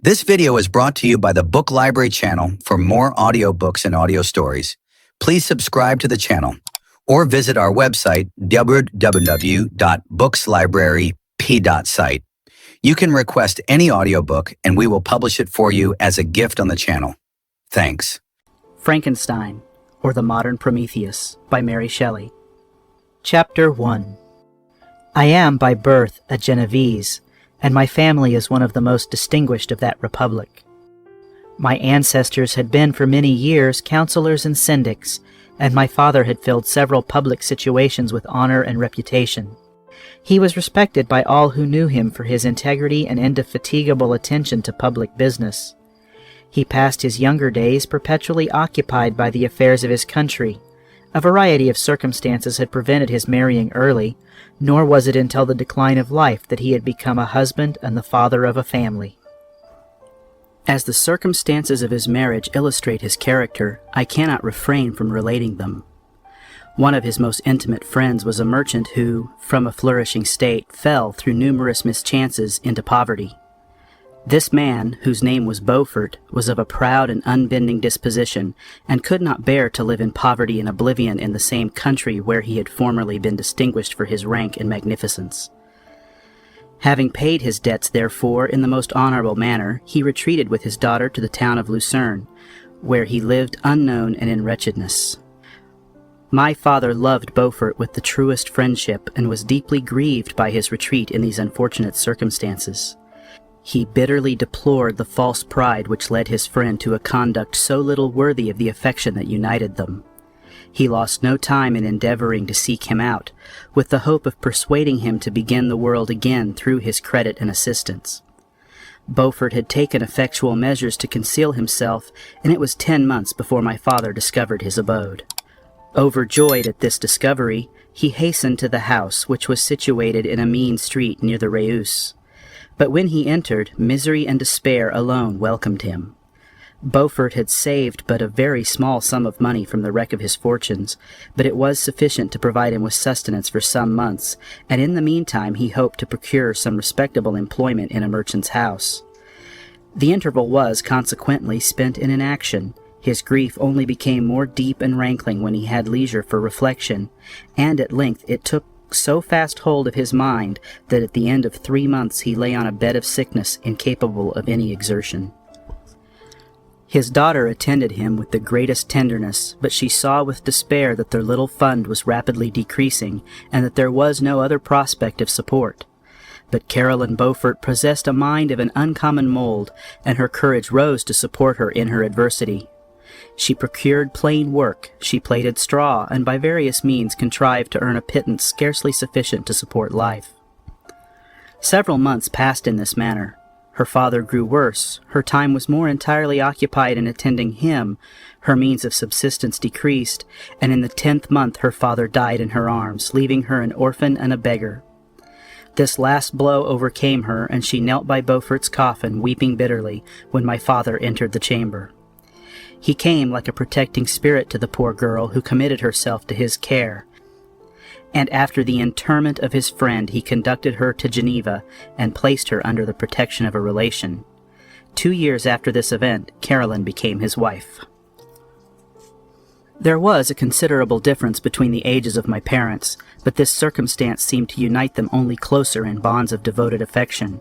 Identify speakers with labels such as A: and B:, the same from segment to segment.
A: This video is brought to you by the Book Library channel. For more audiobooks and audio stories, please subscribe to the channel or visit our website, www.bookslibrary.p.site. You can request any audiobook and we will publish it for you as a gift on the channel. Thanks.
B: Frankenstein, or the Modern Prometheus, by Mary Shelley. Chapter 1. I am by birth a Genevese, and my family is one of the most distinguished of that republic. My ancestors had been for many years counselors and syndics, and my father had filled several public situations with honor and reputation. He was respected by all who knew him for his integrity and indefatigable attention to public business. He passed his younger days perpetually occupied by the affairs of his country. A variety of circumstances had prevented his marrying early, nor was it until the decline of life that he had become a husband and the father of a family. As the circumstances of his marriage illustrate his character, I cannot refrain from relating them. One of his most intimate friends was a merchant who, from a flourishing state, fell through numerous mischances into poverty. This man, whose name was Beaufort, was of a proud and unbending disposition, and could not bear to live in poverty and oblivion in the same country where he had formerly been distinguished for his rank and magnificence. Having paid his debts, therefore, in the most honorable manner, he retreated with his daughter to the town of Lucerne, where he lived unknown and in wretchedness. My father loved Beaufort with the truest friendship, and was deeply grieved by his retreat in these unfortunate circumstances. He bitterly deplored the false pride which led his friend to a conduct so little worthy of the affection that united them. He lost no time in endeavoring to seek him out, with the hope of persuading him to begin the world again through his credit and assistance. Beaufort had taken effectual measures to conceal himself, and it was 10 months before my father discovered his abode. Overjoyed at this discovery, he hastened to the house, which was situated in a mean street near the Reus. But when he entered, misery and despair alone welcomed him. Beaufort had saved but a very small sum of money from the wreck of his fortunes, but it was sufficient to provide him with sustenance for some months, and in the meantime he hoped to procure some respectable employment in a merchant's house. The interval was, consequently, spent in inaction. His grief only became more deep and rankling when he had leisure for reflection, and at length it took so fast hold of his mind that at the end of 3 months he lay on a bed of sickness, incapable of any exertion. His daughter attended him with the greatest tenderness, but she saw with despair that their little fund was rapidly decreasing, and that there was no other prospect of support. But Caroline Beaufort possessed a mind of an uncommon mold, and her courage rose to support her in her adversity. She procured plain work, she plaited straw, and by various means contrived to earn a pittance scarcely sufficient to support life. Several months passed in this manner. Her father grew worse, her time was more entirely occupied in attending him, her means of subsistence decreased, and in the 10th month her father died in her arms, leaving her an orphan and a beggar. This last blow overcame her, and she knelt by Beaufort's coffin, weeping bitterly, when my father entered the chamber. He came like a protecting spirit to the poor girl, who committed herself to his care, and after the interment of his friend he conducted her to Geneva and placed her under the protection of a relation. 2 years after this event, Caroline became his wife. There was a considerable difference between the ages of my parents, but this circumstance seemed to unite them only closer in bonds of devoted affection.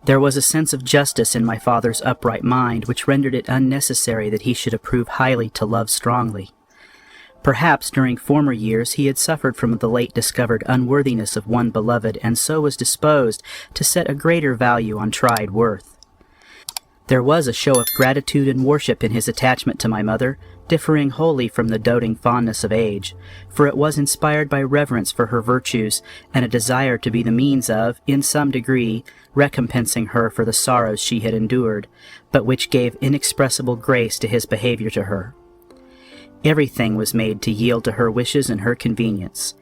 B: There was a sense of justice in my father's upright mind which rendered it unnecessary that he should approve highly to love strongly. Perhaps during former years he had suffered from the late discovered unworthiness of one beloved, and so was disposed to set a greater value on tried worth. There was a show of gratitude and worship in his attachment to my mother, differing wholly from the doting fondness of age, for it was inspired by reverence for her virtues and a desire to be the means of, in some degree, recompensing her for the sorrows she had endured, but which gave inexpressible grace to his behavior to her. Everything was made to yield to her wishes and her convenience.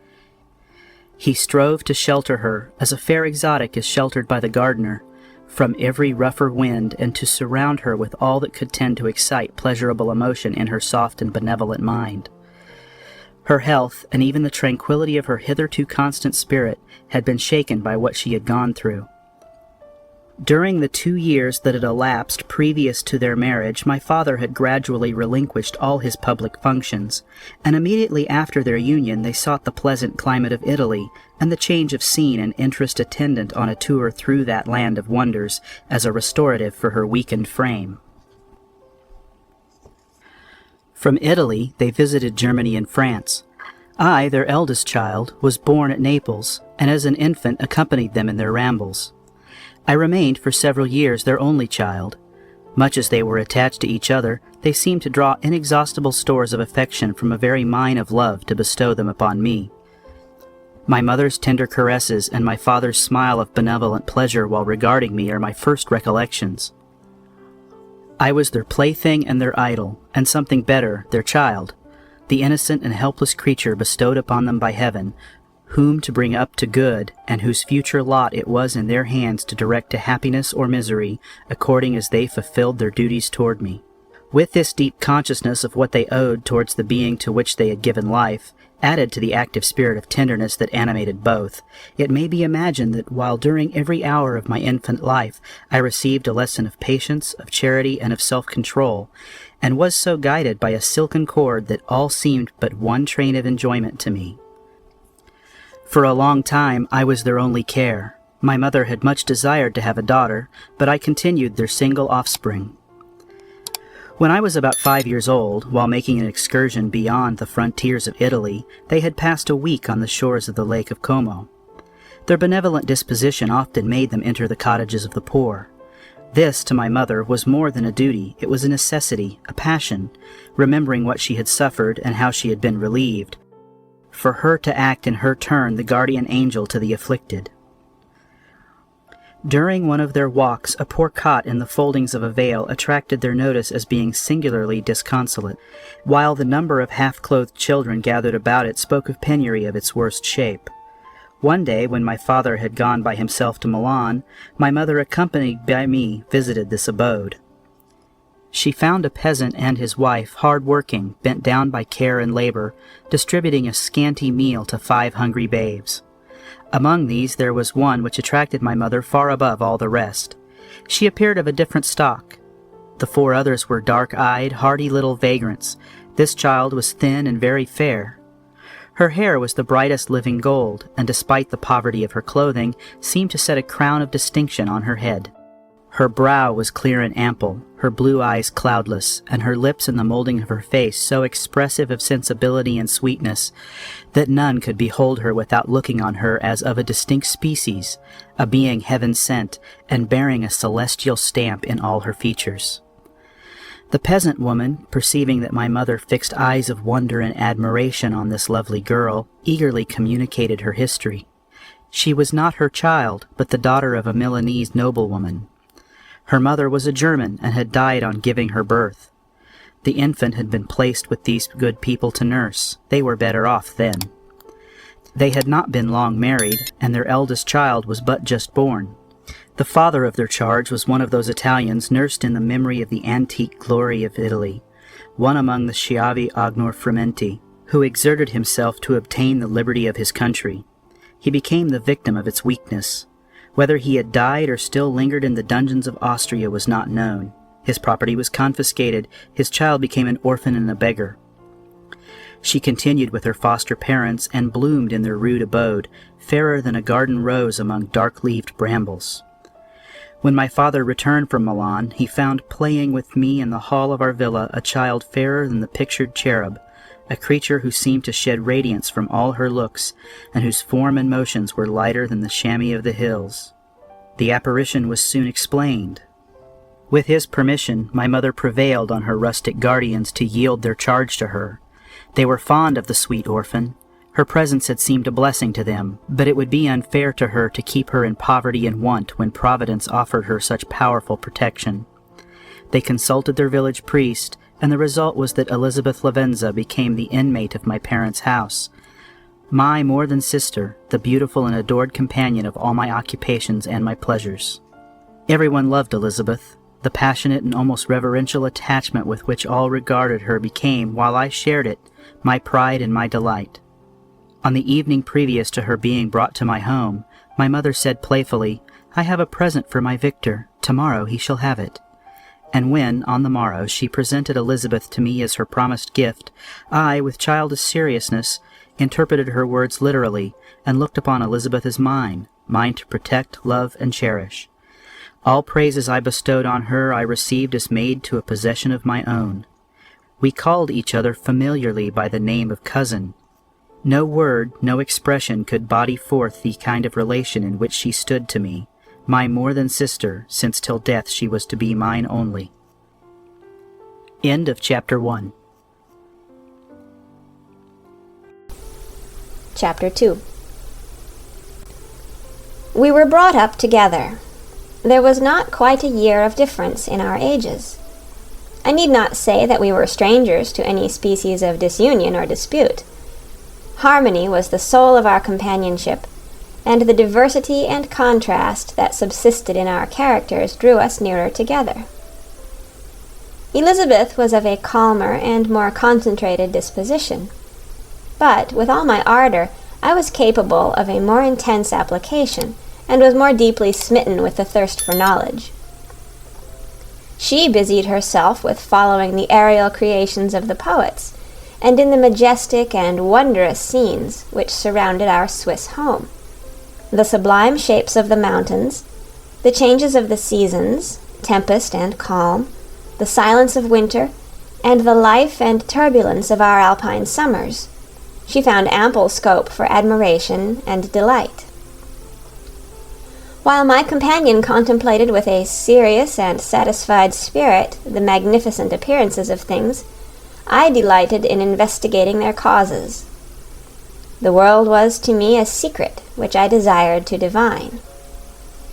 B: He strove to shelter her, as a fair exotic is sheltered by the gardener, from every rougher wind, and to surround her with all that could tend to excite pleasurable emotion in her soft and benevolent mind. Her health, and even the tranquillity of her hitherto constant spirit, had been shaken by what she had gone through. During the 2 years that had elapsed previous to their marriage, my father had gradually relinquished all his public functions, and immediately after their union they sought the pleasant climate of Italy and the change of scene and interest attendant on a tour through that land of wonders as a restorative for her weakened frame. From Italy they visited Germany and France. I, their eldest child, was born at Naples, and as an infant accompanied them in their rambles. I remained for several years their only child. Much as they were attached to each other, they seemed to draw inexhaustible stores of affection from a very mine of love to bestow them upon me. My mother's tender caresses and my father's smile of benevolent pleasure while regarding me are my first recollections. I was their plaything and their idol, and something better, their child, the innocent and helpless creature bestowed upon them by heaven, whom to bring up to good, and whose future lot it was in their hands to direct to happiness or misery, according as they fulfilled their duties toward me. With this deep consciousness of what they owed towards the being to which they had given life, added to the active spirit of tenderness that animated both, it may be imagined that while during every hour of my infant life I received a lesson of patience, of charity, and of self-control, and was so guided by a silken cord that all seemed but one train of enjoyment to me. For a long time I was their only care. My mother had much desired to have a daughter, but I continued their single offspring. When I was about 5 years old, while making an excursion beyond the frontiers of Italy, they had passed a week on the shores of the Lake of Como. Their benevolent disposition often made them enter the cottages of the poor. This, to my mother, was more than a duty. It was a necessity, a passion, remembering what she had suffered and how she had been relieved, for her to act in her turn the guardian angel to the afflicted. During one of their walks, a poor cot in the foldings of a veil attracted their notice as being singularly disconsolate, while the number of half-clothed children gathered about it spoke of penury of its worst shape. One day, when my father had gone by himself to Milan, my mother, accompanied by me, visited this abode. She found a peasant and his wife, hard-working, bent down by care and labor, distributing a scanty meal to 5 hungry babes. Among these there was one which attracted my mother far above all the rest. She appeared of a different stock. The 4 others were dark-eyed, hardy little vagrants. This child was thin and very fair. Her hair was the brightest living gold, and despite the poverty of her clothing, seemed to set a crown of distinction on her head. Her brow was clear and ample, her blue eyes cloudless, and her lips and the molding of her face so expressive of sensibility and sweetness that none could behold her without looking on her as of a distinct species, a being heaven-sent, and bearing a celestial stamp in all her features. The peasant woman, perceiving that my mother fixed eyes of wonder and admiration on this lovely girl, eagerly communicated her history. She was not her child, but the daughter of a Milanese noblewoman. Her mother was a German and had died on giving her birth. The infant had been placed with these good people to nurse. They were better off then. They had not been long married, and their eldest child was but just born. The father of their charge was one of those Italians nursed in the memory of the antique glory of Italy, one among the Schiavi Agnor Frementi, who exerted himself to obtain the liberty of his country. He became the victim of its weakness. Whether he had died or still lingered in the dungeons of Austria was not known. His property was confiscated. His child became an orphan and a beggar. She continued with her foster parents and bloomed in their rude abode, fairer than a garden rose among dark-leaved brambles. When my father returned from Milan, he found playing with me in the hall of our villa a child fairer than the pictured cherub, a creature who seemed to shed radiance from all her looks, and whose form and motions were lighter than the chamois of the hills. The apparition was soon explained. With his permission, my mother prevailed on her rustic guardians to yield their charge to her. They were fond of the sweet orphan. Her presence had seemed a blessing to them, but it would be unfair to her to keep her in poverty and want when Providence offered her such powerful protection. They consulted their village priest, and the result was that Elizabeth Lavenza became the inmate of my parents' house, my more than sister, the beautiful and adored companion of all my occupations and my pleasures. Everyone loved Elizabeth. The passionate and almost reverential attachment with which all regarded her became, while I shared it, my pride and my delight. On the evening previous to her being brought to my home, my mother said playfully, I have a present for my Victor. Tomorrow he shall have it." And when, on the morrow, she presented Elizabeth to me as her promised gift, I, with childish seriousness, interpreted her words literally, and looked upon Elizabeth as mine to protect, love, and cherish. All praises I bestowed on her I received as made to a possession of my own. We called each other familiarly by the name of cousin. No word, no expression could body forth the kind of relation in which she stood to me, my more than sister, since till death she was to be mine only. End of Chapter 1.
C: Chapter 2. We were brought up together. There was not quite a year of difference in our ages. I need not say that we were strangers to any species of disunion or dispute. Harmony was the soul of our companionship, and the diversity and contrast that subsisted in our characters drew us nearer together. Elizabeth was of a calmer and more concentrated disposition, but with all my ardor I was capable of a more intense application, and was more deeply smitten with the thirst for knowledge. She busied herself with following the aerial creations of the poets, and in the majestic and wondrous scenes which surrounded our Swiss home. The sublime shapes of the mountains, the changes of the seasons, tempest and calm, the silence of winter, and the life and turbulence of our alpine summers, she found ample scope for admiration and delight. While my companion contemplated with a serious and satisfied spirit the magnificent appearances of things, I delighted in investigating their causes. The world was to me a secret which I desired to divine.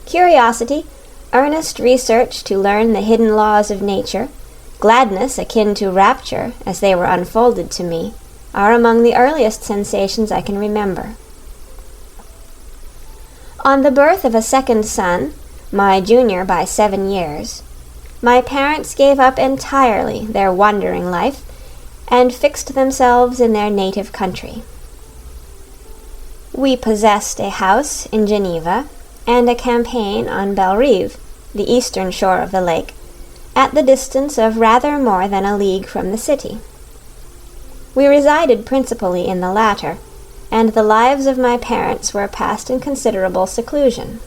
C: Curiosity, earnest research to learn the hidden laws of nature, gladness akin to rapture as they were unfolded to me, are among the earliest sensations I can remember. On the birth of a second son, my junior by 7 years, my parents gave up entirely their wandering life and fixed themselves in their native country. We possessed a house in Geneva and a campaign on Bellerive, the eastern shore of the lake, at the distance of rather more than a league from the city. We resided principally in the latter, and the lives of my parents were passed in considerable seclusion.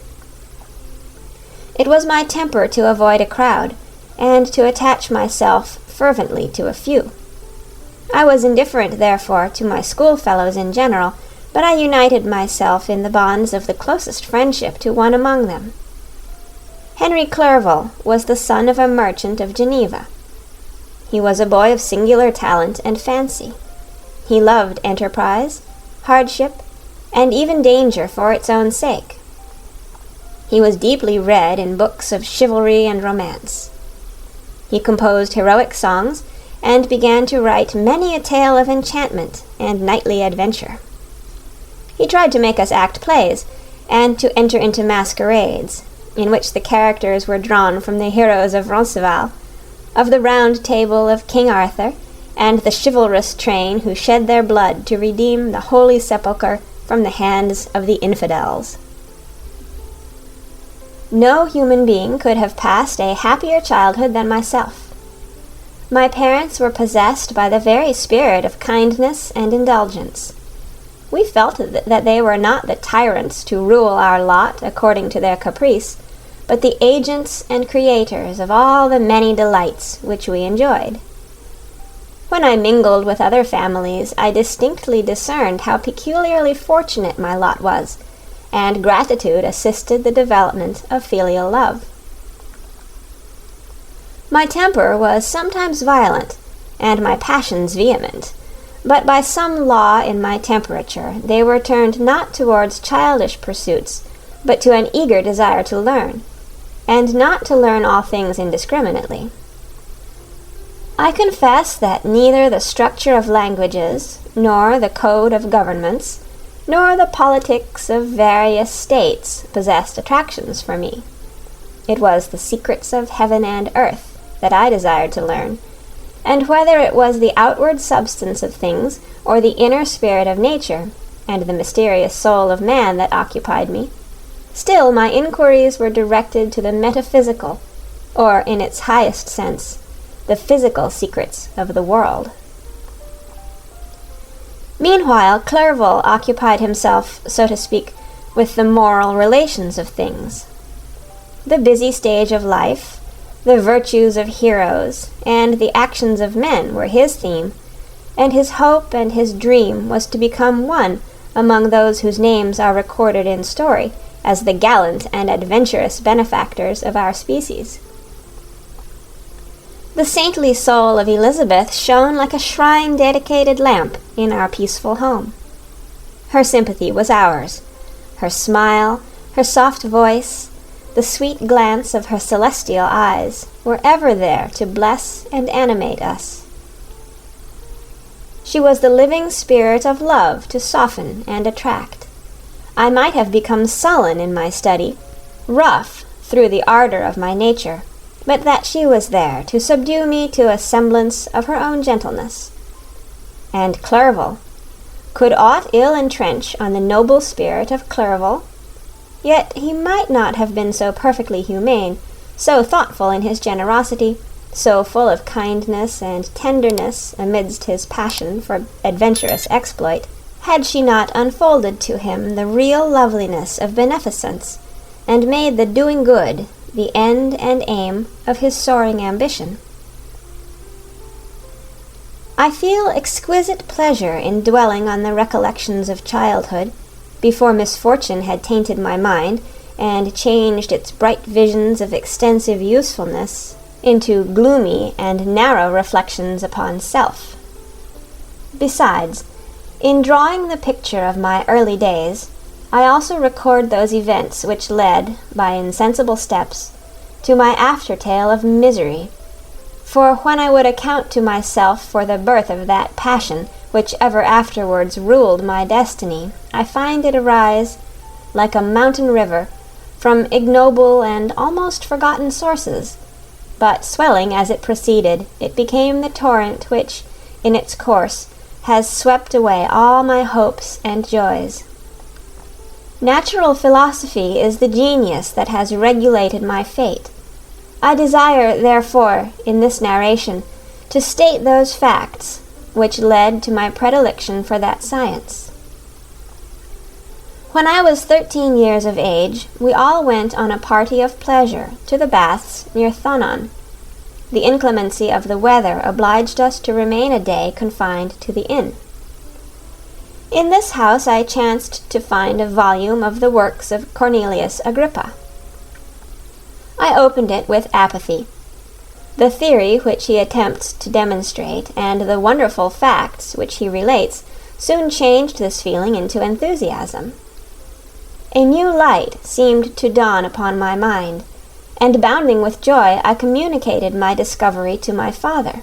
C: It was my temper to avoid a crowd, and to attach myself fervently to a few. I was indifferent, therefore, to my schoolfellows in general, but I united myself in the bonds of the closest friendship to one among them. Henry Clerval was the son of a merchant of Geneva. He was a boy of singular talent and fancy. He loved enterprise, hardship, and even danger for its own sake. He was deeply read in books of chivalry and romance. He composed heroic songs, and began to write many a tale of enchantment and knightly adventure. He tried to make us act plays, and to enter into masquerades, in which the characters were drawn from the heroes of Roncesvalles, of the Round Table of King Arthur, and the chivalrous train who shed their blood to redeem the Holy Sepulchre from the hands of the infidels. No human being could have passed a happier childhood than myself. My parents were possessed by the very spirit of kindness and indulgence. We felt that they were not the tyrants to rule our lot according to their caprice, but the agents and creators of all the many delights which we enjoyed. When I mingled with other families, I distinctly discerned how peculiarly fortunate my lot was, and gratitude assisted the development of filial love. My temper was sometimes violent, and my passions vehement, but by some law in my temperature they were turned not towards childish pursuits, but to an eager desire to learn, and not to learn all things indiscriminately. I confess that neither the structure of languages, nor the code of governments, nor the politics of various states possessed attractions for me. It was the secrets of heaven and earth that I desired to learn, and whether it was the outward substance of things or the inner spirit of nature and the mysterious soul of man that occupied me, Still, my inquiries were directed to the metaphysical, or, in its highest sense, the physical secrets of the world. Meanwhile, Clerval occupied himself, so to speak, with the moral relations of things. The busy stage of life, the virtues of heroes, and the actions of men were his theme, and his hope and his dream was to become one among those whose names are recorded in story as the gallant and adventurous benefactors of our species. The saintly soul of Elizabeth shone like a shrine-dedicated lamp in our peaceful home. Her sympathy was ours. Her smile, her soft voice, the sweet glance of her celestial eyes were ever there to bless and animate us. She was the living spirit of love to soften and attract. I might have become sullen in my study, rough through the ardor of my nature, but that she was there to subdue me to a semblance of her own gentleness. And Clerval, could aught ill entrench on the noble spirit of Clerval? Yet he might not have been so perfectly humane, so thoughtful in his generosity, so full of kindness and tenderness amidst his passion for adventurous exploit, had she not unfolded to him the real loveliness of beneficence, and made the doing good the end and aim of his soaring ambition. I feel exquisite pleasure in dwelling on the recollections of childhood, before misfortune had tainted my mind and changed its bright visions of extensive usefulness into gloomy and narrow reflections upon self. Besides, in drawing the picture of my early days, I also record those events which led, by insensible steps, to my after-tale of misery. For when I would account to myself for the birth of that passion which ever afterwards ruled my destiny, I find it arise, like a mountain river, from ignoble and almost forgotten sources, but swelling as it proceeded, it became the torrent which, in its course, has swept away all my hopes and joys. Natural philosophy is the genius that has regulated my fate. I desire, therefore, in this narration, to state those facts which led to my predilection for that science. When I was 13 years of age, we all went on a party of pleasure to the baths near Thonon. The inclemency of the weather obliged us to remain a day confined to the inn. In this house I chanced to find a volume of the works of Cornelius Agrippa. I opened it with apathy. The theory which he attempts to demonstrate and the wonderful facts which he relates soon changed this feeling into enthusiasm. A new light seemed to dawn upon my mind, and bounding with joy I communicated my discovery to my father.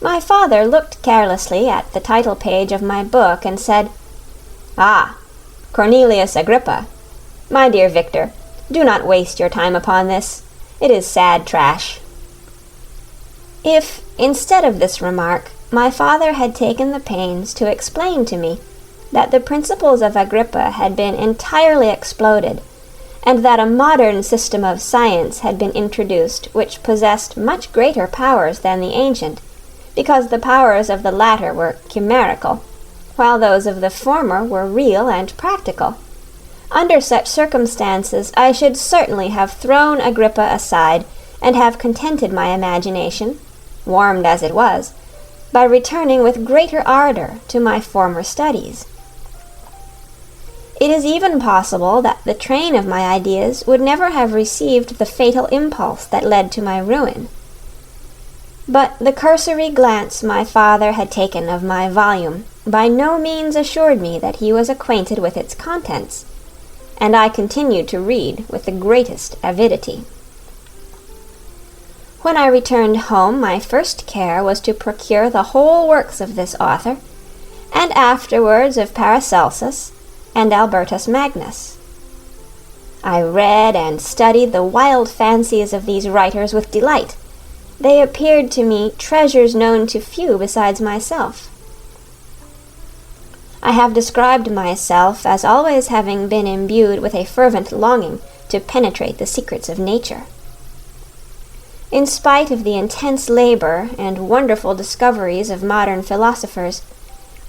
C: My father looked carelessly at the title page of my book and said, "Ah, Cornelius Agrippa. My dear Victor, do not waste your time upon this. It is sad trash." If, instead of this remark, my father had taken the pains to explain to me that the principles of Agrippa had been entirely exploded, and that a modern system of science had been introduced which possessed much greater powers than the ancient, because the powers of the latter were chimerical, while those of the former were real and practical, under such circumstances I should certainly have thrown Agrippa aside and have contented my imagination, warmed as it was, by returning with greater ardor to my former studies. It is even possible that the train of my ideas would never have received the fatal impulse that led to my ruin. But the cursory glance my father had taken of my volume by no means assured me that he was acquainted with its contents, and I continued to read with the greatest avidity. When I returned home, my first care was to procure the whole works of this author, and afterwards of Paracelsus and Albertus Magnus. I read and studied the wild fancies of these writers with delight. They appeared to me treasures known to few besides myself. I have described myself as always having been imbued with a fervent longing to penetrate the secrets of nature. In spite of the intense labor and wonderful discoveries of modern philosophers,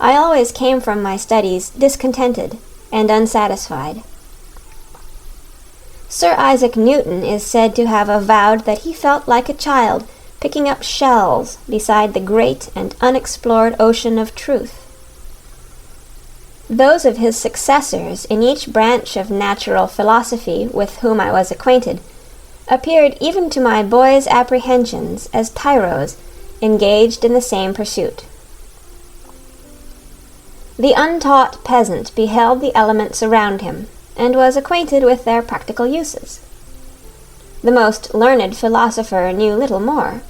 C: I always came from my studies discontented and unsatisfied. Sir Isaac Newton is said to have avowed that he felt like a child picking up shells beside the great and unexplored ocean of truth. Those of his successors in each branch of natural philosophy with whom I was acquainted appeared even to my boy's apprehensions as tyros engaged in the same pursuit. The untaught peasant beheld the elements around him, and was acquainted with their practical uses. The most learned philosopher knew little more.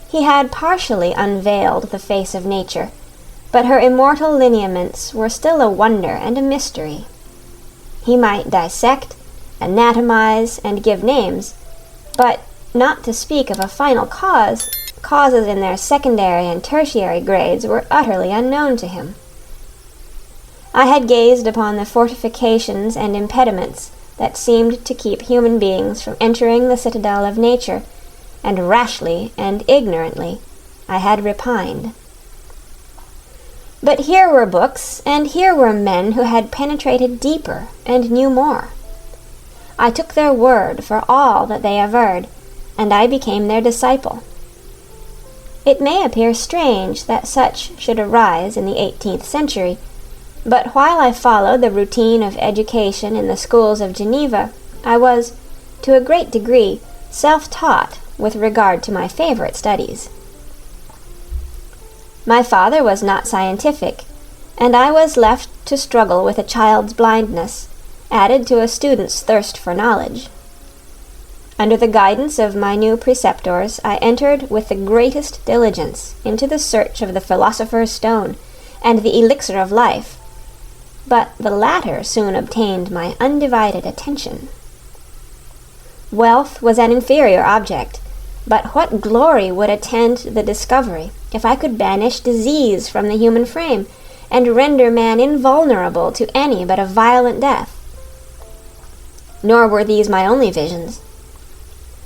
C: He had partially unveiled the face of nature, but her immortal lineaments were still a wonder and a mystery. He might dissect, anatomize, and give names, but not to speak of a final cause, causes in their secondary and tertiary grades were utterly unknown to him. I had gazed upon the fortifications and impediments that seemed to keep human beings from entering the citadel of nature, and rashly and ignorantly I had repined. But here were books, and here were men who had penetrated deeper and knew more. I took their word for all that they averred, and I became their disciple. It may appear strange that such should arise in the 18th century, but while I followed the routine of education in the schools of Geneva, I was, to a great degree, self-taught with regard to my favorite studies. My father was not scientific, and I was left to struggle with a child's blindness, added to a student's thirst for knowledge. Under the guidance of my new preceptors, I entered with the greatest diligence into the search of the philosopher's stone and the elixir of life, but the latter soon obtained my undivided attention. Wealth was an inferior object, but what glory would attend the discovery if I could banish disease from the human frame, and render man invulnerable to any but a violent death? Nor were these my only visions.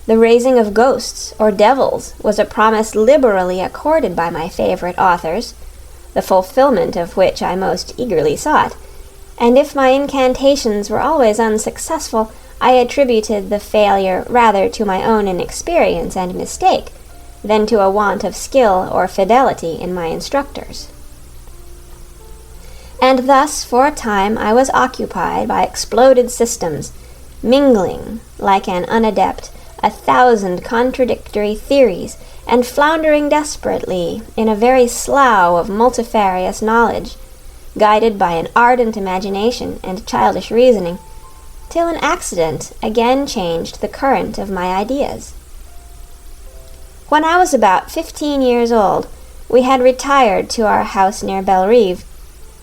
C: The raising of ghosts or devils was a promise liberally accorded by my favorite authors, the fulfillment of which I most eagerly sought, and if my incantations were always unsuccessful, I attributed the failure rather to my own inexperience and mistake than to a want of skill or fidelity in my instructors. And thus for a time I was occupied by exploded systems, mingling, like an unadept, 1,000 contradictory theories, and floundering desperately in a very slough of multifarious knowledge, guided by an ardent imagination and childish reasoning, till an accident again changed the current of my ideas. When I was about 15 years old, we had retired to our house near Bellerive,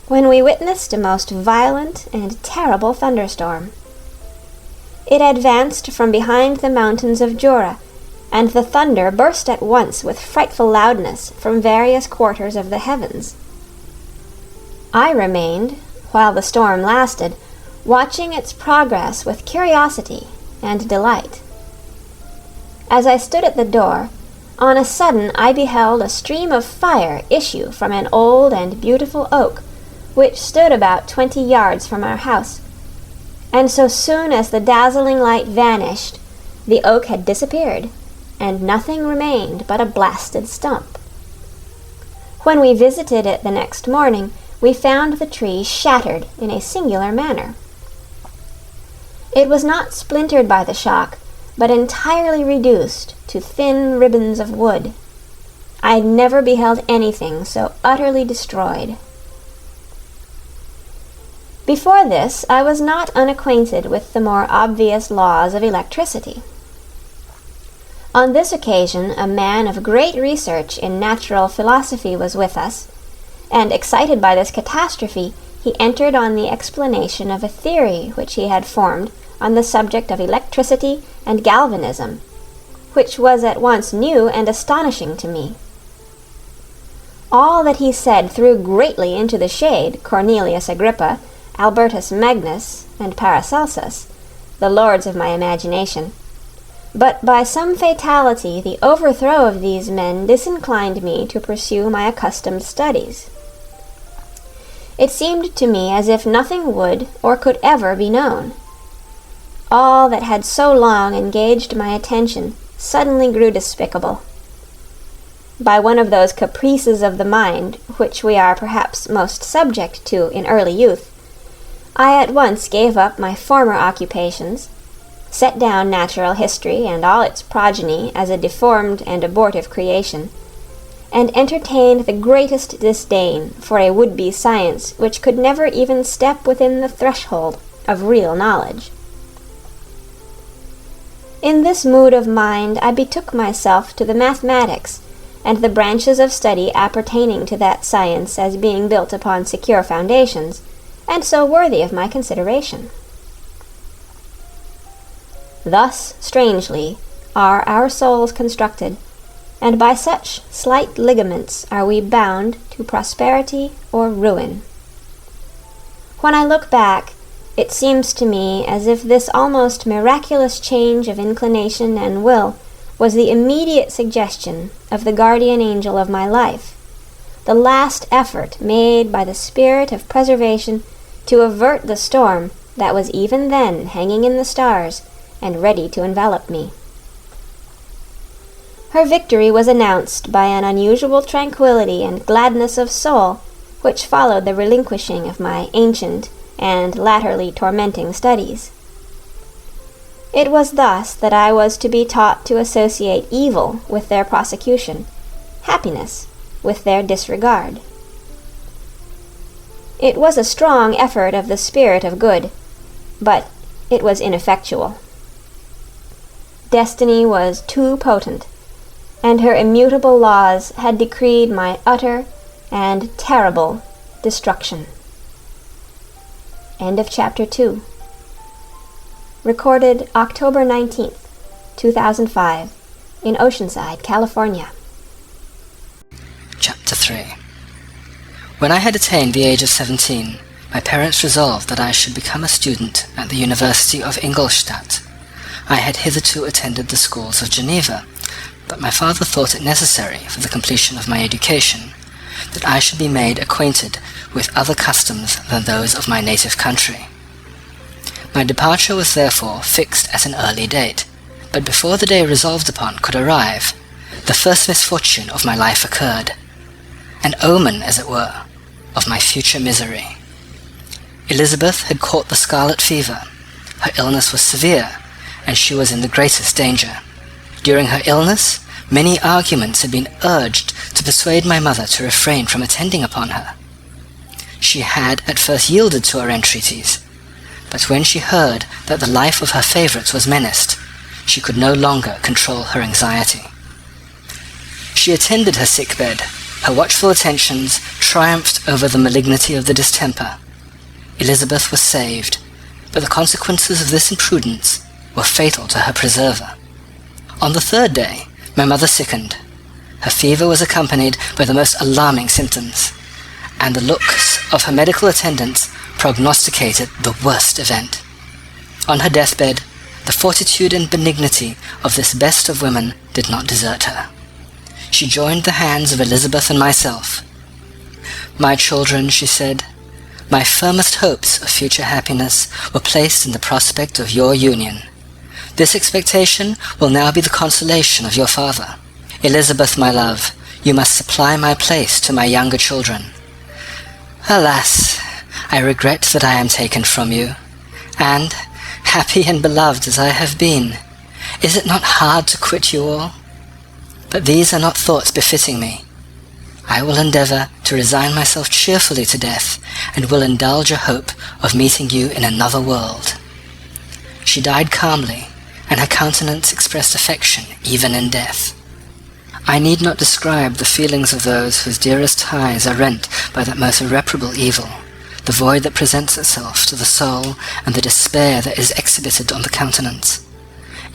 C: when we witnessed a most violent and terrible thunderstorm. It advanced from behind the mountains of Jura, and the thunder burst at once with frightful loudness from various quarters of the heavens. I remained, while the storm lasted, watching its progress with curiosity and delight. As I stood at the door, on a sudden I beheld a stream of fire issue from an old and beautiful oak, which stood about 20 yards from our house, and so soon as the dazzling light vanished, the oak had disappeared, and nothing remained but a blasted stump. When we visited it the next morning, we found the tree shattered in a singular manner. It was not splintered by the shock, but entirely reduced to thin ribbons of wood. I had never beheld anything so utterly destroyed. Before this, I was not unacquainted with the more obvious laws of electricity. On this occasion, a man of great research in natural philosophy was with us, and excited by this catastrophe, he entered on the explanation of a theory which he had formed on the subject of electricity and galvanism, which was at once new and astonishing to me. all that he said threw greatly into the shade Cornelius Agrippa, Albertus Magnus, and Paracelsus, the lords of my imagination. But by some fatality the overthrow of these men disinclined me to pursue my accustomed studies. It seemed to me as if nothing would or could ever be known. All that had so long engaged my attention suddenly grew despicable. By one of those caprices of the mind which we are perhaps most subject to in early youth, I at once gave up my former occupations, set down natural history and all its progeny as a deformed and abortive creation, and entertained the greatest disdain for a would-be science which could never even step within the threshold of real knowledge. In this mood of mind I betook myself to the mathematics and the branches of study appertaining to that science as being built upon secure foundations, and so worthy of my consideration. Thus, strangely, are our souls constructed, and by such slight ligaments are we bound to prosperity or ruin. When I look back, it seems to me as if this almost miraculous change of inclination and will was the immediate suggestion of the guardian angel of my life, the last effort made by the spirit of preservation to avert the storm that was even then hanging in the stars and ready to envelop me. Her victory was announced by an unusual tranquillity and gladness of soul which followed the relinquishing of my ancient and latterly tormenting studies. It was thus that I was to be taught to associate evil with their prosecution, happiness with their disregard. It was a strong effort of the spirit of good, but it was ineffectual. Destiny was too potent, and her immutable laws had decreed my utter and terrible destruction. End of chapter 2. Recorded October 19th, 2005, in Oceanside, California.
D: Chapter 3. When I had attained the age of 17, my parents resolved that I should become a student at the University of Ingolstadt. I had hitherto attended the schools of Geneva, but my father thought it necessary for the completion of my education that I should be made acquainted with other customs than those of my native country. My departure was therefore fixed at an early date, but before the day resolved upon could arrive, the first misfortune of my life occurred, an omen, as it were, of my future misery. Elizabeth had caught the scarlet fever. Her illness was severe, and she was in the greatest danger. During her illness, many arguments had been urged to persuade my mother to refrain from attending upon her. She had at first yielded to our entreaties, but when she heard that the life of her favourite was menaced, she could no longer control her anxiety. She attended her sick bed. Her watchful attentions triumphed over the malignity of the distemper. Elizabeth was saved, but the consequences of this imprudence were fatal to her preserver. On the third day, my mother sickened. Her fever was accompanied by the most alarming symptoms, and the looks of her medical attendants prognosticated the worst event. On her deathbed, the fortitude and benignity of this best of women did not desert her. She joined the hands of Elizabeth and myself. "My children," she said, "my firmest hopes of future happiness were placed in the prospect of your union. This expectation will now be the consolation of your father. Elizabeth, my love, you must supply my place to my younger children. Alas, I regret that I am taken from you, and, happy and beloved as I have been, is it not hard to quit you all? But these are not thoughts befitting me. I will endeavour to resign myself cheerfully to death, and will indulge a hope of meeting you in another world." She died calmly, and her countenance expressed affection even in death. I need not describe the feelings of those whose dearest ties are rent by that most irreparable evil, the void that presents itself to the soul and the despair that is exhibited on the countenance.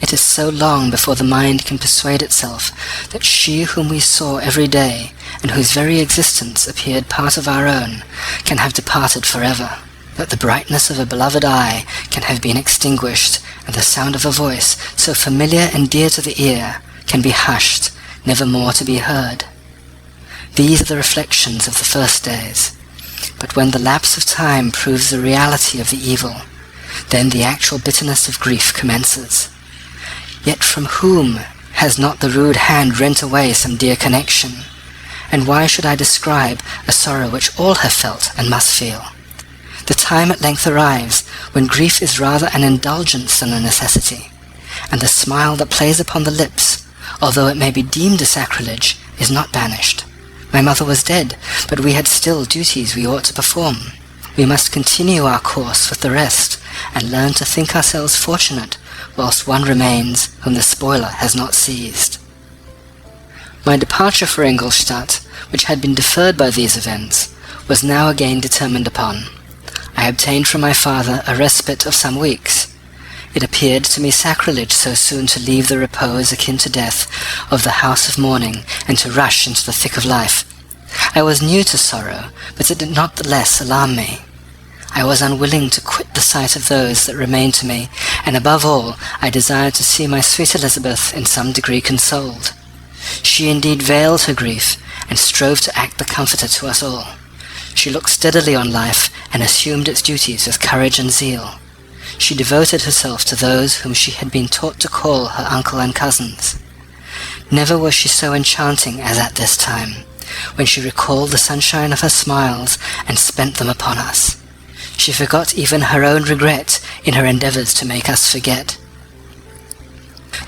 D: It is so long before the mind can persuade itself that she whom we saw every day, and whose very existence appeared part of our own, can have departed forever, that the brightness of a beloved eye can have been extinguished, and the sound of a voice, so familiar and dear to the ear, can be hushed, never more to be heard. These are the reflections of the first days. But when the lapse of time proves the reality of the evil, then the actual bitterness of grief commences. Yet from whom has not the rude hand rent away some dear connection? And why should I describe a sorrow which all have felt and must feel? The time at length arrives when grief is rather an indulgence than a necessity, and the smile that plays upon the lips, although it may be deemed a sacrilege, is not banished. My mother was dead, but we had still duties we ought to perform. We must continue our course with the rest, and learn to think ourselves fortunate, whilst one remains whom the spoiler has not seized. My departure for Ingolstadt, which had been deferred by these events, was now again determined upon. I obtained from my father a respite of some weeks. It appeared to me sacrilege so soon to leave the repose akin to death of the house of mourning, and to rush into the thick of life. I was new to sorrow, but it did not the less alarm me. I was unwilling to quit the sight of those that remained to me, and above all I desired to see my sweet Elizabeth in some degree consoled. She indeed veiled her grief, and strove to act the comforter to us all. She looked steadily on life, and assumed its duties with courage and zeal. She devoted herself to those whom she had been taught to call her uncle and cousins. Never was she so enchanting as at this time, when she recalled the sunshine of her smiles and spent them upon us. She forgot even her own regret in her endeavours to make us forget.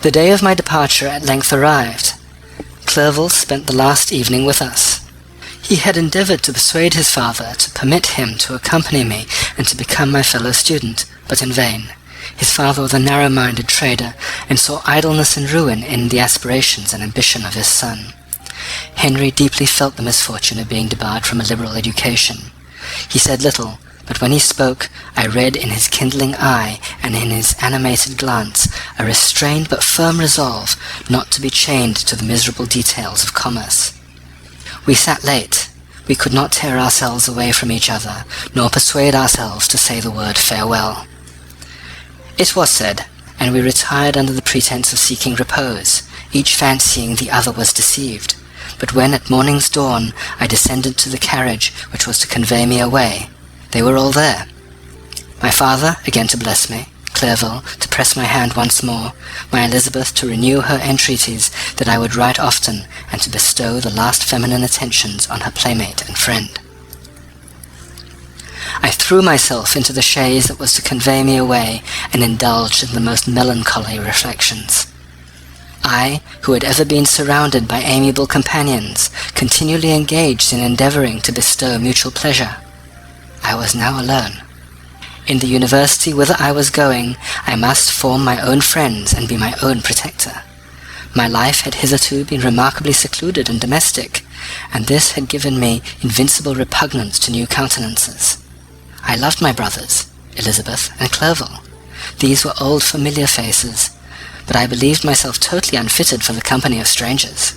D: The day of my departure at length arrived. Clerval spent the last evening with us. He had endeavoured to persuade his father to permit him to accompany me and to become my fellow student, but in vain. His father was a narrow-minded trader, and saw idleness and ruin in the aspirations and ambition of his son. Henry deeply felt the misfortune of being debarred from a liberal education. He said little, but when he spoke, I read in his kindling eye and in his animated glance a restrained but firm resolve not to be chained to the miserable details of commerce. We sat late. We could not tear ourselves away from each other, nor persuade ourselves to say the word farewell. It was said, and we retired under the pretence of seeking repose, each fancying the other was deceived. But when at morning's dawn I descended to the carriage which was to convey me away, they were all there. My father again to bless me, Clerval to press my hand once more, my Elizabeth to renew her entreaties that I would write often, and to bestow the last feminine attentions on her playmate and friend. I threw myself into the chaise that was to convey me away, and indulged in the most melancholy reflections. I, who had ever been surrounded by amiable companions, continually engaged in endeavouring to bestow mutual pleasure, I was now alone. In the university whither I was going, I must form my own friends and be my own protector. My life had hitherto been remarkably secluded and domestic, and this had given me invincible repugnance to new countenances. I loved my brothers, Elizabeth and Clerval. These were old familiar faces, but I believed myself totally unfitted for the company of strangers.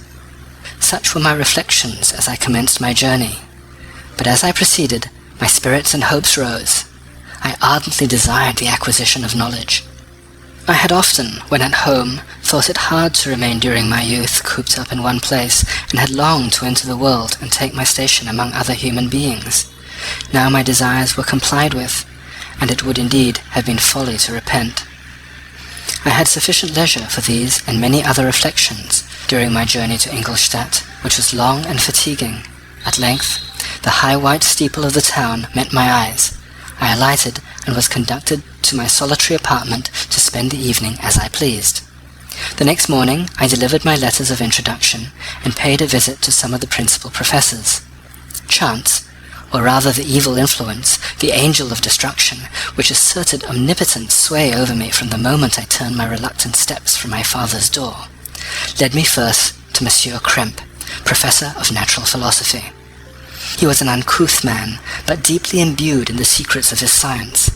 D: Such were my reflections as I commenced my journey, but as I proceeded, my spirits and hopes rose. I ardently desired the acquisition of knowledge. I had often, when at home, thought it hard to remain during my youth cooped up in one place, and had longed to enter the world and take my station among other human beings. Now my desires were complied with, and it would indeed have been folly to repent. I had sufficient leisure for these and many other reflections during my journey to Ingolstadt, which was long and fatiguing. At length, the high white steeple of the town met my eyes. I alighted and was conducted to my solitary apartment to spend the evening as I pleased. The next morning I delivered my letters of introduction and paid a visit to some of the principal professors. Chance, or rather the evil influence, the angel of destruction, which asserted omnipotent sway over me from the moment I turned my reluctant steps from my father's door, led me first to Monsieur Krempe, professor of natural philosophy. He was an uncouth man, but deeply imbued in the secrets of his science.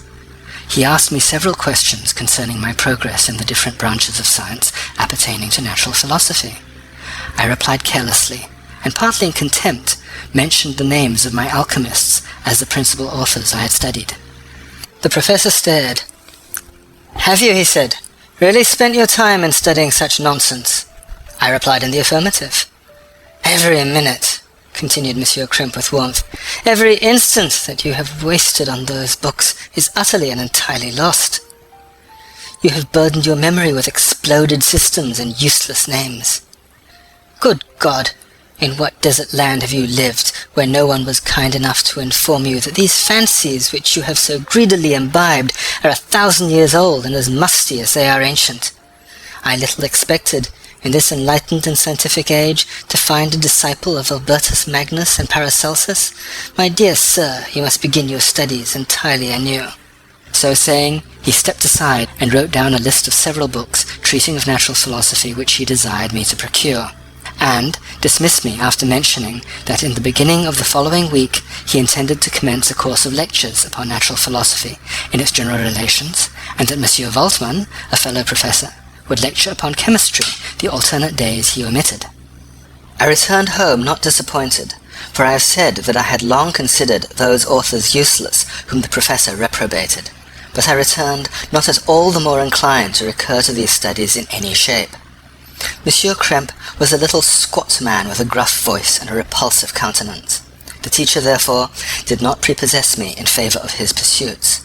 D: He asked me several questions concerning my progress in the different branches of science appertaining to natural philosophy. I replied carelessly, and partly in contempt, mentioned the names of my alchemists as the principal authors I had studied. The professor stared. "Have you," he said, "really spent your time in studying such nonsense?" I replied in the affirmative. "Every minute," continued Monsieur Crimp with warmth, "every instant that you have wasted on those books is utterly and entirely lost. You have burdened your memory with exploded systems and useless names. Good God! In what desert land have you lived, where no one was kind enough to inform you that these fancies which you have so greedily imbibed are 1,000 years old and as musty as they are ancient? I little expected, in this enlightened and scientific age, to find a disciple of Albertus Magnus and Paracelsus. My dear sir, you must begin your studies entirely anew." So saying, he stepped aside and wrote down a list of several books treating of natural philosophy which he desired me to procure, and dismissed me after mentioning that in the beginning of the following week he intended to commence a course of lectures upon natural philosophy in its general relations, and that Monsieur Waldman, a fellow professor, would lecture upon chemistry the alternate days he omitted. I returned home not disappointed, for I have said that I had long considered those authors useless whom the professor reprobated, but I returned not at all the more inclined to recur to these studies in any shape. Monsieur Krempe was a little squat man with a gruff voice and a repulsive countenance. The teacher, therefore, did not prepossess me in favour of his pursuits.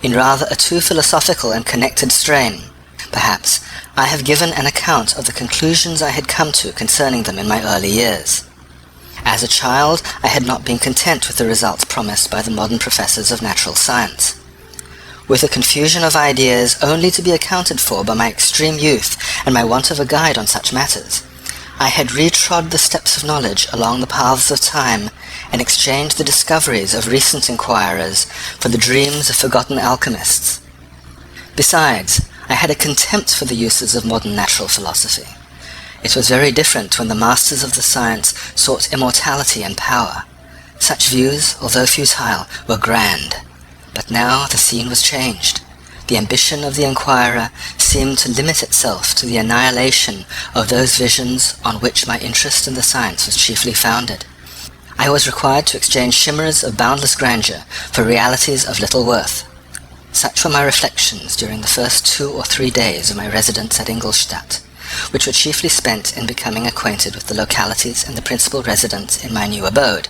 D: In rather a too philosophical and connected strain, perhaps, I have given an account of the conclusions I had come to concerning them in my early years. As a child, I had not been content with the results promised by the modern professors of natural science. With a confusion of ideas only to be accounted for by my extreme youth and my want of a guide on such matters, I had retrod the steps of knowledge along the paths of time and exchanged the discoveries of recent inquirers for the dreams of forgotten alchemists. Besides, I had a contempt for the uses of modern natural philosophy. It was very different when the masters of the science sought immortality and power. Such views, although futile, were grand. But now the scene was changed. The ambition of the inquirer seemed to limit itself to the annihilation of those visions on which my interest in the science was chiefly founded. I was required to exchange chimeras of boundless grandeur for realities of little worth. Such were my reflections during the first 2 or 3 days of my residence at Ingolstadt, which were chiefly spent in becoming acquainted with the localities and the principal residents in my new abode.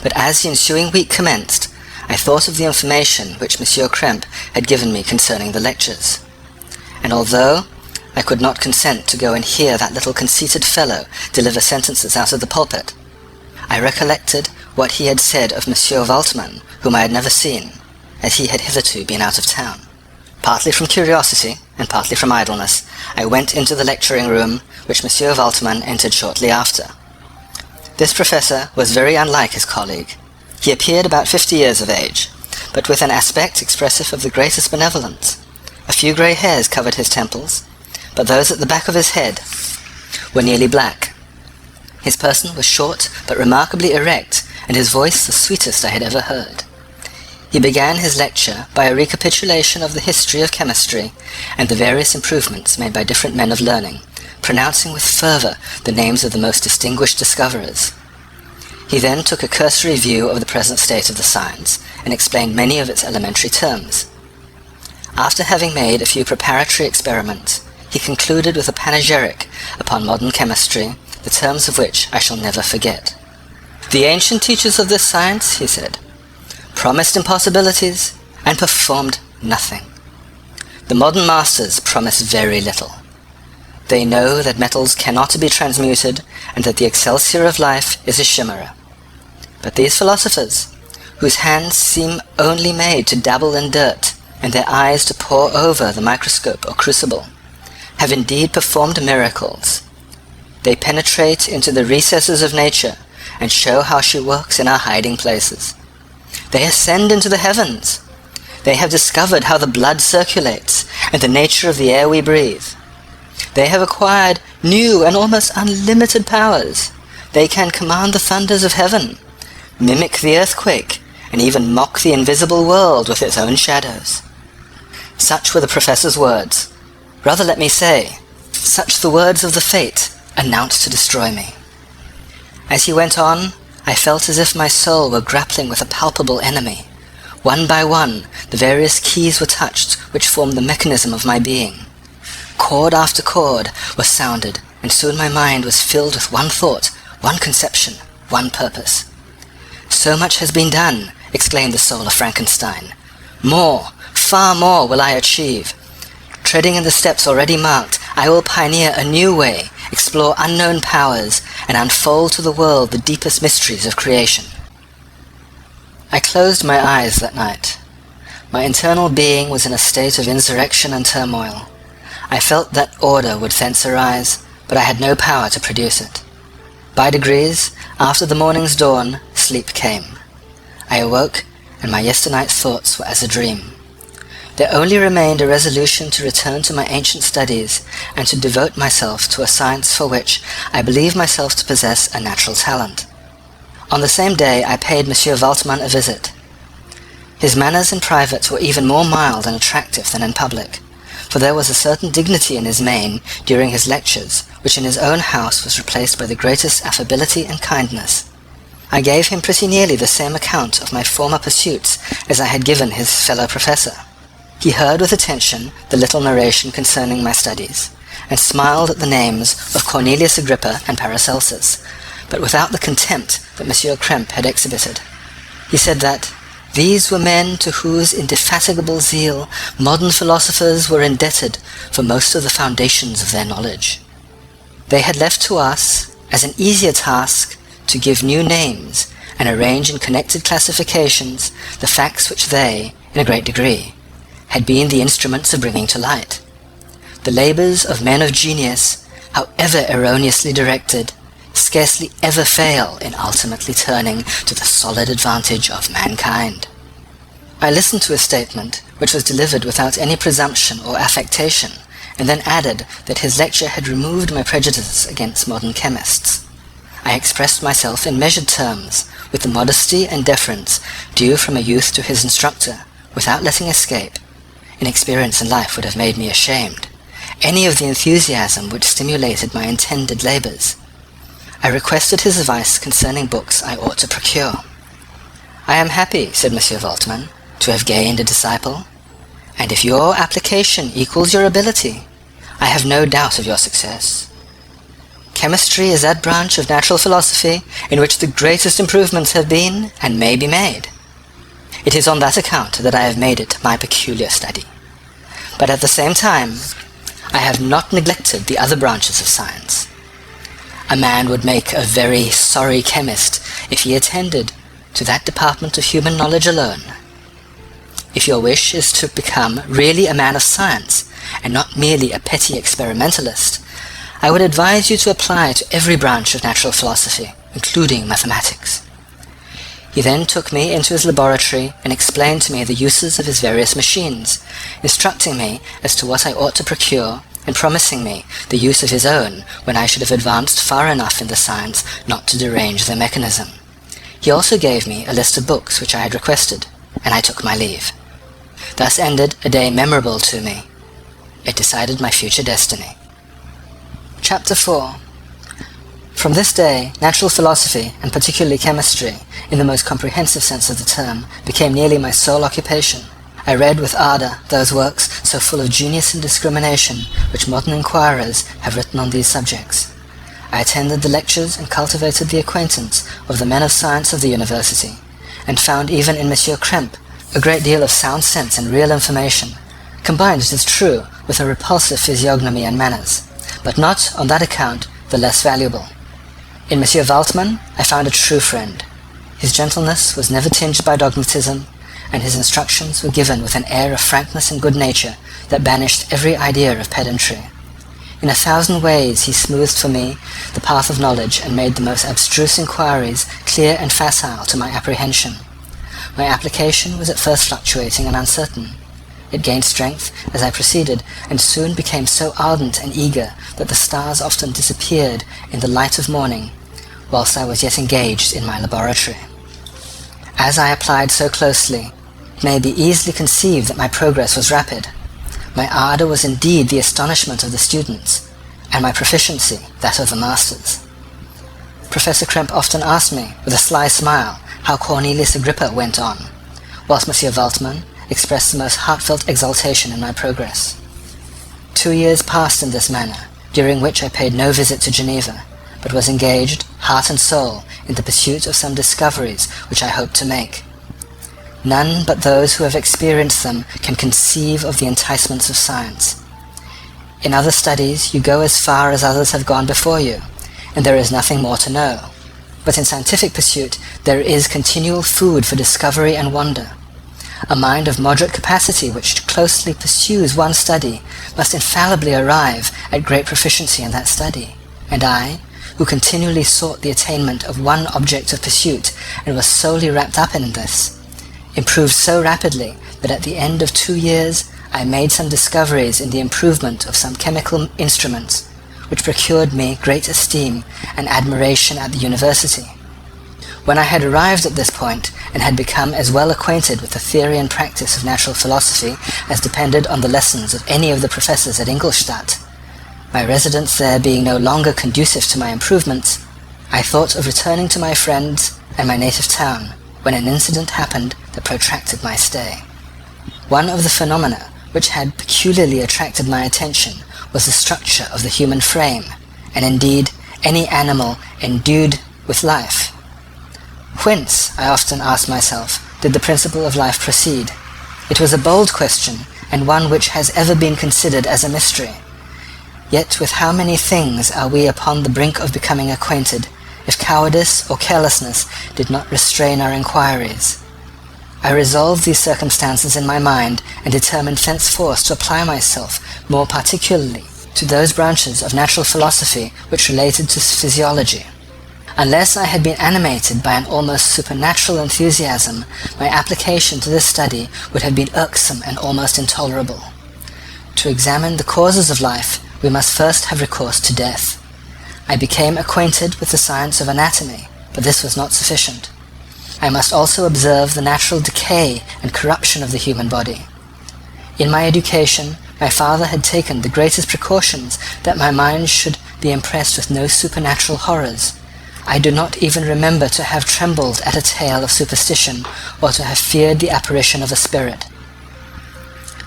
D: But as the ensuing week commenced, I thought of the information which Monsieur Krempe had given me concerning the lectures, and although I could not consent to go and hear that little conceited fellow deliver sentences out of the pulpit, I recollected what he had said of Monsieur Waldman, whom I had never seen, as he had hitherto been out of town. Partly from curiosity, and partly from idleness, I went into the lecturing room, which Monsieur Waldman entered shortly after. This professor was very unlike his colleague. He appeared about 50 years of age, but with an aspect expressive of the greatest benevolence. A few grey hairs covered his temples, but those at the back of his head were nearly black. His person was short but remarkably erect, and his voice the sweetest I had ever heard. He began his lecture by a recapitulation of the history of chemistry and the various improvements made by different men of learning, pronouncing with fervour the names of the most distinguished discoverers. He then took a cursory view of the present state of the science and explained many of its elementary terms. After having made a few preparatory experiments, he concluded with a panegyric upon modern chemistry, the terms of which I shall never forget. "The ancient teachers of this science," he said, "promised impossibilities and performed nothing. The modern masters promise very little. They know that metals cannot be transmuted and that the excelsior of life is a chimera. But these philosophers, whose hands seem only made to dabble in dirt and their eyes to pore over the microscope or crucible, have indeed performed miracles. They penetrate into the recesses of nature and show how she works in our hiding places. They ascend into the heavens. They have discovered how the blood circulates and the nature of the air we breathe. They have acquired new and almost unlimited powers. They can command the thunders of heaven, mimic the earthquake, and even mock the invisible world with its own shadows. Such were the professor's words. Rather, let me say, such the words of the fate announced to destroy me. As he went on, I felt as if my soul were grappling with a palpable enemy. One by one, the various keys were touched which formed the mechanism of my being. Chord after chord was sounded, and soon my mind was filled with one thought, one conception, one purpose. "So much has been done," exclaimed the soul of Frankenstein. "More, far more will I achieve. Treading in the steps already marked, I will pioneer a new way, explore unknown powers, and unfold to the world the deepest mysteries of creation." I closed my eyes that night. My internal being was in a state of insurrection and turmoil. I felt that order would thence arise, but I had no power to produce it. By degrees, after the morning's dawn, sleep came. I awoke, and my yesternight's thoughts were as a dream. There only remained a resolution to return to my ancient studies, and to devote myself to a science for which I believe myself to possess a natural talent. On the same day I paid Monsieur Waldman a visit. His manners in private were even more mild and attractive than in public, for there was a certain dignity in his mien during his lectures, which in his own house was replaced by the greatest affability and kindness. I gave him pretty nearly the same account of my former pursuits as I had given his fellow professor. He heard with attention the little narration concerning my studies, and smiled at the names of Cornelius Agrippa and Paracelsus, but without the contempt that Monsieur Krempe had exhibited. He said that these were men to whose indefatigable zeal modern philosophers were indebted for most of the foundations of their knowledge. They had left to us, as an easier task, to give new names and arrange in connected classifications the facts which they, in a great degree, had been the instruments of bringing to light. The labours of men of genius, however erroneously directed, scarcely ever fail in ultimately turning to the solid advantage of mankind. I listened to his statement, which was delivered without any presumption or affectation, and then added that his lecture had removed my prejudices against modern chemists. I expressed myself in measured terms, with the modesty and deference due from a youth to his instructor, without letting escape, inexperience in life would have made me ashamed, any of the enthusiasm which stimulated my intended labours. I requested his advice concerning books I ought to procure. "I am happy," said Monsieur Waldman, "to have gained a disciple, and if your application equals your ability, I have no doubt of your success. Chemistry is that branch of natural philosophy in which the greatest improvements have been and may be made. It is on that account that I have made it my peculiar study. But at the same time, I have not neglected the other branches of science. A man would make a very sorry chemist if he attended to that department of human knowledge alone. If your wish is to become really a man of science, and not merely a petty experimentalist, I would advise you to apply to every branch of natural philosophy, including mathematics." He then took me into his laboratory and explained to me the uses of his various machines, instructing me as to what I ought to procure, and promising me the use of his own when I should have advanced far enough in the science not to derange their mechanism. He also gave me a list of books which I had requested, and I took my leave. Thus ended a day memorable to me. It decided my future destiny. Chapter 4. From this day, natural philosophy, and particularly chemistry, in the most comprehensive sense of the term, became nearly my sole occupation. I read with ardour those works so full of genius and discrimination which modern inquirers have written on these subjects. I attended the lectures and cultivated the acquaintance of the men of science of the university, and found even in Monsieur Krempe a great deal of sound sense and real information, combined, it is true, with a repulsive physiognomy and manners, but not, on that account, the less valuable. In Monsieur Waldman I found a true friend. His gentleness was never tinged by dogmatism, and his instructions were given with an air of frankness and good nature that banished every idea of pedantry. In 1,000 ways he smoothed for me the path of knowledge and made the most abstruse inquiries clear and facile to my apprehension. My application was at first fluctuating and uncertain. It gained strength as I proceeded, and soon became so ardent and eager that the stars often disappeared in the light of morning, whilst I was yet engaged in my laboratory. As I applied so closely, it may be easily conceived that my progress was rapid. My ardour was indeed the astonishment of the students, and my proficiency that of the masters. Professor Krempe often asked me, with a sly smile, how Cornelius Agrippa went on, whilst Monsieur Waldman expressed the most heartfelt exultation in my progress. 2 years passed in this manner, during which I paid no visit to Geneva, but was engaged, heart and soul, in the pursuit of some discoveries which I hoped to make. None but those who have experienced them can conceive of the enticements of science. In other studies you go as far as others have gone before you, and there is nothing more to know. But in scientific pursuit there is continual food for discovery and wonder. A mind of moderate capacity which closely pursues one study must infallibly arrive at great proficiency in that study, and I, who continually sought the attainment of one object of pursuit and was solely wrapped up in this, improved so rapidly that at the end of 2 years I made some discoveries in the improvement of some chemical instruments, which procured me great esteem and admiration at the university. When I had arrived at this point, and had become as well acquainted with the theory and practice of natural philosophy as depended on the lessons of any of the professors at Ingolstadt, my residence there being no longer conducive to my improvements, I thought of returning to my friends and my native town, when an incident happened that protracted my stay. One of the phenomena which had peculiarly attracted my attention was the structure of the human frame, and indeed any animal endued with life. Whence, I often asked myself, did the principle of life proceed? It was a bold question, and one which has ever been considered as a mystery. Yet with how many things are we upon the brink of becoming acquainted, if cowardice or carelessness did not restrain our inquiries? I resolved these circumstances in my mind, and determined thenceforth to apply myself more particularly to those branches of natural philosophy which related to physiology. Unless I had been animated by an almost supernatural enthusiasm, my application to this study would have been irksome and almost intolerable. To examine the causes of life, we must first have recourse to death. I became acquainted with the science of anatomy, but this was not sufficient. I must also observe the natural decay and corruption of the human body. In my education, my father had taken the greatest precautions that my mind should be impressed with no supernatural horrors. I do not even remember to have trembled at a tale of superstition, or to have feared the apparition of a spirit.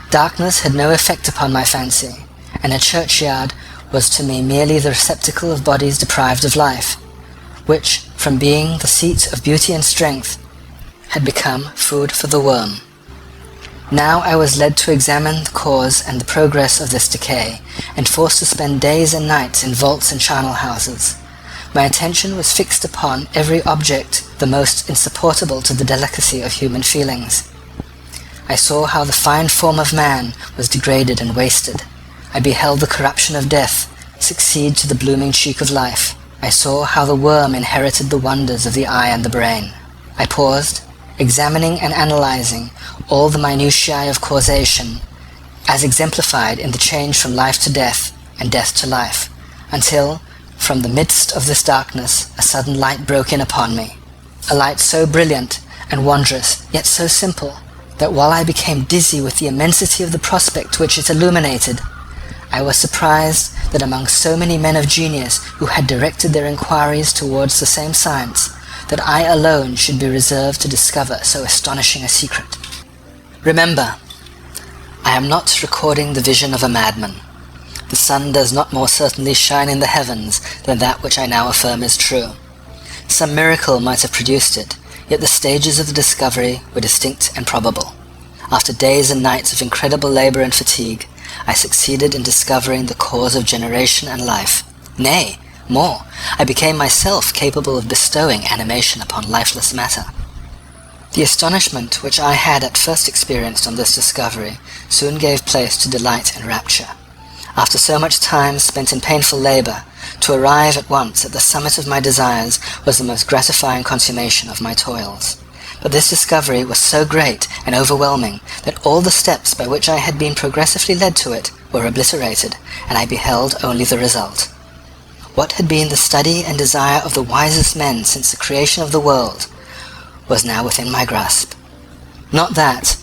D: Darkness had no effect upon my fancy, and a churchyard was to me merely the receptacle of bodies deprived of life, which, from being the seat of beauty and strength, had become food for the worm. Now I was led to examine the cause and the progress of this decay, and forced to spend days and nights in vaults and charnel houses. My attention was fixed upon every object the most insupportable to the delicacy of human feelings. I saw how the fine form of man was degraded and wasted. I beheld the corruption of death succeed to the blooming cheek of life. I saw how the worm inherited the wonders of the eye and the brain. I paused, examining and analyzing all the minutiae of causation, as exemplified in the change from life to death and death to life, until, from the midst of this darkness, a sudden light broke in upon me, a light so brilliant and wondrous, yet so simple, that while I became dizzy with the immensity of the prospect which it illuminated, I was surprised that among so many men of genius who had directed their inquiries towards the same science, that I alone should be reserved to discover so astonishing a secret. Remember, I am not recording the vision of a madman. The sun does not more certainly shine in the heavens than that which I now affirm is true. Some miracle might have produced it, yet the stages of the discovery were distinct and probable. After days and nights of incredible labour and fatigue, I succeeded in discovering the cause of generation and life. Nay, more, I became myself capable of bestowing animation upon lifeless matter. The astonishment which I had at first experienced on this discovery soon gave place to delight and rapture. After so much time spent in painful labour, to arrive at once at the summit of my desires was the most gratifying consummation of my toils. But this discovery was so great and overwhelming that all the steps by which I had been progressively led to it were obliterated, and I beheld only the result. What had been the study and desire of the wisest men since the creation of the world was now within my grasp. Not that,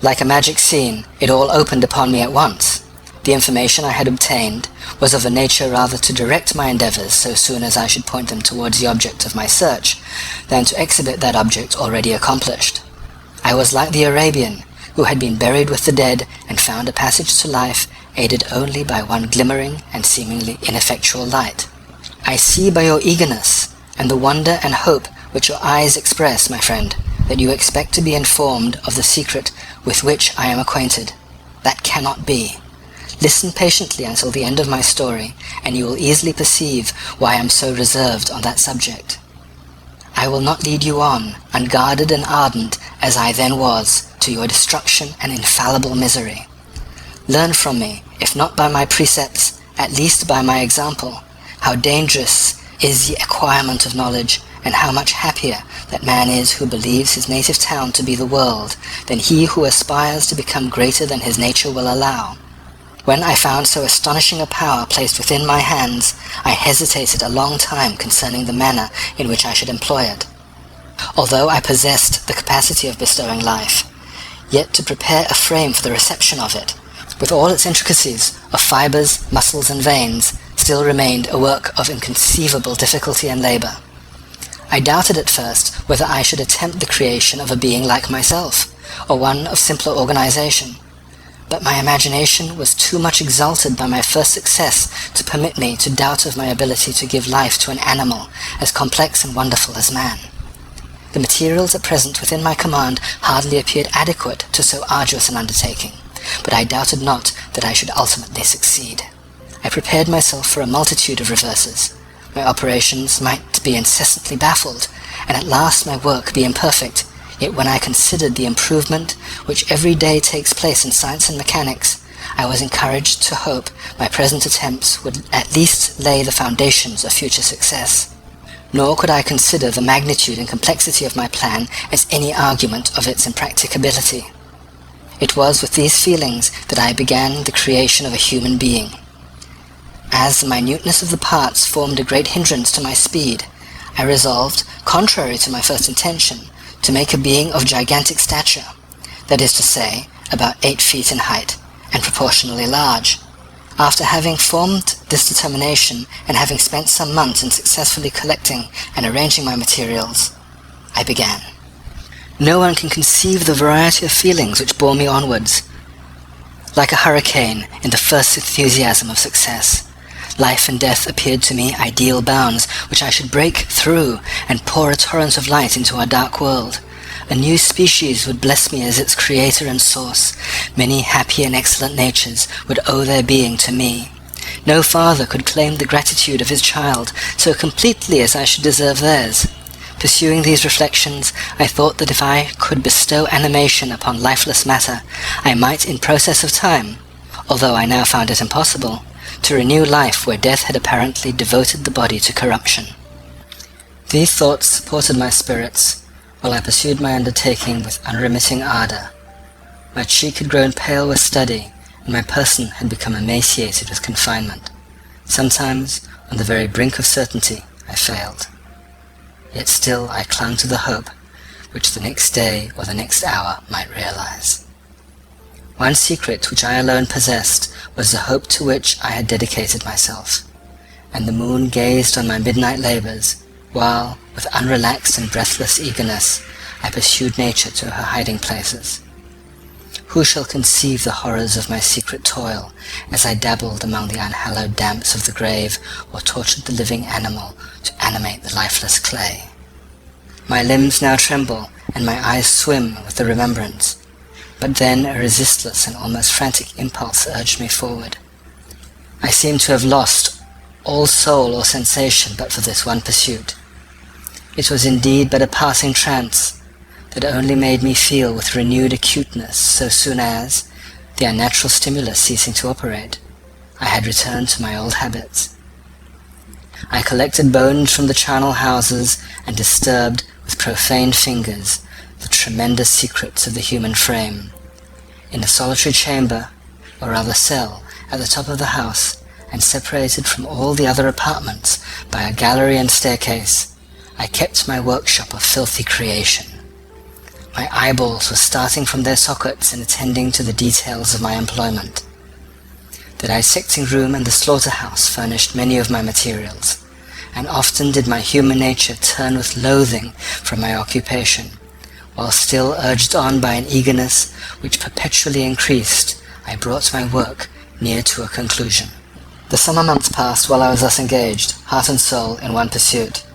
D: Like a magic scene, it all opened upon me at once. The information I had obtained was of a nature rather to direct my endeavours so soon as I should point them towards the object of my search, than to exhibit that object already accomplished. I was like the Arabian, who had been buried with the dead and found a passage to life, aided only by one glimmering and seemingly ineffectual light. I see by your eagerness, and the wonder and hope which your eyes express, my friend, that you expect to be informed of the secret with which I am acquainted. That cannot be. Listen patiently until the end of my story, and you will easily perceive why I am so reserved on that subject. I will not lead you on, unguarded and ardent as I then was, to your destruction and infallible misery. Learn from me, if not by my precepts, at least by my example, how dangerous is the acquirement of knowledge, and how much happier that man is who believes his native town to be the world, than he who aspires to become greater than his nature will allow. When I found so astonishing a power placed within my hands, I hesitated a long time concerning the manner in which I should employ it. Although I possessed the capacity of bestowing life, yet to prepare a frame for the reception of it, with all its intricacies of fibres, muscles, and veins, still remained a work of inconceivable difficulty and labour. I doubted at first whether I should attempt the creation of a being like myself, or one of simpler organization. But my imagination was too much exalted by my first success to permit me to doubt of my ability to give life to an animal as complex and wonderful as man. The materials at present within my command hardly appeared adequate to so arduous an undertaking, but I doubted not that I should ultimately succeed. I prepared myself for a multitude of reverses. My operations might be incessantly baffled, and at last my work be imperfect. Yet when I considered the improvement which every day takes place in science and mechanics, I was encouraged to hope my present attempts would at least lay the foundations of future success. Nor could I consider the magnitude and complexity of my plan as any argument of its impracticability. It was with these feelings that I began the creation of a human being. As the minuteness of the parts formed a great hindrance to my speed, I resolved, contrary to my first intention, to make a being of gigantic stature, that is to say, about 8 feet in height, and proportionally large. After having formed this determination, and having spent some months in successfully collecting and arranging my materials, I began. No one can conceive the variety of feelings which bore me onwards. Like a hurricane in the first enthusiasm of success, life and death appeared to me ideal bounds which I should break through and pour a torrent of light into a dark world. A new species would bless me as its creator and source. Many happy and excellent natures would owe their being to me. No father could claim the gratitude of his child so completely as I should deserve theirs. Pursuing these reflections, I thought that if I could bestow animation upon lifeless matter, I might in process of time, although I now found it impossible, to renew life where death had apparently devoted the body to corruption. These thoughts supported my spirits, while I pursued my undertaking with unremitting ardour. My cheek had grown pale with study, and my person had become emaciated with confinement. Sometimes, on the very brink of certainty, I failed. Yet still I clung to the hope, which the next day or the next hour might realize. One secret which I alone possessed was the hope to which I had dedicated myself, and the moon gazed on my midnight labours, while, with unrelaxed and breathless eagerness, I pursued nature to her hiding places. Who shall conceive the horrors of my secret toil, as I dabbled among the unhallowed damps of the grave, or tortured the living animal to animate the lifeless clay? My limbs now tremble, and my eyes swim with the remembrance. But then a resistless and almost frantic impulse urged me forward. I seemed to have lost all soul or sensation but for this one pursuit. It was indeed but a passing trance, that only made me feel with renewed acuteness so soon as, the unnatural stimulus ceasing to operate, I had returned to my old habits. I collected bones from the charnel houses and disturbed with profane fingers the tremendous secrets of the human frame. In a solitary chamber, or rather cell, at the top of the house, and separated from all the other apartments by a gallery and staircase, I kept my workshop of filthy creation. My eyeballs were starting from their sockets in attending to the details of my employment. The dissecting room and the slaughterhouse furnished many of my materials, and often did my human nature turn with loathing from my occupation, while still urged on by an eagerness which perpetually increased, I brought my work near to a conclusion. The summer months passed while I was thus engaged, heart and soul, in one pursuit.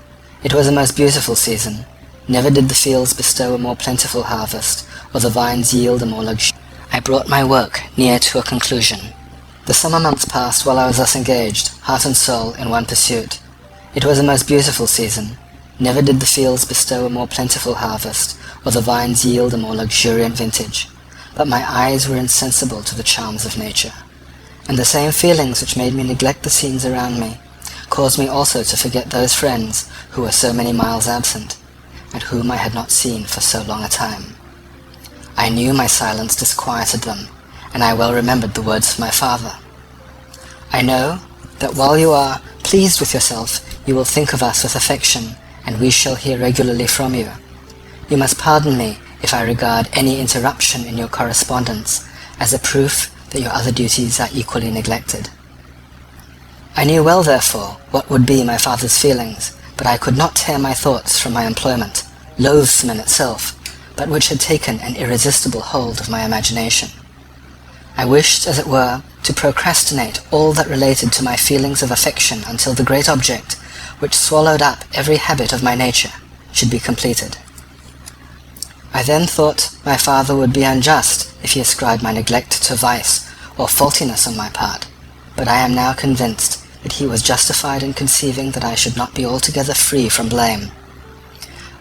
D: It was a most beautiful season. Never did the fields bestow a more plentiful harvest, or the vines yield a more luxurious. I brought my work near to a conclusion. The summer months passed while I was thus engaged, heart and soul, in one pursuit. It was a most beautiful season. Never did the fields bestow a more plentiful harvest, or the vines yield a more luxuriant vintage. But my eyes were insensible to the charms of nature, and the same feelings which made me neglect the scenes around me caused me also to forget those friends who were so many miles absent, and whom I had not seen for so long a time. I knew my silence disquieted them, and I well remembered the words of my father. I know that while you are pleased with yourself, you will think of us with affection, and we shall hear regularly from you. You must pardon me if I regard any interruption in your correspondence as a proof that your other duties are equally neglected. I knew well, therefore, what would be my father's feelings, but I could not tear my thoughts from my employment, loathsome in itself, but which had taken an irresistible hold of my imagination. I wished, as it were, to procrastinate all that related to my feelings of affection until the great object, which swallowed up every habit of my nature, should be completed. I then thought my father would be unjust if he ascribed my neglect to vice or faultiness on my part, but I am now convinced that he was justified in conceiving that I should not be altogether free from blame.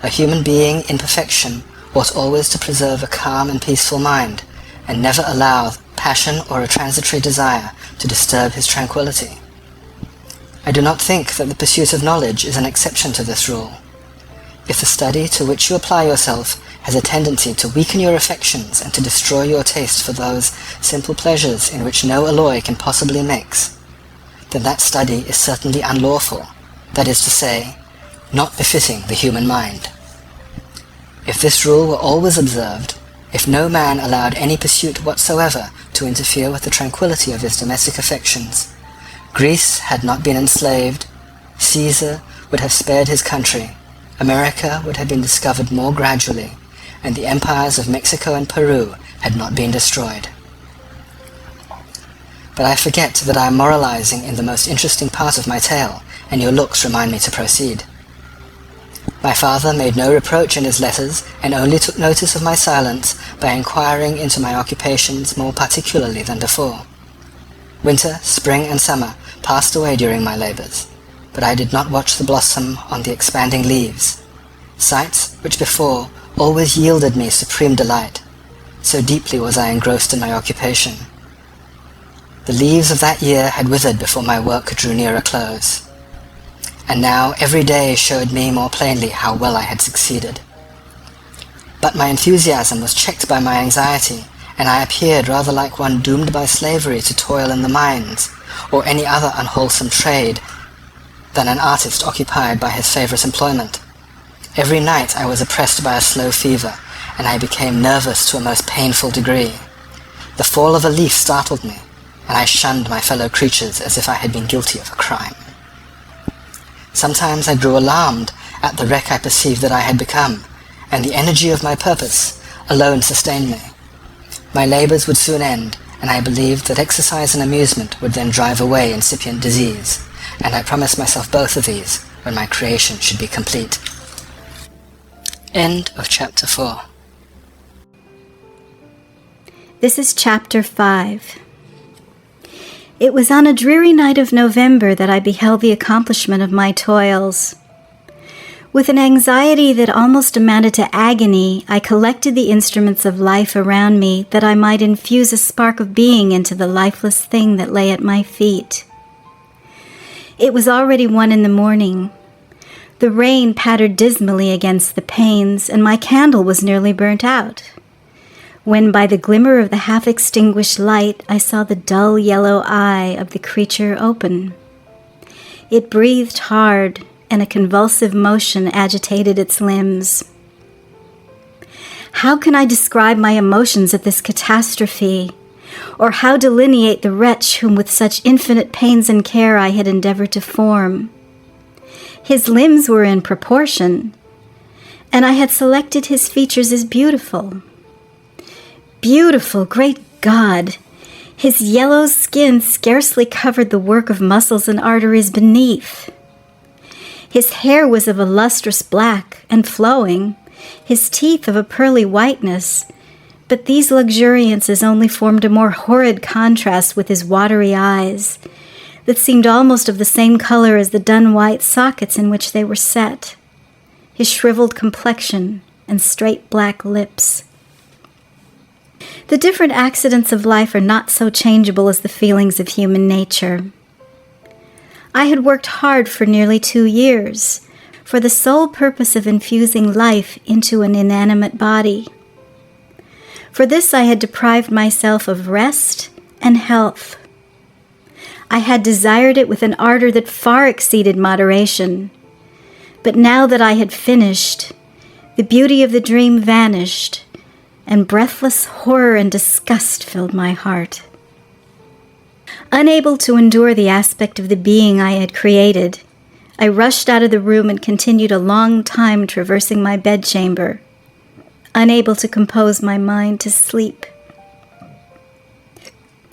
D: A human being in perfection ought always to preserve a calm and peaceful mind, and never allow passion or a transitory desire to disturb his tranquillity. I do not think that the pursuit of knowledge is an exception to this rule. If the study to which you apply yourself has a tendency to weaken your affections and to destroy your taste for those simple pleasures in which no alloy can possibly mix, then that study is certainly unlawful, that is to say, not befitting the human mind. If this rule were always observed, if no man allowed any pursuit whatsoever to interfere with the tranquillity of his domestic affections, Greece had not been enslaved, Caesar would have spared his country, America would have been discovered more gradually, and the empires of Mexico and Peru had not been destroyed. But I forget that I am moralizing in the most interesting part of my tale, and your looks remind me to proceed. My father made no reproach in his letters, and only took notice of my silence by inquiring into my occupations more particularly than before. Winter, spring, and summer passed away during my labours, but I did not watch the blossom on the expanding leaves, sights which before always yielded me supreme delight, so deeply was I engrossed in my occupation. The leaves of that year had withered before my work drew near a close, and now every day showed me more plainly how well I had succeeded. But my enthusiasm was checked by my anxiety, and I appeared rather like one doomed by slavery to toil in the mines, or any other unwholesome trade, than an artist occupied by his favourite employment. Every night I was oppressed by a slow fever, and I became nervous to a most painful degree. The fall of a leaf startled me, and I shunned my fellow creatures as if I had been guilty of a crime. Sometimes I grew alarmed at the wreck I perceived that I had become, and the energy of my purpose alone sustained me. My labours would soon end, and I believed that exercise and amusement would then drive away incipient disease, and I promised myself both of these when my creation should be complete. End of Chapter 4.
E: This is Chapter 5. It was on a dreary night of November that I beheld the accomplishment of my toils. With an anxiety that almost amounted to agony, I collected the instruments of life around me that I might infuse a spark of being into the lifeless thing that lay at my feet. It was already 1 a.m. The rain pattered dismally against the panes, and my candle was nearly burnt out, when by the glimmer of the half-extinguished light I saw the dull yellow eye of the creature open. It breathed hard, and a convulsive motion agitated its limbs. How can I describe my emotions at this catastrophe? Or how delineate the wretch whom with such infinite pains and care I had endeavored to form? His limbs were in proportion, and I had selected his features as beautiful. Beautiful, great God! His yellow skin scarcely covered the work of muscles and arteries beneath. His hair was of a lustrous black and flowing, his teeth of a pearly whiteness, but these luxuriances only formed a more horrid contrast with his watery eyes, that seemed almost of the same color as the dun-white sockets in which they were set, his shriveled complexion and straight black lips. The different accidents of life are not so changeable as the feelings of human nature. I had worked hard for nearly 2 years, for the sole purpose of infusing life into an inanimate body. For this I had deprived myself of rest and health. I had desired it with an ardor that far exceeded moderation. But now that I had finished, the beauty of the dream vanished, and breathless horror and disgust filled my heart. Unable to endure the aspect of the being I had created, I rushed out of the room and continued a long time traversing my bedchamber, unable to compose my mind to sleep.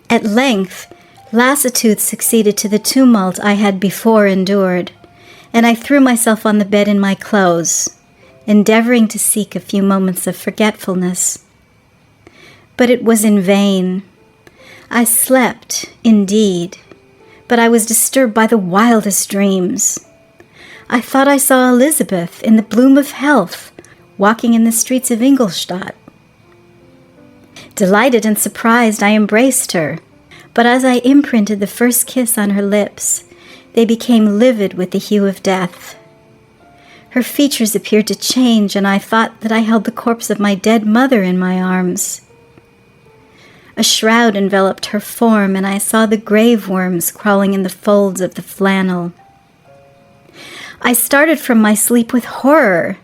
E: At length, lassitude succeeded to the tumult I had before endured, and I threw myself on the bed in my clothes, endeavoring to seek a few moments of forgetfulness. But it was in vain. I slept, indeed, but I was disturbed by the wildest dreams. I thought I saw Elizabeth in the bloom of health, walking in the streets of Ingolstadt. Delighted and surprised, I embraced her, but as I imprinted the first kiss on her lips, they became livid with the hue of death. Her features appeared to change, and I thought that I held the corpse of my dead mother in my arms. A shroud enveloped her form, and I saw the grave worms crawling in the folds of the flannel. I started from my sleep with horror.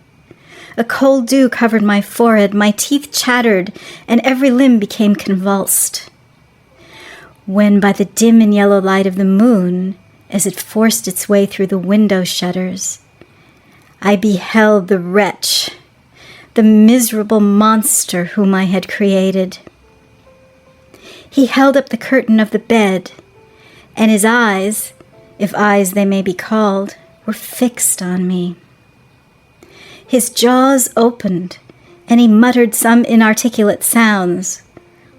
E: A cold dew covered my forehead, my teeth chattered, and every limb became convulsed. When by the dim and yellow light of the moon, as it forced its way through the window shutters, I beheld the wretch, the miserable monster whom I had created. He held up the curtain of the bed, and his eyes, if eyes they may be called, were fixed on me. His jaws opened, and he muttered some inarticulate sounds,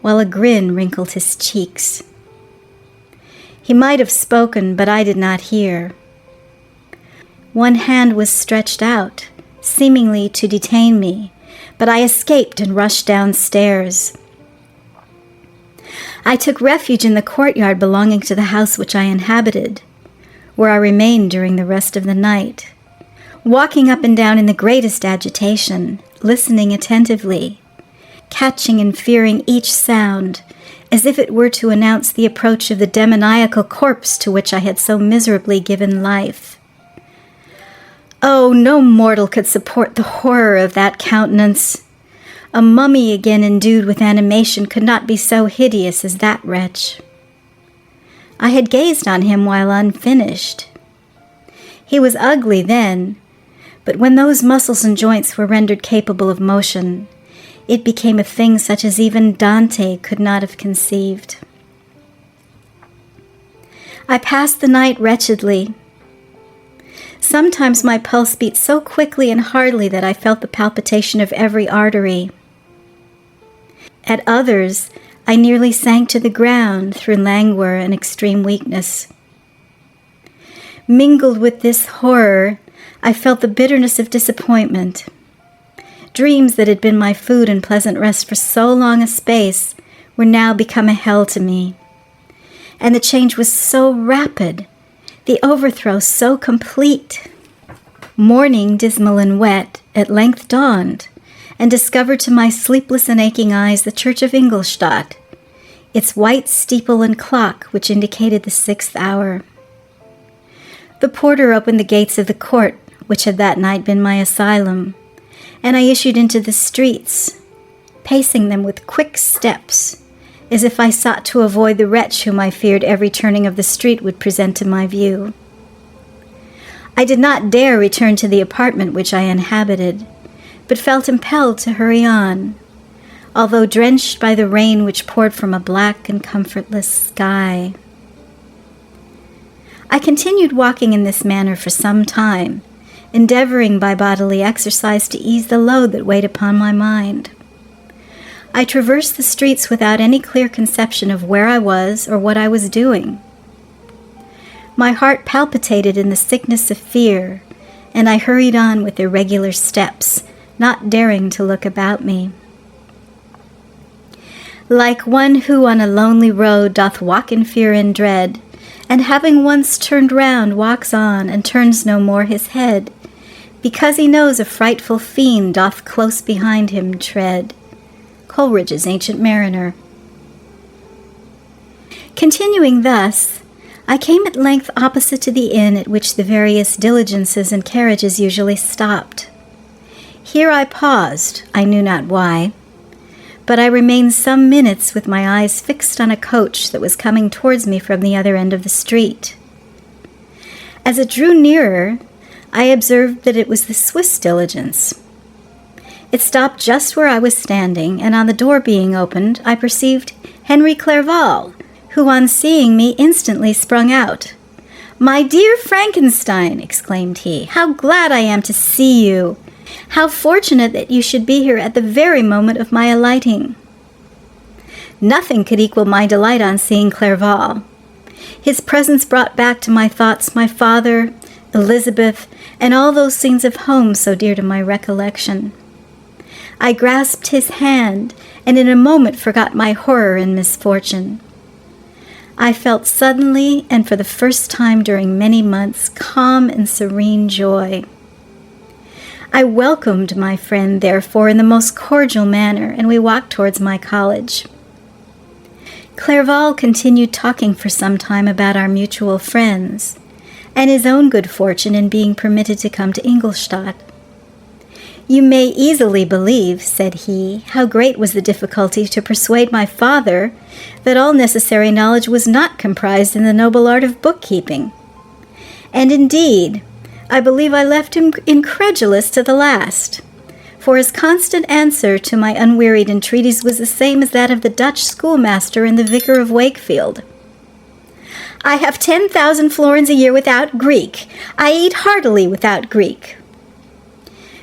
E: while a grin wrinkled his cheeks. He might have spoken, but I did not hear. One hand was stretched out, seemingly to detain me, but I escaped and rushed downstairs. I took refuge in the courtyard belonging to the house which I inhabited, where I remained during the rest of the night, walking up and down in the greatest agitation, listening attentively, catching and fearing each sound, as if it were to announce the approach of the demoniacal corpse to which I had so miserably given life. Oh, no mortal could support the horror of that countenance. A mummy again endued with animation could not be so hideous as that wretch. I had gazed on him while unfinished. He was ugly then, but when those muscles and joints were rendered capable of motion, it became a thing such as even Dante could not have conceived. I passed the night wretchedly. Sometimes my pulse beat so quickly and hardly that I felt the palpitation of every artery. At others, I nearly sank to the ground through languor and extreme weakness. Mingled with this horror, I felt the bitterness of disappointment. Dreams that had been my food and pleasant rest for so long a space were now become a hell to me. And the change was so rapid, the overthrow so complete. Morning, dismal and wet, at length dawned, and discovered to my sleepless and aching eyes the church of Ingolstadt, its white steeple and clock which indicated the 6th hour. The porter opened the gates of the court, which had that night been my asylum, and I issued into the streets, pacing them with quick steps, as if I sought to avoid the wretch whom I feared every turning of the street would present to my view. I did not dare return to the apartment which I inhabited, but felt impelled to hurry on, although drenched by the rain which poured from a black and comfortless sky. I continued walking in this manner for some time, endeavoring by bodily exercise to ease the load that weighed upon my mind. I traversed the streets without any clear conception of where I was or what I was doing. My heart palpitated in the sickness of fear, and I hurried on with irregular steps, not daring to look about me. Like one who on a lonely road doth walk in fear and dread, and having once turned round walks on, and turns no more his head, because he knows a frightful fiend doth close behind him tread. Coleridge's Ancient Mariner. Continuing thus, I came at length opposite to the inn at which the various diligences and carriages usually stopped. Here I paused, I knew not why, but I remained some minutes with my eyes fixed on a coach that was coming towards me from the other end of the street. As it drew nearer, I observed that it was the Swiss diligence. It stopped just where I was standing, and on the door being opened, I perceived Henry Clerval, who on seeing me instantly sprung out. "My dear Frankenstein," exclaimed he, "how glad I am to see you! How fortunate that you should be here at the very moment of my alighting." Nothing could equal my delight on seeing Clerval. His presence brought back to my thoughts my father, Elizabeth, and all those scenes of home so dear to my recollection. I grasped his hand, and in a moment forgot my horror and misfortune. I felt suddenly, and for the first time during many months, calm and serene joy. I welcomed my friend, therefore, in the most cordial manner, and we walked towards my college. Clerval continued talking for some time about our mutual friends, and his own good fortune in being permitted to come to Ingolstadt. "You may easily believe," said he, "how great was the difficulty to persuade my father that all necessary knowledge was not comprised in the noble art of bookkeeping. And indeed, I believe I left him incredulous to the last, for his constant answer to my unwearied entreaties was the same as that of the Dutch schoolmaster in the Vicar of Wakefield. 'I have 10,000 florins a year without Greek. I eat heartily without Greek.'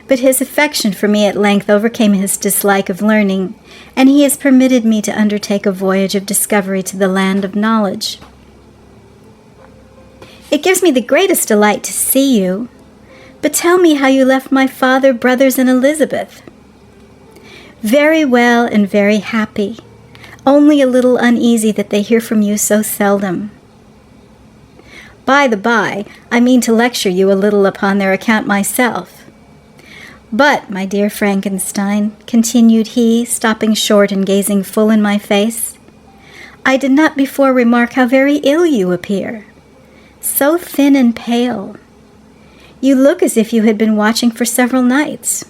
E: But his affection for me at length overcame his dislike of learning, and he has permitted me to undertake a voyage of discovery to the land of knowledge. It gives me the greatest delight to see you, but tell me how you left my father, brothers, and Elizabeth." "Very well and very happy, only a little uneasy that they hear from you so seldom. By the by, I mean to lecture you a little upon their account myself. But, my dear Frankenstein," continued he, stopping short and gazing full in my face, "I did not before remark how very ill you appear. So thin and pale. You look as if you had been watching for several nights."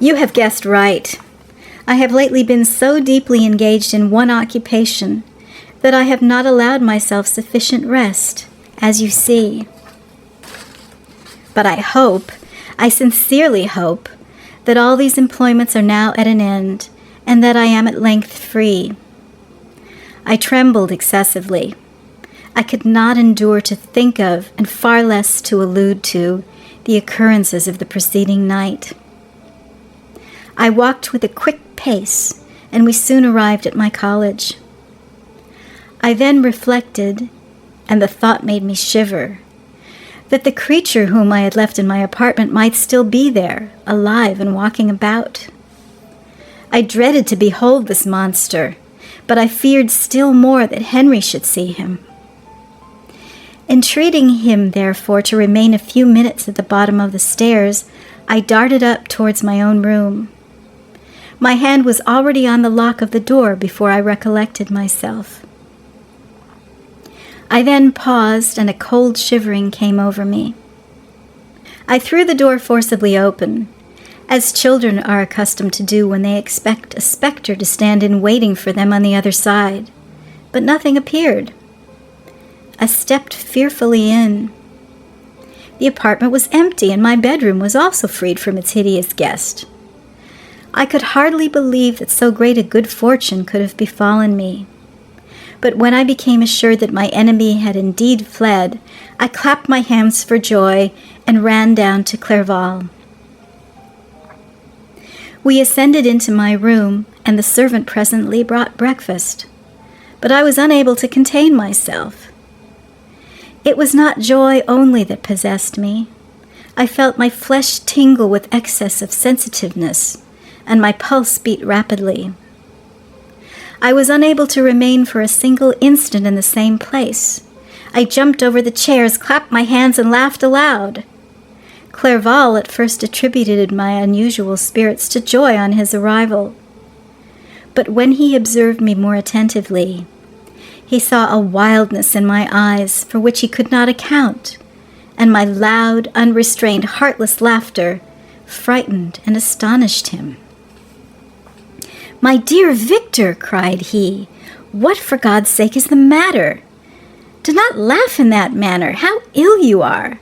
E: "You have guessed right. I have lately been so deeply engaged in one occupation that I have not allowed myself sufficient rest, as you see. But I sincerely hope, that all these employments are now at an end, and that I am at length free." I trembled excessively. I could not endure to think of, and far less to allude to, the occurrences of the preceding night. I walked with a quick pace, and we soon arrived at my college. I then reflected, and the thought made me shiver, that the creature whom I had left in my apartment might still be there, alive and walking about. I dreaded to behold this monster, but I feared still more that Henry should see him. Entreating him, therefore, to remain a few minutes at the bottom of the stairs, I darted up towards my own room. My hand was already on the lock of the door before I recollected myself. I then paused, and a cold shivering came over me. I threw the door forcibly open, as children are accustomed to do when they expect a spectre to stand in waiting for them on the other side. But nothing appeared. I stepped fearfully in. The apartment was empty, and my bedroom was also freed from its hideous guest. I could hardly believe that so great a good fortune could have befallen me. But when I became assured that my enemy had indeed fled, I clapped my hands for joy and ran down to Clerval. We ascended into my room, and the servant presently brought breakfast. But I was unable to contain myself. It was not joy only that possessed me. I felt my flesh tingle with excess of sensitiveness, and my pulse beat rapidly. I was unable to remain for a single instant in the same place. I jumped over the chairs, clapped my hands, and laughed aloud. Clerval at first attributed my unusual spirits to joy on his arrival. But when he observed me more attentively, he saw a wildness in my eyes for which he could not account, and my loud, unrestrained, heartless laughter frightened and astonished him. "My dear Victor," cried he, "what for God's sake is the matter? Do not laugh in that manner. How ill you are!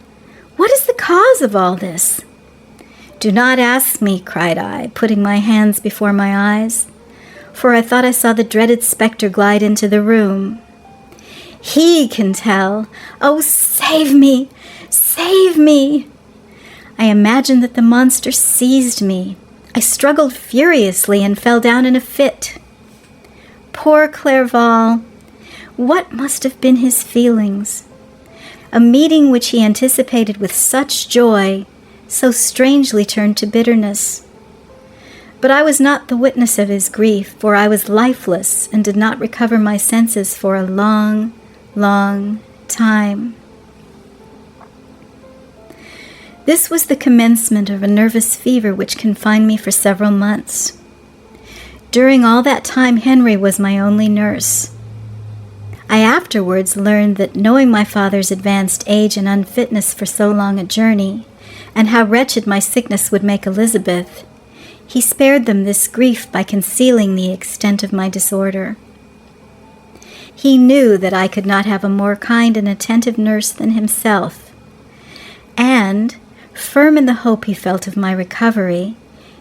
E: What is the cause of all this?" "Do not ask me," cried I, putting my hands before my eyes, for I thought I saw the dreaded spectre glide into the room. "He can tell. Oh, save me! Save me!" I imagined that the monster seized me. I struggled furiously and fell down in a fit. Poor Clerval! What must have been his feelings? A meeting which he anticipated with such joy so strangely turned to bitterness. But I was not the witness of his grief, for I was lifeless and did not recover my senses for a long, long time. This was the commencement of a nervous fever which confined me for several months. During all that time, Henry was my only nurse. I afterwards learned that, knowing my father's advanced age and unfitness for so long a journey, and how wretched my sickness would make Elizabeth, he spared them this grief by concealing the extent of my disorder. He knew that I could not have a more kind and attentive nurse than himself, and, firm in the hope he felt of my recovery,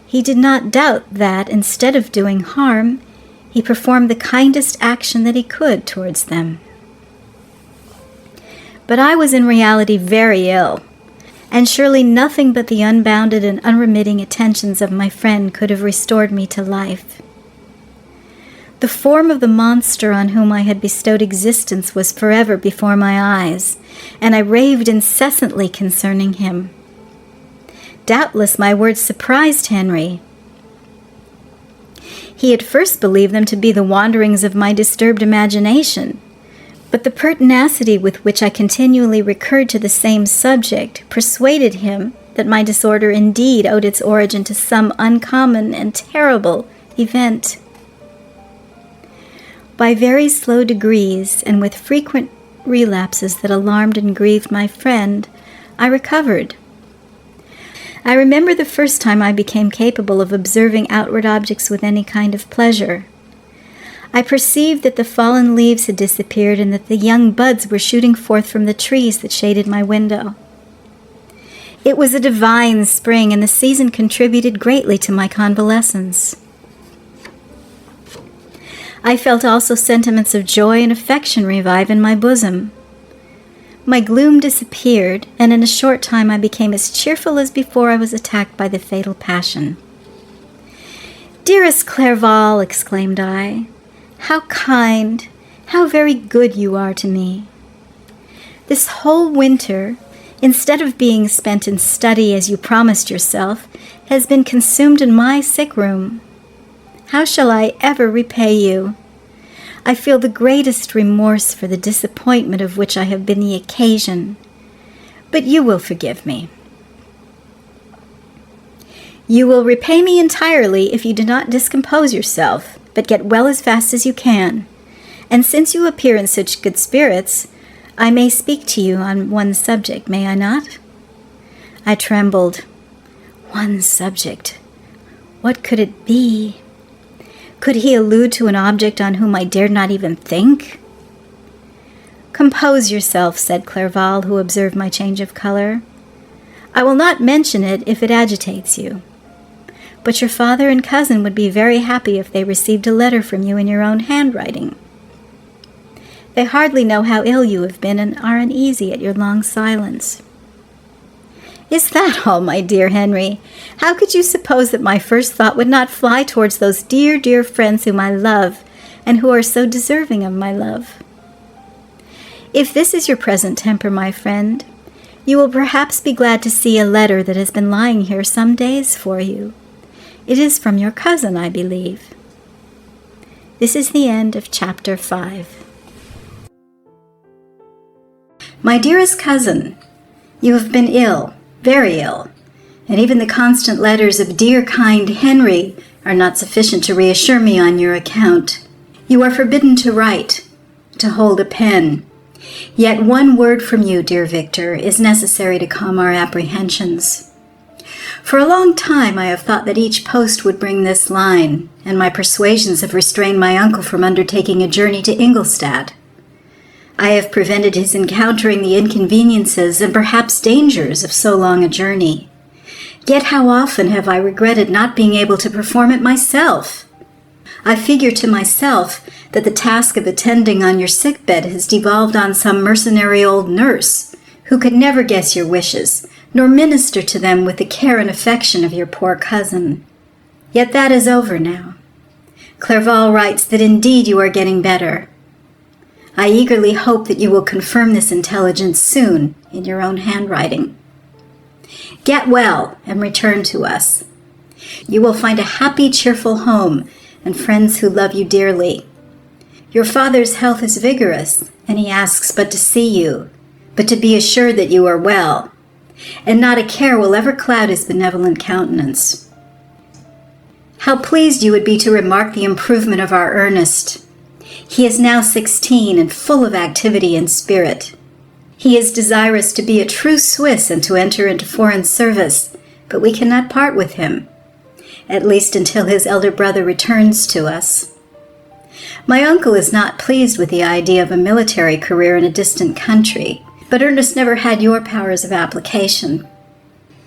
E: he did not doubt that, instead of doing harm, he performed the kindest action that he could towards them. But I was in reality very ill, and surely nothing but the unbounded and unremitting attentions of my friend could have restored me to life. The form of the monster on whom I had bestowed existence was forever before my eyes, and I raved incessantly concerning him. Doubtless my words surprised Henry. He at first believed them to be the wanderings of my disturbed imagination, but the pertinacity with which I continually recurred to the same subject persuaded him that my disorder indeed owed its origin to some uncommon and terrible event. By very slow degrees, and with frequent relapses that alarmed and grieved my friend, I recovered. I remember the first time I became capable of observing outward objects with any kind of pleasure. I perceived that the fallen leaves had disappeared and that the young buds were shooting forth from the trees that shaded my window. It was a divine spring, and the season contributed greatly to my convalescence. I felt also sentiments of joy and affection revive in my bosom. My gloom disappeared, and in a short time I became as cheerful as before I was attacked by the fatal passion. "Dearest Clerval," exclaimed I, "how kind, how very good you are to me. This whole winter, instead of being spent in study as you promised yourself, has been consumed in my sick room. How shall I ever repay you? I feel the greatest remorse for the disappointment of which I have been the occasion, but you will forgive me. You will repay me entirely if you do not discompose yourself, but get well as fast as you can. And since you appear in such good spirits, I may speak to you on one subject, may I not?" I trembled. one subject. What could it be? Could he allude to an object on whom I dared not even think? "Compose yourself," said Clerval, who observed my change of color. "I will not mention it if it agitates you. But your father and cousin would be very happy if they received a letter from you in your own handwriting. They hardly know how ill you have been and are uneasy at your long silence." "Is that all, my dear Henry? How could you suppose that my first thought would not fly towards those dear, dear friends whom I love, and who are so deserving of my love? If this is your present temper, my friend, you will perhaps be glad to see a letter that has been lying here some days for you. It is from your cousin, I believe." This is the end of Chapter 5. My dearest cousin, you have been ill, very ill, and even the constant letters of dear, kind Henry are not sufficient to reassure me on your account. You are forbidden to write, to hold a pen. Yet one word from you, dear Victor, is necessary to calm our apprehensions. For a long time I have thought that each post would bring this line, and my persuasions have restrained my uncle from undertaking a journey to Ingolstadt. I have prevented his encountering the inconveniences and perhaps dangers of so long a journey. Yet how often have I regretted not being able to perform it myself? I figure to myself that the task of attending on your sickbed has devolved on some mercenary old nurse, who could never guess your wishes, nor minister to them with the care and affection of your poor cousin. Yet that is over now. Clerval writes that indeed you are getting better. I eagerly hope that you will confirm this intelligence soon in your own handwriting. Get well and return to us. You will find a happy, cheerful home and friends who love you dearly. Your father's health is vigorous, and he asks but to see you, but to be assured that you are well, and not a care will ever cloud his benevolent countenance. How pleased you would be to remark the improvement of our Ernest. He is now 16 and full of activity and spirit. He is desirous to be a true Swiss and to enter into foreign service, but we cannot part with him, at least until his elder brother returns to us. My uncle is not pleased with the idea of a military career in a distant country, but Ernest never had your powers of application.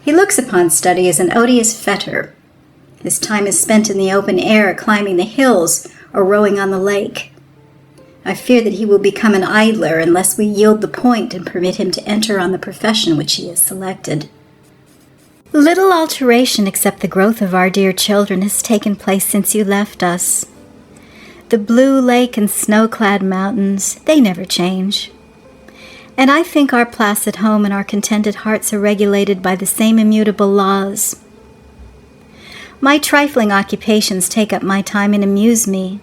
E: He looks upon study as an odious fetter. His time is spent in the open air, climbing the hills or rowing on the lake. I fear that he will become an idler unless we yield the point and permit him to enter on the profession which he has selected. Little alteration except the growth of our dear children has taken place since you left us. The blue lake and snow-clad mountains, they never change. And I think our placid home and our contented hearts are regulated by the same immutable laws. My trifling occupations take up my time and amuse me,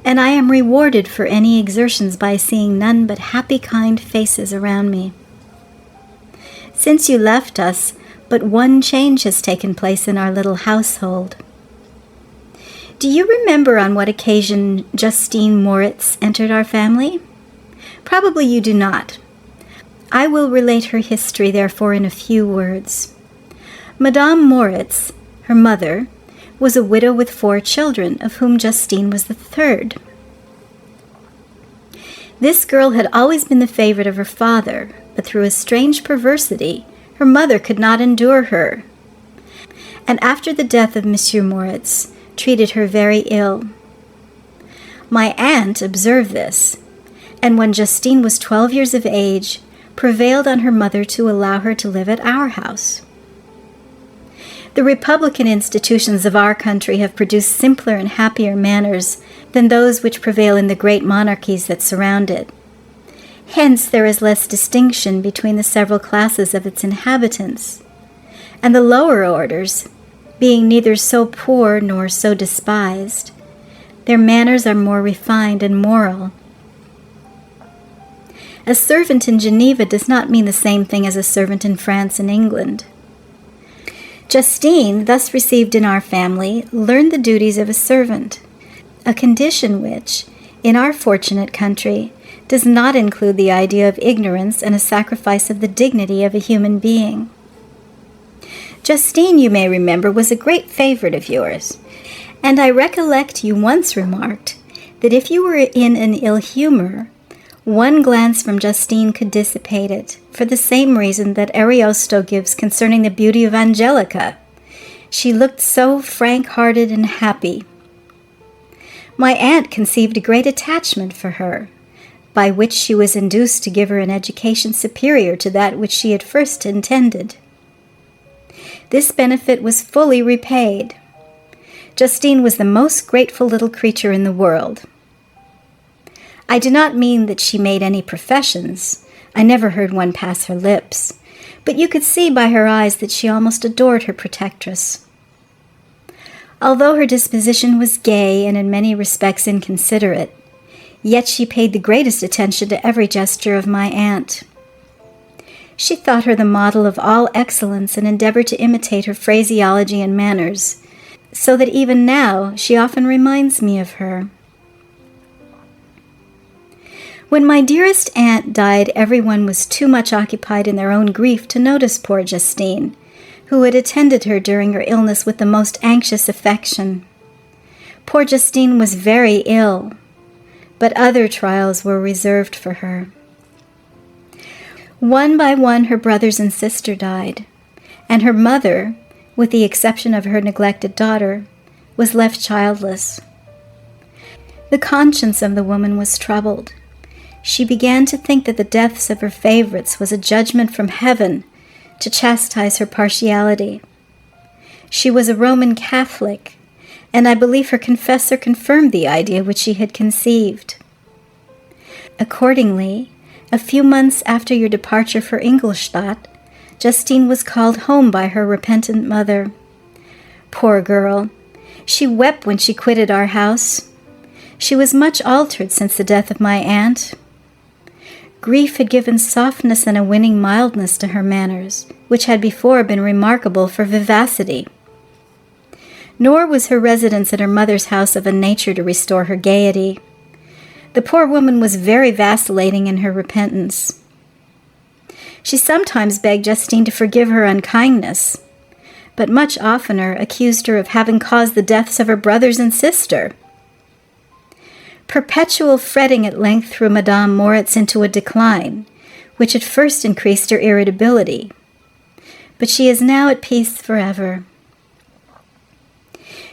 E: and I am rewarded for any exertions by seeing none but happy, kind faces around me. Since you left us, but one change has taken place in our little household. Do you remember on what occasion Justine Moritz entered our family? Probably you do not. I will relate her history, therefore, in a few words. Madame Moritz, her mother, was a widow with 4 children, of whom Justine was the 3rd. This girl had always been the favorite of her father, but through a strange perversity, her mother could not endure her, and after the death of Monsieur Moritz, treated her very ill. My aunt observed this, and when Justine was 12 years of age, prevailed on her mother to allow her to live at our house. The republican institutions of our country have produced simpler and happier manners than those which prevail in the great monarchies that surround it. Hence there is less distinction between the several classes of its inhabitants, and the lower orders, being neither so poor nor so despised, their manners are more refined and moral. A servant in Geneva does not mean the same thing as a servant in France and England. Justine, thus received in our family, learned the duties of a servant, a condition which, in our fortunate country, does not include the idea of ignorance and a sacrifice of the dignity of a human being. Justine, you may remember, was a great favorite of yours, and I recollect you once remarked that if you were in an ill humor, one glance from Justine could dissipate it, for the same reason that Ariosto gives concerning the beauty of Angelica. She looked so frank-hearted and happy. My aunt conceived a great attachment for her, by which she was induced to give her an education superior to that which she had first intended. This benefit was fully repaid. Justine was the most grateful little creature in the world. I do not mean that she made any professions. I never heard one pass her lips, but you could see by her eyes that she almost adored her protectress. Although her disposition was gay and in many respects inconsiderate, yet she paid the greatest attention to every gesture of my aunt. She thought her the model of all excellence and endeavored to imitate her phraseology and manners, so that even now she often reminds me of her. When my dearest aunt died, everyone was too much occupied in their own grief to notice poor Justine, who had attended her during her illness with the most anxious affection. Poor Justine was very ill, but other trials were reserved for her. One by one her brothers and sister died, and her mother, with the exception of her neglected daughter, was left childless. The conscience of the woman was troubled. She began to think that the deaths of her favorites was a judgment from heaven to chastise her partiality. She was a Roman Catholic, and I believe her confessor confirmed the idea which she had conceived. Accordingly, a few months after your departure for Ingolstadt, Justine was called home by her repentant mother. Poor girl! She wept when she quitted our house. She was much altered since the death of my aunt. Grief had given softness and a winning mildness to her manners, which had before been remarkable for vivacity. Nor was her residence at her mother's house of a nature to restore her gaiety. The poor woman was very vacillating in her repentance. She sometimes begged Justine to forgive her unkindness, but much oftener accused her of having caused the deaths of her brothers and sister. Perpetual fretting at length threw Madame Moritz into a decline, which at first increased her irritability, but she is now at peace forever.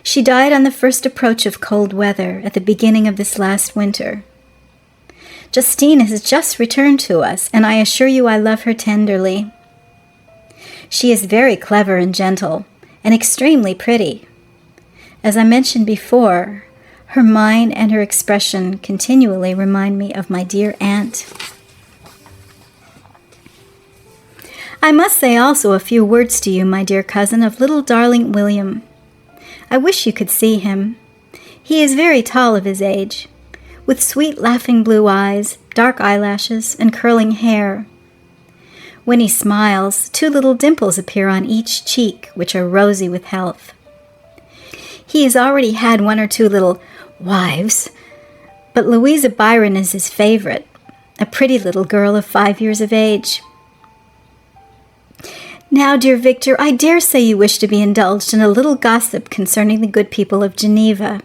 E: She died on the first approach of cold weather at the beginning of this last winter. Justine has just returned to us, and I assure you I love her tenderly. She is very clever and gentle, and extremely pretty. As I mentioned before, her mind and her expression continually remind me of my dear aunt. I must say also a few words to you, my dear cousin, of little darling William. I wish you could see him. He is very tall of his age, with sweet laughing blue eyes, dark eyelashes, and curling hair. When he smiles, 2 little dimples appear on each cheek, which are rosy with health. He has already had 1 or 2 little wives, but Louisa Byron is his favorite, a pretty little girl of 5 years of age. Now, dear Victor, I dare say you wish to be indulged in a little gossip concerning the good people of Geneva.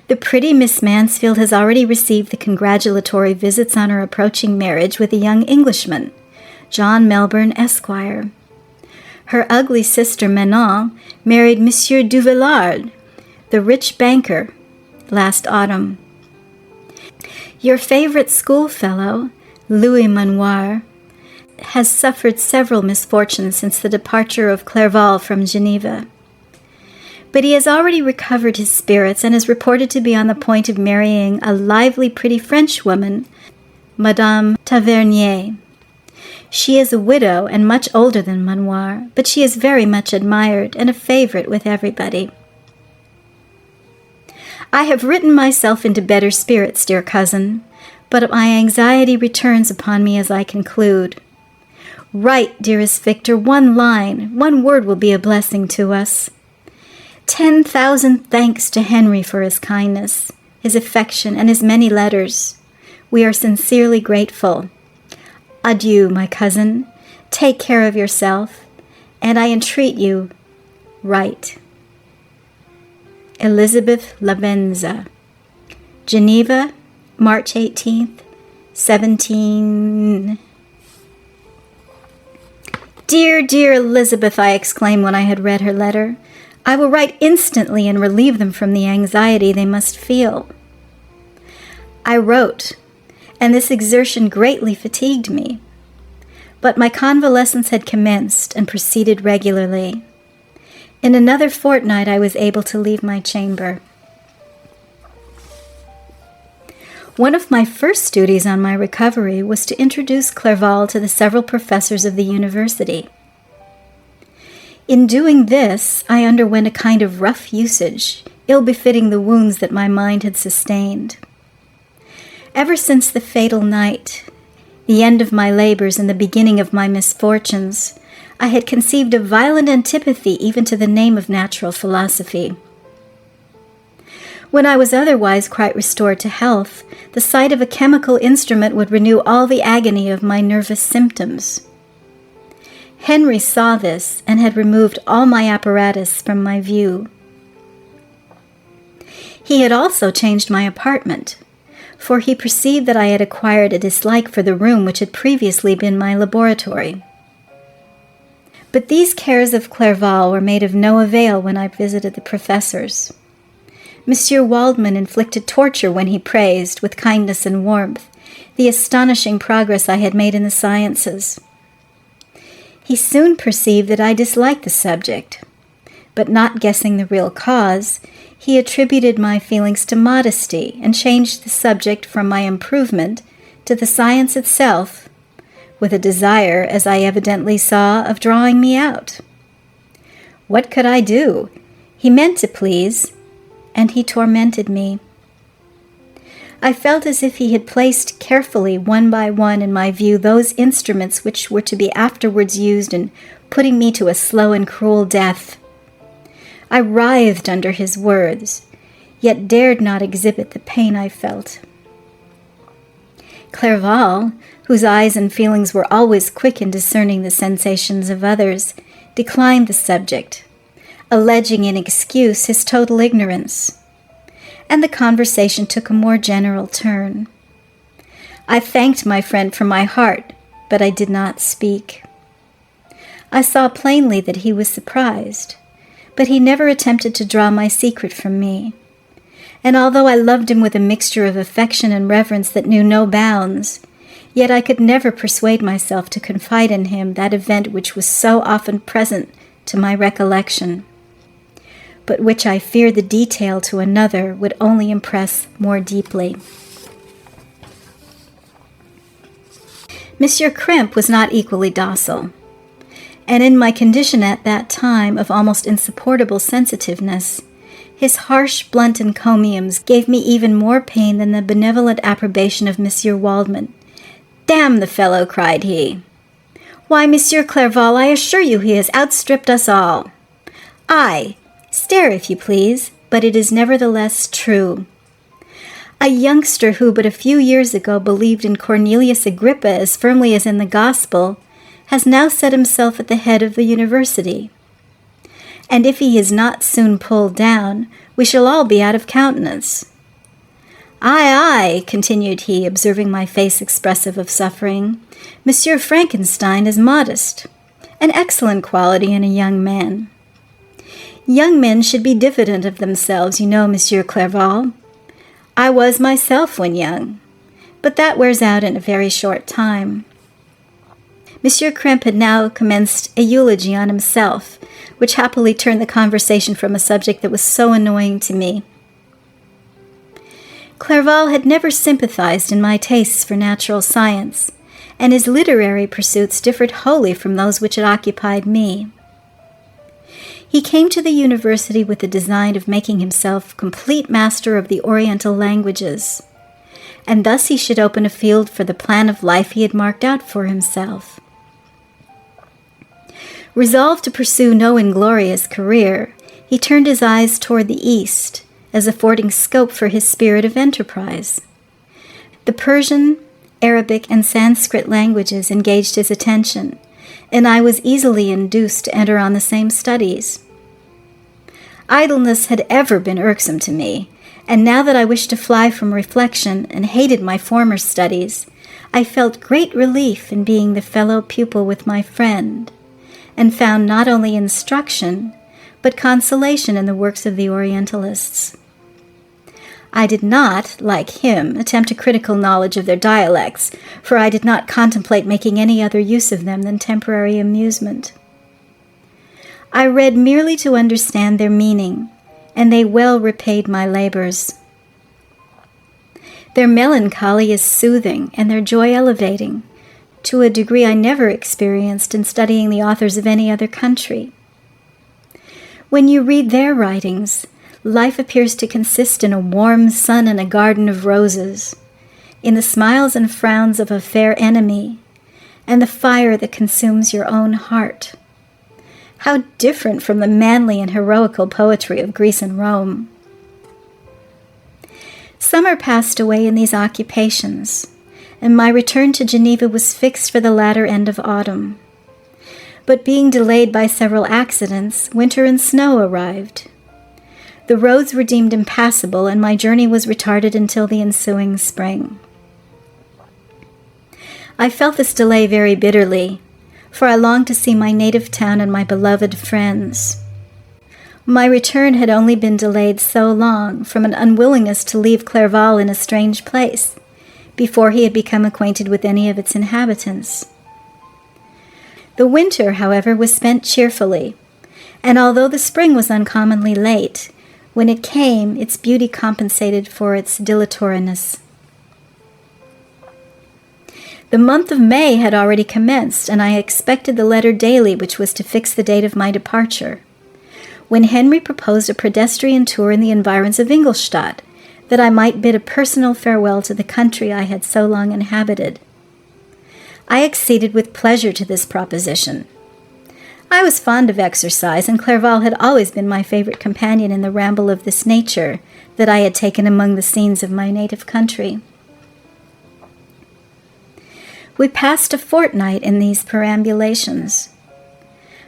E: The pretty Miss Mansfield has already received the congratulatory visits on her approaching marriage with a young Englishman, John Melbourne, Esquire. Her ugly sister Manon married Monsieur Duvillard, the rich banker, last autumn. Your favorite schoolfellow, Louis Manoir, has suffered several misfortunes since the departure of Clerval from Geneva. But he has already recovered his spirits and is reported to be on the point of marrying a lively, pretty French woman, Madame Tavernier. She is a widow and much older than Manoir, but she is very much admired and a favorite with everybody. I have written myself into better spirits, dear cousin, but my anxiety returns upon me as I conclude. Write, dearest Victor, 1 line, 1 word will be a blessing to us. 10,000 thanks to Henry for his kindness, his affection, and his many letters. We are sincerely grateful. Adieu, my cousin. Take care of yourself, and I entreat you, write. Elizabeth Lavenza, Geneva, March 18th, 17... Dear, dear Elizabeth, I exclaimed when I had read her letter, I will write instantly and relieve them from the anxiety they must feel. I wrote, and this exertion greatly fatigued me. But my convalescence had commenced and proceeded regularly. In another fortnight I was able to leave my chamber. One of my first duties on my recovery was to introduce Clerval to the several professors of the university. In doing this, I underwent a kind of rough usage, ill-befitting the wounds that my mind had sustained. Ever since the fatal night, the end of my labors and the beginning of my misfortunes, I had conceived a violent antipathy even to the name of natural philosophy. When I was otherwise quite restored to health, the sight of a chemical instrument would renew all the agony of my nervous symptoms. Henry saw this and had removed all my apparatus from my view. He had also changed my apartment, for he perceived that I had acquired a dislike for the room which had previously been my laboratory. But these cares of Clerval were made of no avail when I visited the professors. Monsieur Waldman inflicted torture when he praised, with kindness and warmth, the astonishing progress I had made in the sciences. He soon perceived that I disliked the subject, but not guessing the real cause, he attributed my feelings to modesty and changed the subject from my improvement to the science itself, with a desire, as I evidently saw, of drawing me out. What could I do? He meant to please, and he tormented me. I felt as if he had placed carefully, one by one, in my view, those instruments which were to be afterwards used in putting me to a slow and cruel death. I writhed under his words, yet dared not exhibit the pain I felt. Clerval, whose eyes and feelings were always quick in discerning the sensations of others, declined the subject, alleging in excuse his total ignorance, and the conversation took a more general turn. I thanked my friend from my heart, but I did not speak. I saw plainly that he was surprised, but he never attempted to draw my secret from me, and although I loved him with a mixture of affection and reverence that knew no bounds, yet I could never persuade myself to confide in him that event which was so often present to my recollection, but which I fear the detail to another would only impress more deeply. Monsieur Krempe was not equally docile, and in my condition at that time of almost insupportable sensitiveness, his harsh, blunt encomiums gave me even more pain than the benevolent approbation of Monsieur Waldman. "Damn the fellow!" cried he. "Why, Monsieur Clerval, I assure you he has outstripped us all. Aye, stare if you please, but it is nevertheless true. A youngster who but a few years ago believed in Cornelius Agrippa as firmly as in the Gospel has now set himself at the head of the university. And if he is not soon pulled down, we shall all be out of countenance. Aye, aye," continued he, observing my face expressive of suffering, "Monsieur Frankenstein is modest, an excellent quality in a young man. Young men should be diffident of themselves, you know, Monsieur Clerval. I was myself when young, but that wears out in a very short time." Monsieur Krempe had now commenced a eulogy on himself, which happily turned the conversation from a subject that was so annoying to me. Clerval had never sympathized in my tastes for natural science, and his literary pursuits differed wholly from those which had occupied me. He came to the university with the design of making himself complete master of the Oriental languages, and thus he should open a field for the plan of life he had marked out for himself. Resolved to pursue no inglorious career, he turned his eyes toward the east, as affording scope for his spirit of enterprise. The Persian, Arabic, and Sanskrit languages engaged his attention, and I was easily induced to enter on the same studies. Idleness had ever been irksome to me, and now that I wished to fly from reflection and hated my former studies, I felt great relief in being the fellow pupil with my friend, and found not only instruction, but consolation in the works of the Orientalists. I did not, like him, attempt a critical knowledge of their dialects, for I did not contemplate making any other use of them than temporary amusement. I read merely to understand their meaning, and they well repaid my labors. Their melancholy is soothing, and their joy elevating, to a degree I never experienced in studying the authors of any other country. When you read their writings, life appears to consist in a warm sun and a garden of roses, in the smiles and frowns of a fair enemy, and the fire that consumes your own heart. How different from the manly and heroical poetry of Greece and Rome! Summer passed away in these occupations, and my return to Geneva was fixed for the latter end of autumn. But being delayed by several accidents, winter and snow arrived. The roads were deemed impassable, and my journey was retarded until the ensuing spring. I felt this delay very bitterly, for I longed to see my native town and my beloved friends. My return had only been delayed so long from an unwillingness to leave Clerval in a strange place, before he had become acquainted with any of its inhabitants. The winter, however, was spent cheerfully, and although the spring was uncommonly late, when it came, its beauty compensated for its dilatoriness. The month of May had already commenced, and I expected the letter daily which was to fix the date of my departure, when Henry proposed a pedestrian tour in the environs of Ingolstadt, that I might bid a personal farewell to the country I had so long inhabited. I acceded with pleasure to this proposition. I was fond of exercise, and Clerval had always been my favorite companion in the ramble of this nature that I had taken among the scenes of my native country. We passed a fortnight in these perambulations.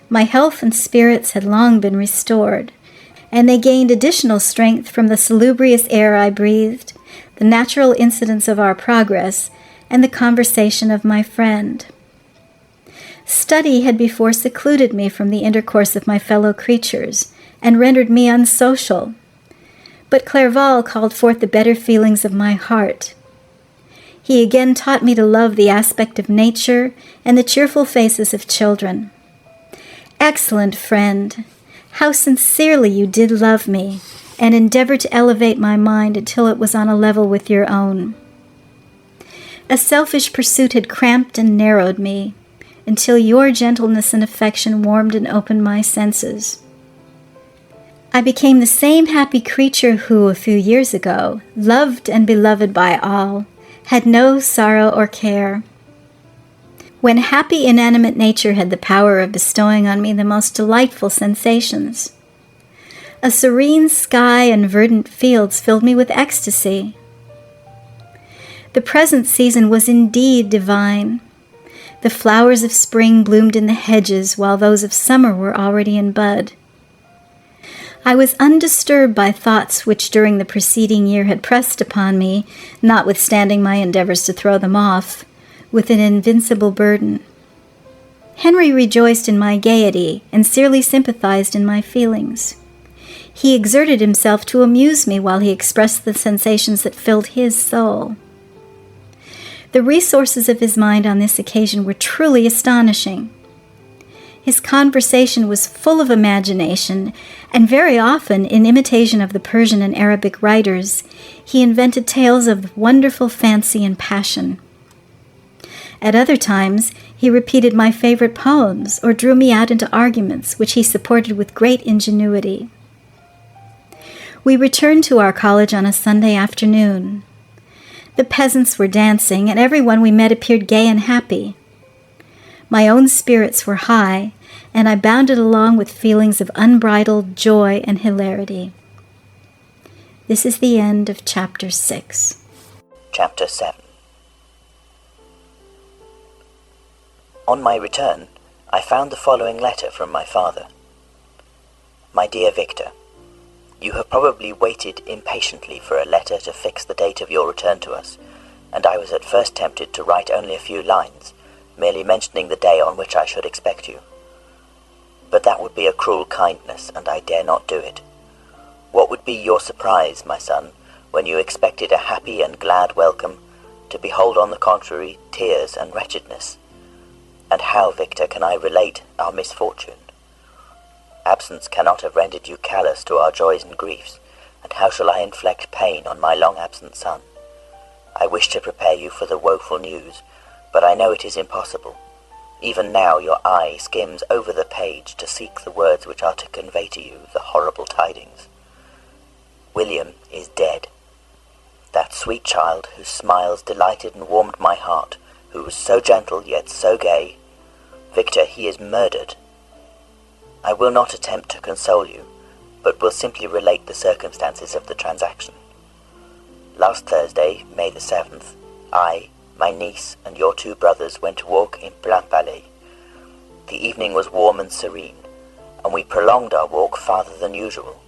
E: My health and spirits had long been restored, and they gained additional strength from the salubrious air I breathed, the natural incidents of our progress, and the conversation of my friend. Study had before secluded me from the intercourse of my fellow creatures, and rendered me unsocial. But Clerval called forth the better feelings of my heart. He again taught me to love the aspect of nature and the cheerful faces of children. Excellent friend, how sincerely you did love me, and endeavor to elevate my mind until it was on a level with your own. A selfish pursuit had cramped and narrowed me, until your gentleness and affection warmed and opened my senses. I became the same happy creature who, a few years ago, loved and beloved by all, had no sorrow or care. When happy inanimate nature had the power of bestowing on me the most delightful sensations. A serene sky and verdant fields filled me with ecstasy. The present season was indeed divine. The flowers of spring bloomed in the hedges, while those of summer were already in bud. I was undisturbed by thoughts which during the preceding year had pressed upon me, notwithstanding my endeavors to throw them off, with an invincible burden. Henry rejoiced in my gaiety, and sincerely sympathized in my feelings. He exerted himself to amuse me while he expressed the sensations that filled his soul. The resources of his mind on this occasion were truly astonishing. His conversation was full of imagination, and very often, in imitation of the Persian and Arabic writers, he invented tales of wonderful fancy and passion. At other times, he repeated my favorite poems or drew me out into arguments which he supported with great ingenuity. We returned to our college on a Sunday afternoon. The peasants were dancing, and everyone we met appeared gay and happy. My own spirits were high, and I bounded along with feelings of unbridled joy and hilarity. This is the end of Chapter 6.
F: Chapter 7. On my return, I found the following letter from my father. My dear Victor, you have probably waited impatiently for a letter to fix the date of your return to us, and I was at first tempted to write only a few lines, merely mentioning the day on which I should expect you. But that would be a cruel kindness, and I dare not do it. What would be your surprise, my son, when you expected a happy and glad welcome, to behold on the contrary tears and wretchedness? And how, Victor, can I relate our misfortune? Absence cannot have rendered you callous to our joys and griefs, and how shall I inflict pain on my long-absent son? I wish to prepare you for the woeful news, but I know it is impossible. Even now your eye skims over the page to seek the words which are to convey to you the horrible tidings. William is dead. That sweet child whose smiles delighted and warmed my heart, who was so gentle yet so gay. Victor, he is murdered. I will not attempt to console you, but will simply relate the circumstances of the transaction. Last Thursday, May the 7th, I, my niece, and your 2 brothers went to walk in Plainpalais. The evening was warm and serene, and we prolonged our walk farther than usual.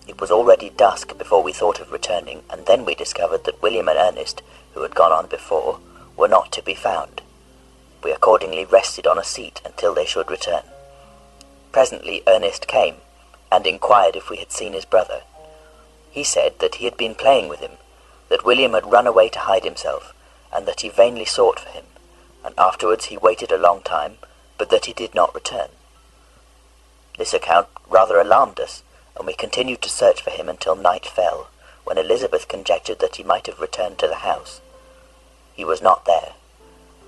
F: It was already dusk before we thought of returning, and then we discovered that William and Ernest, who had gone on before, were not to be found. We accordingly rested on a seat until they should return. Presently Ernest came, and inquired if we had seen his brother. He said that he had been playing with him, that William had run away to hide himself, and that he vainly sought for him, and afterwards he waited a long time, but that he did not return. This account rather alarmed us, and we continued to search for him until night fell, when Elizabeth conjectured that he might have returned to the house. He was not there.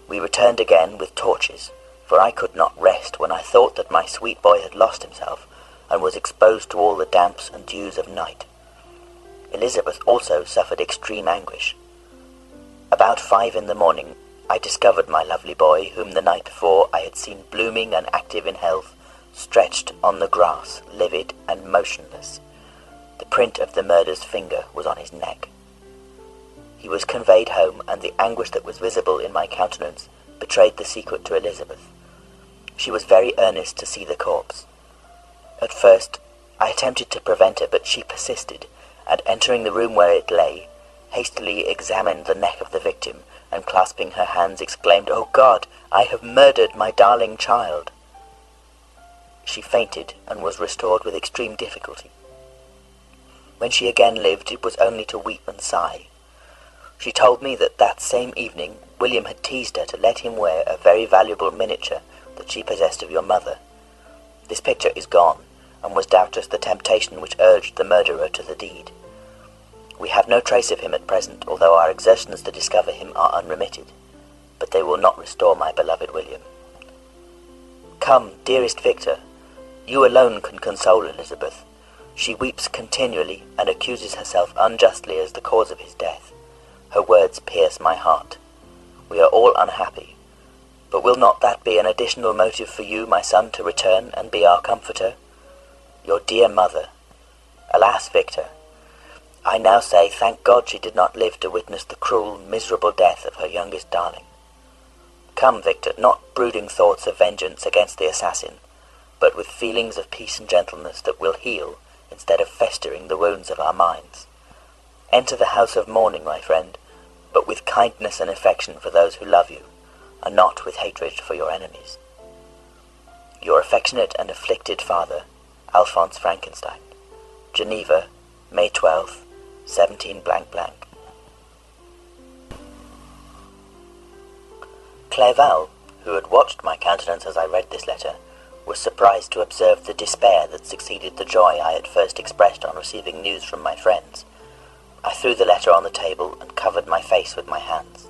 F: We returned again with torches, for I could not rest when I thought that my sweet boy had lost himself, and was exposed to all the damps and dews of night. Elizabeth also suffered extreme anguish. About 5 in the morning, I discovered my lovely boy, whom the night before I had seen blooming and active in health, stretched on the grass, livid and motionless. The print of the murderer's finger was on his neck. He was conveyed home, and the anguish that was visible in my countenance betrayed the secret to Elizabeth. She was very earnest to see the corpse. At first I attempted to prevent her, but she persisted, and entering the room where it lay, hastily examined the neck of the victim, and clasping her hands exclaimed, "Oh God, I have murdered my darling child!" She fainted, and was restored with extreme difficulty. When she again lived, it was only to weep and sigh. She told me that same evening William had teased her to let him wear a very valuable miniature that she possessed of your mother. This picture is gone, and was doubtless the temptation which urged the murderer to the deed. We have no trace of him at present, although our exertions to discover him are unremitted, but they will not restore my beloved William. Come, dearest Victor, you alone can console Elizabeth. She weeps continually, and accuses herself unjustly as the cause of his death. Her words pierce my heart. We are all unhappy, but will not that be an additional motive for you, my son, to return and be our comforter? Your dear mother. Alas, Victor, I now say, thank God she did not live to witness the cruel, miserable death of her youngest darling. Come, Victor, not brooding thoughts of vengeance against the assassin, but with feelings of peace and gentleness that will heal, instead of festering the wounds of our minds. Enter the house of mourning, my friend, but with kindness and affection for those who love you, and not with hatred for your enemies. Your affectionate and afflicted father, Alphonse Frankenstein. Geneva, May 12th, 17 blank blank. Clerval, who had watched my countenance as I read this letter, was surprised to observe the despair that succeeded the joy I had first expressed on receiving news from my friends. I threw the letter on the table and covered my face with my hands.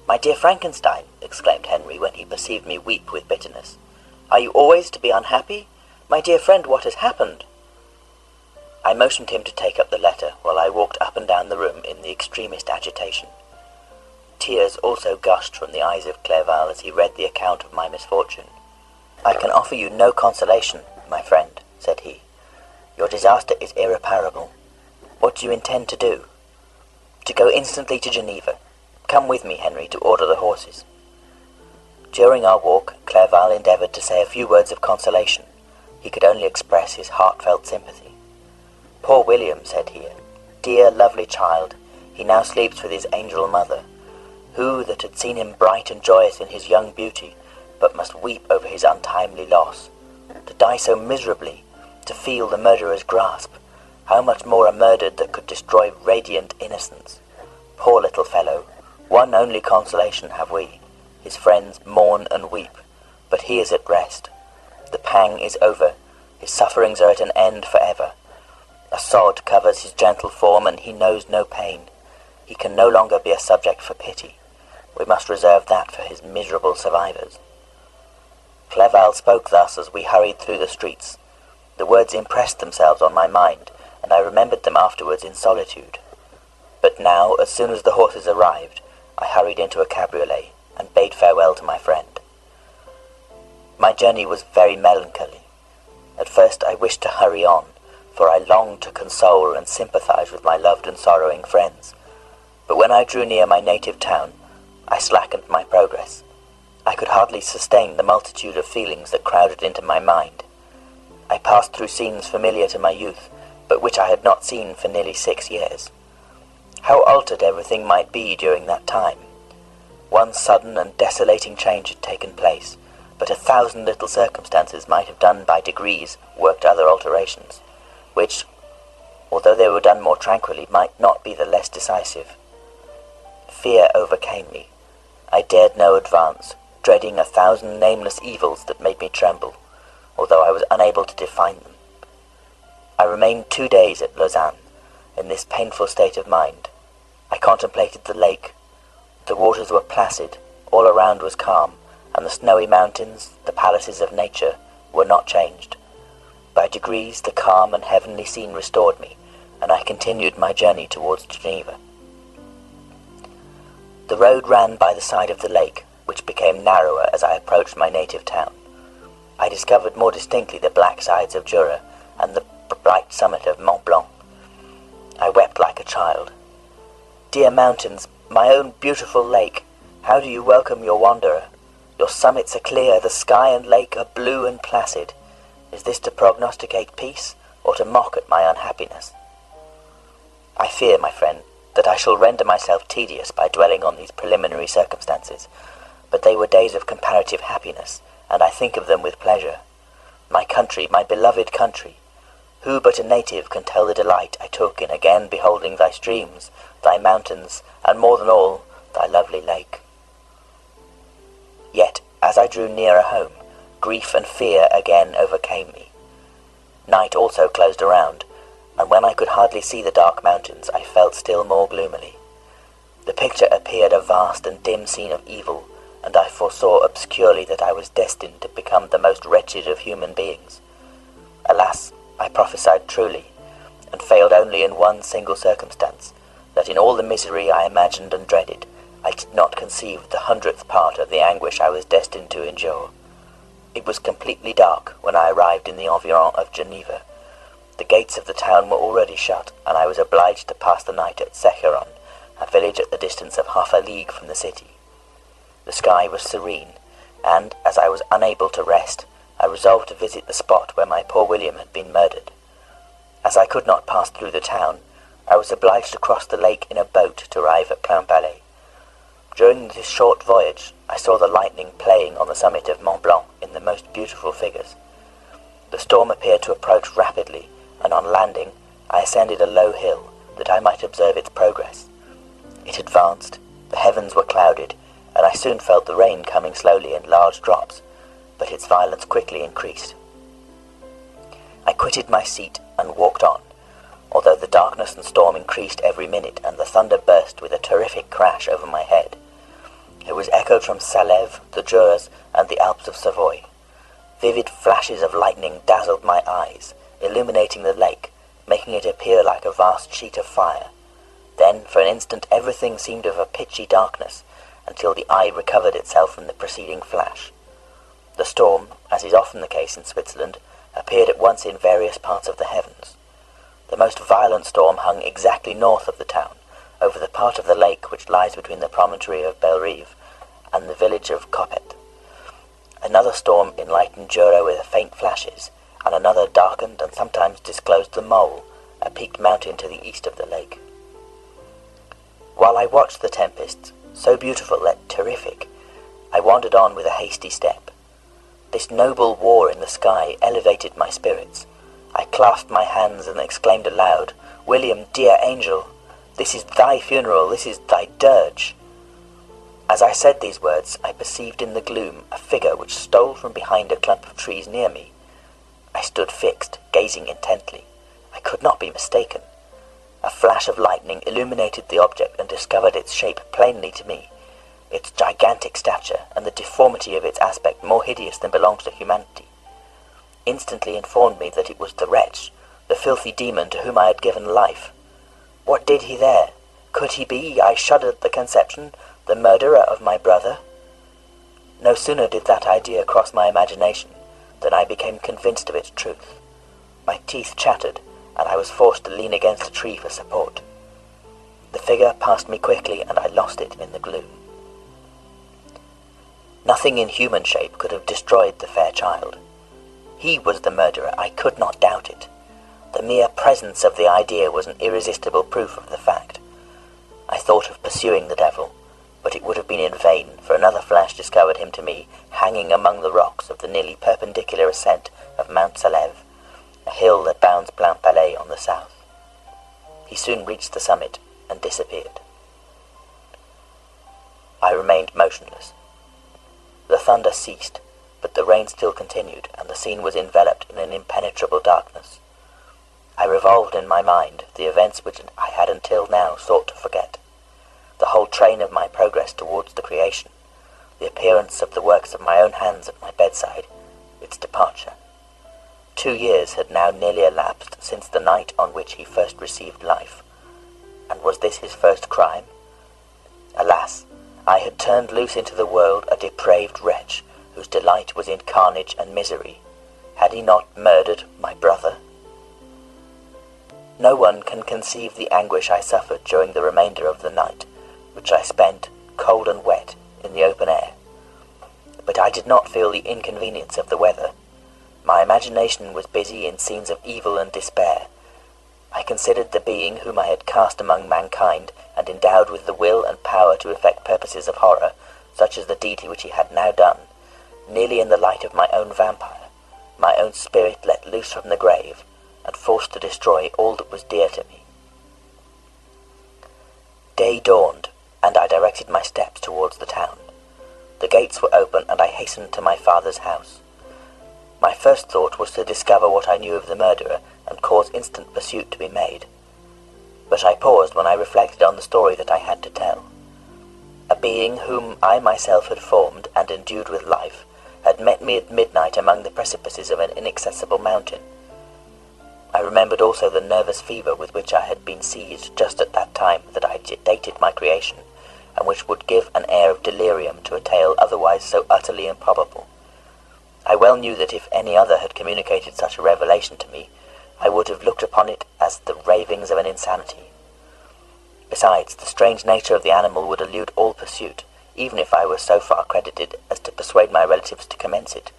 F: "My dear Frankenstein," exclaimed Henry when he perceived me weep with bitterness, "are you always to be unhappy? My dear friend, what has happened?" I motioned him to take up the letter, while I walked up and down the room in the extremest agitation. Tears also gushed from the eyes of Clerval as he read the account of my misfortune. "I can offer you no consolation, my friend," said he. "Your disaster is irreparable. What do you intend to do?" "To go instantly to Geneva. Come with me, Henry, to order the horses." During our walk, Clerval endeavoured to say a few words of consolation. He could only express his heartfelt sympathy. "Poor William," said he, "dear, lovely child, he now sleeps with his angel mother. Who that had seen him bright and joyous in his young beauty, but must weep over his untimely loss? To die so miserably, to feel the murderer's grasp, how much more a murdered that could destroy radiant innocence? Poor little fellow, one only consolation have we. His friends mourn and weep, but he is at rest. The pang is over, his sufferings are at an end for ever. A sod covers his gentle form, and he knows no pain. He can no longer be a subject for pity. We must reserve that for his miserable survivors." Clerval spoke thus as we hurried through the streets. The words impressed themselves on my mind, and I remembered them afterwards in solitude. But now, as soon as the horses arrived, I hurried into a cabriolet, and bade farewell to my friend. My journey was very melancholy. At first I wished to hurry on, for I longed to console and sympathize with my loved and sorrowing friends. But when I drew near my native town, I slackened my progress. I could hardly sustain the multitude of feelings that crowded into my mind. I passed through scenes familiar to my youth, but which I had not seen for nearly 6 years. How altered everything might be during that time! One sudden and desolating change had taken place, but 1,000 little circumstances might have done by degrees worked other alterations, which, although they were done more tranquilly, might not be the less decisive. Fear overcame me. I dared no advance, dreading 1,000 nameless evils that made me tremble, although I was unable to define them. I remained 2 days at Lausanne, in this painful state of mind. I contemplated the lake. The waters were placid, all around was calm, and the snowy mountains, the palaces of nature, were not changed. By degrees the calm and heavenly scene restored me, and I continued my journey towards Geneva. The road ran by the side of the lake, which became narrower as I approached my native town. I discovered more distinctly the black sides of Jura and the bright summit of Mont Blanc. I wept like a child. "Dear mountains, my own beautiful lake, how do you welcome your wanderer? Your summits are clear, the sky and lake are blue and placid. Is this to prognosticate peace, or to mock at my unhappiness? I fear, my friend, that I shall render myself tedious by dwelling on these preliminary circumstances, but they were days of comparative happiness, and I think of them with pleasure. My country, my beloved country, who but a native can tell the delight I took in again beholding thy streams, thy mountains, and more than all, thy lovely lake? Yet, as I drew nearer home, grief and fear again overcame me. Night also closed around, and when I could hardly see the dark mountains, I felt still more gloomily. The picture appeared a vast and dim scene of evil, and I foresaw obscurely that I was destined to become the most wretched of human beings. Alas, I prophesied truly, and failed only in one single circumstance, that in all the misery I imagined and dreaded, I did not conceive the 100th part of the anguish I was destined to endure. It was completely dark when I arrived in the environs of Geneva. The gates of the town were already shut, and I was obliged to pass the night at Secheron, a village at the distance of half a league from the city. The sky was serene, and, as I was unable to rest, I resolved to visit the spot where my poor William had been murdered. As I could not pass through the town, I was obliged to cross the lake in a boat to arrive at Plainpalais. During this short voyage, I saw the lightning playing on the summit of Mont Blanc in the most beautiful figures. The storm appeared to approach rapidly, and on landing, I ascended a low hill, that I might observe its progress. It advanced, the heavens were clouded, and I soon felt the rain coming slowly in large drops, but its violence quickly increased. I quitted my seat and walked on, although the darkness and storm increased every minute, and the thunder burst with a terrific crash over my head. It was echoed from Salève, the Jura, and the Alps of Savoy. Vivid flashes of lightning dazzled my eyes, illuminating the lake, making it appear like a vast sheet of fire. Then, for an instant, everything seemed of a pitchy darkness, until the eye recovered itself from the preceding flash. The storm, as is often the case in Switzerland, appeared at once in various parts of the heavens. The most violent storm hung exactly north of the town, over the part of the lake which lies between the promontory of Bellerive and the village of Coppet. Another storm enlightened Jura with faint flashes, and another darkened and sometimes disclosed the Mole, a peaked mountain to the east of the lake. While I watched the tempests, so beautiful yet terrific, I wandered on with a hasty step. This noble war in the sky elevated my spirits. I clasped my hands and exclaimed aloud, "William, dear angel, this is thy funeral, this is thy dirge." As I said these words, I perceived in the gloom a figure which stole from behind a clump of trees near me. I stood fixed, gazing intently. I could not be mistaken. A flash of lightning illuminated the object and discovered its shape plainly to me. Its gigantic stature and the deformity of its aspect more hideous than belongs to humanity, instantly informed me that it was the wretch, the filthy demon to whom I had given life. What did he there? Could he be, I shuddered at the conception, the murderer of my brother? No sooner did that idea cross my imagination than I became convinced of its truth. My teeth chattered, and I was forced to lean against a tree for support. The figure passed me quickly, and I lost it in the gloom. Nothing in human shape could have destroyed the fair child. He was the murderer, I could not doubt it. The mere presence of the idea was an irresistible proof of the fact. I thought of pursuing the devil, but it would have been in vain, for another flash discovered him to me hanging among the rocks of the nearly perpendicular ascent of Mount Salève, a hill that bounds Plainpalais on the south. He soon reached the summit and disappeared. I remained motionless. The thunder ceased, but the rain still continued, and the scene was enveloped in an impenetrable darkness. I revolved in my mind the events which I had until now sought to forget, the whole train of my progress towards the creation, the appearance of the works of my own hands at my bedside, its departure. 2 years had now nearly elapsed since the night on which he first received life, and was this his first crime? Alas, I had turned loose into the world a depraved wretch, whose delight was in carnage and misery. Had he not murdered my brother? No one can conceive the anguish I suffered during the remainder of the night, which I spent, cold and wet, in the open air. But I did not feel the inconvenience of the weather. My imagination was busy in scenes of evil and despair. I considered the being whom I had cast among mankind, and endowed with the will and power to effect purposes of horror, such as the deed which he had now done, nearly in the light of my own vampire, my own spirit let loose from the grave, and forced to destroy all that was dear to me. Day dawned, and I directed my steps towards the town. The gates were open, and I hastened to my father's house. My first thought was to discover what I knew of the murderer, and cause instant pursuit to be made. But I paused when I reflected on the story that I had to tell. A being whom I myself had formed and endued with life had met me at midnight among the precipices of an inaccessible mountain. I remembered also the nervous fever with which I had been seized just at that time that I dated my creation, and which would give an air of delirium to a tale otherwise so utterly improbable. I well knew that if any other had communicated such a revelation to me, I would have looked upon it as the ravings of an insanity. Besides, the strange nature of the animal would elude all pursuit, even if I were so far credited as to persuade my relatives to commence it.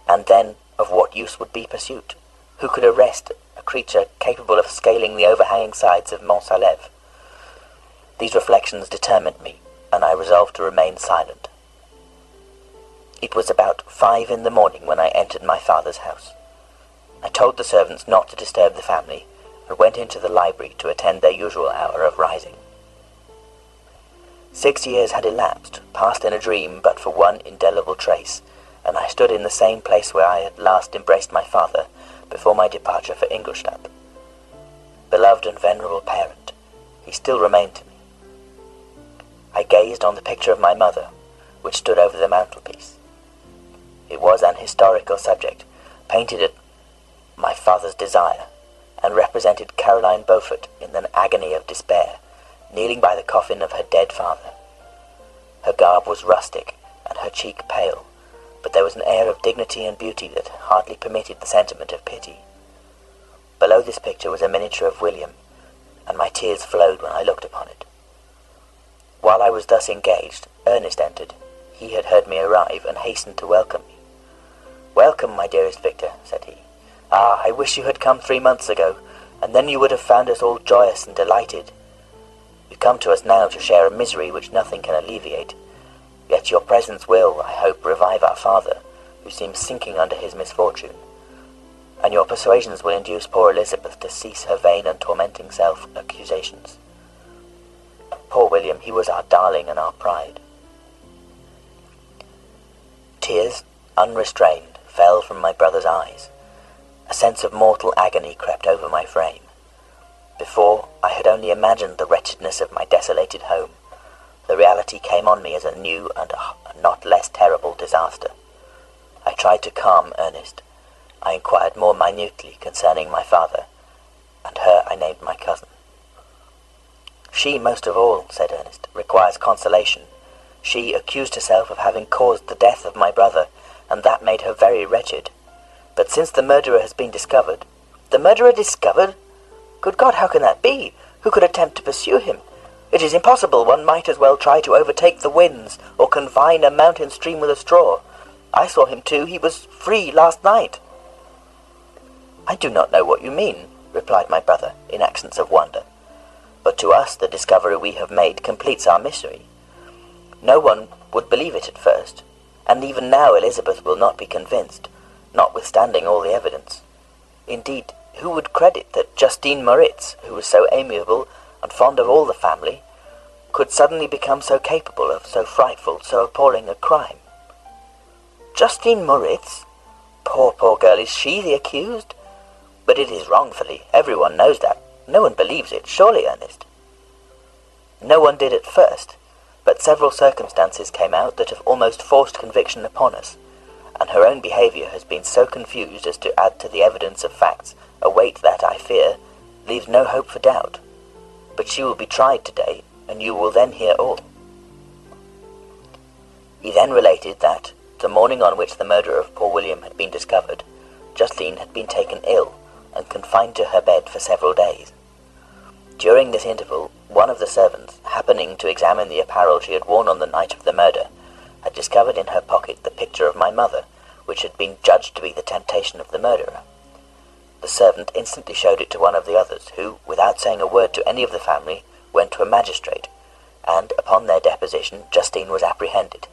F: And then, of what use would be pursuit? Who could arrest a creature capable of scaling the overhanging sides of Mont Salève? These reflections determined me, and I resolved to remain silent. It was about 5 in the morning when I entered my father's house. I told the servants not to disturb the family, and went into the library to attend their usual hour of rising. 6 years had elapsed, passed in a dream but for one indelible trace, and I stood in the same place where I had last embraced my father before my departure for Ingolstadt. Beloved and venerable parent, he still remained to me. I gazed on the picture of my mother, which stood over the mantelpiece. It was an historical subject, painted at my father's desire, and represented Caroline Beaufort in an agony of despair, kneeling by the coffin of her dead father. Her garb was rustic, and her cheek pale, but there was an air of dignity and beauty that hardly permitted the sentiment of pity. Below this picture was a miniature of William, and my tears flowed when I looked upon it. While I was thus engaged, Ernest entered. he had heard me arrive and hastened to welcome me. "Welcome, my dearest Victor," said he. "Ah, I wish you had come 3 months ago, and then you would have found us all joyous and delighted. You come to us now to share a misery which nothing can alleviate, yet your presence will, I hope, revive our father, who seems sinking under his misfortune, and your persuasions will induce poor Elizabeth to cease her vain and tormenting self-accusations. Poor William, he was our darling and our pride." Tears, unrestrained, fell from my brother's eyes. A sense of mortal agony crept over my frame. Before, I had only imagined the wretchedness of my desolated home. The reality came on me as a new and a not less terrible disaster. I tried to calm Ernest. I inquired more minutely concerning my father, and her I named my cousin. "She, most of all," said Ernest, "requires consolation. She accused herself of having caused the death of my brother, and that made her very wretched. But since the murderer has been discovered—" "The murderer discovered? Good God, how can that be? Who could attempt to pursue him? It is impossible. One might as well try to overtake the winds, or confine a mountain stream with a straw. I saw him too. He was free last night." "I do not know what you mean," replied my brother, in accents of wonder. "But to us the discovery we have made completes our misery. No one would believe it at first, and even now Elizabeth will not be convinced, notwithstanding all the evidence. Indeed, who would credit that Justine Moritz, who was so amiable and fond of all the family, could suddenly become so capable of so frightful, so appalling a crime?" "Justine Moritz? Poor girl, is she the accused? But it is wrongfully. Everyone knows that. No one believes it, surely, Ernest?" "No one did at first, but several circumstances came out that have almost forced conviction upon us, and her own behaviour has been so confused as to add to the evidence of facts a weight that, I fear, leaves no hope for doubt. But she will be tried today, and you will then hear all." He then related that, the morning on which the murder of poor William had been discovered, Justine had been taken ill and confined to her bed for several days. During this interval, one of the servants, happening to examine the apparel she had worn on the night of the murder, had discovered in her pocket the picture of my mother, which had been judged to be the temptation of the murderer. The servant instantly showed it to one of the others, who, without saying a word to any of the family, went to a magistrate, and, upon their deposition, Justine was apprehended.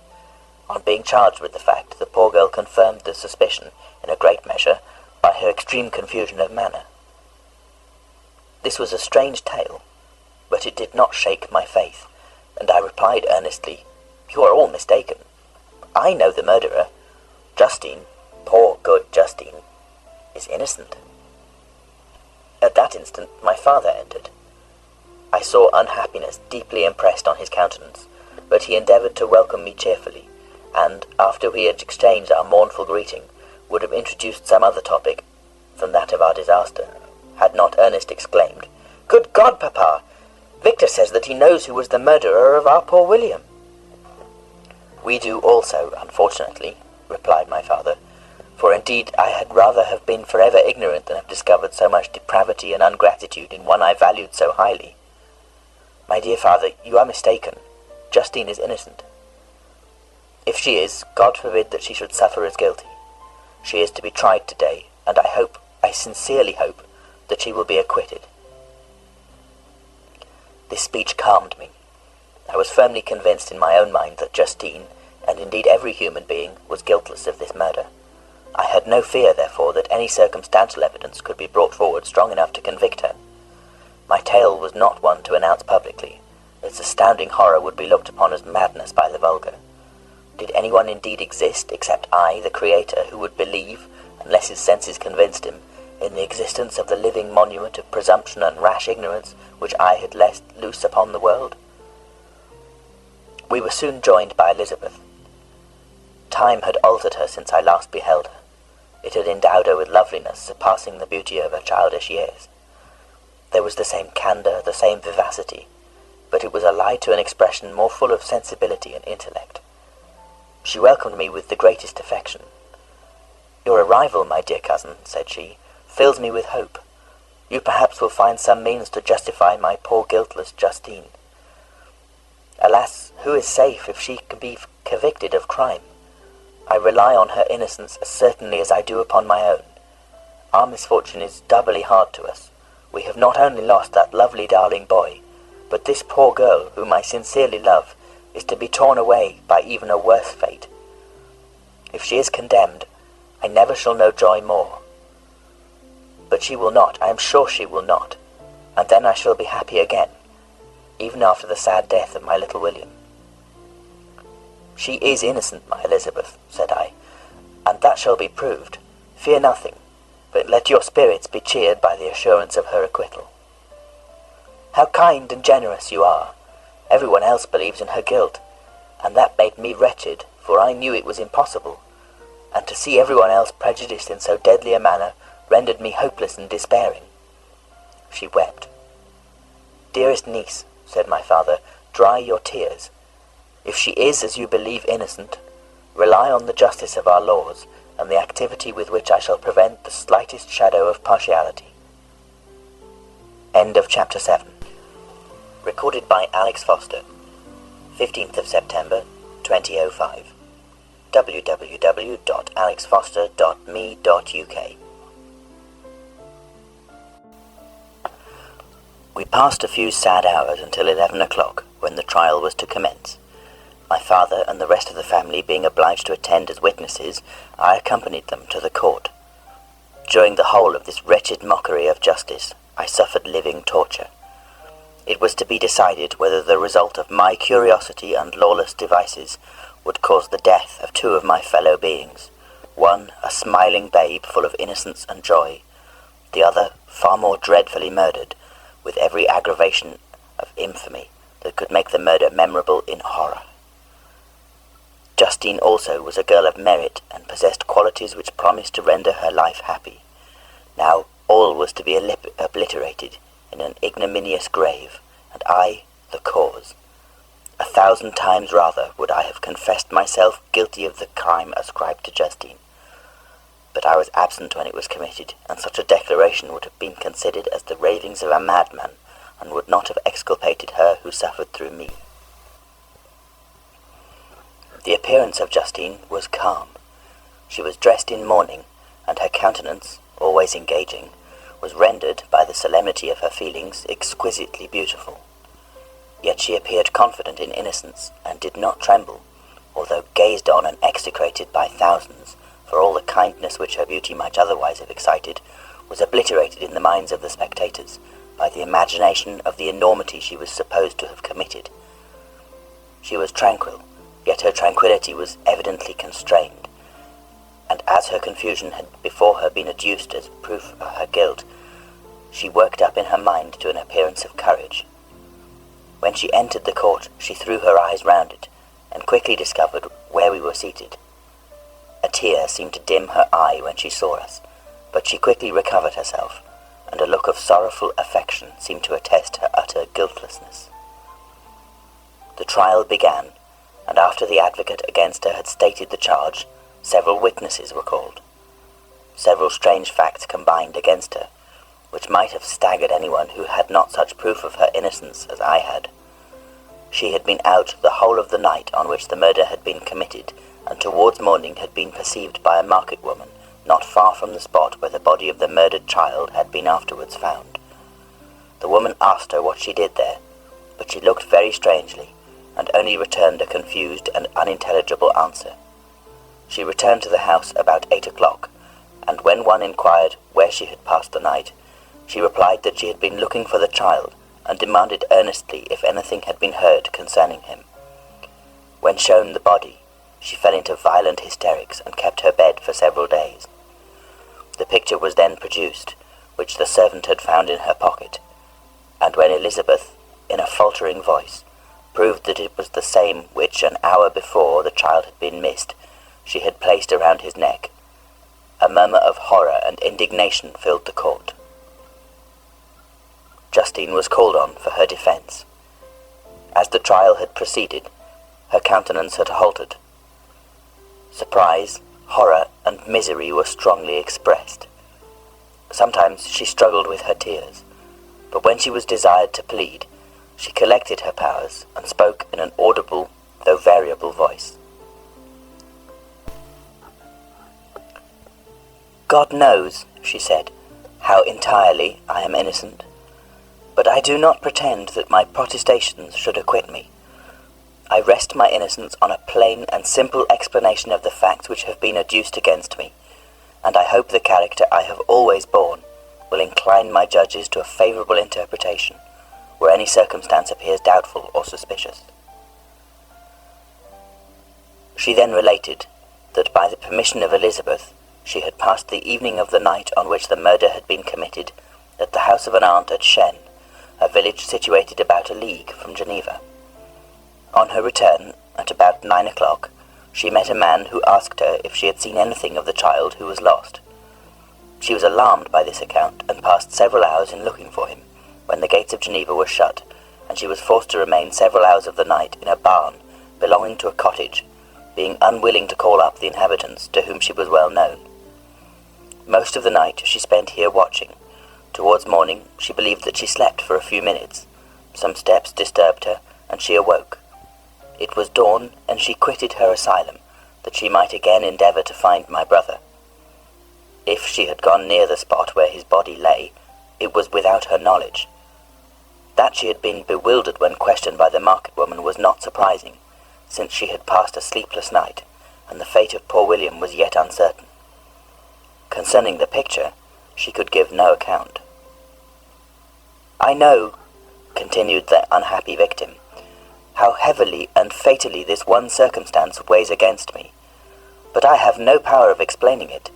F: On being charged with the fact, the poor girl confirmed the suspicion, in a great measure, by her extreme confusion of manner. This was a strange tale, but it did not shake my faith, and I replied earnestly, "You are all mistaken. I know the murderer. Justine, poor good Justine, is innocent." At that instant my father entered. I saw unhappiness deeply impressed on his countenance, but he endeavoured to welcome me cheerfully, and, after we had exchanged our mournful greeting, would have introduced some other topic than that of our disaster, had not Ernest exclaimed, "Good God, Papa! Victor says that he knows who was the murderer of our poor William." "We do also, unfortunately," replied my father, "for indeed I had rather have been forever ignorant than have discovered so much depravity and ingratitude in one I valued so highly. My dear father, you are mistaken. Justine is innocent. If she is, God forbid that she should suffer as guilty. She is to be tried today, and I sincerely hope, that she will be acquitted." This speech calmed me. I was firmly convinced in my own mind that Justine, and indeed every human being, was guiltless of this murder. I had no fear, therefore, that any circumstantial evidence could be brought forward strong enough to convict her. My tale was not one to announce publicly. Its astounding horror would be looked upon as madness by the vulgar. Did anyone indeed exist, except I, the Creator, who would believe, unless his senses convinced him, in the existence of the living monument of presumption and rash ignorance which I had let loose upon the world? We were soon joined by Elizabeth. Time had altered her since I last beheld her. It had endowed her with loveliness surpassing the beauty of her childish years. There was the same candour, the same vivacity, but it was allied to an expression more full of sensibility and intellect. She welcomed me with the greatest affection. "Your arrival, my dear cousin," said she, "fills me with hope. You perhaps will find some means to justify my poor guiltless Justine. Alas, who is safe if she convicted of crime. I rely on her innocence as certainly as I do upon my own. Our misfortune is doubly hard to us. We have not only lost that lovely darling boy, but this poor girl, whom I sincerely love, is to be torn away by even a worse fate. If she is condemned, I never shall know joy more. But she will not, I am sure she will not, and then I shall be happy again, even after the sad death of my little William. She is innocent, my Elizabeth, said I, and that shall be proved. Fear nothing, but let your spirits be cheered by the assurance of her acquittal. How kind and generous you are! Everyone else believes in her guilt, and that made me wretched, for I knew it was impossible, and to see everyone else prejudiced in so deadly a manner rendered me hopeless and despairing. She wept. Dearest niece, said my father, dry your tears. If she is, as you believe, innocent, rely on the justice of our laws, and the activity with which I shall prevent the slightest shadow of partiality. End of Chapter 7. Recorded by Alex Foster, 15th of September, 2005. www.alexfoster.me.uk. We passed a few sad hours until 11 o'clock, when the trial was to commence. My father and the rest of the family being obliged to attend as witnesses, I accompanied them to the court. During the whole of this wretched mockery of justice, I suffered living torture. It was to be decided whether the result of my curiosity and lawless devices would cause the death of two of my fellow beings, one a smiling babe full of innocence and joy, the other far more dreadfully murdered, with every aggravation of infamy that could make the murder memorable in horror. Justine also was a girl of merit and possessed qualities which promised to render her life happy. Now all was to be obliterated in an ignominious grave, and I the cause. 1,000 times rather would I have confessed myself guilty of the crime ascribed to Justine. But I was absent when it was committed, and such a declaration would have been considered as the ravings of a madman, and would not have exculpated her who suffered through me. The appearance of Justine was calm. She was dressed in mourning, and her countenance, always engaging, was rendered, by the solemnity of her feelings, exquisitely beautiful. Yet she appeared confident in innocence, and did not tremble, although gazed on and execrated by thousands, for all the kindness which her beauty might otherwise have excited was obliterated in the minds of the spectators by the imagination of the enormity she was supposed to have committed. She was tranquil, yet her tranquillity was evidently constrained, and as her confusion had before her been adduced as proof of her guilt, she worked up in her mind to an appearance of courage. When she entered the court, she threw her eyes round it, and quickly discovered where we were seated. A tear seemed to dim her eye when she saw us, but she quickly recovered herself, and a look of sorrowful affection seemed to attest her utter guiltlessness. The trial began, and after the advocate against her had stated the charge, several witnesses were called. Several strange facts combined against her, which might have staggered anyone who had not such proof of her innocence as I had. She had been out the whole of the night on which the murder had been committed, and towards morning had been perceived by a market woman not far from the spot where the body of the murdered child had been afterwards found. The woman asked her what she did there, but she looked very strangely, and only returned a confused and unintelligible answer. She returned to the house about 8 o'clock, and when one inquired where she had passed the night, she replied that she had been looking for the child, and demanded earnestly if anything had been heard concerning him. When shown the body, she fell into violent hysterics and kept her bed for several days. The picture was then produced, which the servant had found in her pocket, and when Elizabeth, in a faltering voice, proved that it was the same which an hour before the child had been missed, she had placed around his neck, a murmur of horror and indignation filled the court. Justine was called on for her defence. As the trial had proceeded, her countenance had halted. Surprise, horror, and misery were strongly expressed. Sometimes she struggled with her tears, but when she was desired to plead, she collected her powers and spoke in an audible, though variable voice. God knows, she said, how entirely I am innocent, but I do not pretend that my protestations should acquit me. I rest my innocence on a plain and simple explanation of the facts which have been adduced against me, and I hope the character I have always borne will incline my judges to a favourable interpretation, where any circumstance appears doubtful or suspicious. She then related that by the permission of Elizabeth, she had passed the evening of the night on which the murder had been committed at the house of an aunt at Shen, a village situated about a league from Geneva. On her return, at about 9 o'clock, she met a man who asked her if she had seen anything of the child who was lost. She was alarmed by this account, and passed several hours in looking for him, when the gates of Geneva were shut, and she was forced to remain several hours of the night in a barn belonging to a cottage, being unwilling to call up the inhabitants, to whom she was well known. Most of the night she spent here watching. Towards morning she believed that she slept for a few minutes. Some steps disturbed her, and she awoke. It was dawn, and she quitted her asylum, that she might again endeavour to find my brother. If she had gone near the spot where his body lay, it was without her knowledge. That she had been bewildered when questioned by the market woman was not surprising, since she had passed a sleepless night, and the fate of poor William was yet uncertain. Concerning the picture, she could give no account. I know, continued the unhappy victim, how heavily and fatally this one circumstance weighs against me, but I have no power of explaining it,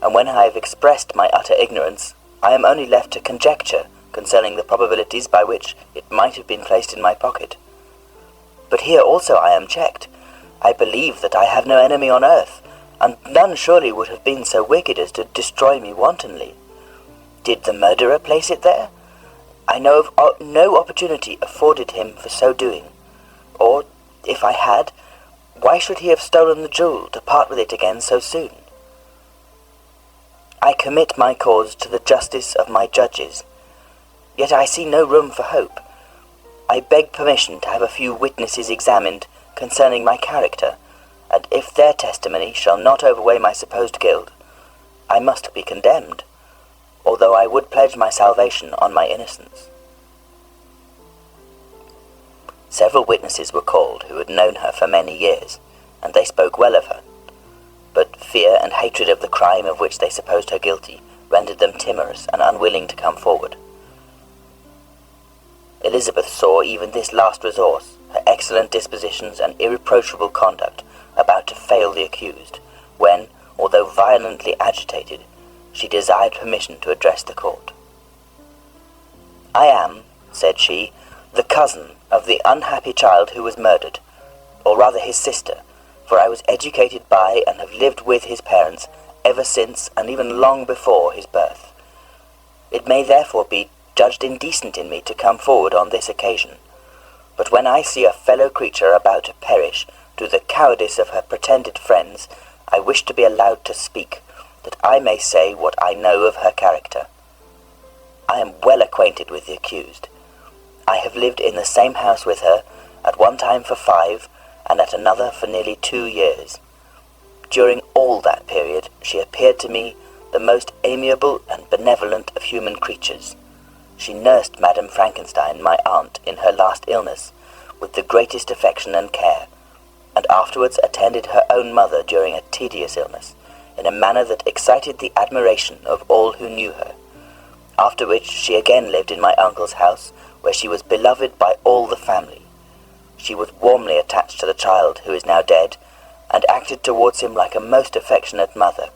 F: and when I have expressed my utter ignorance, I am only left to conjecture concerning the probabilities by which it might have been placed in my pocket. But here also I am checked. I believe that I have no enemy on earth, and none surely would have been so wicked as to destroy me wantonly. Did the murderer place it there? I know of no opportunity afforded him for so doing, or, if I had, why should he have stolen the jewel to part with it again so soon? I commit my cause to the justice of my judges, yet I see no room for hope. I beg permission to have a few witnesses examined concerning my character, and if their testimony shall not overweigh my supposed guilt, I must be condemned, although I would pledge my salvation on my innocence. Several witnesses were called who had known her for many years, and they spoke well of her, but fear and hatred of the crime of which they supposed her guilty rendered them timorous and unwilling to come forward. Elizabeth saw even this last resource, her excellent dispositions and irreproachable conduct, about to fail the accused, when, although violently agitated, she desired permission to address the court. I am, said she, the cousin of the unhappy child who was murdered, or rather his sister, for I was educated by and have lived with his parents ever since and even long before his birth. It may therefore be judged indecent in me to come forward on this occasion, but when I see a fellow creature about to perish through the cowardice of her pretended friends, I wish to be allowed to speak, that I may say what I know of her character. I am well acquainted with the accused. I have lived in the same house with her, at one time for 5, and at another for nearly 2 years. During all that period she appeared to me the most amiable and benevolent of human creatures. She nursed Madame Frankenstein, my aunt, in her last illness, with the greatest affection and care, and afterwards attended her own mother during a tedious illness, in a manner that excited the admiration of all who knew her, after which she again lived in my uncle's house, where she was beloved by all the family. She was warmly attached to the child, who is now dead, and acted towards him like a most affectionate mother.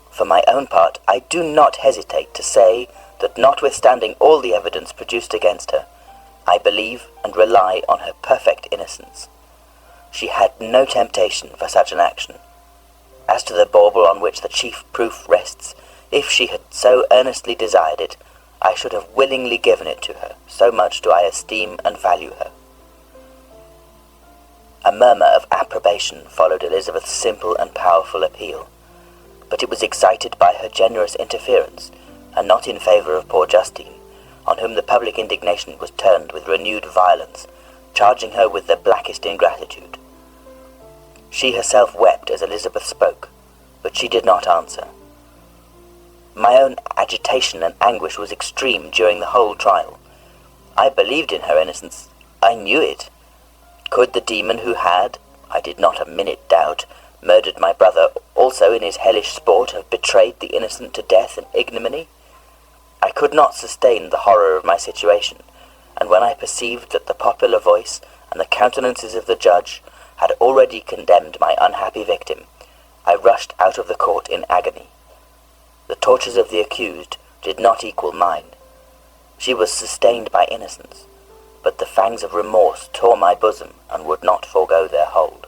F: For my own part, I do not hesitate to say that notwithstanding all the evidence produced against her, I believe and rely on her perfect innocence. She had no temptation for such an action. As to the bauble on which the chief proof rests, if she had so earnestly desired it, I should have willingly given it to her, so much do I esteem and value her. A murmur of approbation followed Elizabeth's simple and powerful appeal, but it was excited by her generous interference, and not in favour of poor Justine, on whom the public indignation was turned with renewed violence, charging her with the blackest ingratitude. She herself wept as Elizabeth spoke, but she did not answer. My own agitation and anguish was extreme during the whole trial. I believed in her innocence. I knew it. Could the demon who had, I did not a minute doubt, murdered my brother, also in his hellish sport have betrayed the innocent to death and ignominy? I could not sustain the horror of my situation, and when I perceived that the popular voice and the countenances of the judge had already condemned my unhappy victim, I rushed out of the court in agony. The tortures of the accused did not equal mine. She was sustained by innocence, but the fangs of remorse tore my bosom and would not forego their hold.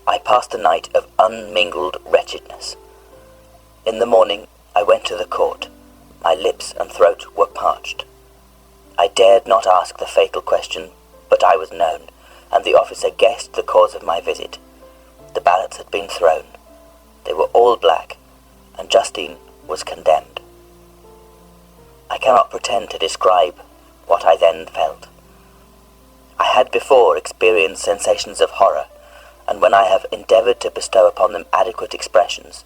F: I passed a night of unmingled wretchedness. In the morning I went to the court. My lips and throat were parched. I dared not ask the fatal question, but I was known, and the officer guessed the cause of my visit. The ballots had been thrown. They were all black, and Justine was condemned. I cannot pretend to describe what I then felt. I had before experienced sensations of horror, and when I have endeavoured to bestow upon them adequate expressions,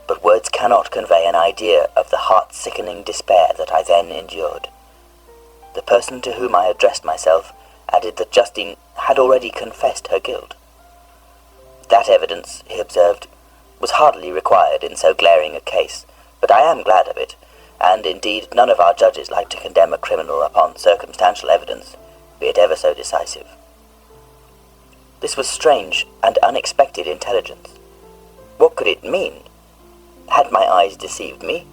F: but words cannot convey an idea of the heart-sickening despair that I then endured. The person to whom I addressed myself added that Justine had already confessed her guilt. That evidence, he observed, was hardly required in so glaring a case, but I am glad of it, and indeed none of our judges like to condemn a criminal upon circumstantial evidence, be it ever so decisive. This was strange and unexpected intelligence. What could it mean? Had my eyes deceived me,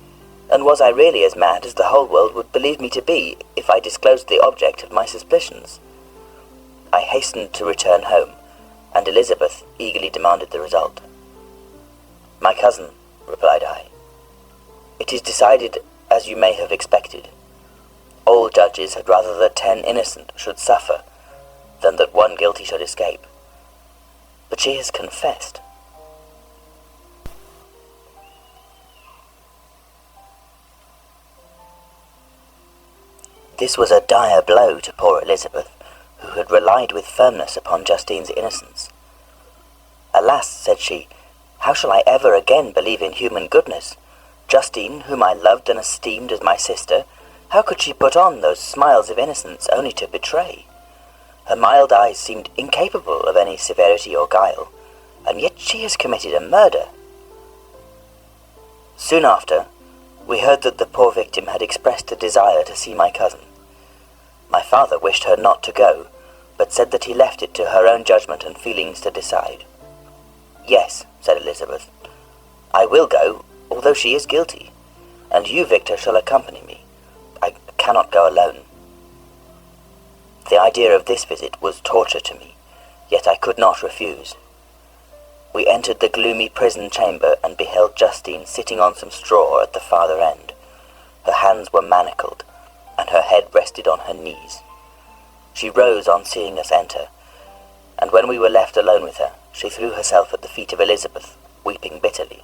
F: and was I really as mad as the whole world would believe me to be if I disclosed the object of my suspicions? I hastened to return home, and Elizabeth eagerly demanded the result. "My cousin," replied I, "it is decided as you may have expected. All judges had rather that 10 innocent should suffer than that 1 guilty should escape. But she has confessed." This was a dire blow to poor Elizabeth, who had relied with firmness upon Justine's innocence. "Alas," said she, "how shall I ever again believe in human goodness? Justine, whom I loved and esteemed as my sister, how could she put on those smiles of innocence only to betray? Her mild eyes seemed incapable of any severity or guile, and yet she has committed a murder." Soon after, we heard that the poor victim had expressed a desire to see my cousin. My father wished her not to go, but said that he left it to her own judgment and feelings to decide. "Yes," said Elizabeth, "I will go, although she is guilty, and you, Victor, shall accompany me. I cannot go alone." The idea of this visit was torture to me, yet I could not refuse. We entered the gloomy prison chamber and beheld Justine sitting on some straw at the farther end. Her hands were manacled, and her head rested on her knees. She rose on seeing us enter, and when we were left alone with her, she threw herself at the feet of Elizabeth, weeping bitterly.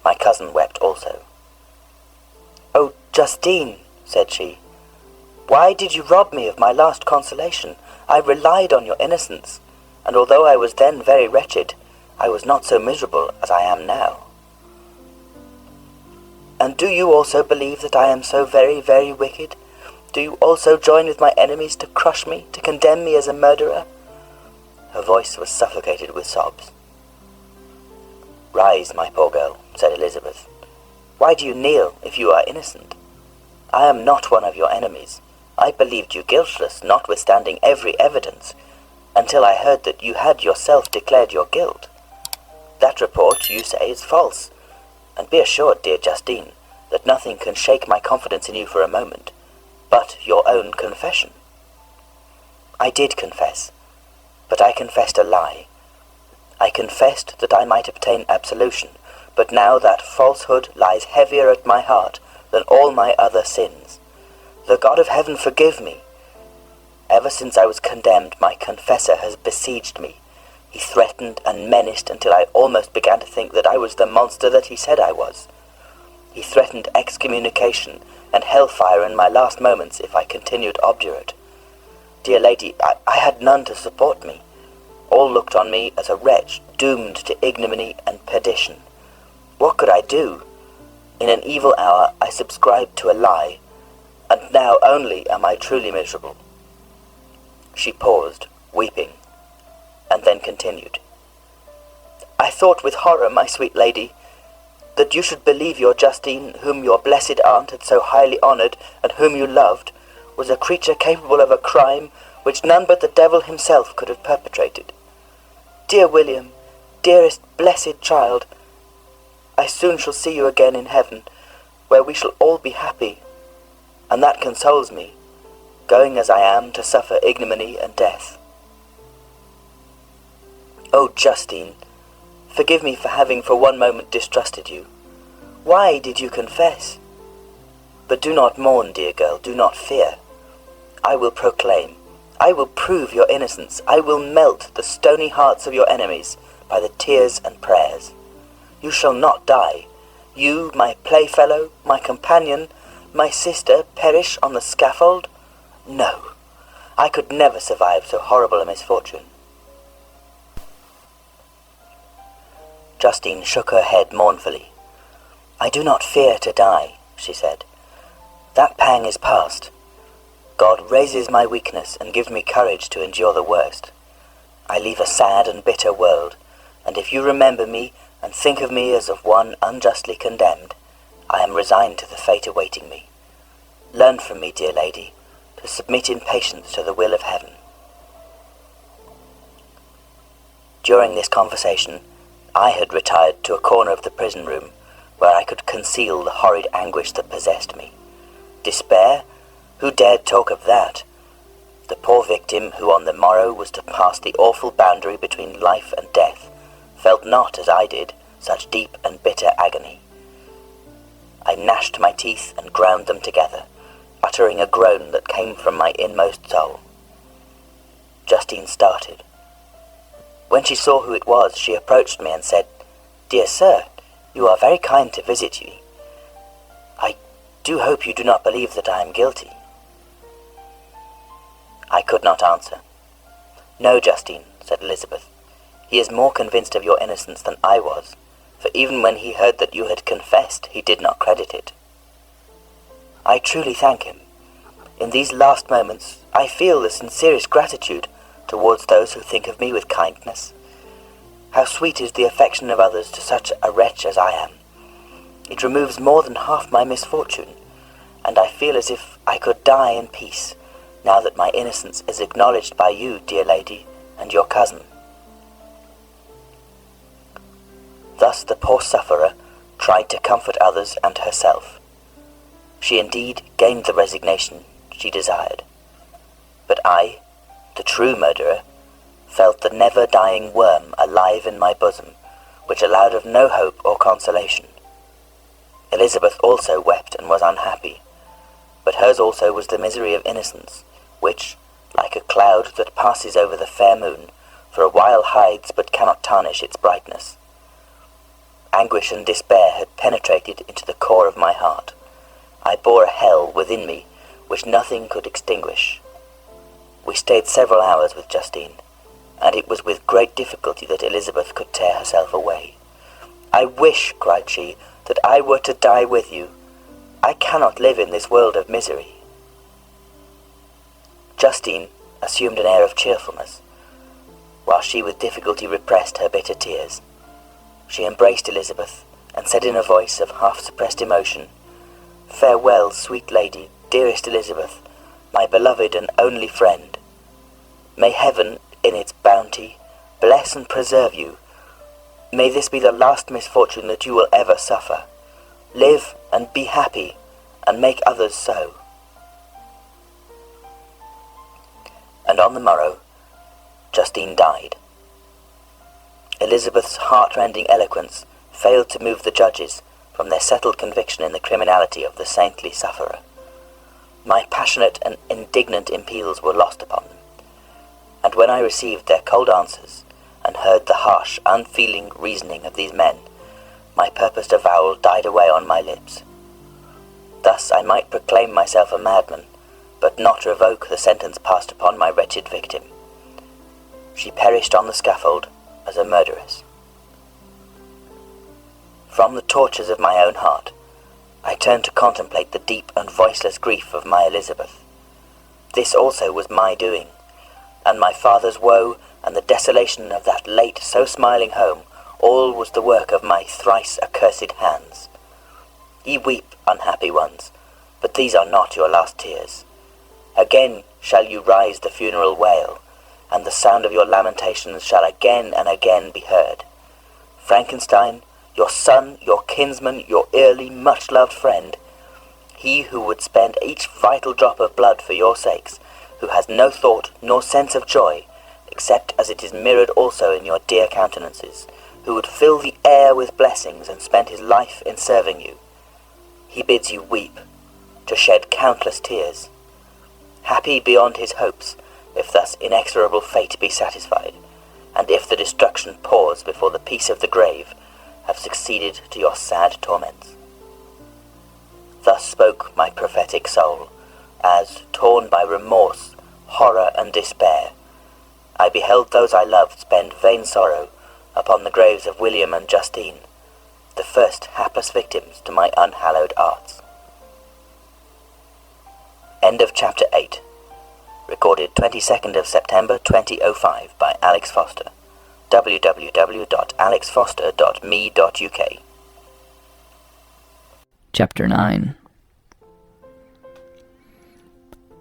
F: My cousin wept also. "Oh, Justine," said she, "why did you rob me of my last consolation? I relied on your innocence, and although I was then very wretched, I was not so miserable as I am now." "And do you also believe that I am so very, very wicked? Do you also join with my enemies to crush me, to condemn me as a murderer?" Her voice was suffocated with sobs. "Rise, my poor girl," said Elizabeth. "Why do you kneel if you are innocent? I am not one of your enemies. I believed you guiltless, notwithstanding every evidence, until I heard that you had yourself declared your guilt. That report, you say, is false, and be assured, dear Justine, that nothing can shake my confidence in you for a moment, but your own confession." "I did confess, but I confessed a lie. I confessed that I might obtain absolution, but now that falsehood lies heavier at my heart than all my other sins. The God of heaven forgive me! Ever since I was condemned, my confessor has besieged me. He threatened and menaced until I almost began to think that I was the monster that he said I was. He threatened excommunication and hellfire in my last moments if I continued obdurate. Dear lady, I had none to support me. All looked on me as a wretch doomed to ignominy and perdition. What could I do? In an evil hour I subscribed to a lie, and now only am I truly miserable." She paused, weeping, and then continued. "I thought with horror, my sweet lady, that you should believe your Justine, whom your blessed aunt had so highly honoured, and whom you loved, was a creature capable of a crime which none but the devil himself could have perpetrated. Dear William, dearest blessed child, I soon shall see you again in heaven, where we shall all be happy, and that consoles me, going as I am to suffer ignominy and death. Oh, Justine, forgive me for having for one moment distrusted you. Why did you confess? But do not mourn, dear girl, do not fear. I will proclaim, I will prove your innocence, I will melt the stony hearts of your enemies by the tears and prayers. You shall not die. You, my playfellow, my companion, my sister, perish on the scaffold? No, I could never survive so horrible a misfortune." Justine shook her head mournfully. "I do not fear to die," she said. "That pang is past. God raises my weakness and gives me courage to endure the worst. I leave a sad and bitter world, and if you remember me and think of me as of one unjustly condemned, I am resigned to the fate awaiting me. Learn from me, dear lady, to submit in patience to the will of heaven." During this conversation, I had retired to a corner of the prison room, where I could conceal the horrid anguish that possessed me. Despair? Who dared talk of that? The poor victim, who on the morrow was to pass the awful boundary between life and death, felt not, as I did, such deep and bitter agony. I gnashed my teeth and ground them together, uttering a groan that came from my inmost soul. Justine started. When she saw who it was, she approached me and said, "Dear sir, you are very kind to visit me. I do hope you do not believe that I am guilty." I could not answer. "No, Justine," said Elizabeth. "He is more convinced of your innocence than I was, for even when he heard that you had confessed, he did not credit it. I truly thank him. In these last moments, I feel the sincerest gratitude towards those who think of me with kindness. How sweet is the affection of others to such a wretch as I am. It removes more than half my misfortune, and I feel as if I could die in peace, now that my innocence is acknowledged by you, dear lady, and your cousin." Thus the poor sufferer tried to comfort others and herself. She indeed gained the resignation she desired. But I, the true murderer, felt the never-dying worm alive in my bosom, which allowed of no hope or consolation. Elizabeth also wept and was unhappy, but hers also was the misery of innocence, which, like a cloud that passes over the fair moon, for a while hides but cannot tarnish its brightness. Anguish and despair had penetrated into the core of my heart. I bore a hell within me which nothing could extinguish. We stayed several hours with Justine, and it was with great difficulty that Elizabeth could tear herself away. "I wish," cried she, "that I were to die with you. I cannot live in this world of misery." Justine assumed an air of cheerfulness, while she with difficulty repressed her bitter tears. She embraced Elizabeth, and said in a voice of half-suppressed emotion, "Farewell, sweet lady, dearest Elizabeth, my beloved and only friend. May heaven, in its bounty, bless and preserve you. May this be the last misfortune that you will ever suffer. Live and be happy, and make others so." And on the morrow, Justine died. Elizabeth's heart-rending eloquence failed to move the judges from their settled conviction in the criminality of the saintly sufferer. My passionate and indignant appeals were lost upon them, and when I received their cold answers and heard the harsh, unfeeling reasoning of these men, my purposed avowal died away on my lips. Thus I might proclaim myself a madman, but not revoke the sentence passed upon my wretched victim. She perished on the scaffold as a murderess. From the tortures of my own heart, I turned to contemplate the deep and voiceless grief of my Elizabeth. This also was my doing, and my father's woe and the desolation of that late so smiling home, all was the work of my thrice accursed hands. Ye weep, unhappy ones, but these are not your last tears. Again shall you rise the funeral wail, and the sound of your lamentations shall again and again be heard. Frankenstein, your son, your kinsman, your early much-loved friend, he who would spend each vital drop of blood for your sakes, who has no thought nor sense of joy, except as it is mirrored also in your dear countenances, who would fill the air with blessings and spend his life in serving you. He bids you weep, to shed countless tears. Happy beyond his hopes, if thus inexorable fate be satisfied, and if the destruction pause before the peace of the grave have succeeded to your sad torments. Thus spoke my prophetic soul, as, torn by remorse, horror, and despair, I beheld those I loved spend vain sorrow upon the graves of William and Justine, the first hapless victims to my unhallowed arts. End of chapter 8. Recorded 22nd of September 2005 by Alex Foster. www.alexfoster.me.uk.
G: Chapter 9.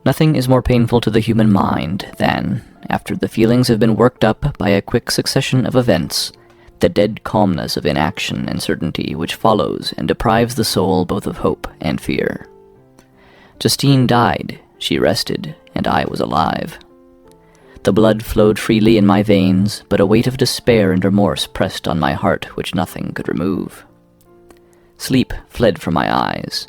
G: Nothing is more painful to the human mind than, after the feelings have been worked up by a quick succession of events, the dead calmness of inaction and certainty which follows and deprives the soul both of hope and fear. Justine died, she rested, and I was alive. The blood flowed freely in my veins, but a weight of despair and remorse pressed on my heart which nothing could remove. Sleep fled from my eyes.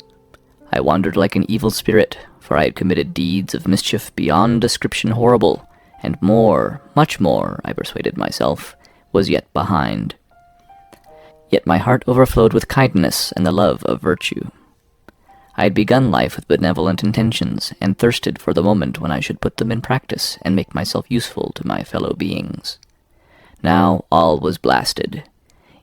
G: I wandered like an evil spirit, for I had committed deeds of mischief beyond description horrible, and more, much more, I persuaded myself, was yet behind. Yet my heart overflowed with kindness and the love of virtue. I had begun life with benevolent intentions, and thirsted for the moment when I should put them in practice and make myself useful to my fellow beings. Now all was blasted.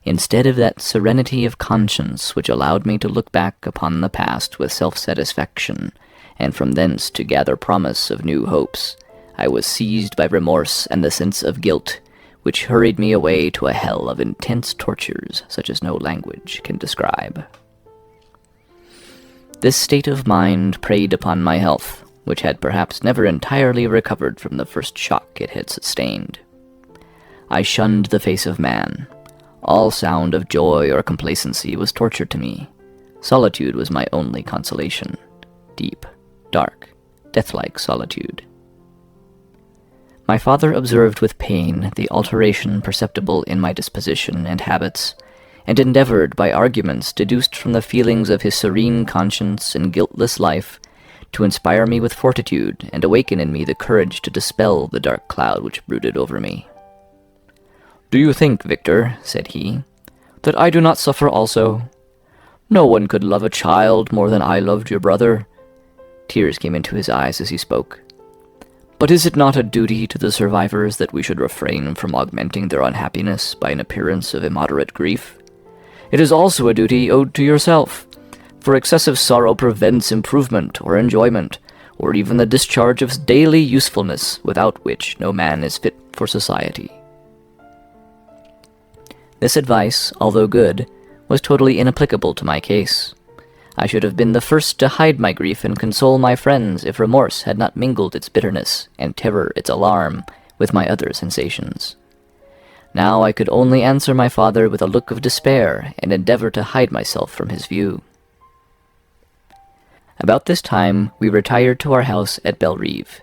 G: Instead of that serenity of conscience which allowed me to look back upon the past with self-satisfaction, and from thence to gather promise of new hopes, I was seized by remorse and the sense of guilt, which hurried me away to a hell of intense tortures such as no language can describe. This state of mind preyed upon my health, which had perhaps never entirely recovered from the first shock it had sustained. I shunned the face of man. All sound of joy or complacency was torture to me. Solitude was my only consolation. Deep, dark, death-like solitude. My father observed with pain the alteration perceptible in my disposition and habits, and endeavored, by arguments deduced from the feelings of his serene conscience and guiltless life, to inspire me with fortitude and awaken in me the courage to dispel the dark cloud which brooded over me. "Do you think, Victor," said he, "that I do not suffer also? No one could love a child more than I loved your brother." Tears came into his eyes as he spoke. "But is it not a duty to the survivors that we should refrain from augmenting their unhappiness by an appearance of immoderate grief? It is also a duty owed to yourself, for excessive sorrow prevents improvement or enjoyment, or even the discharge of daily usefulness, without which no man is fit for society." This advice, although good, was totally inapplicable to my case. I should have been the first to hide my grief and console my friends if remorse had not mingled its bitterness, and terror its alarm, with my other sensations. Now I could only answer my father with a look of despair, and endeavor to hide myself from his view. About this time we retired to our house at Bellerive.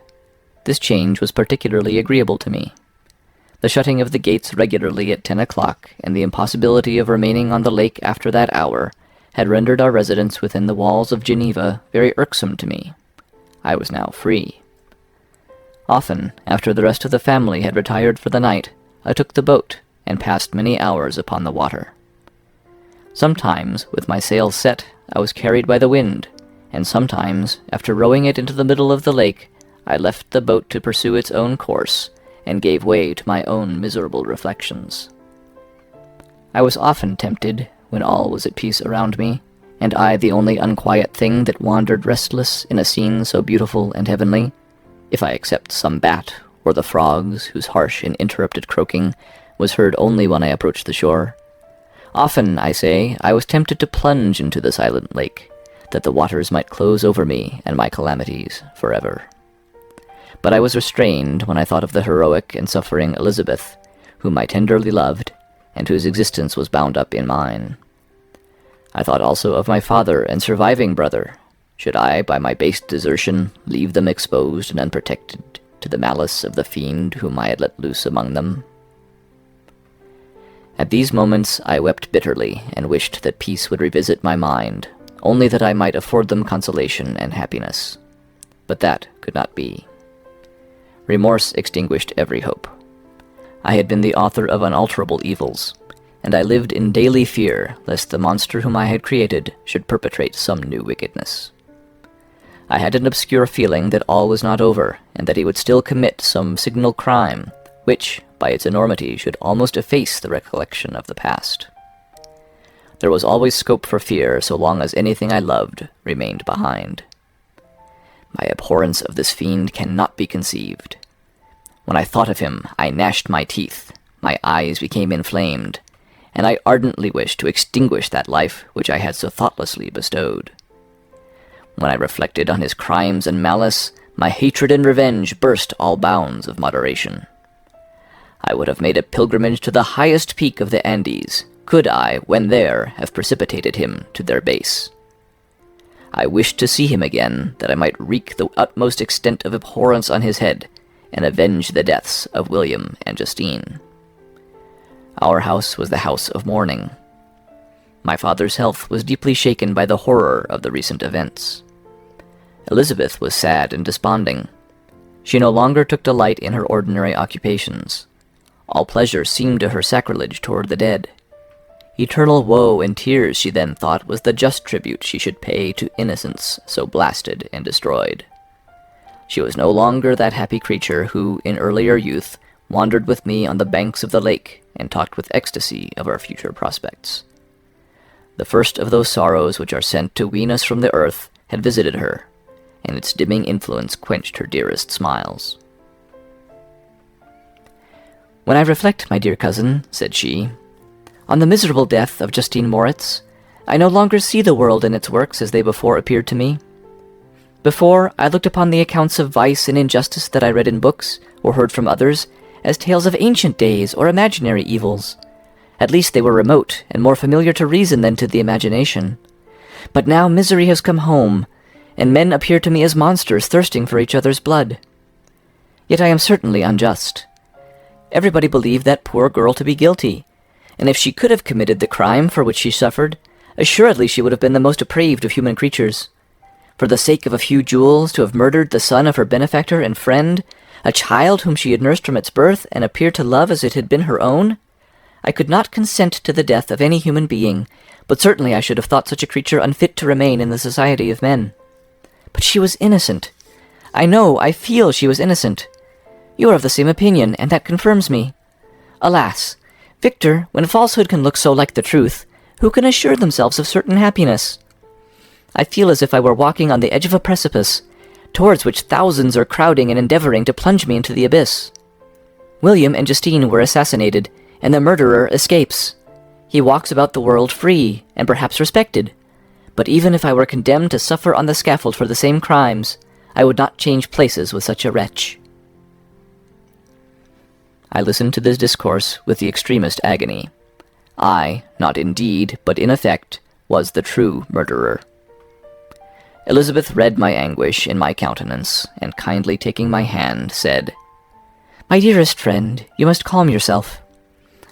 G: This change was particularly agreeable to me. The shutting of the gates regularly at 10 o'clock, and the impossibility of remaining on the lake after that hour, had rendered our residence within the walls of Geneva very irksome to me. I was now free. Often, after the rest of the family had retired for the night, I took the boat, and passed many hours upon the water. Sometimes, with my sails set, I was carried by the wind, and sometimes, after rowing it into the middle of the lake, I left the boat to pursue its own course, and gave way to my own miserable reflections. I was often tempted, when all was at peace around me, and I the only unquiet thing that wandered restless in a scene so beautiful and heavenly, if I except some bat, or the frogs whose harsh and interrupted croaking was heard only when I approached the shore. Often, I say, I was tempted to plunge into the silent lake, that the waters might close over me and my calamities forever. But I was restrained when I thought of the heroic and suffering Elizabeth, whom I tenderly loved, and whose existence was bound up in mine. I thought also of my father and surviving brother. Should I, by my base desertion, leave them exposed and unprotected to the malice of the fiend whom I had let loose among them? At these moments I wept bitterly, and wished that peace would revisit my mind, only that I might afford them consolation and happiness. But that could not be. Remorse extinguished every hope. I had been the author of unalterable evils, and I lived in daily fear lest the monster whom I had created should perpetrate some new wickedness. I had an obscure feeling that all was not over, and that he would still commit some signal crime, which, by its enormity, should almost efface the recollection of the past. There was always scope for fear so long as anything I loved remained behind. My abhorrence of this fiend cannot be conceived. When I thought of him, I gnashed my teeth, my eyes became inflamed, and I ardently wished to extinguish that life which I had so thoughtlessly bestowed. When I reflected on his crimes and malice, my hatred and revenge burst all bounds of moderation. I would have made a pilgrimage to the highest peak of the Andes, could I, when there, have precipitated him to their base. I wished to see him again, that I might wreak the utmost extent of abhorrence on his head, and avenge the deaths of William and Justine. Our house was the house of mourning. My father's health was deeply shaken by the horror of the recent events. Elizabeth was sad and desponding. She no longer took delight in her ordinary occupations. All pleasure seemed to her sacrilege toward the dead. Eternal woe and tears, she then thought, was the just tribute she should pay to innocence so blasted and destroyed. She was no longer that happy creature who, in earlier youth, wandered with me on the banks of the lake and talked with ecstasy of our future prospects. The first of those sorrows which are sent to wean us from the earth had visited her, and its dimming influence quenched her dearest smiles. "When I reflect, my dear cousin," said she, "on the miserable death of Justine Moritz, I no longer see the world and its works as they before appeared to me. Before, I looked upon the accounts of vice and injustice that I read in books, or heard from others, as tales of ancient days or imaginary evils. At least they were remote, and more familiar to reason than to the imagination. But now misery has come home, and men appear to me as monsters thirsting for each other's blood. Yet I am certainly unjust. Everybody believed that poor girl to be guilty, and if she could have committed the crime for which she suffered, assuredly she would have been the most depraved of human creatures. For the sake of a few jewels, to have murdered the son of her benefactor and friend, a child whom she had nursed from its birth and appeared to love as it had been her own? I could not consent to the death of any human being, but certainly I should have thought such a creature unfit to remain in the society of men. But she was innocent. I feel she was innocent. You are of the same opinion, and that confirms me. Alas, Victor, when falsehood can look so like the truth, who can assure themselves of certain happiness? I feel as if I were walking on the edge of a precipice, towards which thousands are crowding and endeavoring to plunge me into the abyss. William and Justine were assassinated, and the murderer escapes. He walks about the world free, and perhaps respected. But even if I were condemned to suffer on the scaffold for the same crimes, I would not change places with such a wretch." I listened to this discourse with the extremest agony. I, not in deed, but in effect, was the true murderer. Elizabeth read my anguish in my countenance, and kindly taking my hand, said, "My dearest friend, you must calm yourself.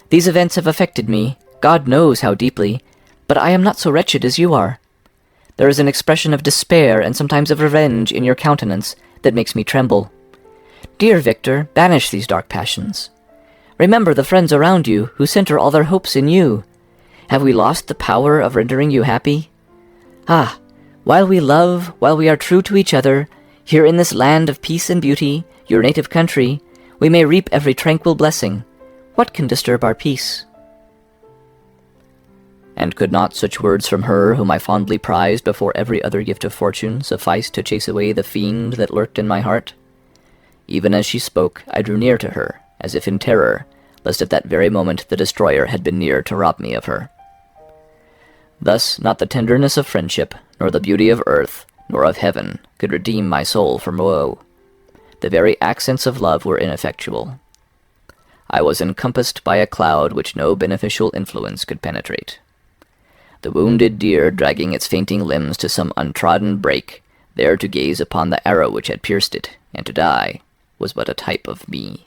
G: These events have affected me, God knows how deeply, but I am not so wretched as you are. There is an expression of despair and sometimes of revenge in your countenance that makes me tremble. Dear Victor, banish these dark passions. Remember the friends around you who center all their hopes in you. Have we lost the power of rendering you happy? Ah, while we love, while we are true to each other, here in this land of peace and beauty, your native country, we may reap every tranquil blessing. What can disturb our peace?" And could not such words from her, whom I fondly prized before every other gift of fortune, suffice to chase away the fiend that lurked in my heart? Even as she spoke, I drew near to her, as if in terror, lest at that very moment the destroyer had been near to rob me of her. Thus not the tenderness of friendship, nor the beauty of earth, nor of heaven, could redeem my soul from woe. The very accents of love were ineffectual. I was encompassed by a cloud which no beneficial influence could penetrate. The wounded deer dragging its fainting limbs to some untrodden brake, there to gaze upon the arrow which had pierced it, and to die, was but a type of me.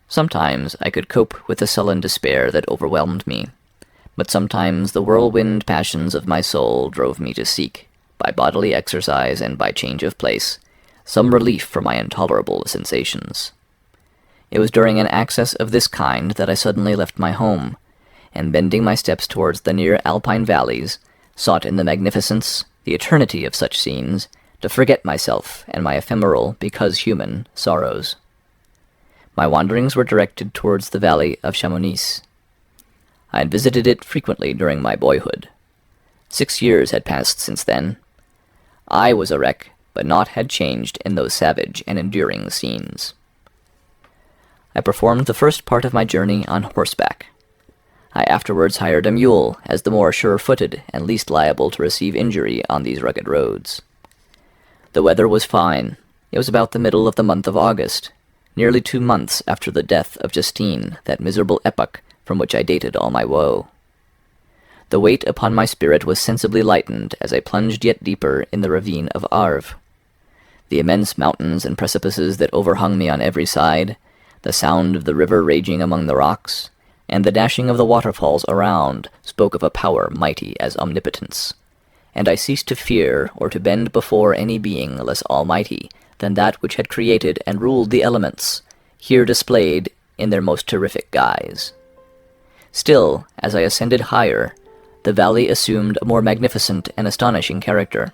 G: Sometimes I could cope with the sullen despair that overwhelmed me, but sometimes the whirlwind passions of my soul drove me to seek, by bodily exercise and by change of place, some relief from my intolerable sensations. It was during an access of this kind that I suddenly left my home, and bending my steps towards the near alpine valleys, sought in the magnificence, the eternity of such scenes, to forget myself and my ephemeral, because human, sorrows. My wanderings were directed towards the valley of Chamonix. I had visited it frequently during my boyhood. 6 years had passed since then. I was a wreck, but naught had changed in those savage and enduring scenes. I performed the first part of my journey on horseback. I afterwards hired a mule, as the more sure-footed and least liable to receive injury on these rugged roads. The weather was fine. It was about the middle of the month of August, nearly 2 months after the death of Justine, that miserable epoch from which I dated all my woe. The weight upon my spirit was sensibly lightened as I plunged yet deeper in the ravine of Arve. The immense mountains and precipices that overhung me on every side, the sound of the river raging among the rocks, and the dashing of the waterfalls around spoke of a power mighty as omnipotence, and I ceased to fear or to bend before any being less almighty than that which had created and ruled the elements, here displayed in their most terrific guise. Still, as I ascended higher, the valley assumed a more magnificent and astonishing character.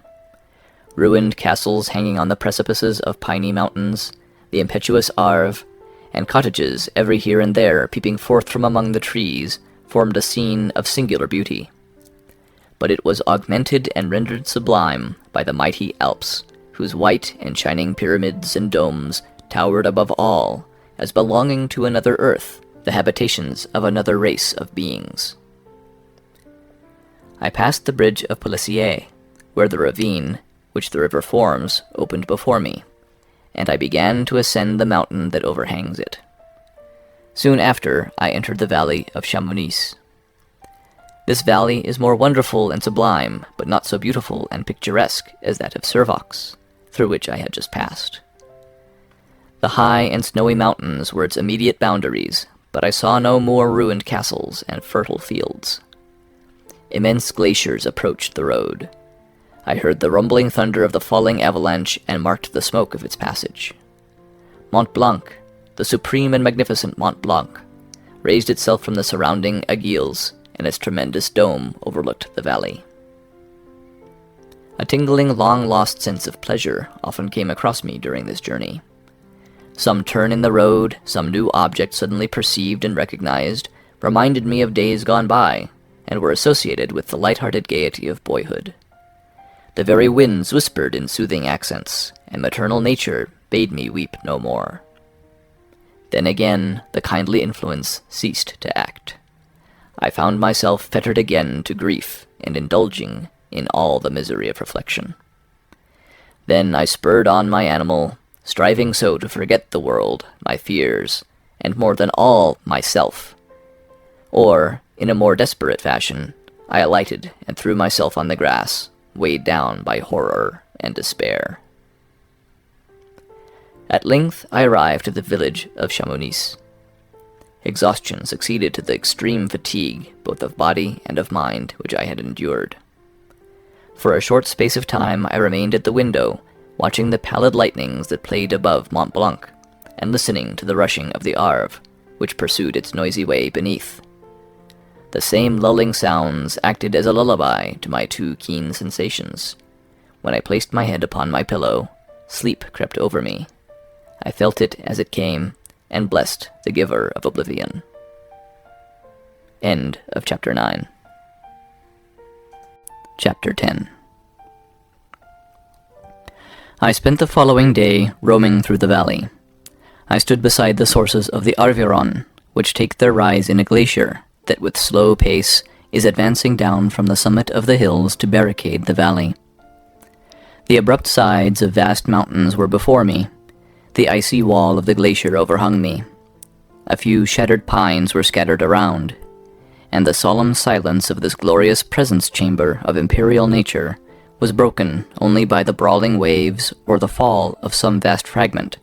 G: Ruined castles hanging on the precipices of piny mountains, the impetuous Arve, and cottages every here and there peeping forth from among the trees, formed a scene of singular beauty. But it was augmented and rendered sublime by the mighty Alps, whose white and shining pyramids and domes towered above all, as belonging to another earth, the habitations of another race of beings. I passed the bridge of Pélissier, where the ravine, which the river forms, opened before me, and I began to ascend the mountain that overhangs it. Soon after, I entered the valley of Chamonix. This valley is more wonderful and sublime, but not so beautiful and picturesque as that of Servox, through which I had just passed. The high and snowy mountains were its immediate boundaries, but I saw no more ruined castles and fertile fields. Immense glaciers approached the road. I heard the rumbling thunder of the falling avalanche and marked the smoke of its passage. Mont Blanc, the supreme and magnificent Mont Blanc, raised itself from the surrounding aiguilles, and its tremendous dome overlooked the valley. A tingling, long-lost sense of pleasure often came across me during this journey. Some turn in the road, some new object suddenly perceived and recognized, reminded me of days gone by, and were associated with the light-hearted gaiety of boyhood. The very winds whispered in soothing accents, and maternal nature bade me weep no more. Then again the kindly influence ceased to act. I found myself fettered again to grief and indulging in all the misery of reflection. Then I spurred on my animal, striving so to forget the world, my fears, and more than all, myself. Or, in a more desperate fashion, I alighted and threw myself on the grass, weighed down by horror and despair. At length I arrived at the village of Chamonix. Exhaustion succeeded to the extreme fatigue, both of body and of mind, which I had endured. For a short space of time I remained at the window, watching the pallid lightnings that played above Mont Blanc, and listening to the rushing of the Arve, which pursued its noisy way beneath. The same lulling sounds acted as a lullaby to my too keen sensations. When I placed my head upon my pillow, sleep crept over me. I felt it as it came, and blessed the giver of oblivion. End of Chapter 9. Chapter 10. I spent the following day roaming through the valley. I stood beside the sources of the Arveiron, which take their rise in a glacier that with slow pace is advancing down from the summit of the hills to barricade the valley. The abrupt sides of vast mountains were before me. The icy wall of the glacier overhung me. A few shattered pines were scattered around, and the solemn silence of this glorious presence chamber of imperial nature was broken only by the brawling waves or the fall of some vast fragment,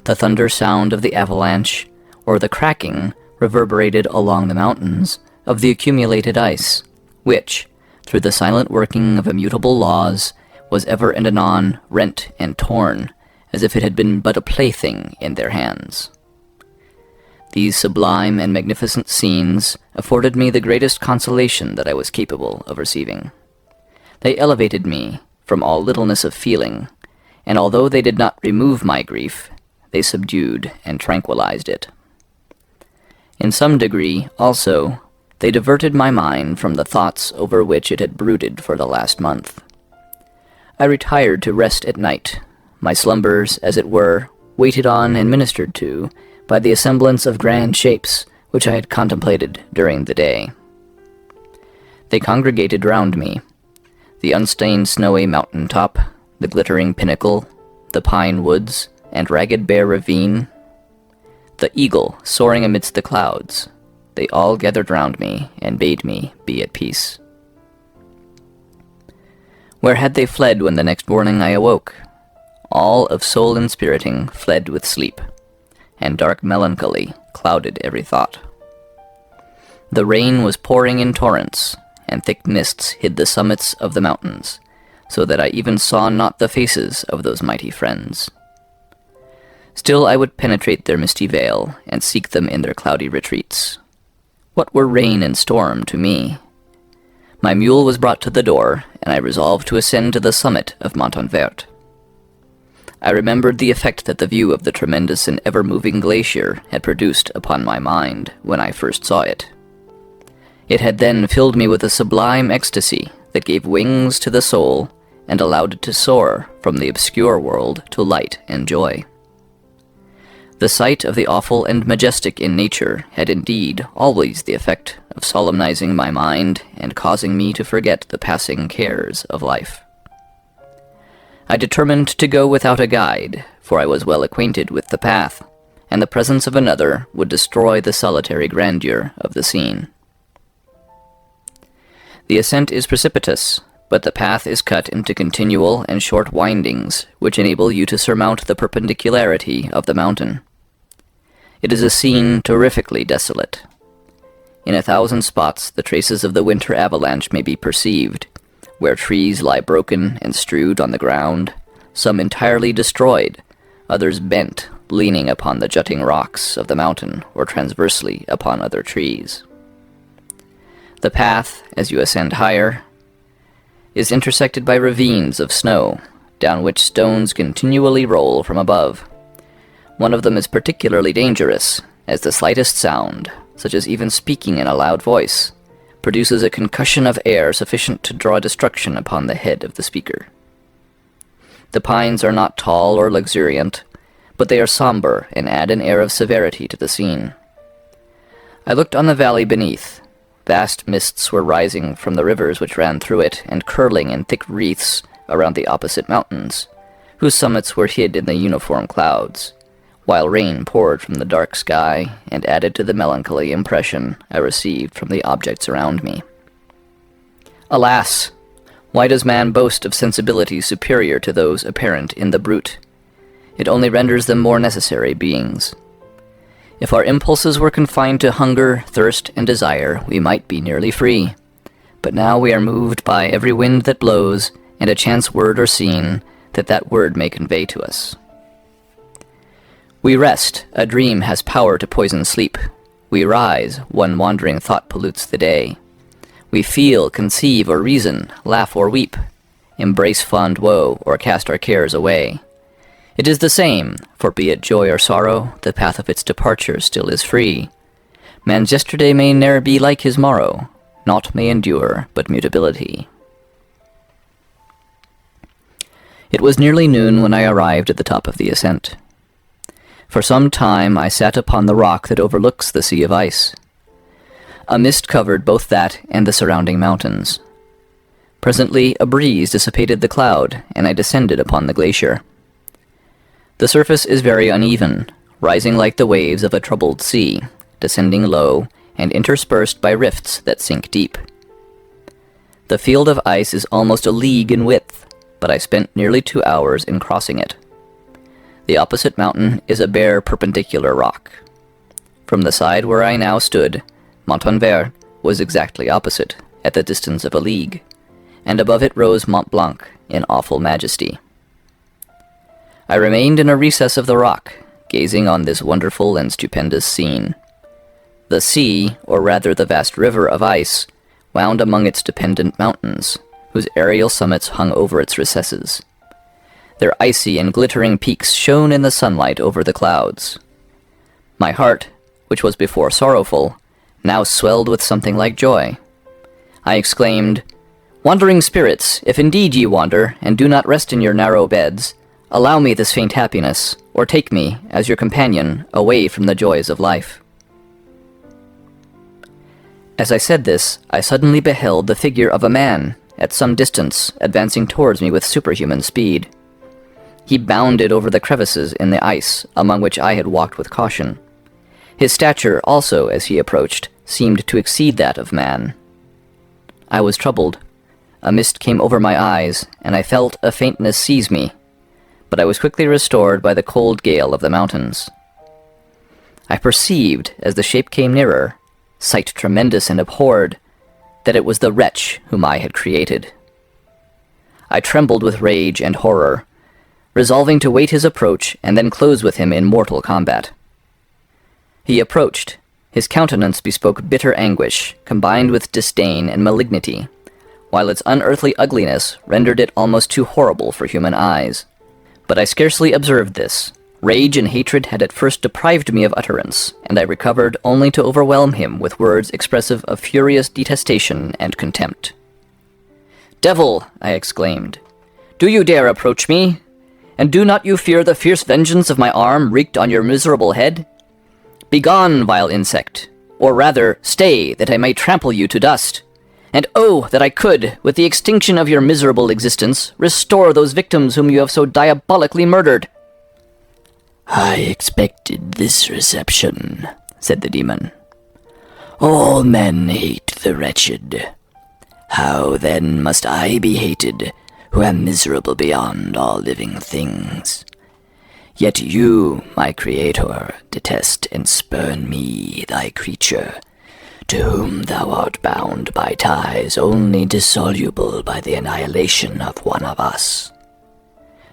G: the thunder sound of the avalanche, or the cracking reverberated along the mountains of the accumulated ice, which, through the silent working of immutable laws, was ever and anon rent and torn, as if it had been but a plaything in their hands. These sublime and magnificent scenes afforded me the greatest consolation that I was capable of receiving. They elevated me from all littleness of feeling, and although they did not remove my grief, they subdued and tranquilized it. In some degree, also, they diverted my mind from the thoughts over which it had brooded for the last month. I retired to rest at night, my slumbers, as it were, waited on and ministered to by the assemblance of grand shapes which I had contemplated during the day. They congregated round me, the unstained snowy mountain top, the glittering pinnacle, the pine woods, and ragged bare ravine, the eagle soaring amidst the clouds. They all gathered round me and bade me be at peace. Where had they fled when the next morning I awoke? All of soul inspiriting fled with sleep, and dark melancholy clouded every thought. The rain was pouring in torrents, and thick mists hid the summits of the mountains, so that I even saw not the faces of those mighty friends. Still I would penetrate their misty veil, and seek them in their cloudy retreats. What were rain and storm to me? My mule was brought to the door, and I resolved to ascend to the summit of Montanvert. I remembered the effect that the view of the tremendous and ever-moving glacier had produced upon my mind when I first saw it. It had then filled me with a sublime ecstasy that gave wings to the soul and allowed it to soar from the obscure world to light and joy. The sight of the awful and majestic in nature had indeed always the effect of solemnizing my mind and causing me to forget the passing cares of life. I determined to go without a guide, for I was well acquainted with the path, and the presence of another would destroy the solitary grandeur of the scene. The ascent is precipitous, but the path is cut into continual and short windings, which enable you to surmount the perpendicularity of the mountain. It is a scene terrifically desolate. In 1,000 spots the traces of the winter avalanche may be perceived, where trees lie broken and strewed on the ground, some entirely destroyed, others bent, leaning upon the jutting rocks of the mountain or transversely upon other trees. The path, as you ascend higher, is intersected by ravines of snow, down which stones continually roll from above. One of them is particularly dangerous, as the slightest sound, such as even speaking in a loud voice, produces a concussion of air sufficient to draw destruction upon the head of the speaker. The pines are not tall or luxuriant, but they are somber and add an air of severity to the scene. I looked on the valley beneath. Vast mists were rising from the rivers which ran through it and curling in thick wreaths around the opposite mountains, whose summits were hid in the uniform clouds, while rain poured from the dark sky and added to the melancholy impression I received from the objects around me. Alas! Why does man boast of sensibilities superior to those apparent in the brute? It only renders them more necessary beings. If our impulses were confined to hunger, thirst, and desire, we might be nearly free. But now we are moved by every wind that blows, and a chance word or scene that word may convey to us. We rest, a dream has power to poison sleep. We rise, one wandering thought pollutes the day. We feel, conceive, or reason, laugh or weep, embrace fond woe, or cast our cares away. It is the same, for be it joy or sorrow, the path of its departure still is free. Man's yesterday may ne'er be like his morrow. Naught may endure but mutability. It was nearly noon when I arrived at the top of the ascent. For some time I sat upon the rock that overlooks the sea of ice. A mist covered both that and the surrounding mountains. Presently a breeze dissipated the cloud, and I descended upon the glacier. The surface is very uneven, rising like the waves of a troubled sea, descending low, and interspersed by rifts that sink deep. The field of ice is almost a league in width, but I spent nearly 2 hours in crossing it. The opposite mountain is a bare perpendicular rock. From the side where I now stood, Montanvert was exactly opposite, at the distance of a league, and above it rose Mont Blanc in awful majesty. I remained in a recess of the rock, gazing on this wonderful and stupendous scene. The sea, or rather the vast river of ice, wound among its dependent mountains, whose aerial summits hung over its recesses. Their icy and glittering peaks shone in the sunlight over the clouds. My heart, which was before sorrowful, now swelled with something like joy. I exclaimed, "Wandering spirits, if indeed ye wander, and do not rest in your narrow beds, allow me this faint happiness, or take me, as your companion, away from the joys of life." As I said this, I suddenly beheld the figure of a man, at some distance, advancing towards me with superhuman speed. He bounded over the crevices in the ice, among which I had walked with caution. His stature also, as he approached, seemed to exceed that of man. I was troubled. A mist came over my eyes, and I felt a faintness seize me, but I was quickly restored by the cold gale of the mountains. I perceived, as the shape came nearer, sight tremendous and abhorred, that it was the wretch whom I had created. I trembled with rage and horror, resolving to wait his approach and then close with him in mortal combat. He approached. His countenance bespoke bitter anguish, combined with disdain and malignity, while its unearthly ugliness rendered it almost too horrible for human eyes. But I scarcely observed this. Rage and hatred had at first deprived me of utterance, and I recovered only to overwhelm him with words expressive of furious detestation and contempt. "Devil!" I exclaimed, "do you dare approach me? And do not you fear the fierce vengeance of my arm wreaked on your miserable head? Begone, vile insect, or rather, stay, that I may trample you to dust. And oh, that I could, with the extinction of your miserable existence, restore those victims whom you have so diabolically murdered."
H: "I expected this reception," said the demon. "All men hate the wretched. How then must I be hated, who am miserable beyond all living things? Yet you, my creator, detest and spurn me, thy creature, to whom thou art bound by ties only dissoluble by the annihilation of one of us.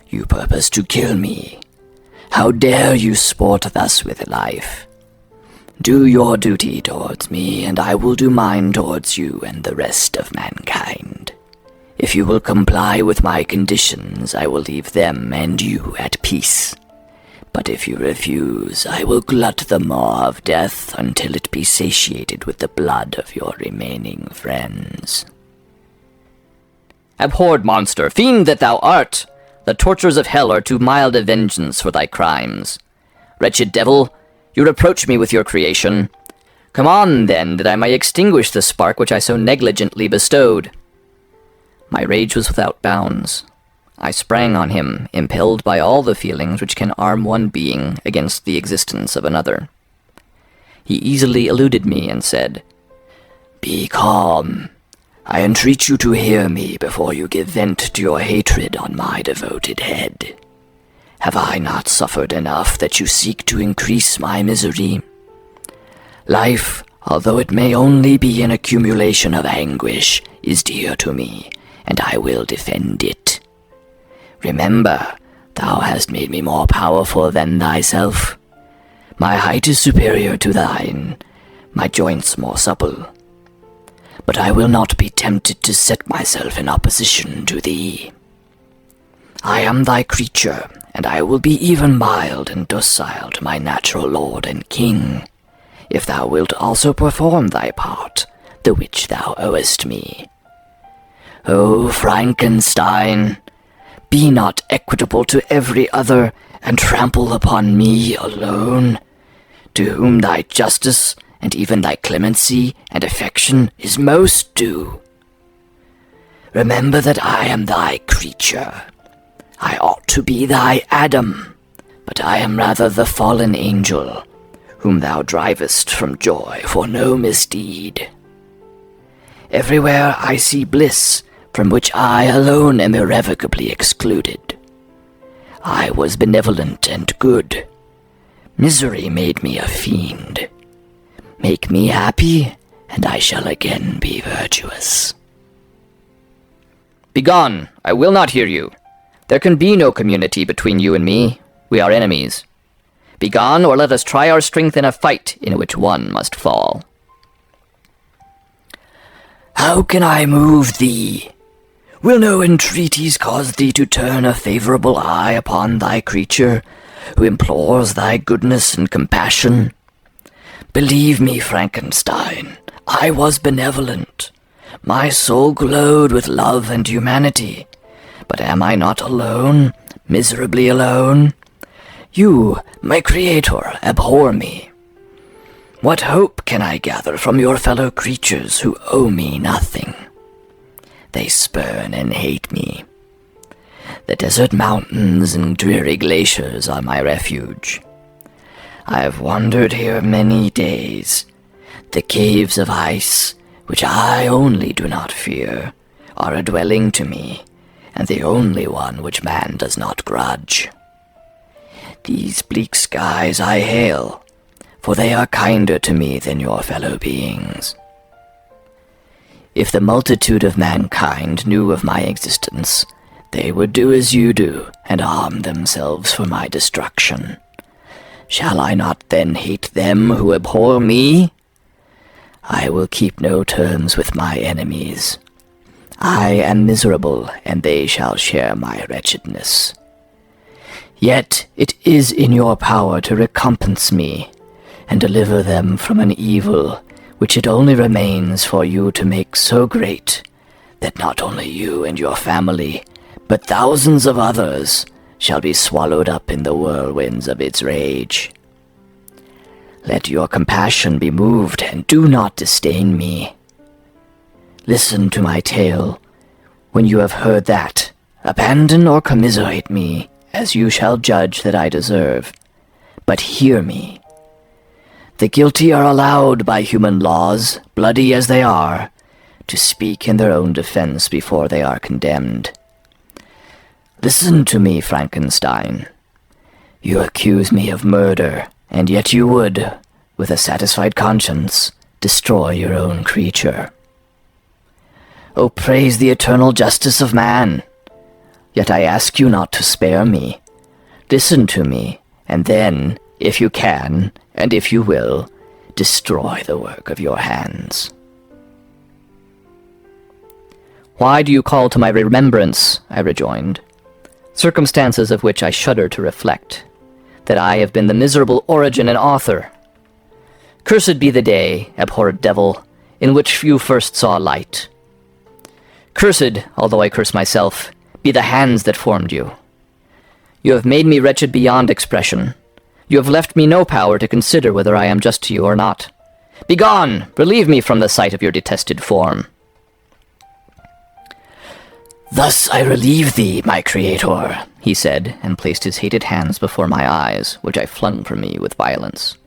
H: You purpose to kill me. How dare you sport thus with life? Do your duty towards me, and I will do mine towards you and the rest of mankind. If you will comply with my conditions, I will leave them and you at peace. But if you refuse, I will glut the maw of death until it be satiated with the blood of your remaining friends."
G: "Abhorred monster, fiend that thou art! The tortures of hell are too mild a vengeance for thy crimes. Wretched devil, you reproach me with your creation. Come on, then, that I may extinguish the spark which I so negligently bestowed." My rage was without bounds. I sprang on him, impelled by all the feelings which can arm one being against the existence of another. He easily eluded me and said, "Be calm. I entreat you to hear me before you give vent to your hatred on my devoted head. Have I not suffered enough that you seek to increase my misery? Life, although it may only be an accumulation of anguish, is dear to me, and I will defend it. Remember, thou hast made me more powerful than thyself. My height is superior to thine, my joints more supple. But I will not be tempted to set myself in opposition to thee. I am thy creature, and I will be even mild and docile to my natural lord and king.
H: if thou wilt also perform thy part, the which thou owest me. O Frankenstein, be not equitable to every other, and trample upon me alone, to whom thy justice and even thy clemency and affection is most due. Remember that I am thy creature. I ought to be thy Adam, but I am rather the fallen angel, whom thou drivest from joy for no misdeed. Everywhere I see bliss, from which I alone am irrevocably excluded. I was benevolent and good. Misery made me a fiend. Make me happy, and I shall again be virtuous.
G: Begone! I will not hear you. There can be no community between you and me. We are enemies. Begone, or let us try our strength in a fight in which one must fall.
H: How can I move thee? Will no entreaties cause thee to turn a favorable eye upon thy creature, who implores thy goodness and compassion? Believe me, Frankenstein, I was benevolent. My soul glowed with love and humanity. But am I not alone, miserably alone? You, my creator, abhor me. What hope can I gather from your fellow creatures who owe me nothing? They spurn and hate me. The desert mountains and dreary glaciers are my refuge. I have wandered here many days. The caves of ice, which I only do not fear, are a dwelling to me, and the only one which man does not grudge. These bleak skies I hail, for they are kinder to me than your fellow beings. If the multitude of mankind knew of my existence, they would do as you do, and arm themselves for my destruction. Shall I not then hate them who abhor me? I will keep no terms with my enemies. I am miserable, and they shall share my wretchedness. Yet it is in your power to recompense me, and deliver them from an evil which it only remains for you to make so great that not only you and your family, but thousands of others shall be swallowed up in the whirlwinds of its rage. Let your compassion be moved, and do not disdain me. Listen to my tale. When you have heard that, abandon or commiserate me, as you shall judge that I deserve. But hear me. The guilty are allowed by human laws, bloody as they are, to speak in their own defense before they are condemned. Listen to me, Frankenstein. You accuse me of murder, and yet you would, with a satisfied conscience, destroy your own creature. Oh, praise the eternal justice of man! Yet I ask you not to spare me. Listen to me, and then, if you can, and if you will, destroy the work of your hands.
G: Why do you call to my remembrance, I rejoined, circumstances of which I shudder to reflect, that I have been the miserable origin and author? Cursed be the day, abhorred devil, in which you first saw light. Cursed, although I curse myself, be the hands that formed you. You have made me wretched beyond expression. You have left me no power to consider whether I am just to you or not. Begone! Relieve me from the sight of your detested form.
H: Thus I relieve thee, my creator, he said, and placed his hated hands before my eyes, which I flung from me with violence.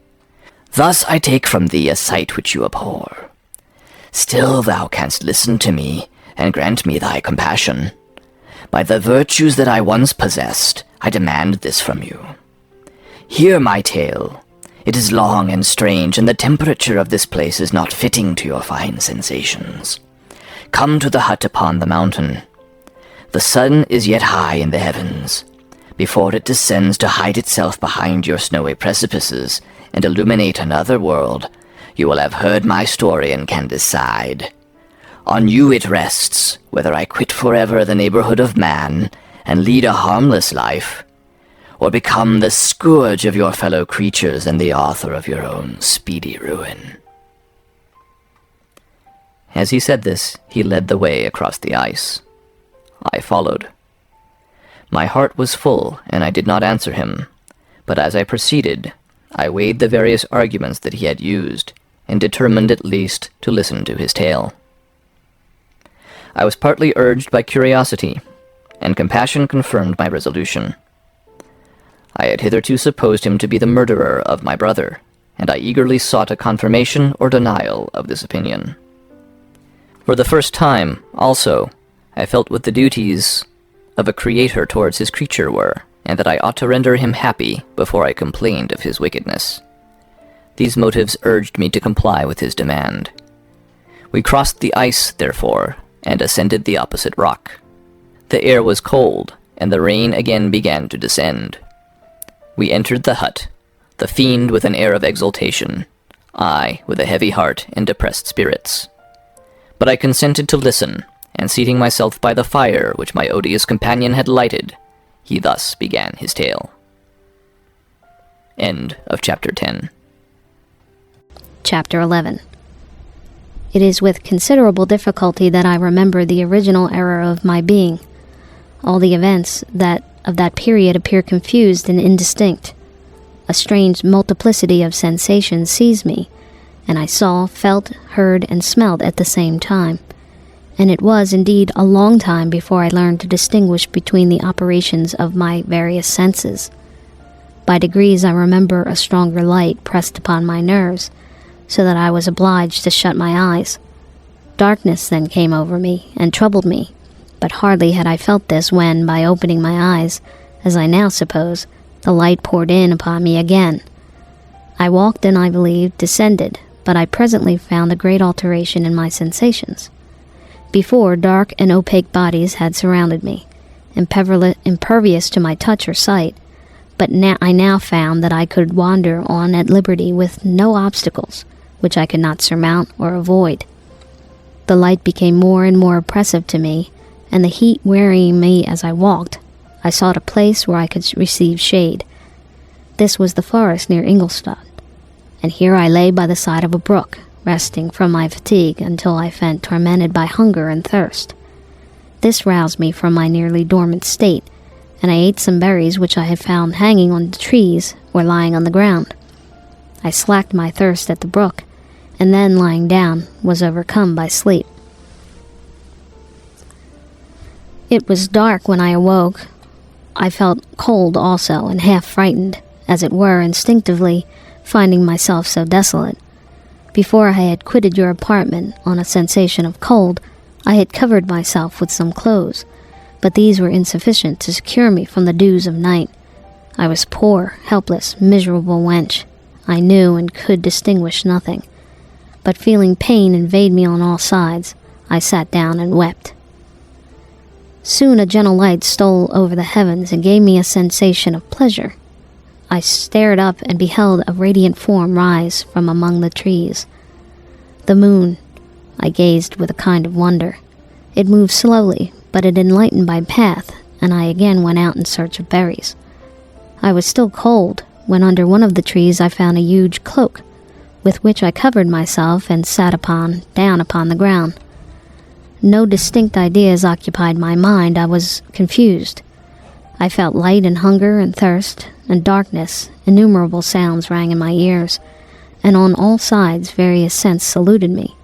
H: Thus I take from thee a sight which you abhor. Still thou canst listen to me, and grant me thy compassion. By the virtues that I once possessed, I demand this from you. Hear my tale. It is long and strange, and the temperature of this place is not fitting to your fine sensations. Come to the hut upon the mountain. The sun is yet high in the heavens. Before it descends to hide itself behind your snowy precipices and illuminate another world, you will have heard my story and can decide. On you it rests, whether I quit forever the neighborhood of man and lead a harmless life, or become the scourge of your fellow creatures and the author of your own speedy ruin."
G: As he said this, he led the way across the ice. I followed. My heart was full, and I did not answer him, but as I proceeded, I weighed the various arguments that he had used, and determined at least to listen to his tale. I was partly urged by curiosity, and compassion confirmed my resolution. I had hitherto supposed him to be the murderer of my brother, and I eagerly sought a confirmation or denial of this opinion. For the first time, also, I felt what the duties of a creator towards his creature were, and that I ought to render him happy before I complained of his wickedness. These motives urged me to comply with his demand. We crossed the ice, therefore, and ascended the opposite rock. The air was cold, and the rain again began to descend. We entered the hut, the fiend with an air of exultation, I with a heavy heart and depressed spirits. But I consented to listen, and seating myself by the fire which my odious companion had lighted, he thus began his tale. End of Chapter 10.
I: Chapter 11. It is with considerable difficulty that I remember the original era of my being. All the events of that period appear confused and indistinct. A strange multiplicity of sensations seized me, and I saw, felt, heard, and smelled at the same time. And it was indeed a long time before I learned to distinguish between the operations of my various senses. By degrees I remember a stronger light pressed upon my nerves, so that I was obliged to shut my eyes. Darkness then came over me and troubled me, but hardly had I felt this when, by opening my eyes, as I now suppose, the light poured in upon me again. I walked and, I believe, descended, but I presently found a great alteration in my sensations. Before, dark and opaque bodies had surrounded me, impervious to my touch or sight, but I now found that I could wander on at liberty with no obstacles, which I could not surmount or avoid. The light became more and more oppressive to me, and the heat wearying me as I walked, I sought a place where I could receive shade. This was the forest near Ingolstadt, and here I lay by the side of a brook, resting from my fatigue until I felt tormented by hunger and thirst. This roused me from my nearly dormant state, and I ate some berries which I had found hanging on the trees or lying on the ground. I slaked my thirst at the brook, and then, lying down, was overcome by sleep. It was dark when I awoke. I felt cold also, and half frightened, as it were, instinctively, finding myself so desolate. Before I had quitted your apartment on a sensation of cold, I had covered myself with some clothes, but these were insufficient to secure me from the dews of night. I was poor, helpless, miserable wench. I knew and could distinguish nothing, but feeling pain invade me on all sides, I sat down and wept. Soon a gentle light stole over the heavens and gave me a sensation of pleasure. I stared up and beheld a radiant form rise from among the trees. The moon. I gazed with a kind of wonder. It moved slowly, but it enlightened my path, and I again went out in search of berries. I was still cold, when under one of the trees I found a huge cloak, with which I covered myself and sat down upon the ground. No distinct ideas occupied my mind. I was confused. I felt light and hunger and thirst and darkness. Innumerable sounds rang in my ears, and on all sides various scents saluted me.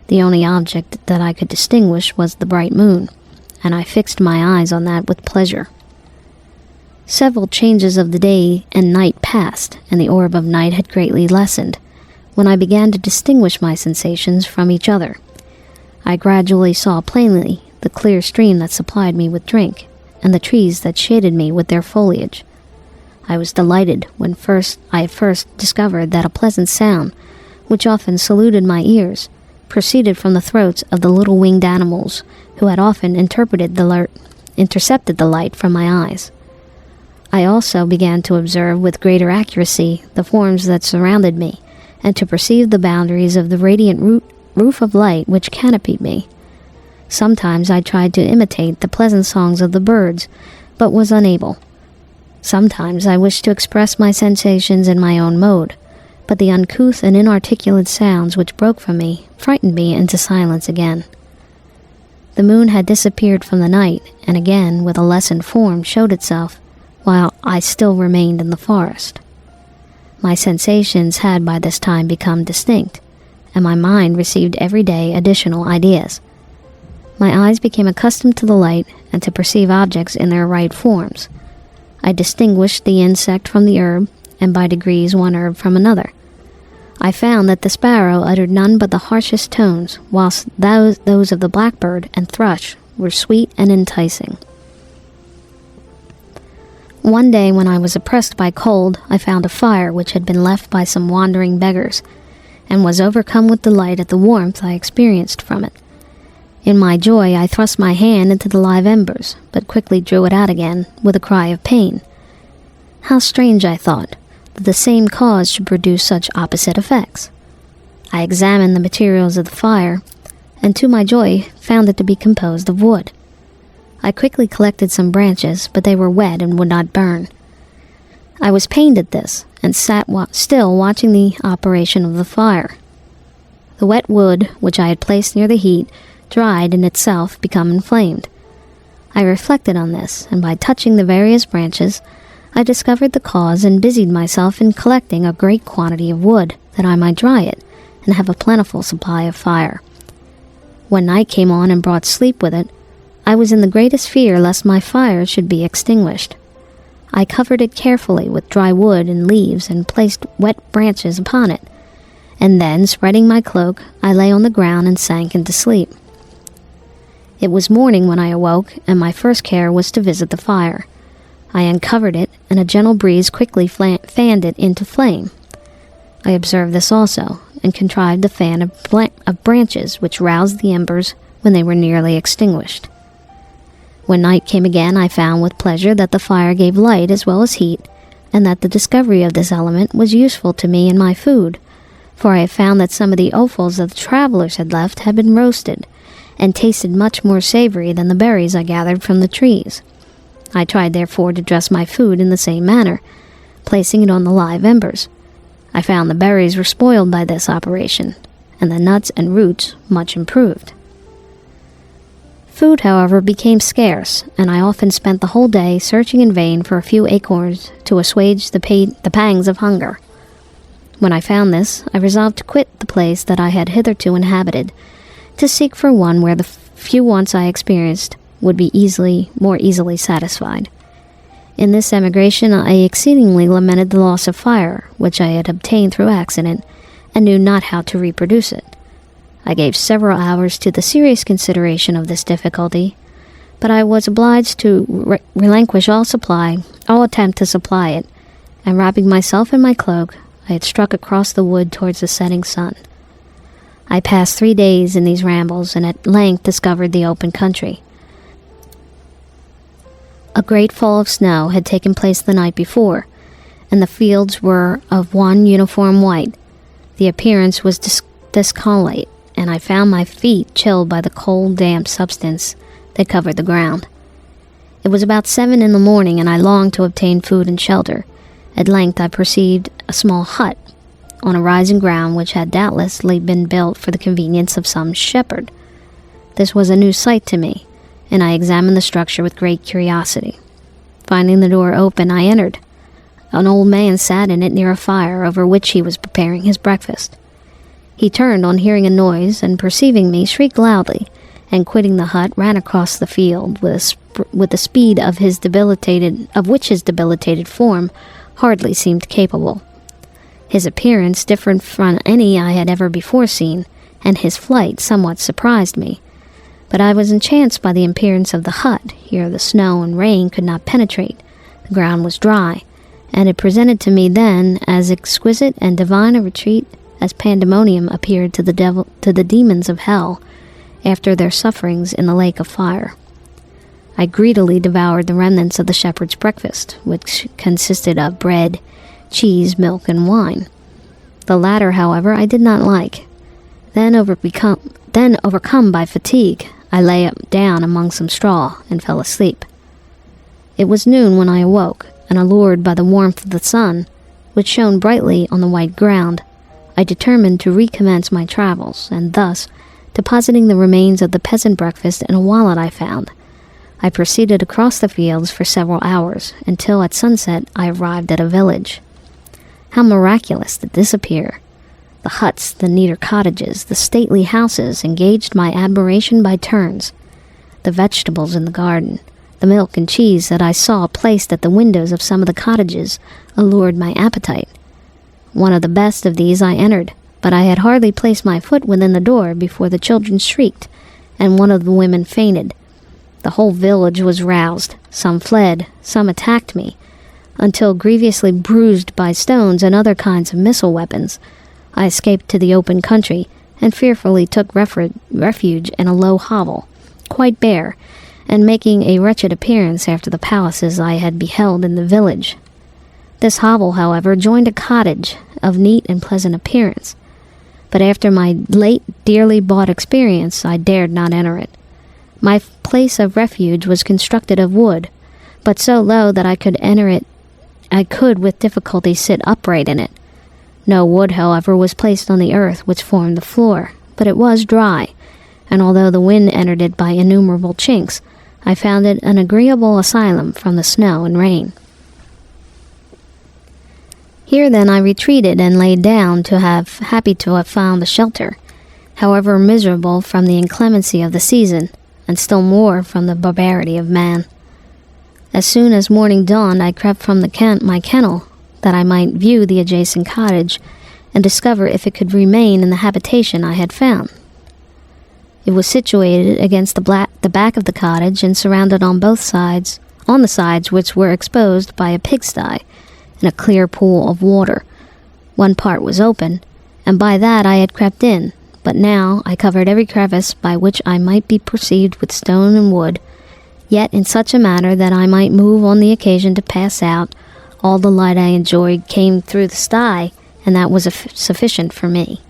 I: The only object that I could distinguish was the bright moon, and I fixed my eyes on that with pleasure. Several changes of the day and night passed, and the orb of night had greatly lessened, when I began to distinguish my sensations from each other. I gradually saw plainly the clear stream that supplied me with drink, and the trees that shaded me with their foliage. I was delighted when I first discovered that a pleasant sound, which often saluted my ears, proceeded from the throats of the little winged animals who had often intercepted the light from my eyes. I also began to observe with greater accuracy the forms that surrounded me, and to perceive the boundaries of the radiant roof of light which canopied me. Sometimes I tried to imitate the pleasant songs of the birds, but was unable. Sometimes I wished to express my sensations in my own mode, but the uncouth and inarticulate sounds which broke from me frightened me into silence again. The moon had disappeared from the night, and again, with a lessened form, showed itself, while I still remained in the forest. My sensations had by this time become distinct, and my mind received every day additional ideas. My eyes became accustomed to the light and to perceive objects in their right forms. I distinguished the insect from the herb, and by degrees one herb from another. I found that the sparrow uttered none but the harshest tones, whilst those of the blackbird and thrush were sweet and enticing. One day when I was oppressed by cold, I found a fire which had been left by some wandering beggars, and was overcome with delight at the warmth I experienced from it. In my joy I thrust my hand into the live embers, but quickly drew it out again with a cry of pain. How strange, I thought, that the same cause should produce such opposite effects. I examined the materials of the fire, and to my joy found it to be composed of wood. I quickly collected some branches, but they were wet and would not burn. I was pained at this, and sat still watching the operation of the fire. The wet wood, which I had placed near the heat, dried and itself become inflamed. I reflected on this, and by touching the various branches, I discovered the cause and busied myself in collecting a great quantity of wood, that I might dry it, and have a plentiful supply of fire. When night came on and brought sleep with it, I was in the greatest fear lest my fire should be extinguished. I covered it carefully with dry wood and leaves, and placed wet branches upon it, and then, spreading my cloak, I lay on the ground and sank into sleep. It was morning when I awoke, and my first care was to visit the fire. I uncovered it, and a gentle breeze quickly fanned it into flame. I observed this also, and contrived a fan of branches which roused the embers when they were nearly extinguished. When night came again, I found with pleasure that the fire gave light as well as heat, and that the discovery of this element was useful to me in my food, for I had found that some of the offals that the travelers had left had been roasted, and tasted much more savory than the berries I gathered from the trees. I tried therefore to dress my food in the same manner, placing it on the live embers. I found the berries were spoiled by this operation, and the nuts and roots much improved. Food, however, became scarce, and I often spent the whole day searching in vain for a few acorns to assuage the pangs of hunger. When I found this, I resolved to quit the place that I had hitherto inhabited, to seek for one where the few wants I experienced would be more easily satisfied. In this emigration I exceedingly lamented the loss of fire, which I had obtained through accident, and knew not how to reproduce it. I gave several hours to the serious consideration of this difficulty, but I was obliged to relinquish all attempt to supply it, and wrapping myself in my cloak, I had struck across the wood towards the setting sun. I passed 3 days in these rambles, and at length discovered the open country. A great fall of snow had taken place the night before, and the fields were of one uniform white. The appearance was disconsolate, and I found my feet chilled by the cold, damp substance that covered the ground. It was about 7 in the morning, and I longed to obtain food and shelter. At length I perceived a small hut on a rising ground which had doubtlessly been built for the convenience of some shepherd. This was a new sight to me, and I examined the structure with great curiosity. Finding the door open, I entered. An old man sat in it near a fire over which he was preparing his breakfast. He turned on hearing a noise, and perceiving me, shrieked loudly, and quitting the hut, ran across the field with the speed of which his debilitated form hardly seemed capable. His appearance differed from any I had ever before seen, and his flight somewhat surprised me. But I was entranced by the appearance of the hut. Here the snow and rain could not penetrate. The ground was dry, and it presented to me then as exquisite and divine a retreat as pandemonium appeared to the demons of hell after their sufferings in the lake of fire. I greedily devoured the remnants of the shepherd's breakfast, which consisted of bread, cheese, milk, and wine. The latter, however, I did not like. Then overcome by fatigue, I lay down among some straw and fell asleep. It was noon when I awoke, and allured by the warmth of the sun, which shone brightly on the white ground, I determined to recommence my travels, and thus, depositing the remains of the peasant breakfast in a wallet I found, I proceeded across the fields for several hours, until at sunset I arrived at a village. How miraculous did this appear! The huts, the neater cottages, the stately houses engaged my admiration by turns. The vegetables in the garden, the milk and cheese that I saw placed at the windows of some of the cottages allured my appetite. One of the best of these I entered, but I had hardly placed my foot within the door before the children shrieked, and one of the women fainted. The whole village was roused. Some fled, some attacked me, until, grievously bruised by stones and other kinds of missile weapons, I escaped to the open country, and fearfully took refuge in a low hovel, quite bare, and making a wretched appearance after the palaces I had beheld in the village. This hovel, however, joined a cottage of neat and pleasant appearance, but after my late dearly bought experience, I dared not enter it. My place of refuge was constructed of wood, but so low that I could with difficulty sit upright in it. No wood, however, was placed on the earth which formed the floor, but it was dry, and although the wind entered it by innumerable chinks, I found it an agreeable asylum from the snow and rain. Here then I retreated and laid down, happy to have found a shelter, however miserable from the inclemency of the season, and still more from the barbarity of man. As soon as morning dawned, I crept from my kennel, that I might view the adjacent cottage, and discover if it could remain in the habitation I had found. It was situated against the back of the cottage, and surrounded on the sides which were exposed by a pigsty and a clear pool of water. One part was open, and by that I had crept in, but now I covered every crevice by which I might be perceived with stone and wood, yet in such a manner that I might move on the occasion to pass out. All the light I enjoyed came through the sty, and that was sufficient for me.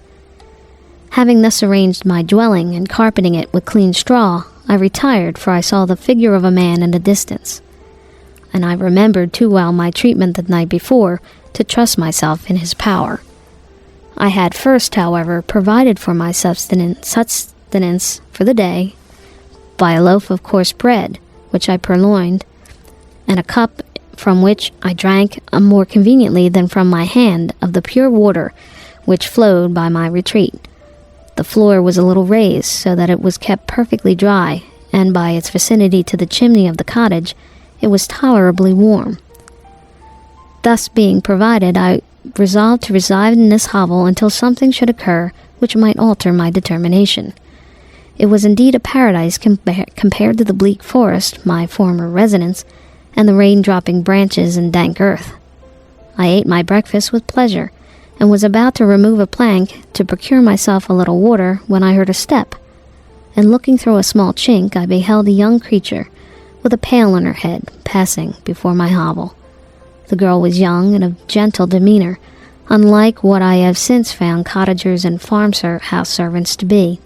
I: Having thus arranged my dwelling, and carpeting it with clean straw, I retired, for I saw the figure of a man in the distance, and I remembered too well my treatment the night before to trust myself in his power. I had first, however, provided for my sustenance for the day by a loaf of coarse bread, which I purloined, and a cup from which I drank more conveniently than from my hand of the pure water which flowed by my retreat. The floor was a little raised, so that it was kept perfectly dry, and by its vicinity to the chimney of the cottage, it was tolerably warm. Thus being provided, I resolved to reside in this hovel until something should occur which might alter my determination. It was indeed a paradise compared to the bleak forest, my former residence, and the rain-dropping branches and dank earth. I ate my breakfast with pleasure, and was about to remove a plank to procure myself a little water, when I heard a step, and looking through a small chink, I beheld a young creature, with a pail on her head, passing before my hovel. The girl was young and of gentle demeanor, unlike what I have since found cottagers and farmhouse servants to be.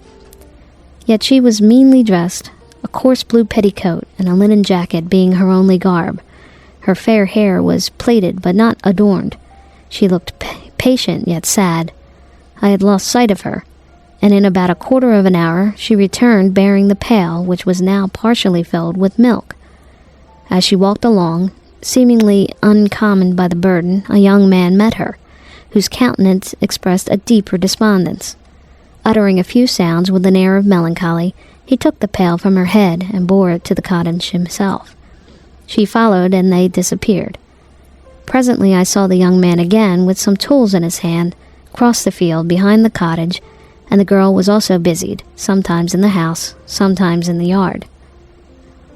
I: Yet she was meanly dressed, a coarse blue petticoat and a linen jacket being her only garb. Her fair hair was plaited but not adorned. She looked patient yet sad. I had lost sight of her, and in about a quarter of an hour she returned bearing the pail, which was now partially filled with milk. As she walked along, seemingly uncommoned by the burden, a young man met her, whose countenance expressed a deeper despondence. Uttering a few sounds with an air of melancholy, he took the pail from her head and bore it to the cottage himself. She followed, and they disappeared. Presently I saw the young man again, with some tools in his hand, cross the field behind the cottage, and the girl was also busied, sometimes in the house, sometimes in the yard.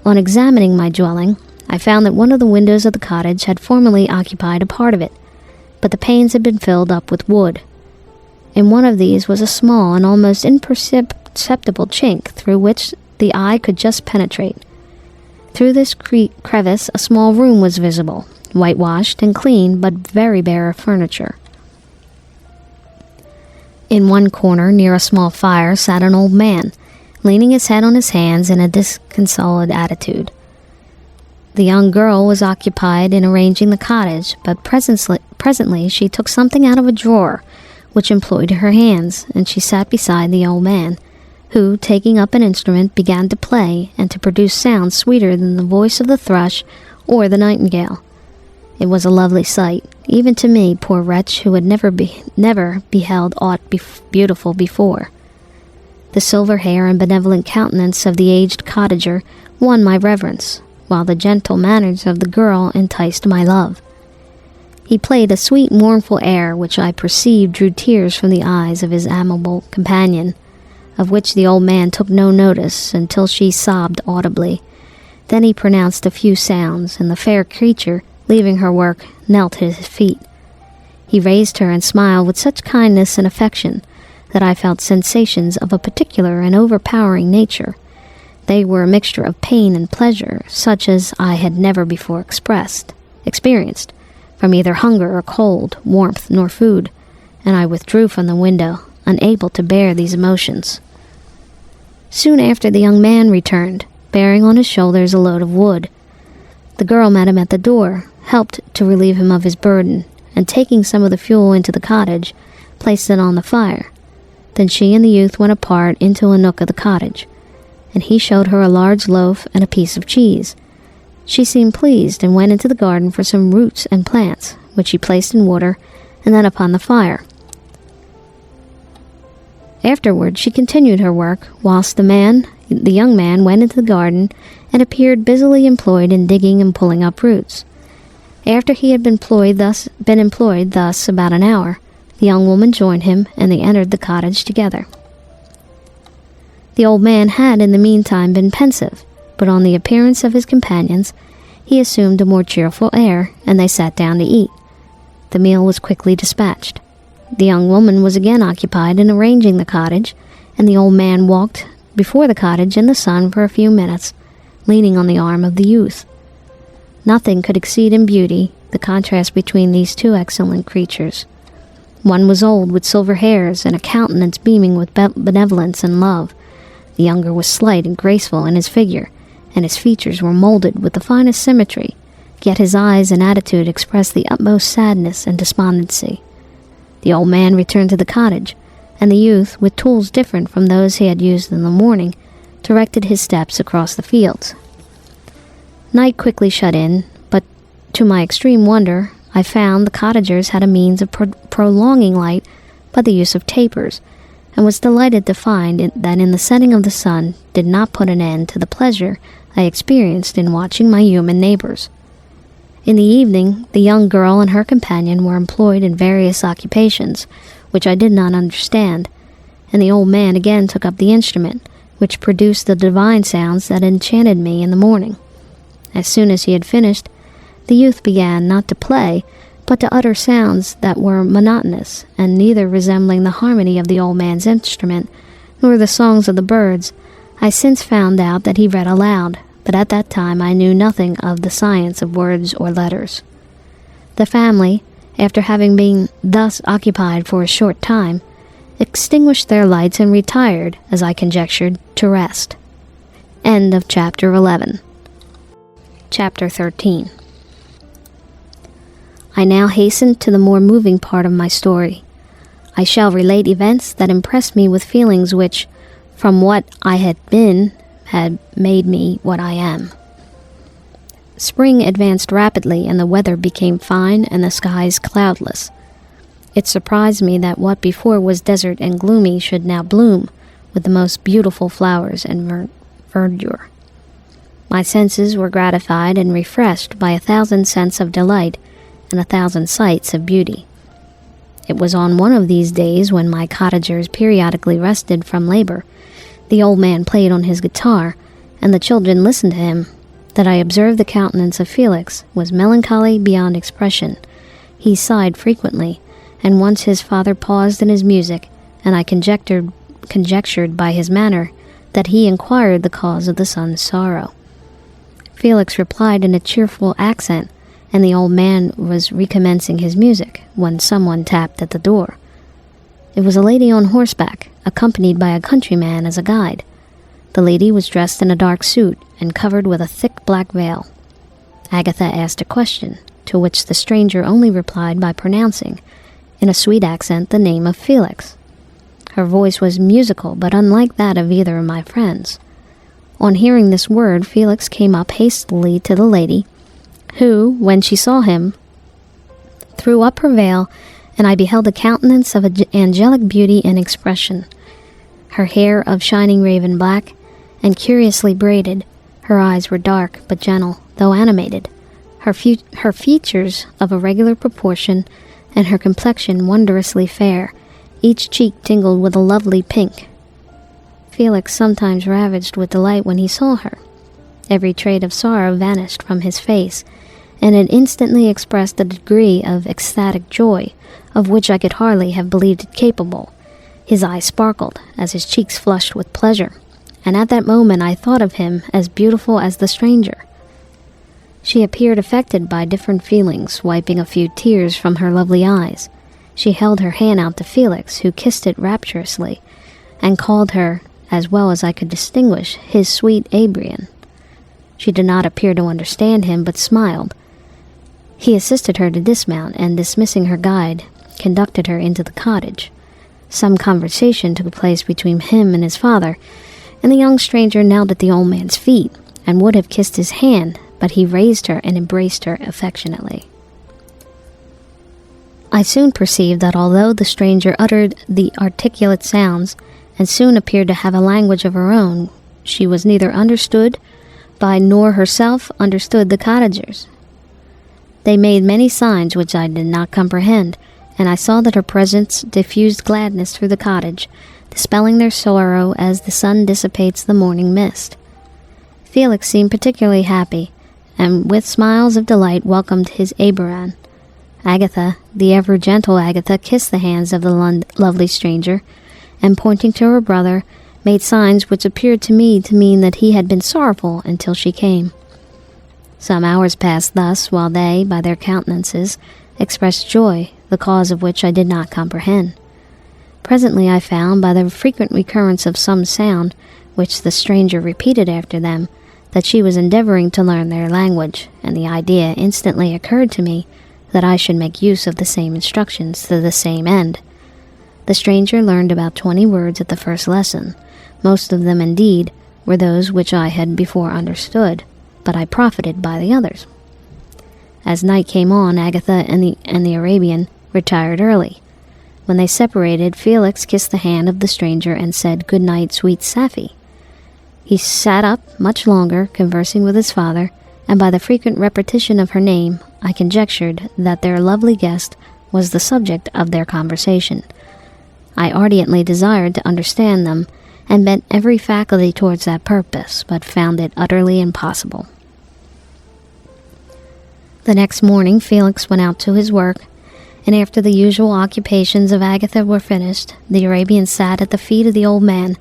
I: On examining my dwelling, I found that one of the windows of the cottage had formerly occupied a part of it, but the panes had been filled up with wood. In one of these was a small and almost imperceptible chink, through which the eye could just penetrate. Through this crevice a small room was visible, whitewashed and clean, but very bare of furniture. In one corner, near a small fire, sat an old man, leaning his head on his hands in a disconsolate attitude. The young girl was occupied in arranging the cottage, but presently she took something out of a drawer, which employed her hands, and she sat beside the old man, who, taking up an instrument, began to play and to produce sounds sweeter than the voice of the thrush or the nightingale. It was a lovely sight, even to me, poor wretch, who had never beheld aught beautiful before. The silver hair and benevolent countenance of the aged cottager won my reverence, while the gentle manners of the girl enticed my love. He played a sweet mournful air, which I perceived drew tears from the eyes of his amiable companion, of which the old man took no notice until she sobbed audibly. Then he pronounced a few sounds, and the fair creature, leaving her work, knelt at his feet. He raised her and smiled with such kindness and affection that I felt sensations of a particular and overpowering nature. They were a mixture of pain and pleasure, such as I had never before experienced, from either hunger or cold, warmth nor food, and I withdrew from the window, unable to bear these emotions. Soon after the young man returned, bearing on his shoulders a load of wood. The girl met him at the door, helped to relieve him of his burden, and taking some of the fuel into the cottage, placed it on the fire. Then she and the youth went apart into a nook of the cottage, and he showed her a large loaf and a piece of cheese. She seemed pleased and went into the garden for some roots and plants, which she placed in water and then upon the fire. Afterward she continued her work, whilst the young man went into the garden and appeared busily employed in digging and pulling up roots. After he had been employed thus about an hour, the young woman joined him, and they entered the cottage together. The old man had in the meantime been pensive, but on the appearance of his companions, he assumed a more cheerful air, and they sat down to eat. The meal was quickly dispatched. The young woman was again occupied in arranging the cottage, and the old man walked before the cottage in the sun for a few minutes, leaning on the arm of the youth. Nothing could exceed in beauty the contrast between these two excellent creatures. One was old, with silver hairs, and a countenance beaming with benevolence and love. The younger was slight and graceful in his figure, and his features were molded with the finest symmetry, yet his eyes and attitude expressed the utmost sadness and despondency. The old man returned to the cottage, and the youth, with tools different from those he had used in the morning, directed his steps across the fields. Night quickly shut in, but to my extreme wonder, I found the cottagers had a means of prolonging light by the use of tapers, and was delighted to find that in the setting of the sun did not put an end to the pleasure I experienced in watching my human neighbors. In the evening, the young girl and her companion were employed in various occupations, which I did not understand, and the old man again took up the instrument, which produced the divine sounds that enchanted me in the morning. As soon as he had finished, the youth began not to play, but to utter sounds that were monotonous, and neither resembling the harmony of the old man's instrument, nor the songs of the birds. I since found out that he read aloud, but at that time I knew nothing of the science of words or letters. The family, after having been thus occupied for a short time, extinguished their lights and retired, as I conjectured, to rest. End of Chapter 11. Chapter 13. I now hasten to the more moving part of my story. I shall relate events that impressed me with feelings which, from what I had been, had made me what I am. Spring advanced rapidly, and the weather became fine and the skies cloudless. It surprised me that what before was desert and gloomy should now bloom with the most beautiful flowers and verdure. My senses were gratified and refreshed by 1,000 scents of delight and 1,000 sights of beauty. It was on one of these days, when my cottagers periodically rested from labor, the old man played on his guitar, and the children listened to him, that I observed the countenance of Felix was melancholy beyond expression. He sighed frequently, and once his father paused in his music, and I conjectured by his manner that he inquired the cause of the son's sorrow. Felix replied in a cheerful accent, and the old man was recommencing his music, when someone tapped at the door. It was a lady on horseback, accompanied by a countryman as a guide. The lady was dressed in a dark suit, and covered with a thick black veil. Agatha asked a question, to which the stranger only replied by pronouncing, in a sweet accent, the name of Felix. Her voice was musical, but unlike that of either of my friends. On hearing this word, Felix came up hastily to the lady, who, when she saw him, threw up her veil, and I beheld a countenance of angelic beauty and expression. Her hair of shining raven black, and curiously braided, her eyes were dark but gentle, though animated, her features of a regular proportion, and her complexion wondrously fair, each cheek tingled with a lovely pink. Felix sometimes ravaged with delight when he saw her. Every trait of sorrow vanished from his face, and it instantly expressed a degree of ecstatic joy, of which I could hardly have believed it capable. His eyes sparkled, as his cheeks flushed with pleasure, and at that moment I thought of him as beautiful as the stranger. She appeared affected by different feelings, wiping a few tears from her lovely eyes. She held her hand out to Felix, who kissed it rapturously, and called her, as well as I could distinguish, his sweet Abrion. She did not appear to understand him, but smiled. He assisted her to dismount, and dismissing her guide, conducted her into the cottage. Some conversation took place between him and his father, and the young stranger knelt at the old man's feet, and would have kissed his hand, but he raised her and embraced her affectionately. I soon perceived that although the stranger uttered the articulate sounds, and soon appeared to have a language of her own, she was neither understood by nor herself understood the cottagers. They made many signs which I did not comprehend, and I saw that her presence diffused gladness through the cottage, dispelling their sorrow as the sun dissipates the morning mist. Felix seemed particularly happy, and with smiles of delight welcomed his Aberon. Agatha, the ever-gentle Agatha, kissed the hands of the lovely stranger, and pointing to her brother, made signs which appeared to me to mean that he had been sorrowful until she came. Some hours passed thus, while they, by their countenances, expressed joy, the cause of which I did not comprehend. Presently I found, by the frequent recurrence of some sound, which the stranger repeated after them, that she was endeavoring to learn their language, and the idea instantly occurred to me that I should make use of the same instructions to the same end. The stranger learned about 20 words at the first lesson. Most of them, indeed, were those which I had before understood, but I profited by the others. As night came on, Agatha and the Arabian retired early. When they separated, Felix kissed the hand of the stranger and said, "Good night, sweet Safie." He sat up much longer, conversing with his father, and by the frequent repetition of her name, I conjectured that their lovely guest was the subject of their conversation. I ardently desired to understand them, and bent every faculty towards that purpose, but found it utterly impossible. The next morning Felix went out to his work, and after the usual occupations of Agatha were finished, the Arabian sat at the feet of the old man,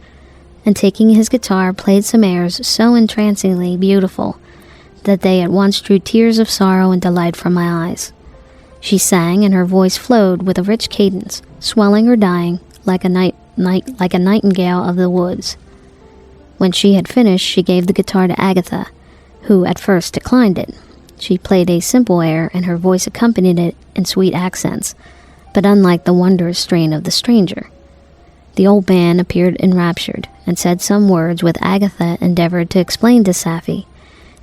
I: and taking his guitar played some airs so entrancingly beautiful that they at once drew tears of sorrow and delight from my eyes. She sang, and her voice flowed with a rich cadence, swelling or dying like a nightingale of the woods. When she had finished, she gave the guitar to Agatha, who at first declined it. She played a simple air, and her voice accompanied it in sweet accents, but unlike the wondrous strain of the stranger. The old man appeared enraptured, and said some words which Agatha endeavored to explain to Safie,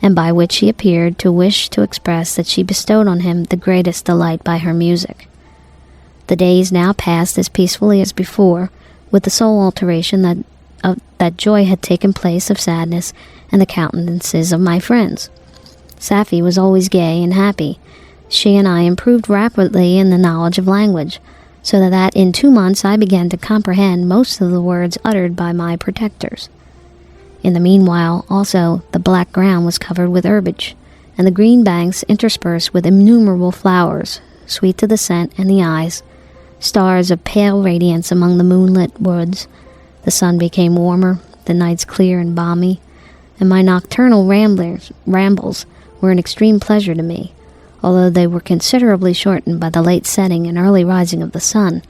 I: and by which she appeared to wish to express that she bestowed on him the greatest delight by her music. The days now passed as peacefully as before, with the sole alteration that joy had taken place of sadness in the countenances of my friends. Safie was always gay and happy. She and I improved rapidly in the knowledge of language, so that in 2 months I began to comprehend most of the words uttered by my protectors. In the meanwhile, also, the black ground was covered with herbage, and the green banks interspersed with innumerable flowers, sweet to the scent and the eyes, stars of pale radiance among the moonlit woods. The sun became warmer, the nights clear and balmy, and my nocturnal rambles were an extreme pleasure to me, although they were considerably shortened by the late setting and early rising of the sun,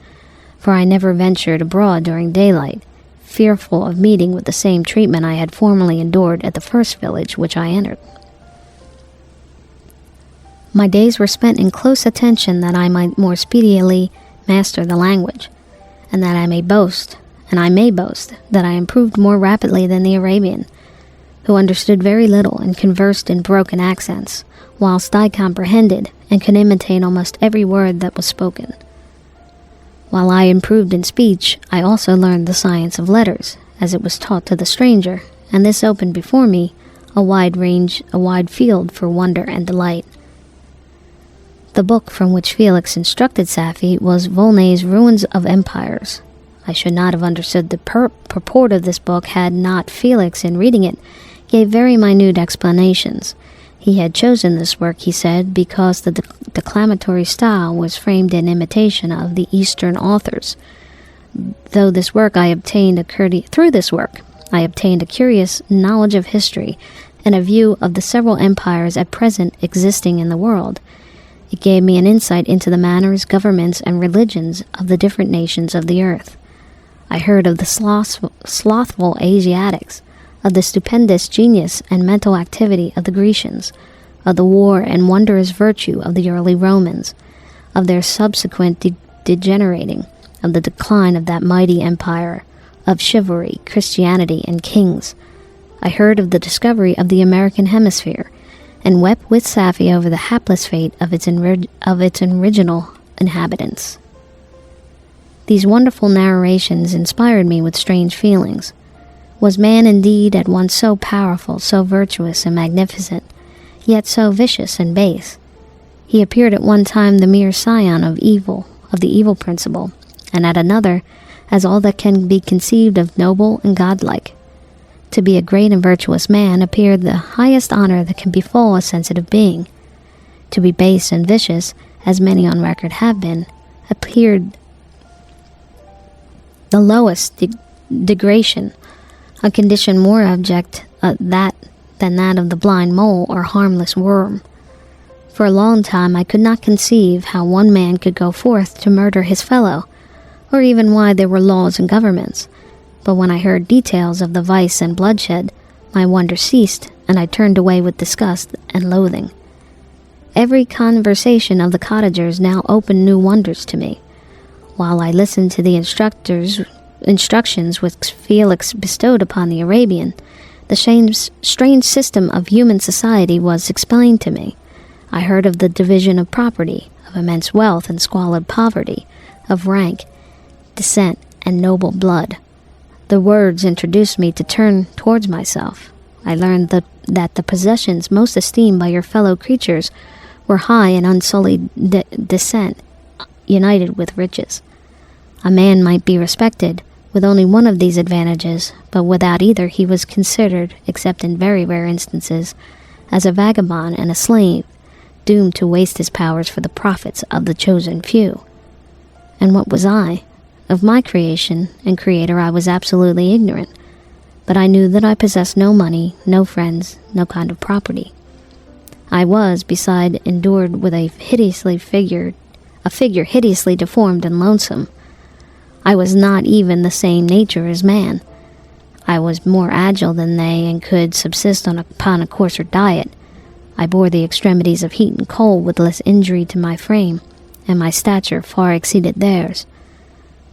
I: for I never ventured abroad during daylight, fearful of meeting with the same treatment I had formerly endured at the first village which I entered. My days were spent in close attention that I might more speedily master the language, and that I may boast, that I improved more rapidly than the Arabian, who understood very little and conversed in broken accents, whilst I comprehended and could imitate almost every word that was spoken. While I improved in speech, I also learned the science of letters, as it was taught to the stranger, and this opened before me a wide field for wonder and delight. The book from which Felix instructed Safie was Volney's Ruins of Empires. I should not have understood the purport of this book had not Felix, in reading it, gave very minute explanations. He had chosen this work, he said, because the declamatory style was framed in imitation of the Eastern authors. Through this work I obtained a curious knowledge of history and a view of the several empires at present existing in the world. It gave me an insight into the manners, governments, and religions of the different nations of the earth. I heard of the slothful Asiatics, of the stupendous genius and mental activity of the Grecians, of the war and wondrous virtue of the early Romans, of their subsequent degenerating, of the decline of that mighty empire, of chivalry, Christianity, and kings. I heard of the discovery of the American hemisphere, and wept with Safie over the hapless fate of its original inhabitants. These wonderful narrations inspired me with strange feelings. Was man indeed at once so powerful, so virtuous and magnificent, yet so vicious and base? He appeared at one time the mere scion of evil, of the evil principle, and at another as all that can be conceived of noble and godlike. To be a great and virtuous man appeared the highest honor that can befall a sensitive being. To be base and vicious, as many on record have been, appeared the lowest degradation, a condition more abject than that of the blind mole or harmless worm. For a long time I could not conceive how one man could go forth to murder his fellow, or even why there were laws and governments. But when I heard details of the vice and bloodshed, my wonder ceased, and I turned away with disgust and loathing. Every conversation of the cottagers now opened new wonders to me. While I listened to the instructions which Felix bestowed upon the Arabian, the strange system of human society was explained to me. I heard of the division of property, of immense wealth and squalid poverty, of rank, descent, and noble blood. The words introduced me to turn towards myself. I learned that the possessions most esteemed by your fellow creatures were high and unsullied descent, united with riches. A man might be respected with only one of these advantages, but without either he was considered, except in very rare instances, as a vagabond and a slave, doomed to waste his powers for the profits of the chosen few. And what was I? Of my creation and creator I was absolutely ignorant, but I knew that I possessed no money, no friends, no kind of property. I was, beside, endued with a figure hideously deformed and lonesome. I was not even the same nature as man. I was more agile than they, and could subsist upon a coarser diet. I bore the extremities of heat and cold with less injury to my frame, and my stature far exceeded theirs.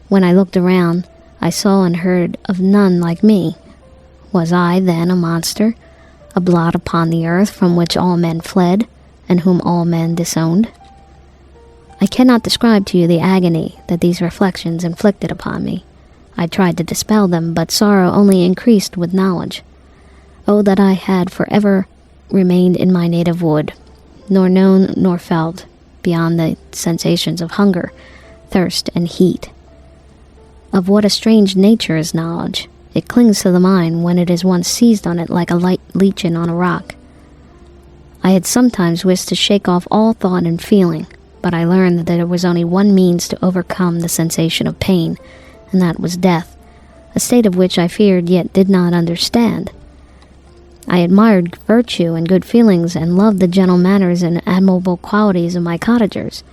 I: When I looked around, I saw and heard of none like me. Was I, then, a monster, a blot upon the earth from which all men fled, and whom all men disowned? I cannot describe to you the agony that these reflections inflicted upon me. I tried to dispel them, but sorrow only increased with knowledge. Oh, that I had forever remained in my native wood, nor known nor felt, beyond the sensations of hunger, thirst, and heat. Of what a strange nature is knowledge. It clings to the mind when it is once seized on it like a light lichen on a rock. I had sometimes wished to shake off all thought and feeling, but I learned that there was only one means to overcome the sensation of pain, and that was death, a state of which I feared yet did not understand. I admired virtue and good feelings, and loved the gentle manners and admirable qualities of my cottagers,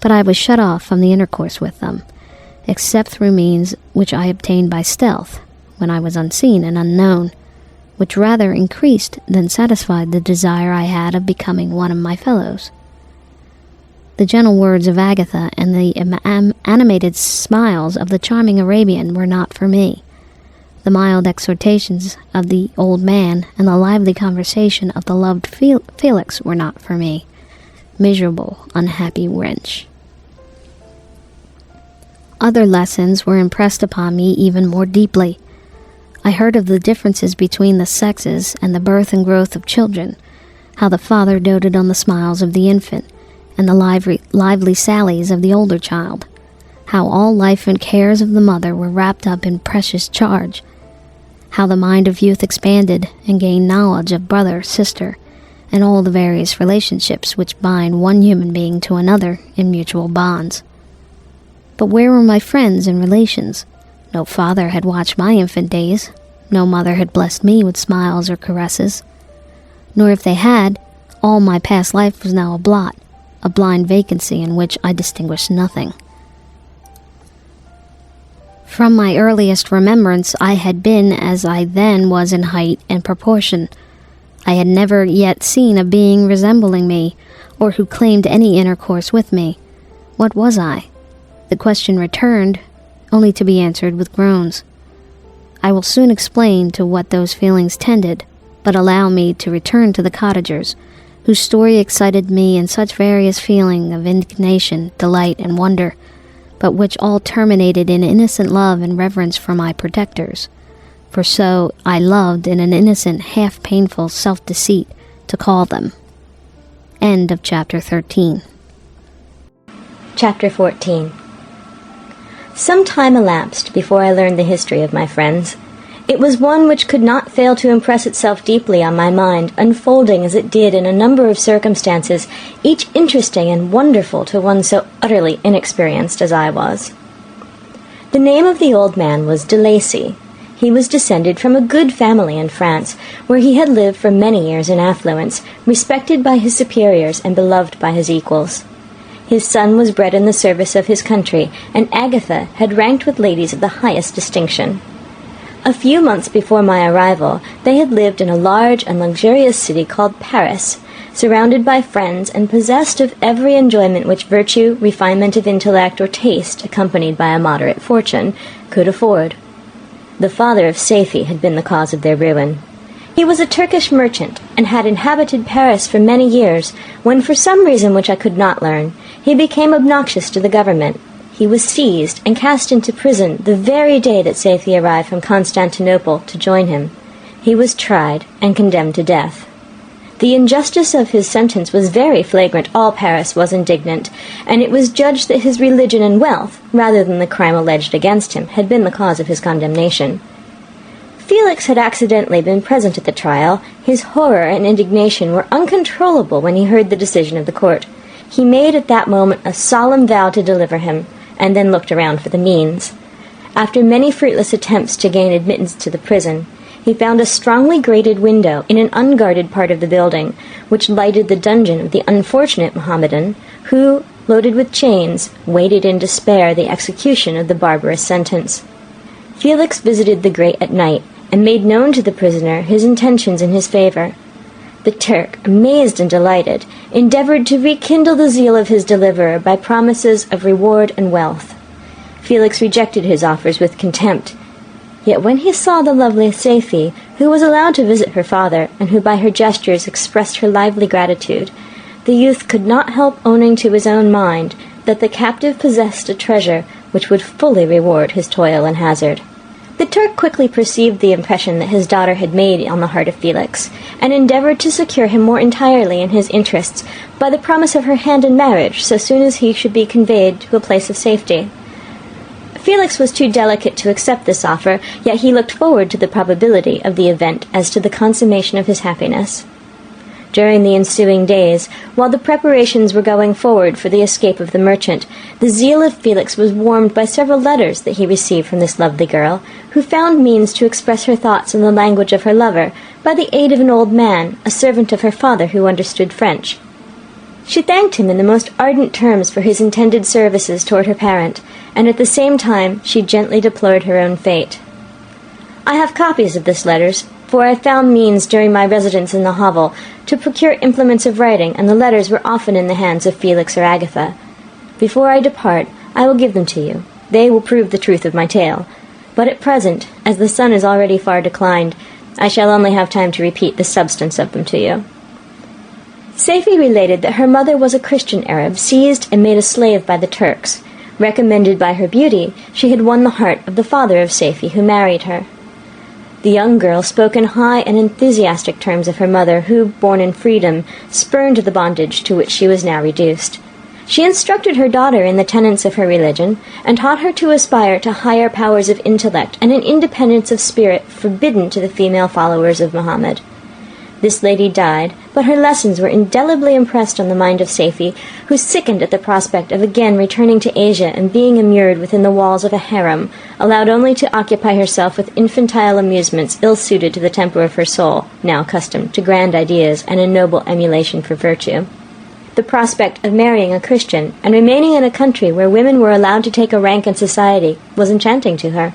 I: but I was shut off from the intercourse with them, except through means which I obtained by stealth, when I was unseen and unknown, which rather increased than satisfied the desire I had of becoming one of my fellows. The gentle words of Agatha and the animated smiles of the charming Arabian were not for me. The mild exhortations of the old man and the lively conversation of the loved Felix were not for me. Miserable, unhappy wretch. Other lessons were impressed upon me even more deeply. I heard of the differences between the sexes and the birth and growth of children, how the father doted on the smiles of the infant and the lively sallies of the older child, how all life and cares of the mother were wrapped up in precious charge, how the mind of youth expanded and gained knowledge of brother, sister, and all the various relationships which bind one human being to another in mutual bonds. But where were my friends and relations? No father had watched my infant days. No mother had blessed me with smiles or caresses. Nor if they had, all my past life was now a blot, a blind vacancy in which I distinguished nothing. From my earliest remembrance, I had been as I then was in height and proportion. I had never yet seen a being resembling me, or who claimed any intercourse with me. What was I? The question returned, only to be answered with groans. I will soon explain to what those feelings tended, but allow me to return to the cottagers, whose story excited me in such various feeling of indignation, delight, and wonder, but which all terminated in innocent love and reverence for my protectors. For so I loved in an innocent, half-painful self-deceit to call them. End of Chapter 13.
J: Chapter 14. Some time elapsed before I learned the history of my friends. It was one which could not fail to impress itself deeply on my mind, unfolding as it did in a number of circumstances, each interesting and wonderful to one so utterly inexperienced as I was. The name of the old man was de Lacy. He was descended from a good family in France, where he had lived for many years in affluence, respected by his superiors and beloved by his equals. His son was bred in the service of his country, and Agatha had ranked with ladies of the highest distinction. A few months before my arrival, they had lived in a large and luxurious city called Paris, surrounded by friends and possessed of every enjoyment which virtue, refinement of intellect, or taste, accompanied by a moderate fortune, could afford. The father of Safie had been the cause of their ruin. He was a Turkish merchant, and had inhabited Paris for many years, when for some reason which I could not learn, he became obnoxious to the government. He was seized and cast into prison the very day that Safie arrived from Constantinople to join him. He was tried and condemned to death. The injustice of his sentence was very flagrant. All Paris was indignant, and it was judged that his religion and wealth, rather than the crime alleged against him, had been the cause of his condemnation. Felix had accidentally been present at the trial. His horror and indignation were uncontrollable when he heard the decision of the court. He made at that moment a solemn vow to deliver him, and then looked around for the means. After many fruitless attempts to gain admittance to the prison, he found a strongly grated window in an unguarded part of the building, which lighted the dungeon of the unfortunate Mohammedan, who, loaded with chains, waited in despair the execution of the barbarous sentence. Felix visited the grate at night, and made known to the prisoner his intentions in his favor. The Turk, amazed and delighted, endeavored to rekindle the zeal of his deliverer by promises of reward and wealth. Felix rejected his offers with contempt. Yet when he saw the lovely Safie, who was allowed to visit her father, and who by her gestures expressed her lively gratitude, the youth could not help owning to his own mind that the captive possessed a treasure which would fully reward his toil and hazard. The Turk quickly perceived the impression that his daughter had made on the heart of Felix, and endeavored to secure him more entirely in his interests by the promise of her hand in marriage so soon as he should be conveyed to a place of safety. Felix was too delicate to accept this offer, yet he looked forward to the probability of the event as to the consummation of his happiness. During the ensuing days, while the preparations were going forward for the escape of the merchant, the zeal of Felix was warmed by several letters that he received from this lovely girl, who found means to express her thoughts in the language of her lover, by the aid of an old man, a servant of her father who understood French. She thanked him in the most ardent terms for his intended services toward her parent, and at the same time she gently deplored her own fate. I have copies of these letters, for I found means during my residence in the hovel to procure implements of writing, and the letters were often in the hands of Felix or Agatha. Before I depart, I will give them to you. They will prove the truth of my tale. But at present, as the sun is already far declined, I shall only have time to repeat the substance of them to you. Saifi related that her mother was a Christian Arab seized and made a slave by the Turks. Recommended by her beauty, she had won the heart of the father of Saifi, who married her. The young girl spoke in high and enthusiastic terms of her mother, who, born in freedom, spurned the bondage to which she was now reduced. She instructed her daughter in the tenets of her religion, and taught her to aspire to higher powers of intellect and an independence of spirit forbidden to the female followers of Muhammad. This lady died, but her lessons were indelibly impressed on the mind of Saifi, who sickened at the prospect of again returning to Asia and being immured within the walls of a harem, allowed only to occupy herself with infantile amusements ill-suited to the temper of her soul, now accustomed to grand ideas and a noble emulation for virtue. The prospect of marrying a Christian and remaining in a country where women were allowed to take a rank in society was enchanting to her.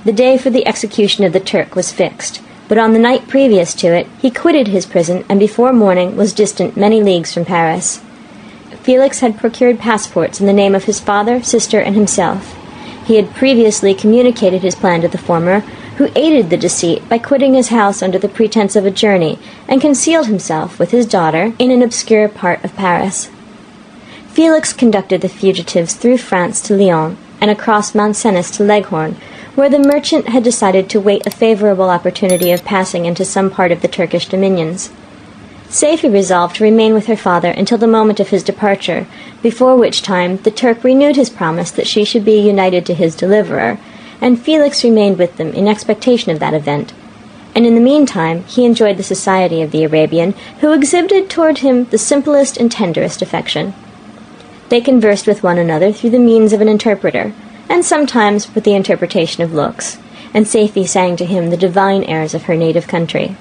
J: The day for the execution of the Turk was fixed, but on the night previous to it, he quitted his prison and before morning was distant many leagues from Paris. Felix had procured passports in the name of his father, sister, and himself. He had previously communicated his plan to the former, who aided the deceit by quitting his house under the pretense of a journey, and concealed himself, with his daughter, in an obscure part of Paris. Felix conducted the fugitives through France to Lyon, and across Mount Cenis to Leghorn, where the merchant had decided to wait a favorable opportunity of passing into some part of the Turkish dominions. Saifi resolved to remain with her father until the moment of his departure, before which time the Turk renewed his promise that she should be united to his deliverer, and Felix remained with them in expectation of that event. And in the meantime he enjoyed the society of the Arabian, who exhibited toward him the simplest and tenderest affection. They conversed with one another through the means of an interpreter, and sometimes with the interpretation of looks, and Saifi sang to him the divine airs of her native country.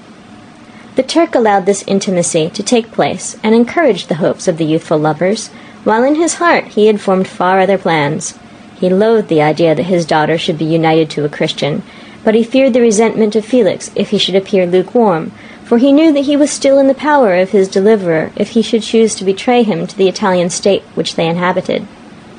J: The Turk allowed this intimacy to take place and encouraged the hopes of the youthful lovers, while in his heart he had formed far other plans. He loathed the idea that his daughter should be united to a Christian, but he feared the resentment of Felix if he should appear lukewarm, for he knew that he was still in the power of his deliverer if he should choose to betray him to the Italian state which they inhabited.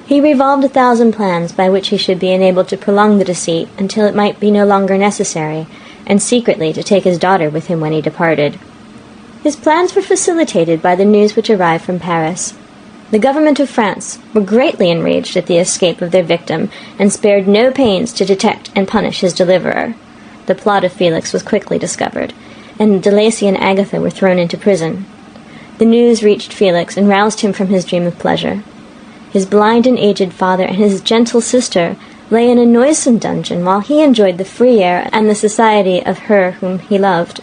J: He revolved 1,000 plans by which he should be enabled to prolong the deceit until it might be no longer necessary, and secretly to take his daughter with him when he departed. His plans were facilitated by the news which arrived from Paris. The government of France were greatly enraged at the escape of their victim, and spared no pains to detect and punish his deliverer. The plot of Felix was quickly discovered, and de Lacy and Agatha were thrown into prison. The news reached Felix and roused him from his dream of pleasure. His blind and aged father and his gentle sister lay in a noisome dungeon while he enjoyed the free air and the society of her whom he loved.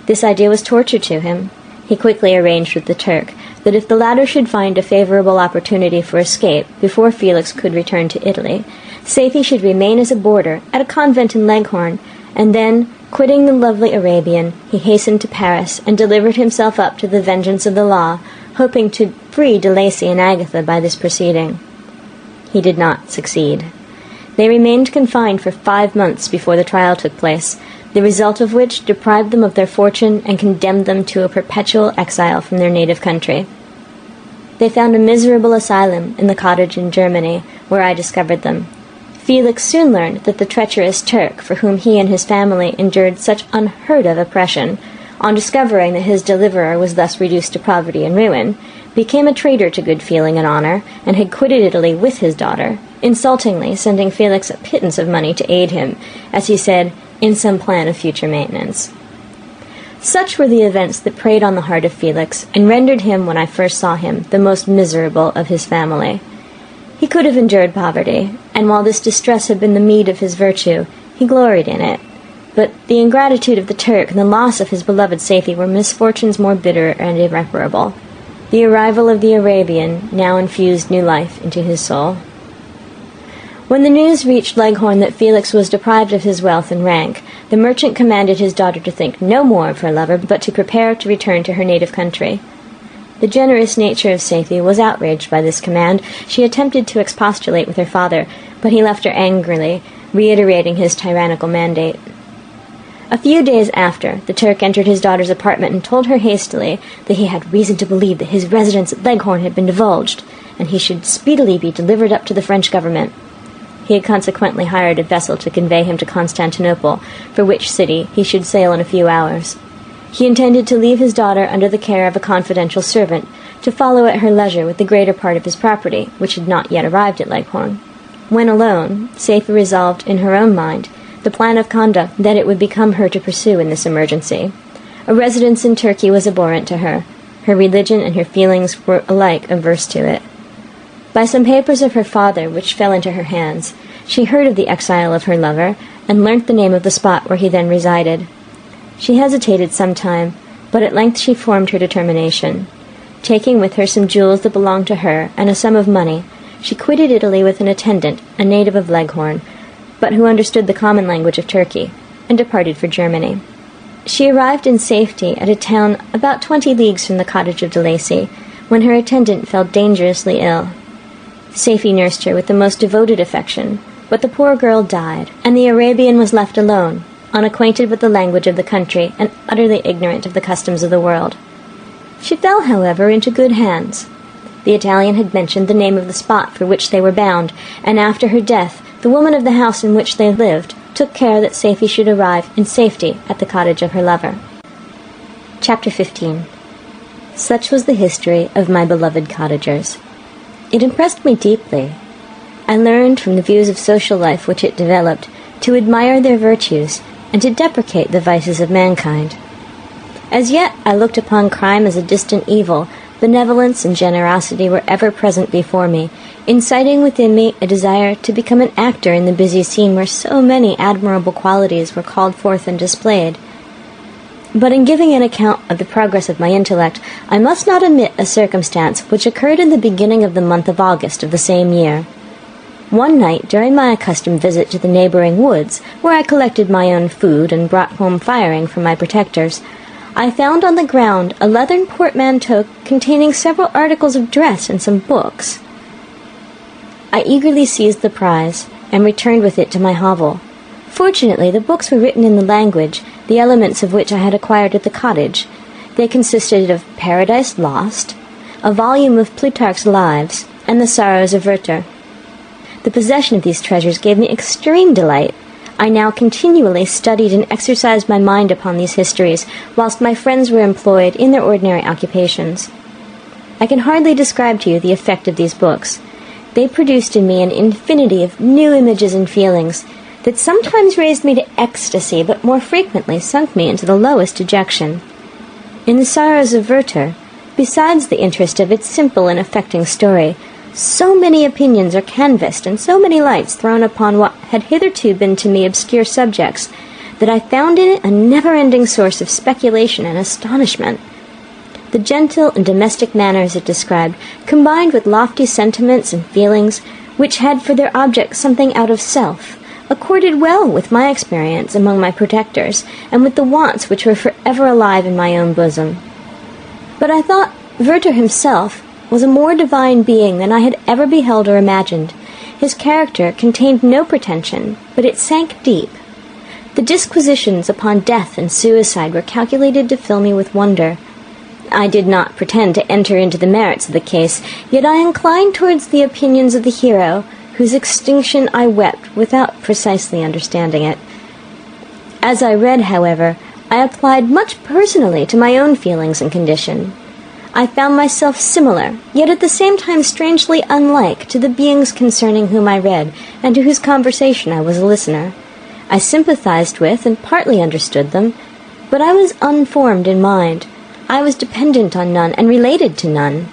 J: This idea was torture to him. He quickly arranged with the Turk that if the latter should find a favorable opportunity for escape before Felix could return to Italy, Saifi should remain as a boarder at a convent in Leghorn, and then, quitting the lovely Arabian, he hastened to Paris and delivered himself up to the vengeance of the law, hoping to free de Lacy and Agatha by this proceeding. He did not succeed. They remained confined for 5 months before the trial took place, the result of which deprived them of their fortune and condemned them to a perpetual exile from their native country. They found a miserable asylum in the cottage in Germany, where I discovered them. Felix soon learned that the treacherous Turk, for whom he and his family endured such unheard-of oppression, on discovering that his deliverer was thus reduced to poverty and ruin, became a traitor to good feeling and honor, and had quitted Italy with his daughter, insultingly sending Felix a pittance of money to aid him, as he said, in some plan of future maintenance. Such were the events that preyed on the heart of Felix, and rendered him, when I first saw him, the most miserable of his family. He could have endured poverty, and while this distress had been the meed of his virtue, he gloried in it. But the ingratitude of the Turk and the loss of his beloved Saifi were misfortunes more bitter and irreparable. The arrival of the Arabian now infused new life into his soul. When the news reached Leghorn that Felix was deprived of his wealth and rank, the merchant commanded his daughter to think no more of her lover, but to prepare to return to her native country. The generous nature of Saifi was outraged by this command. She attempted to expostulate with her father, but he left her angrily, reiterating his tyrannical mandate. A few days after, the Turk entered his daughter's apartment and told her hastily that he had reason to believe that his residence at Leghorn had been divulged, and he should speedily be delivered up to the French government. He had consequently hired a vessel to convey him to Constantinople, for which city he should sail in a few hours. He intended to leave his daughter under the care of a confidential servant, to follow at her leisure with the greater part of his property, which had not yet arrived at Leghorn. When alone, Seyfie resolved in her own mind the plan of conduct that it would become her to pursue in this emergency. A residence in Turkey was abhorrent to her. Her religion and her feelings were alike averse to it. By some papers of her father which fell into her hands, she heard of the exile of her lover, and learnt the name of the spot where he then resided. She hesitated some time, but at length she formed her determination. Taking with her some jewels that belonged to her, and a sum of money, she quitted Italy with an attendant, a native of Leghorn, but who understood the common language of Turkey, and departed for Germany. She arrived in safety at a town about 20 leagues from the cottage of de Lacy, when her attendant fell dangerously ill. Seyfie nursed her with the most devoted affection, but the poor girl died, and the Arabian was left alone, unacquainted with the language of the country, and utterly ignorant of the customs of the world. She fell, however, into good hands. The Italian had mentioned the name of the spot for which they were bound, and after her death, the woman of the house in which they lived took care that Seyfie should arrive in safety at the cottage of her lover. Chapter 15. Such was the history of my beloved cottagers. It impressed me deeply. I learned from the views of social life which it developed to admire their virtues and to deprecate the vices of mankind. As yet I looked upon crime as a distant evil. Benevolence and generosity were ever present before me, inciting within me a desire to become an actor in the busy scene where so many admirable qualities were called forth and displayed. But in giving an account of the progress of my intellect, I must not omit a circumstance which occurred in the beginning of the month of August of the same year. One night, during my accustomed visit to the neighboring woods, where I collected my own food and brought home firing from my protectors, I found on the ground a leathern portmanteau containing several articles of dress and some books. I eagerly seized the prize, and returned with it to my hovel. Fortunately, the books were written in the language, the elements of which I had acquired at the cottage. They consisted of Paradise Lost, a volume of Plutarch's Lives, and the Sorrows of Werther. The possession of these treasures gave me extreme delight. I now continually studied and exercised my mind upon these histories, whilst my friends were employed in their ordinary occupations. I can hardly describe to you the effect of these books. They produced in me an infinity of new images and feelings that sometimes raised me to ecstasy, but more frequently sunk me into the lowest dejection. In the Sorrows of Werther, besides the interest of its simple and affecting story, so many opinions are canvassed and so many lights thrown upon what had hitherto been to me obscure subjects, that I found in it a never-ending source of speculation and astonishment. The gentle and domestic manners it described, combined with lofty sentiments and feelings, which had for their object something out of self, accorded well with my experience among my protectors, and with the wants which were forever alive in my own bosom. But I thought Werther himself was a more divine being than I had ever beheld or imagined. His character contained no pretension, but it sank deep. The disquisitions upon death and suicide were calculated to fill me with wonder. I did not pretend to enter into the merits of the case, yet I inclined towards the opinions of the hero, whose extinction I wept without precisely understanding it. As I read, however, I applied much personally to my own feelings and condition. I found myself similar, yet at the same time strangely unlike, to the beings concerning whom I read, and to whose conversation I was a listener. I sympathized with and partly understood them, but I was unformed in mind. I was dependent on none, and related to none.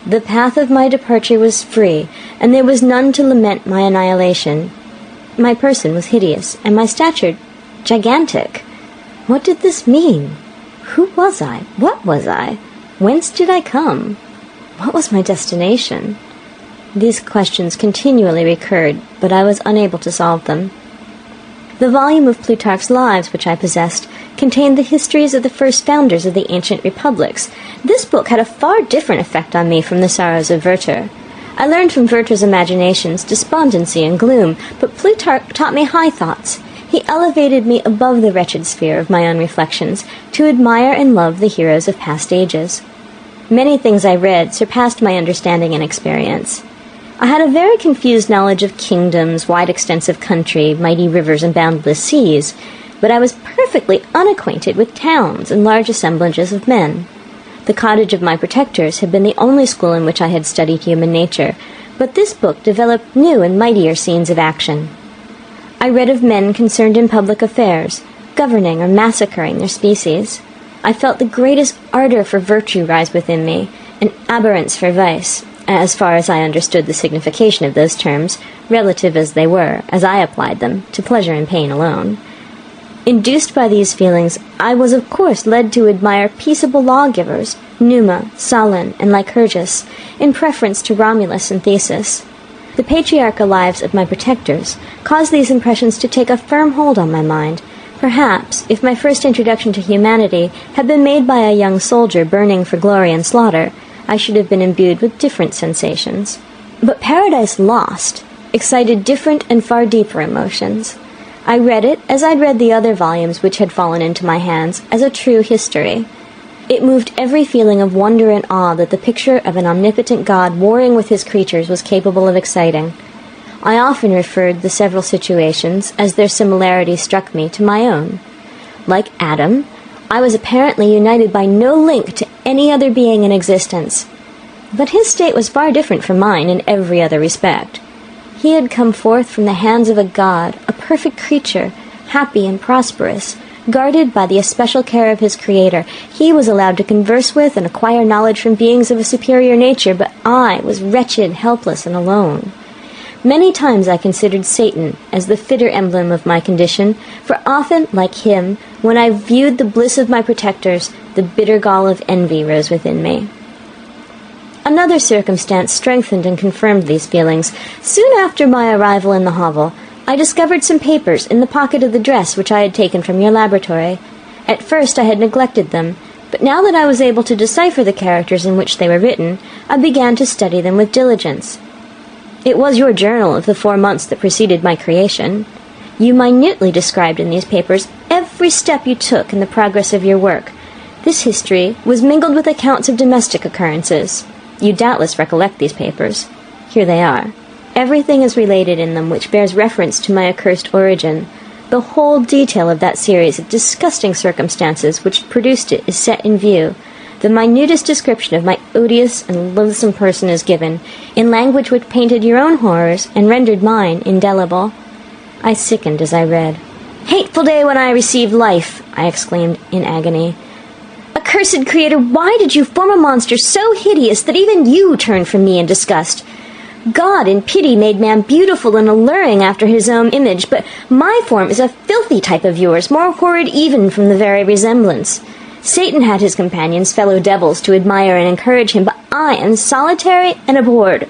J: The path of my departure was free, and there was none to lament my annihilation. My person was hideous, and my stature gigantic. What did this mean? Who was I? What was I? Whence did I come? What was my destination? These questions continually recurred, but I was unable to solve them. The volume of Plutarch's Lives which I possessed contained the histories of the first founders of the ancient republics. This book had a far different effect on me from the Sorrows of Werther. I learned from Werther's imaginations despondency and gloom, but Plutarch taught me high thoughts. He elevated me above the wretched sphere of my own reflections to admire and love the heroes of past ages. Many things I read surpassed my understanding and experience. I had a very confused knowledge of kingdoms, wide extensive country, mighty rivers, and boundless seas, but I was perfectly unacquainted with towns and large assemblages of men. The cottage of my protectors had been the only school in which I had studied human nature, but this book developed new and mightier scenes of action. I read of men concerned in public affairs, governing or massacring their species. I felt the greatest ardor for virtue rise within me, an abhorrence for vice, as far as I understood the signification of those terms, relative as they were, as I applied them, to pleasure and pain alone. Induced by these feelings, I was of course led to admire peaceable lawgivers, Numa, Solon, and Lycurgus, in preference to Romulus and Theseus. The patriarchal lives of my protectors caused these impressions to take a firm hold on my mind. Perhaps, if my first introduction to humanity had been made by a young soldier burning for glory and slaughter, I should have been imbued with different sensations. But Paradise Lost excited different and far deeper emotions. I read it, as I'd read the other volumes which had fallen into my hands, as a true history. It moved every feeling of wonder and awe that the picture of an omnipotent God warring with his creatures was capable of exciting. I often referred the several situations, as their similarity struck me, to my own. Like Adam, I was apparently united by no link to any other being in existence. But his state was far different from mine in every other respect. He had come forth from the hands of a god, a perfect creature, happy and prosperous, guarded by the especial care of his Creator. He was allowed to converse with and acquire knowledge from beings of a superior nature, but I was wretched, helpless, and alone. Many times I considered Satan as the fitter emblem of my condition, for often, like him, when I viewed the bliss of my protectors, the bitter gall of envy rose within me. Another circumstance strengthened and confirmed these feelings. Soon after my arrival in the hovel, I discovered some papers in the pocket of the dress which I had taken from your laboratory. At first I had neglected them, but now that I was able to decipher the characters in which they were written, I began to study them with diligence. It was your journal of the 4 months that preceded my creation. You minutely described in these papers every step you took in the progress of your work. This history was mingled with accounts of domestic occurrences. You doubtless recollect these papers. Here they are. Everything is related in them which bears reference to my accursed origin. The whole detail of that series of disgusting circumstances which produced it is set in view. The minutest description of my odious and loathsome person is given, in language which painted your own horrors and rendered mine indelible. I sickened as I read. "Hateful day when I received life!" I exclaimed in agony. "Accursed Creator, why did you form a monster so hideous that even you turned from me in disgust? God in pity made man beautiful and alluring after his own image, but my form is a filthy type of yours, more horrid even from the very resemblance. Satan had his companions, fellow devils, to admire and encourage him, but I am solitary and abhorred."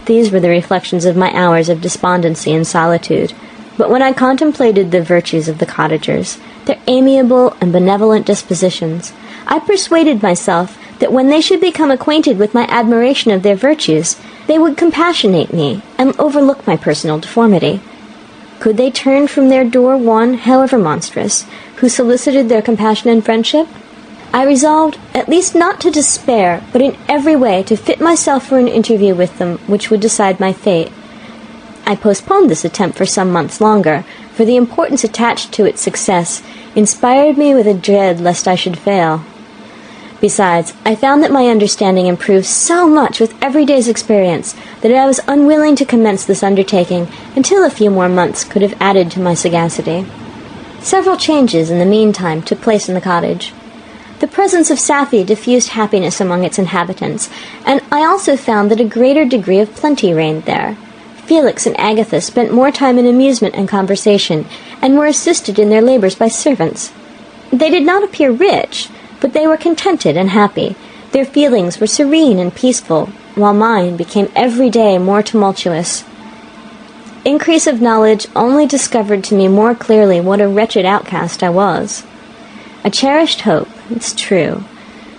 J: These were the reflections of my hours of despondency and solitude. But when I contemplated the virtues of the cottagers, their amiable and benevolent dispositions, I persuaded myself that when they should become acquainted with my admiration of their virtues, they would compassionate me and overlook my personal deformity. Could they turn from their door one, however monstrous, who solicited their compassion and friendship? I resolved, at least not to despair, but in every way to fit myself for an interview with them which would decide my fate. I postponed this attempt for some months longer, for the importance attached to its success inspired me with a dread lest I should fail. Besides, I found that my understanding improved so much with every day's experience that I was unwilling to commence this undertaking until a few more months could have added to my sagacity. Several changes in the meantime took place in the cottage. The presence of Safie diffused happiness among its inhabitants, and I also found that a greater degree of plenty reigned there. Felix and Agatha spent more time in amusement and conversation, and were assisted in their labors by servants. They did not appear rich, but they were contented and happy. Their feelings were serene and peaceful, while mine became every day more tumultuous. Increase of knowledge only discovered to me more clearly what a wretched outcast I was. I cherished hope, it's true,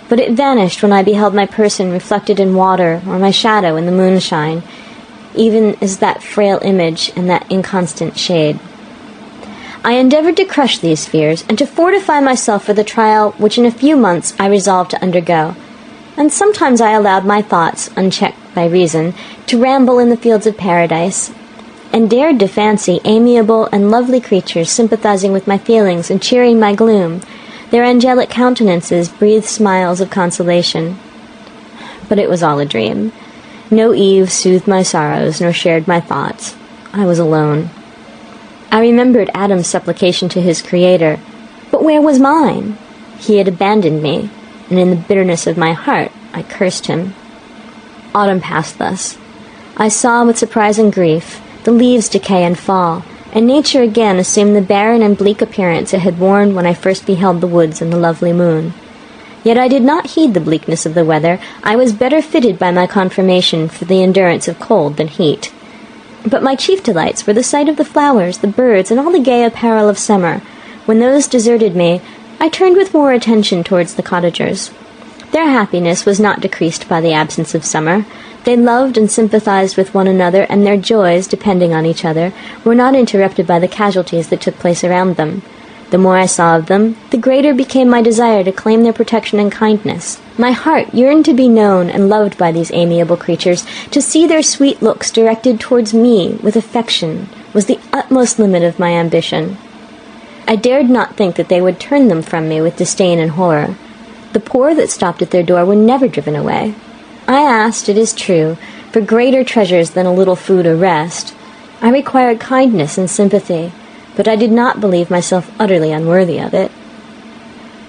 J: but it vanished when I beheld my person reflected in water or my shadow in the moonshine, even as that frail image in that inconstant shade. I endeavored to crush these fears and to fortify myself for the trial which in a few months I resolved to undergo. And sometimes I allowed my thoughts, unchecked by reason, to ramble in the fields of paradise, and dared to fancy amiable and lovely creatures sympathizing with my feelings and cheering my gloom. Their angelic countenances breathed smiles of consolation. But it was all a dream. No Eve soothed my sorrows nor shared my thoughts. I was alone. I remembered Adam's supplication to his Creator, but where was mine? He had abandoned me, and in the bitterness of my heart I cursed him. Autumn passed thus. I saw with surprising grief the leaves decay and fall, and nature again assumed the barren and bleak appearance it had worn when I first beheld the woods and the lovely moon. Yet I did not heed the bleakness of the weather. I was better fitted by my conformation for the endurance of cold than heat. But my chief delights were the sight of the flowers, the birds, and all the gay apparel of summer. When those deserted me, I turned with more attention towards the cottagers. Their happiness was not decreased by the absence of summer. They loved and sympathized with one another, and their joys, depending on each other, were not interrupted by the casualties that took place around them. The more I saw of them, the greater became my desire to claim their protection and kindness. My heart yearned to be known and loved by these amiable creatures. To see their sweet looks directed towards me with affection was the utmost limit of my ambition. I dared not think that they would turn them from me with disdain and horror. The poor that stopped at their door were never driven away. I asked, it is true, for greater treasures than a little food or rest. I required kindness and sympathy, but I did not believe myself utterly unworthy of it.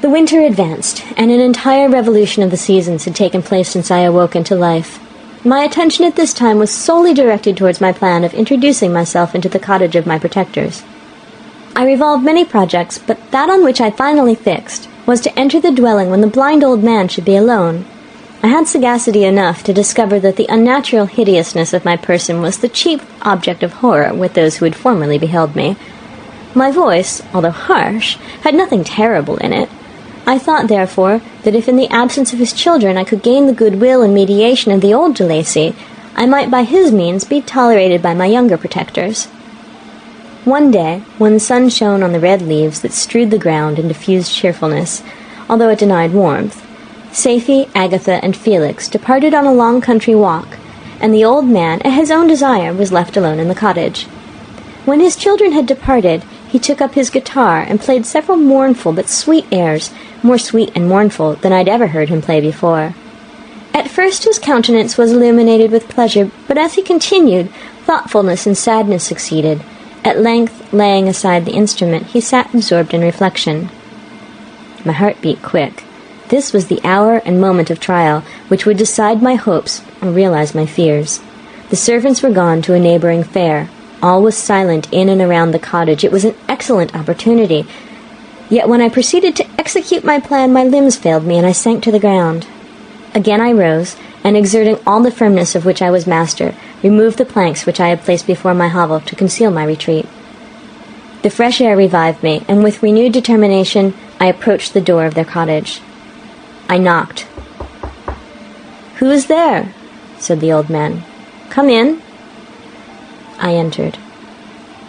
J: The winter advanced, and an entire revolution of the seasons had taken place since I awoke into life. My attention at this time was solely directed towards my plan of introducing myself into the cottage of my protectors. I revolved many projects, but that on which I finally fixed was to enter the dwelling when the blind old man should be alone. I had sagacity enough to discover that the unnatural hideousness of my person was the chief object of horror with those who had formerly beheld me. My voice, although harsh, had nothing terrible in it. I thought, therefore, that if in the absence of his children I could gain the goodwill and mediation of the old de Lacy, I might by his means be tolerated by my younger protectors. One day, when the sun shone on the red leaves that strewed the ground and diffused cheerfulness, although it denied warmth, Safie, Agatha, and Felix departed on a long country walk, and the old man, at his own desire, was left alone in the cottage. When his children had departed, he took up his guitar and played several mournful but sweet airs, more sweet and mournful than I'd ever heard him play before. At first his countenance was illuminated with pleasure, but as he continued, thoughtfulness and sadness succeeded. At length, laying aside the instrument, he sat absorbed in reflection. My heart beat quick. This was the hour and moment of trial which would decide my hopes or realize my fears. The servants were gone to a neighboring fair. All was silent in and around the cottage. It was an excellent opportunity. Yet when I proceeded to execute my plan, my limbs failed me, and I sank to the ground. Again I rose, and exerting all the firmness of which I was master, removed the planks which I had placed before my hovel to conceal my retreat. The fresh air revived me, and with renewed determination I approached the door of their cottage. I knocked. "Who is there?" said the old man. "Come in." I entered.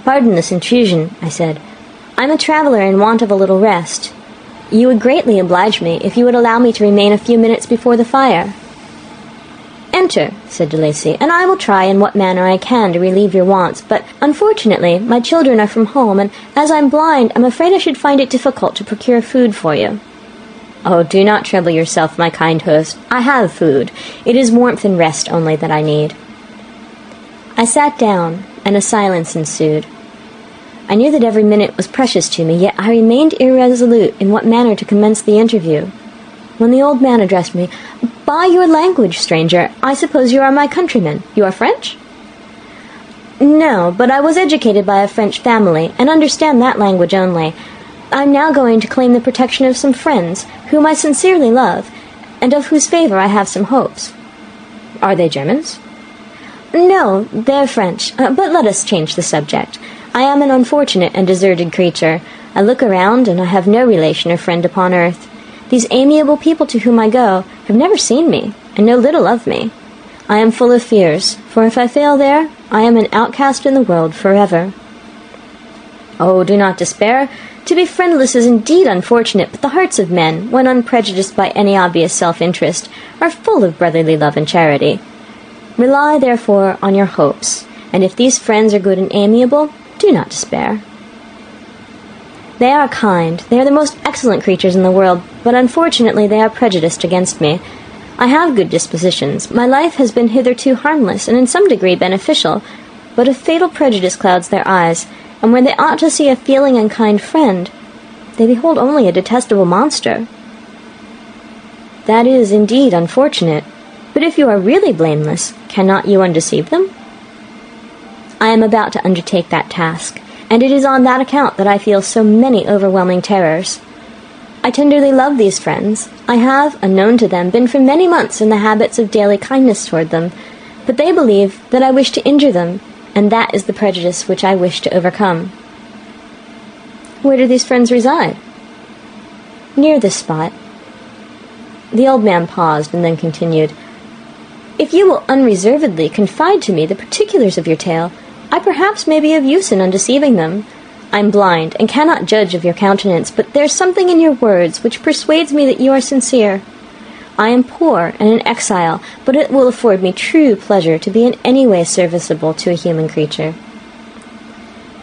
J: "Pardon this intrusion," I said. "I'm a traveler in want of a little rest. You would greatly oblige me if you would allow me to remain a few minutes before the fire." "Enter," said de Lacy, "and I will try in what manner I can to relieve your wants, but unfortunately my children are from home, and as I'm blind, I'm afraid I should find it difficult to procure food for you." "Oh, do not trouble yourself, my kind host. I have food. It is warmth and rest only that I need." I sat down, and a silence ensued. I knew that every minute was precious to me, yet I remained irresolute in what manner to commence the interview. When the old man addressed me, "By your language, stranger, I suppose you are my countrymen. You are French?" "No, but I was educated by a French family, and understand that language only. I'm now going to claim the protection of some friends, whom I sincerely love, and of whose favor I have some hopes." "Are they Germans?" "No, they're French, but let us change the subject. I am an unfortunate and deserted creature. I look around, and I have no relation or friend upon earth. These amiable people to whom I go have never seen me, and know little of me. I am full of fears, for if I fail there, I am an outcast in the world forever." Oh, do not despair. To be friendless is indeed unfortunate, but the hearts of men, when unprejudiced by any obvious self-interest, are full of brotherly love and charity. Rely, therefore, on your hopes, and if these friends are good and amiable, do not despair. They are kind, they are the most excellent creatures in the world, but unfortunately they are prejudiced against me. I have good dispositions, my life has been hitherto harmless, and in some degree beneficial, but a fatal prejudice clouds their eyes, and where they ought to see a feeling and kind friend, they behold only a detestable monster. That is indeed unfortunate, but if you are really blameless, cannot you undeceive them? I am about to undertake that task, and it is on that account that I feel so many overwhelming terrors. I tenderly love these friends. I have, unknown to them, been for many months in the habits of daily kindness toward them, but they believe that I wish to injure them, and that is the prejudice which I wish to overcome. Where do these friends reside? Near this spot. The old man paused and then continued, If you will unreservedly confide to me the particulars of your tale, I perhaps may be of use in undeceiving them. I'm blind, and cannot judge of your countenance, but there's something in your words which persuades me that you are sincere. I am poor and an exile, but it will afford me true pleasure to be in any way serviceable to a human creature.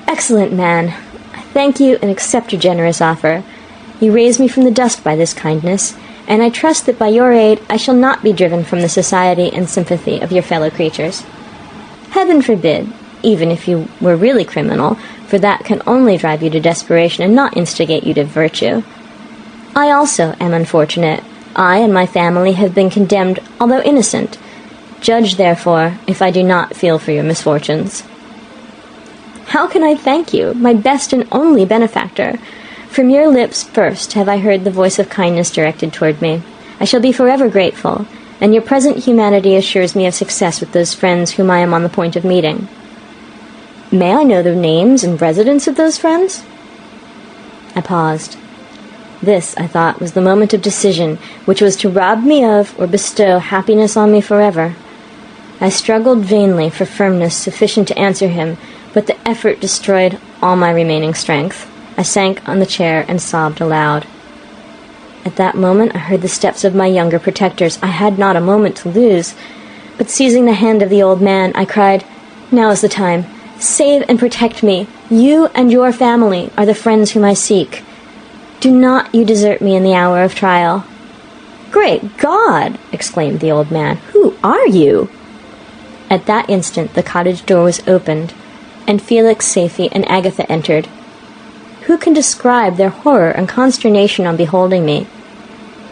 J: Excellent man, I thank you and accept your generous offer. You raise me from the dust by this kindness, and I trust that by your aid I shall not be driven from the society and sympathy of your fellow creatures. Heaven forbid, even if you were really criminal, for that can only drive you to desperation and not instigate you to virtue. I also am unfortunate. I and my family have been condemned, although innocent. Judge, therefore, if I do not feel for your misfortunes. How can I thank you, my best and only benefactor? From your lips first have I heard the voice of kindness directed toward me. I shall be forever grateful, and your present humanity assures me of success with those friends whom I am on the point of meeting. May I know the names and residence of those friends? I paused. This, I thought, was the moment of decision, which was to rob me of or bestow happiness on me forever. I struggled vainly for firmness sufficient to answer him, but the effort destroyed all my remaining strength. I sank on the chair and sobbed aloud. At that moment I heard the steps of my younger protectors. I had not a moment to lose, but seizing the hand of the old man, I cried, Now is the time. Save and protect me. You and your family are the friends whom I seek. Do not you desert me in the hour of trial. Great God! Exclaimed the old man. Who are you? At that instant the cottage door was opened, and Felix, Safie, and Agatha entered. Who can describe their horror and consternation on beholding me?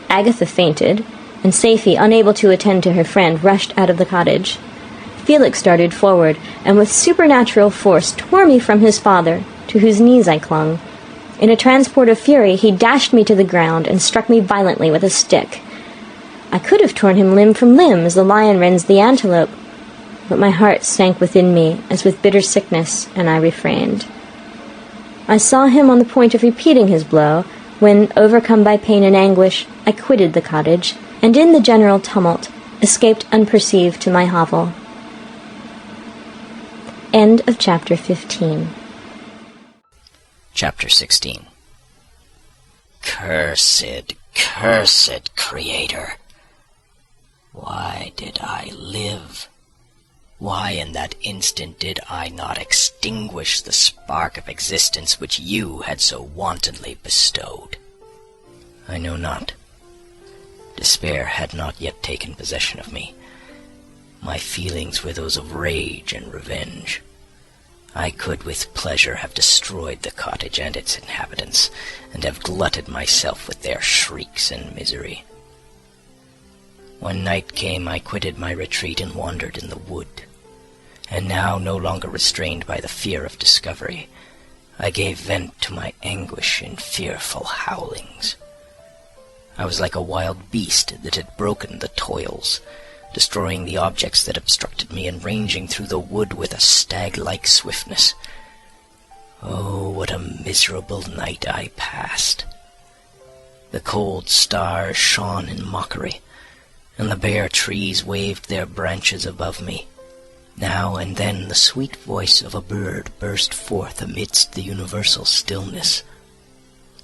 J: Agatha fainted, and Safie, unable to attend to her friend, rushed out of the cottage. Felix darted forward, and with supernatural force tore me from his father, to whose knees I clung. In a transport of fury, he dashed me to the ground and struck me violently with a stick. I could have torn him limb from limb, as the lion rends the antelope, but my heart sank within me as with bitter sickness, and I refrained. I saw him on the point of repeating his blow, when, overcome by pain and anguish, I quitted the cottage, and in the general tumult, escaped unperceived to my hovel. End of chapter 15.
H: Chapter 16. Cursed, cursed Creator! Why did I live? Why in that instant did I not extinguish the spark of existence which you had so wantonly bestowed? I know not. Despair had not yet taken possession of me. My feelings were those of rage and revenge. I could with pleasure have destroyed the cottage and its inhabitants, and have glutted myself with their shrieks and misery. When night came, I quitted my retreat and wandered in the wood, and now, no longer restrained by the fear of discovery, I gave vent to my anguish in fearful howlings. I was like a wild beast that had broken the toils, destroying the objects that obstructed me and ranging through the wood with a stag-like swiftness. Oh, what a miserable night I passed! The cold stars shone in mockery, and the bare trees waved their branches above me. Now and then the sweet voice of a bird burst forth amidst the universal stillness.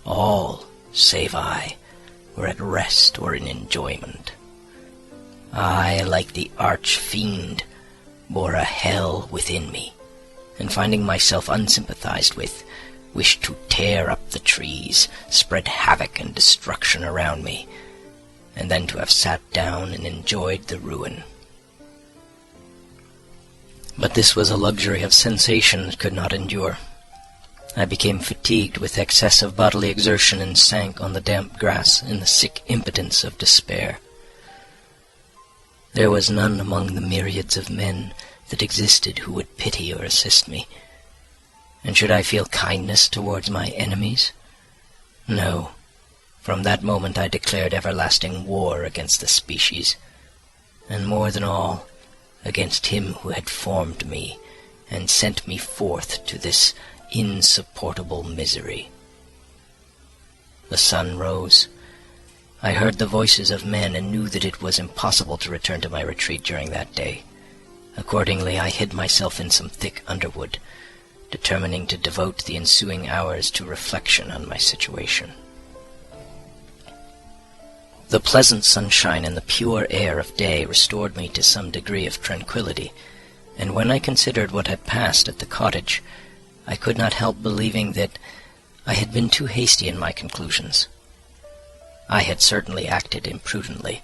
H: All, save I, were at rest or in enjoyment. I, like the arch-fiend, bore a hell within me, and finding myself unsympathized with, wished to tear up the trees, spread havoc and destruction around me, and then to have sat down and enjoyed the ruin. But this was a luxury of sensation that could not endure. I became fatigued with excessive bodily exertion and sank on the damp grass in the sick impotence of despair. There was none among the myriads of men that existed who would pity or assist me. And should I feel kindness towards my enemies? No. From that moment I declared everlasting war against the species, and more than all, against him who had formed me and sent me forth to this insupportable misery. The sun rose. I heard the voices of men and knew that it was impossible to return to my retreat during that day. Accordingly, I hid myself in some thick underwood, determining to devote the ensuing hours to reflection on my situation. The pleasant sunshine and the pure air of day restored me to some degree of tranquillity, and when I considered what had passed at the cottage, I could not help believing that I had been too hasty in my conclusions. I had certainly acted imprudently.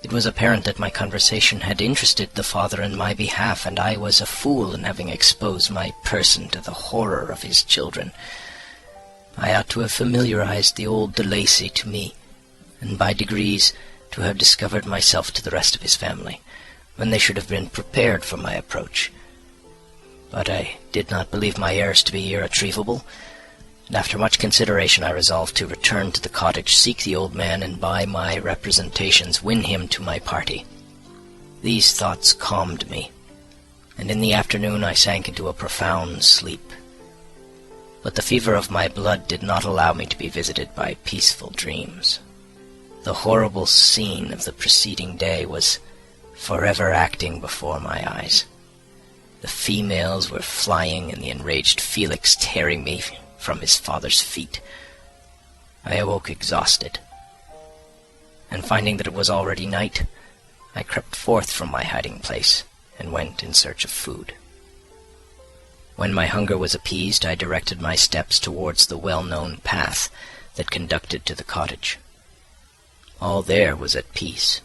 H: It was apparent that my conversation had interested the father in my behalf, and I was a fool in having exposed my person to the horror of his children. I ought to have familiarized the old de Lacy to me, and by degrees to have discovered myself to the rest of his family, when they should have been prepared for my approach. But I did not believe my errors to be irretrievable, and after much consideration I resolved to return to the cottage, seek the old man, and by my representations win him to my party. These thoughts calmed me, and in the afternoon I sank into a profound sleep. But the fever of my blood did not allow me to be visited by peaceful dreams. The horrible scene of the preceding day was forever acting before my eyes. The females were flying, and the enraged Felix tearing me from his father's feet. I awoke exhausted, and finding that it was already night, I crept forth from my hiding place and went in search of food. When my hunger was appeased, I directed my steps towards the well-known path that conducted to the cottage. All there was at peace.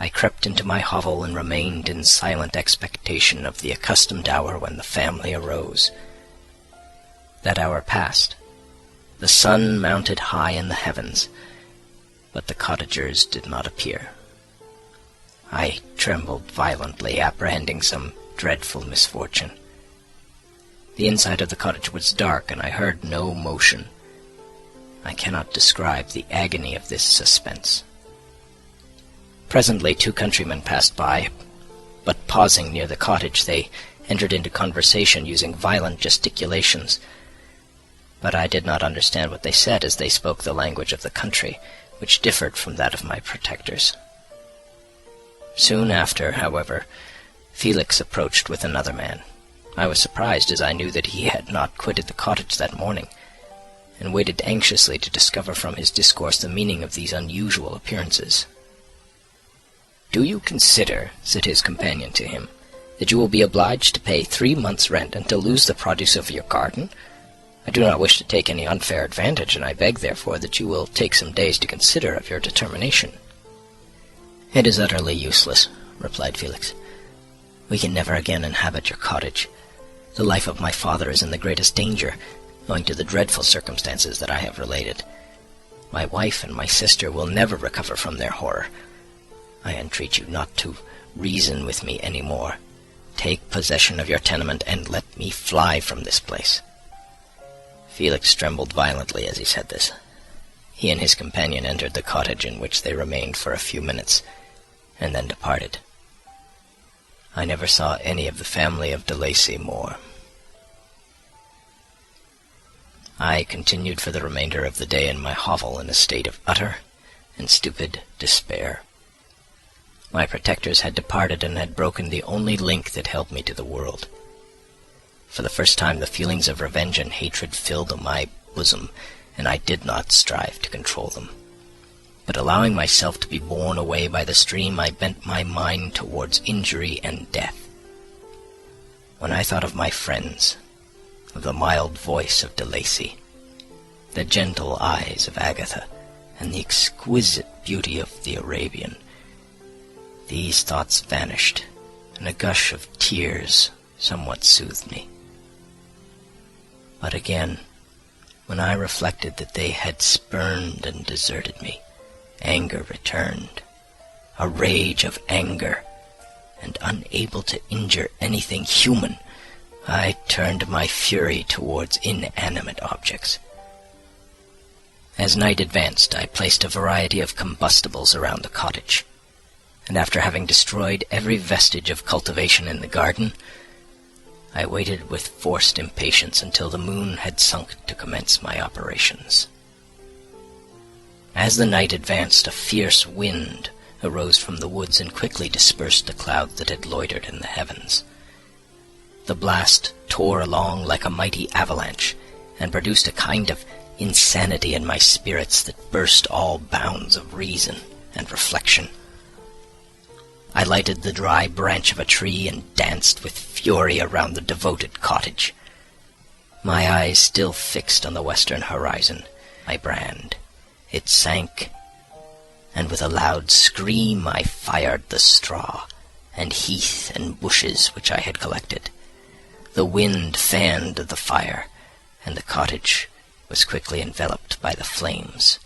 H: I crept into my hovel and remained in silent expectation of the accustomed hour when the family arose. That hour passed. The sun mounted high in the heavens, but the cottagers did not appear. I trembled violently, apprehending some dreadful misfortune. The inside of the cottage was dark, and I heard no motion. I cannot describe the agony of this suspense. Presently 2 countrymen passed by, but pausing near the cottage, they entered into conversation using violent gesticulations. But I did not understand what they said, as they spoke the language of the country, which differed from that of my protectors. Soon after, however, Felix approached with another man. I was surprised, as I knew that he had not quitted the cottage that morning, and waited anxiously to discover from his discourse the meaning of these unusual appearances. "Do you consider," said his companion to him, "that you will be obliged to pay 3 months' rent and to lose the produce of your garden? I do not wish to take any unfair advantage, and I beg, therefore, that you will take some days to consider of your determination." "It is utterly useless," replied Felix. "We can never again inhabit your cottage. The life of my father is in the greatest danger, owing to the dreadful circumstances that I have related. My wife and my sister will never recover from their horror. I entreat you not to reason with me any more. Take possession of your tenement, and let me fly from this place." Felix trembled violently as he said this. He and his companion entered the cottage, in which they remained for a few minutes, and then departed. I never saw any of the family of de Lacy more. I continued for the remainder of the day in my hovel in a state of utter and stupid despair.
K: My protectors had departed and had broken the only link that held me to the world. For the first time, the feelings of revenge and hatred filled my bosom, and I did not strive to control them. But allowing myself to be borne away by the stream, I bent my mind towards injury and death. When I thought of my friends, of the mild voice of De Lacy, the gentle eyes of Agatha, and the exquisite beauty of the Arabian, these thoughts vanished, and a gush of tears somewhat soothed me. But again, when I reflected that they had spurned and deserted me, anger returned, a rage of anger, and unable to injure anything human, I turned my fury towards inanimate objects. As night advanced, I placed a variety of combustibles around the cottage, and after having destroyed every vestige of cultivation in the garden, I waited with forced impatience until the moon had sunk to commence my operations. As the night advanced, a fierce wind arose from the woods and quickly dispersed the clouds that had loitered in the heavens. The blast tore along like a mighty avalanche, and produced a kind of insanity in my spirits that burst all bounds of reason and reflection. I lighted the dry branch of a tree and danced with fury around the devoted cottage. My eyes still fixed on the western horizon, my brand. It sank, and with a loud scream I fired the straw and heath and bushes which I had collected. The wind fanned the fire, and the cottage was quickly enveloped by the flames,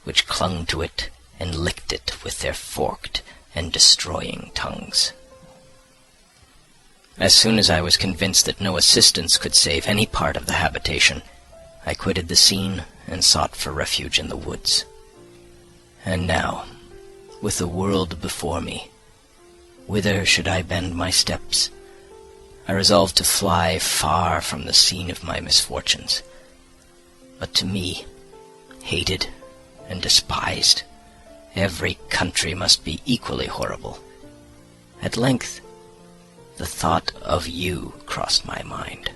K: which clung to it and licked it with their forked and destroying tongues. As soon as I was convinced that no assistance could save any part of the habitation, I quitted the scene and sought for refuge in the woods. And now, with the world before me, whither should I bend my steps? I resolved to fly far from the scene of my misfortunes. But to me, hated and despised, every country must be equally horrible. At length, the thought of you crossed my mind.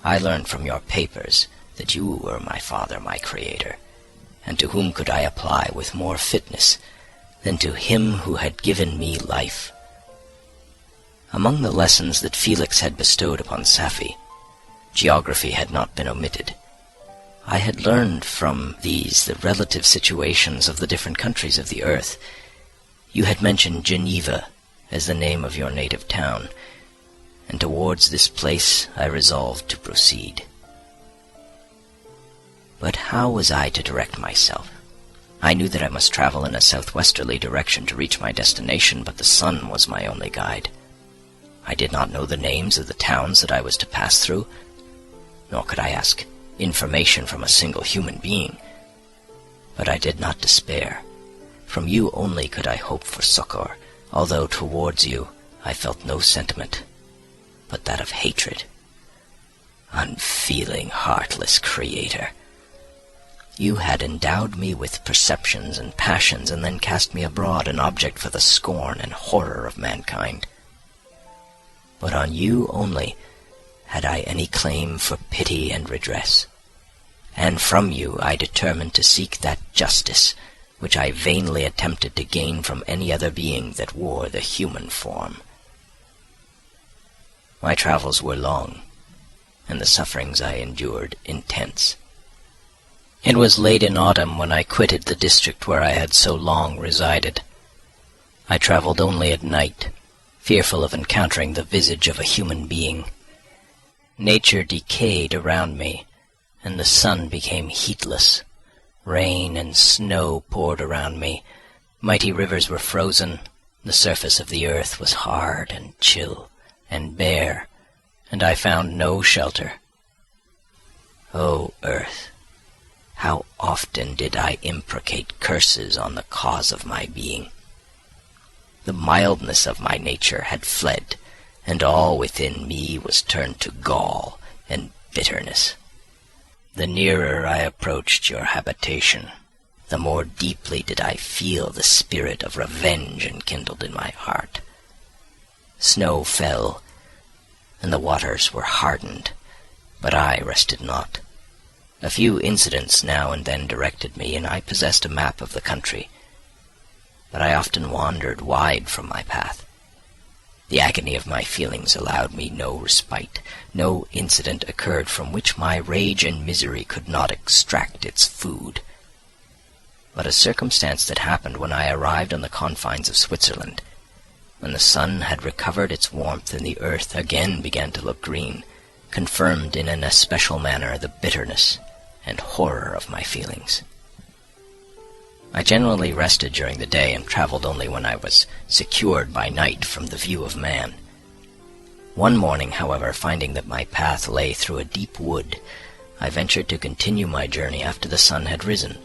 K: I learned from your papers that you were my father, my creator, and to whom could I apply with more fitness than to him who had given me life? Among the lessons that Felix had bestowed upon Safie, geography had not been omitted. I had learned from these the relative situations of the different countries of the earth. You had mentioned Geneva as the name of your native town, and towards this place I resolved to proceed. But how was I to direct myself? I knew that I must travel in a southwesterly direction to reach my destination, but the sun was my only guide. I did not know the names of the towns that I was to pass through, nor could I ask information from a single human being. But I did not despair. From you only could I hope for succor, although towards you I felt no sentiment but that of hatred. Unfeeling, heartless creator! You had endowed me with perceptions and passions, and then cast me abroad an object for the scorn and horror of mankind. But on you only had I any claim for pity and redress, and from you I determined to seek that justice which I vainly attempted to gain from any other being that wore the human form. My travels were long, and the sufferings I endured intense. It was late in autumn when I quitted the district where I had so long resided. I traveled only at night, fearful of encountering the visage of a human being. Nature decayed around me, and the sun became heatless. Rain and snow poured around me. Mighty rivers were frozen. The surface of the earth was hard and chill and bare, and I found no shelter. O earth, how often did I imprecate curses on the cause of my being! The mildness of my nature had fled, and all within me was turned to gall and bitterness. The nearer I approached your habitation, the more deeply did I feel the spirit of revenge enkindled in my heart. Snow fell, and the waters were hardened, but I rested not. A few incidents now and then directed me, and I possessed a map of the country, but I often wandered wide from my path. The agony of my feelings allowed me no respite. No incident occurred from which my rage and misery could not extract its food. But a circumstance that happened when I arrived on the confines of Switzerland, when the sun had recovered its warmth and the earth again began to look green, confirmed in an especial manner the bitterness and horror of my feelings. I generally rested during the day and traveled only when I was secured by night from the view of man. One morning, however, finding that my path lay through a deep wood, I ventured to continue my journey after the sun had risen.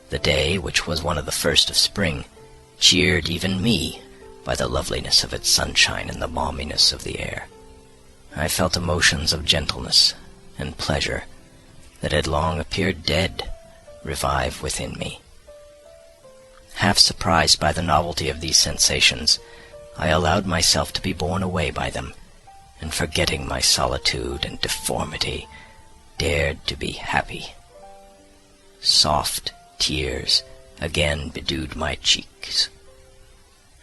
K: The day, which was one of the first of spring, cheered even me by the loveliness of its sunshine and the balminess of the air. I felt emotions of gentleness and pleasure that had long appeared dead revive within me. Half surprised by the novelty of these sensations, I allowed myself to be borne away by them, and forgetting my solitude and deformity, dared to be happy. Soft tears again bedewed my cheeks,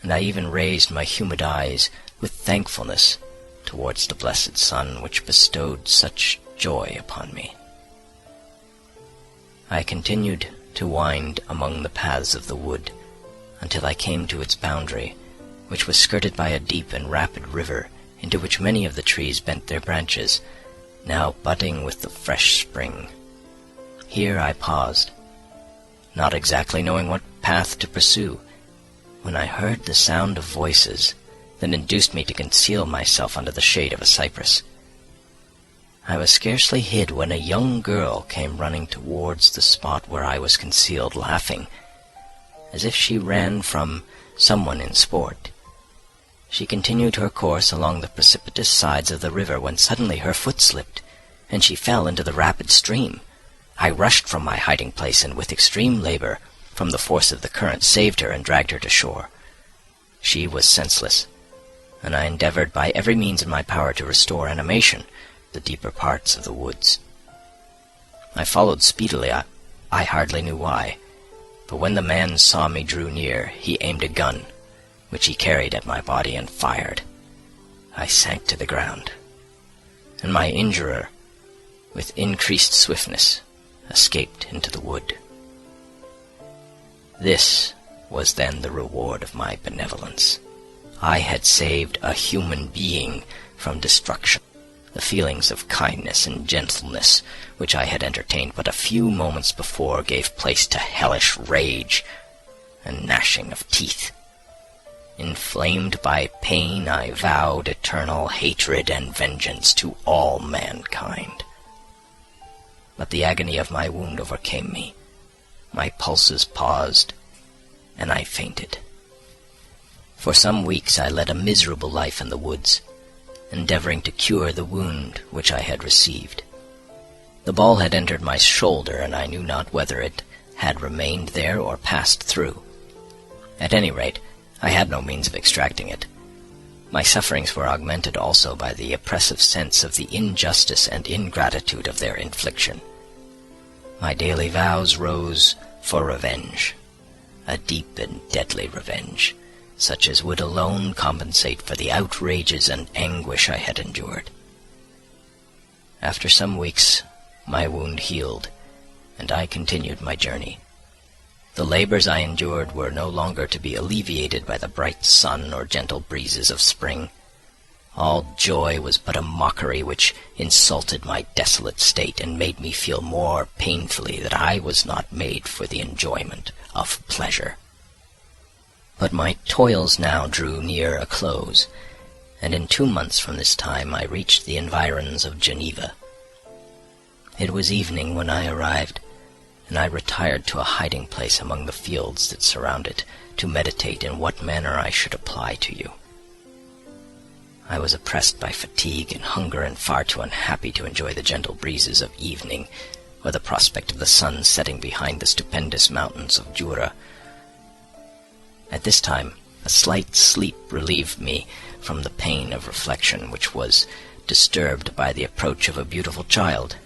K: and I even raised my humid eyes with thankfulness towards the blessed sun which bestowed such joy upon me. I continued to wind among the paths of the wood until I came to its boundary, which was skirted by a deep and rapid river into which many of the trees bent their branches, now budding with the fresh spring. Here I paused, not exactly knowing what path to pursue, when I heard the sound of voices that induced me to conceal myself under the shade of a cypress. I was scarcely hid when a young girl came running towards the spot where I was concealed, laughing, as if she ran from someone in sport. She continued her course along the precipitous sides of the river when suddenly her foot slipped, and she fell into the rapid stream. I rushed from my hiding place, and with extreme labor, from the force of the current, saved her and dragged her to shore. She was senseless, and I endeavored by every means in my power to restore animation the deeper parts of the woods. I followed speedily, I hardly knew why, but when the man saw me drew near, he aimed a gun, which he carried at my body, and fired. I sank to the ground, and my injurer, with increased swiftness, escaped into the wood. This was then the reward of my benevolence. I had saved a human being from destruction. The feelings of kindness and gentleness which I had entertained but a few moments before gave place to hellish rage and gnashing of teeth. Inflamed by pain, I vowed eternal hatred and vengeance to all mankind. But the agony of my wound overcame me. My pulses paused, and I fainted. For some weeks I led a miserable life in the woods, endeavoring to cure the wound which I had received. The ball had entered my shoulder, and I knew not whether it had remained there or passed through. At any rate, I had no means of extracting it. My sufferings were augmented also by the oppressive sense of the injustice and ingratitude of their infliction. My daily vows rose for revenge, a deep and deadly revenge, such as would alone compensate for the outrages and anguish I had endured. After some weeks, my wound healed, and I continued my journey. The labors I endured were no longer to be alleviated by the bright sun or gentle breezes of spring. All joy was but a mockery which insulted my desolate state and made me feel more painfully that I was not made for the enjoyment of pleasure. But my toils now drew near a close, and in 2 months from this time I reached the environs of Geneva. It was evening when I arrived, and I retired to a hiding place among the fields that surround it, to meditate in what manner I should apply to you. I was oppressed by fatigue and hunger, and far too unhappy to enjoy the gentle breezes of evening, or the prospect of the sun setting behind the stupendous mountains of Jura. At this time, a slight sleep relieved me from the pain of reflection, which was disturbed by the approach of a beautiful child,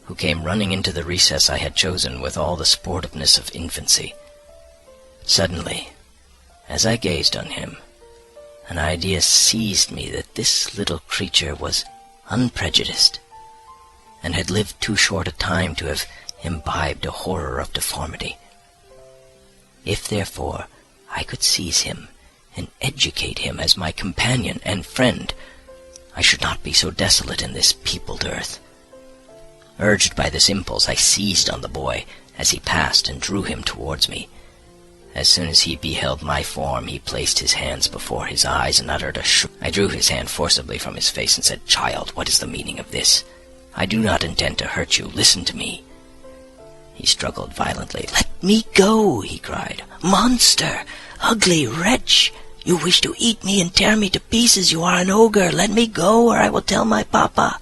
K: who came running into the recess I had chosen with all the sportiveness of infancy. Suddenly, as I gazed on him, an idea seized me that this little creature was unprejudiced, and had lived too short a time to have imbibed a horror of deformity. If, therefore, I could seize him and educate him as my companion and friend, I should not be so desolate in this peopled earth. Urged by this impulse, I seized on the boy as he passed and drew him towards me. As soon as he beheld my form, he placed his hands before his eyes and uttered a shriek. I drew his hand forcibly from his face and said, "Child, what is the meaning of this? I do not intend to hurt you. Listen to me." He struggled violently. "Let me go," he cried. "Monster! Ugly wretch! You wish to eat me and tear me to pieces. You are an ogre. Let me go, or I will tell my papa."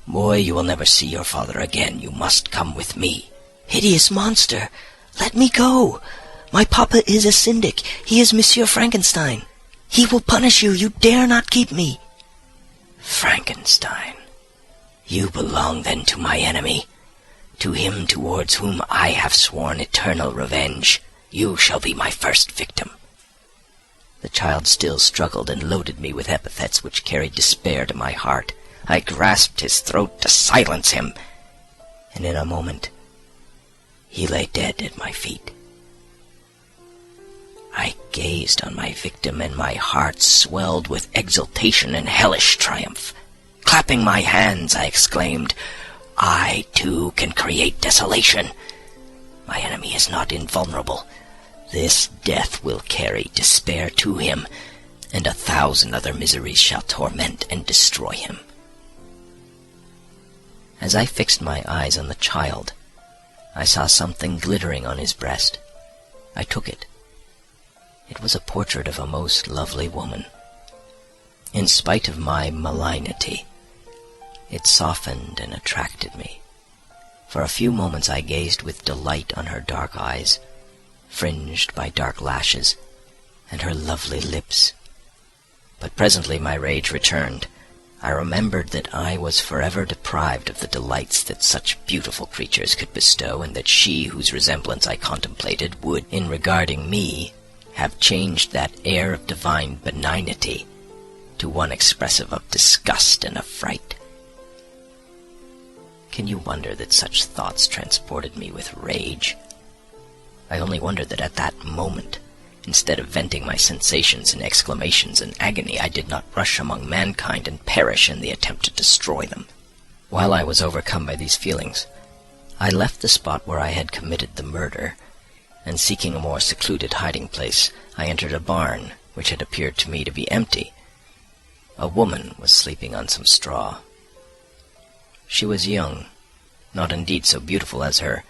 K: "Boy, you will never see your father again. You must come with me." "Hideous monster! Let me go. My papa is a syndic. He is Monsieur Frankenstein. He will punish you. You dare not keep me." "Frankenstein. You belong then to my enemy, to him towards whom I have sworn eternal revenge. You shall be my first victim." The child still struggled and loaded me with epithets which carried despair to my heart. I grasped his throat to silence him, and in a moment he lay dead at my feet. I gazed on my victim, and my heart swelled with exultation and hellish triumph. Clapping my hands, I exclaimed, "I, too, can create desolation. My enemy is not invulnerable. This death will carry despair to him, and 1,000 other miseries shall torment and destroy him." As I fixed my eyes on the child, I saw something glittering on his breast. I took it. It was a portrait of a most lovely woman. In spite of my malignity, it softened and attracted me. For a few moments I gazed with delight on her dark eyes, fringed by dark lashes, and her lovely lips. But presently my rage returned. I remembered that I was forever deprived of the delights that such beautiful creatures could bestow, and that she whose resemblance I contemplated would, in regarding me, have changed that air of divine benignity to one expressive of disgust and affright. Can you wonder that such thoughts transported me with rage? I only wonder that at that moment, instead of venting my sensations in exclamations and agony, I did not rush among mankind and perish in the attempt to destroy them. While I was overcome by these feelings, I left the spot where I had committed the murder, and seeking a more secluded hiding place, I entered a barn which had appeared to me to be empty. A woman was sleeping on some straw. She was young, not indeed so beautiful as her,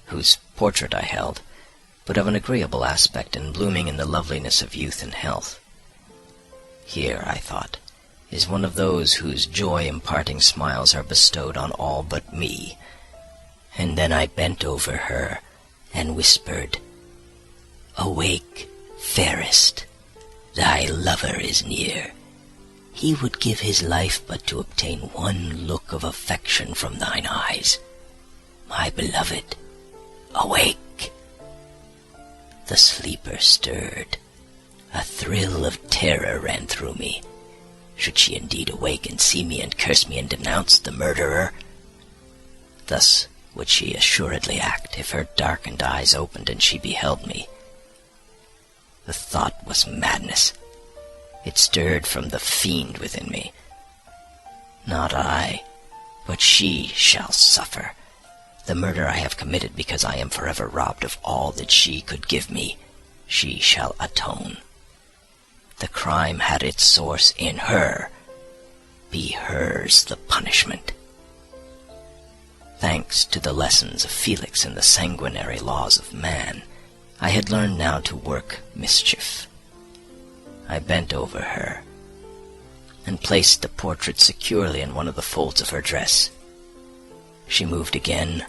K: whose portrait I held, but of an agreeable aspect and blooming in the loveliness of youth and health. Here, I thought, is one of those whose joy-imparting smiles are bestowed on all but me. And then I bent over her and whispered, "Awake, fairest, thy lover is near. He would give his life but to obtain one look of affection from thine eyes. My beloved, awake." The sleeper stirred. A thrill of terror ran through me. Should she indeed awake and see me and curse me and denounce the murderer? Thus would she assuredly act if her darkened eyes opened and she beheld me. The thought was madness. It stirred from the fiend within me. Not I, but she shall suffer. The murder I have committed because I am forever robbed of all that she could give me, she shall atone. The crime had its source in her. Be hers the punishment. Thanks to the lessons of Felix and the sanguinary laws of man, I had learned now to work mischief. I bent over her and placed the portrait securely in one of the folds of her dress. She moved again,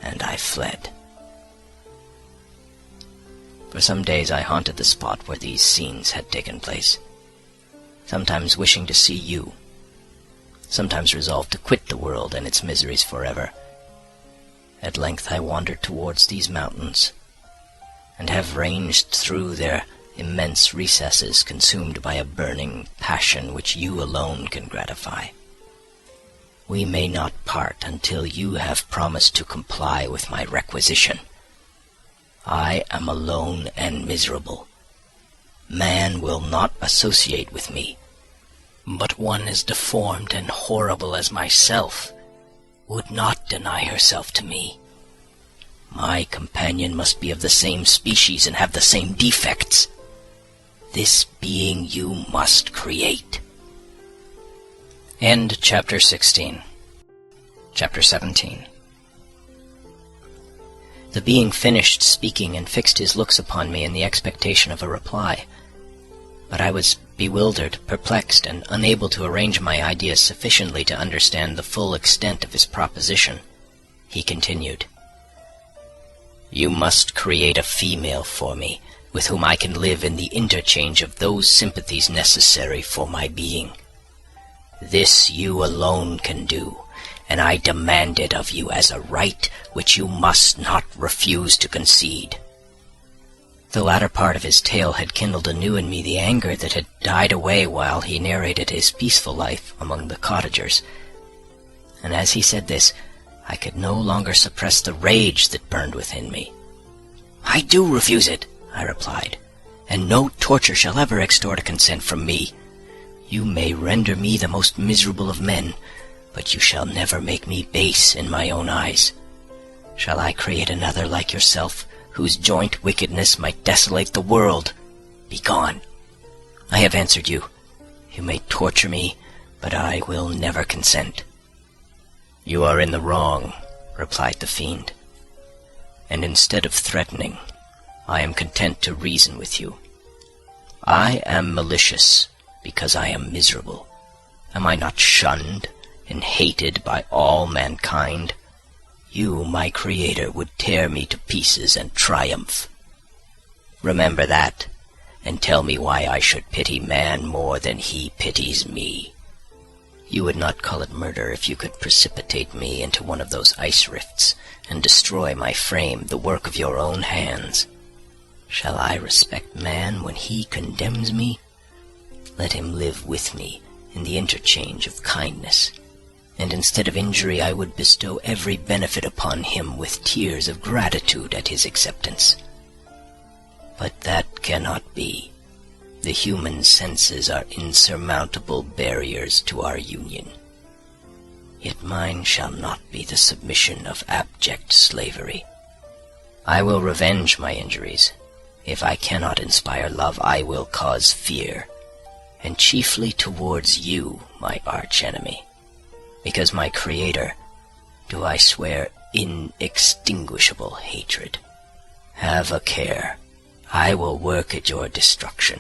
K: and I fled. For some days I haunted the spot where these scenes had taken place, sometimes wishing to see you, sometimes resolved to quit the world and its miseries forever. At length I wandered towards these mountains, and have ranged through their immense recesses, consumed by a burning passion which you alone can gratify. We may not part until you have promised to comply with my requisition. I am alone and miserable. Man will not associate with me, but one as deformed and horrible as myself would not deny herself to me. My companion must be of the same species and have the same defects. This being you must create.
D: End Chapter 16. Chapter 17.
K: The being finished speaking and fixed his looks upon me in the expectation of a reply. But I was bewildered, perplexed, and unable to arrange my ideas sufficiently to understand the full extent of his proposition. He continued, "You must create a female for me, with whom I can live in the interchange of those sympathies necessary for my being. This you alone can do, and I demand it of you as a right which you must not refuse to concede." The latter part of his tale had kindled anew in me the anger that had died away while he narrated his peaceful life among the cottagers. And as he said this, I could no longer suppress the rage that burned within me. "I do refuse it," I replied, "and no torture shall ever extort a consent from me. You may render me the most miserable of men, but you shall never make me base in my own eyes. Shall I create another like yourself, whose joint wickedness might desolate the world? Begone! I have answered you. You may torture me, but I will never consent." "You are in the wrong," replied the fiend, "and instead of threatening, I am content to reason with you. I am malicious because I am miserable. Am I not shunned and hated by all mankind? You, my creator, would tear me to pieces and triumph. Remember that, and tell me why I should pity man more than he pities me. You would not call it murder if you could precipitate me into one of those ice rifts and destroy my frame, the work of your own hands. Shall I respect man when he condemns me? Let him live with me in the interchange of kindness, and instead of injury I would bestow every benefit upon him with tears of gratitude at his acceptance. But that cannot be. The human senses are insurmountable barriers to our union. Yet mine shall not be the submission of abject slavery. I will revenge my injuries. If I cannot inspire love, I will cause fear, and chiefly towards you, my archenemy. Because my creator, do I swear inextinguishable hatred. Have a care. I will work at your destruction,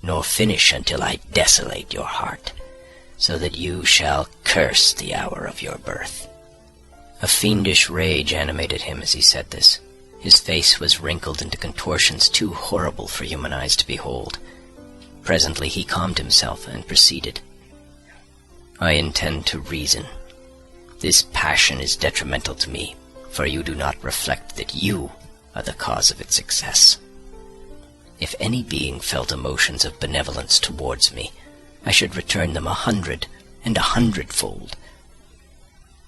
K: nor finish until I desolate your heart, so that you shall curse the hour of your birth." A fiendish rage animated him as he said this. His face was wrinkled into contortions too horrible for human eyes to behold. Presently he calmed himself and proceeded. "I intend to reason. This passion is detrimental to me, for you do not reflect that you are the cause of its excess. If any being felt emotions of benevolence towards me, I should return them 100 and 100-fold.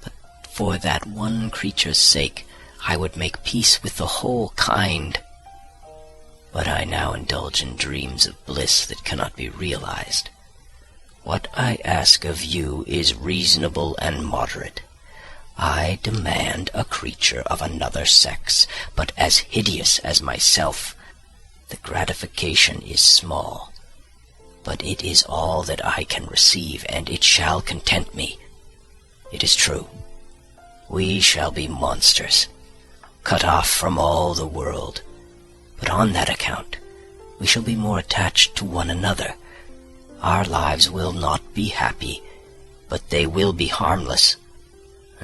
K: But for that one creature's sake, I would make peace with the whole kind. But I now indulge in dreams of bliss that cannot be realized. What I ask of you is reasonable and moderate. I demand a creature of another sex, but as hideous as myself. The gratification is small, but it is all that I can receive, and it shall content me. It is true. We shall be monsters, cut off from all the world, but on that account we shall be more attached to one another. Our lives will not be happy, but they will be harmless,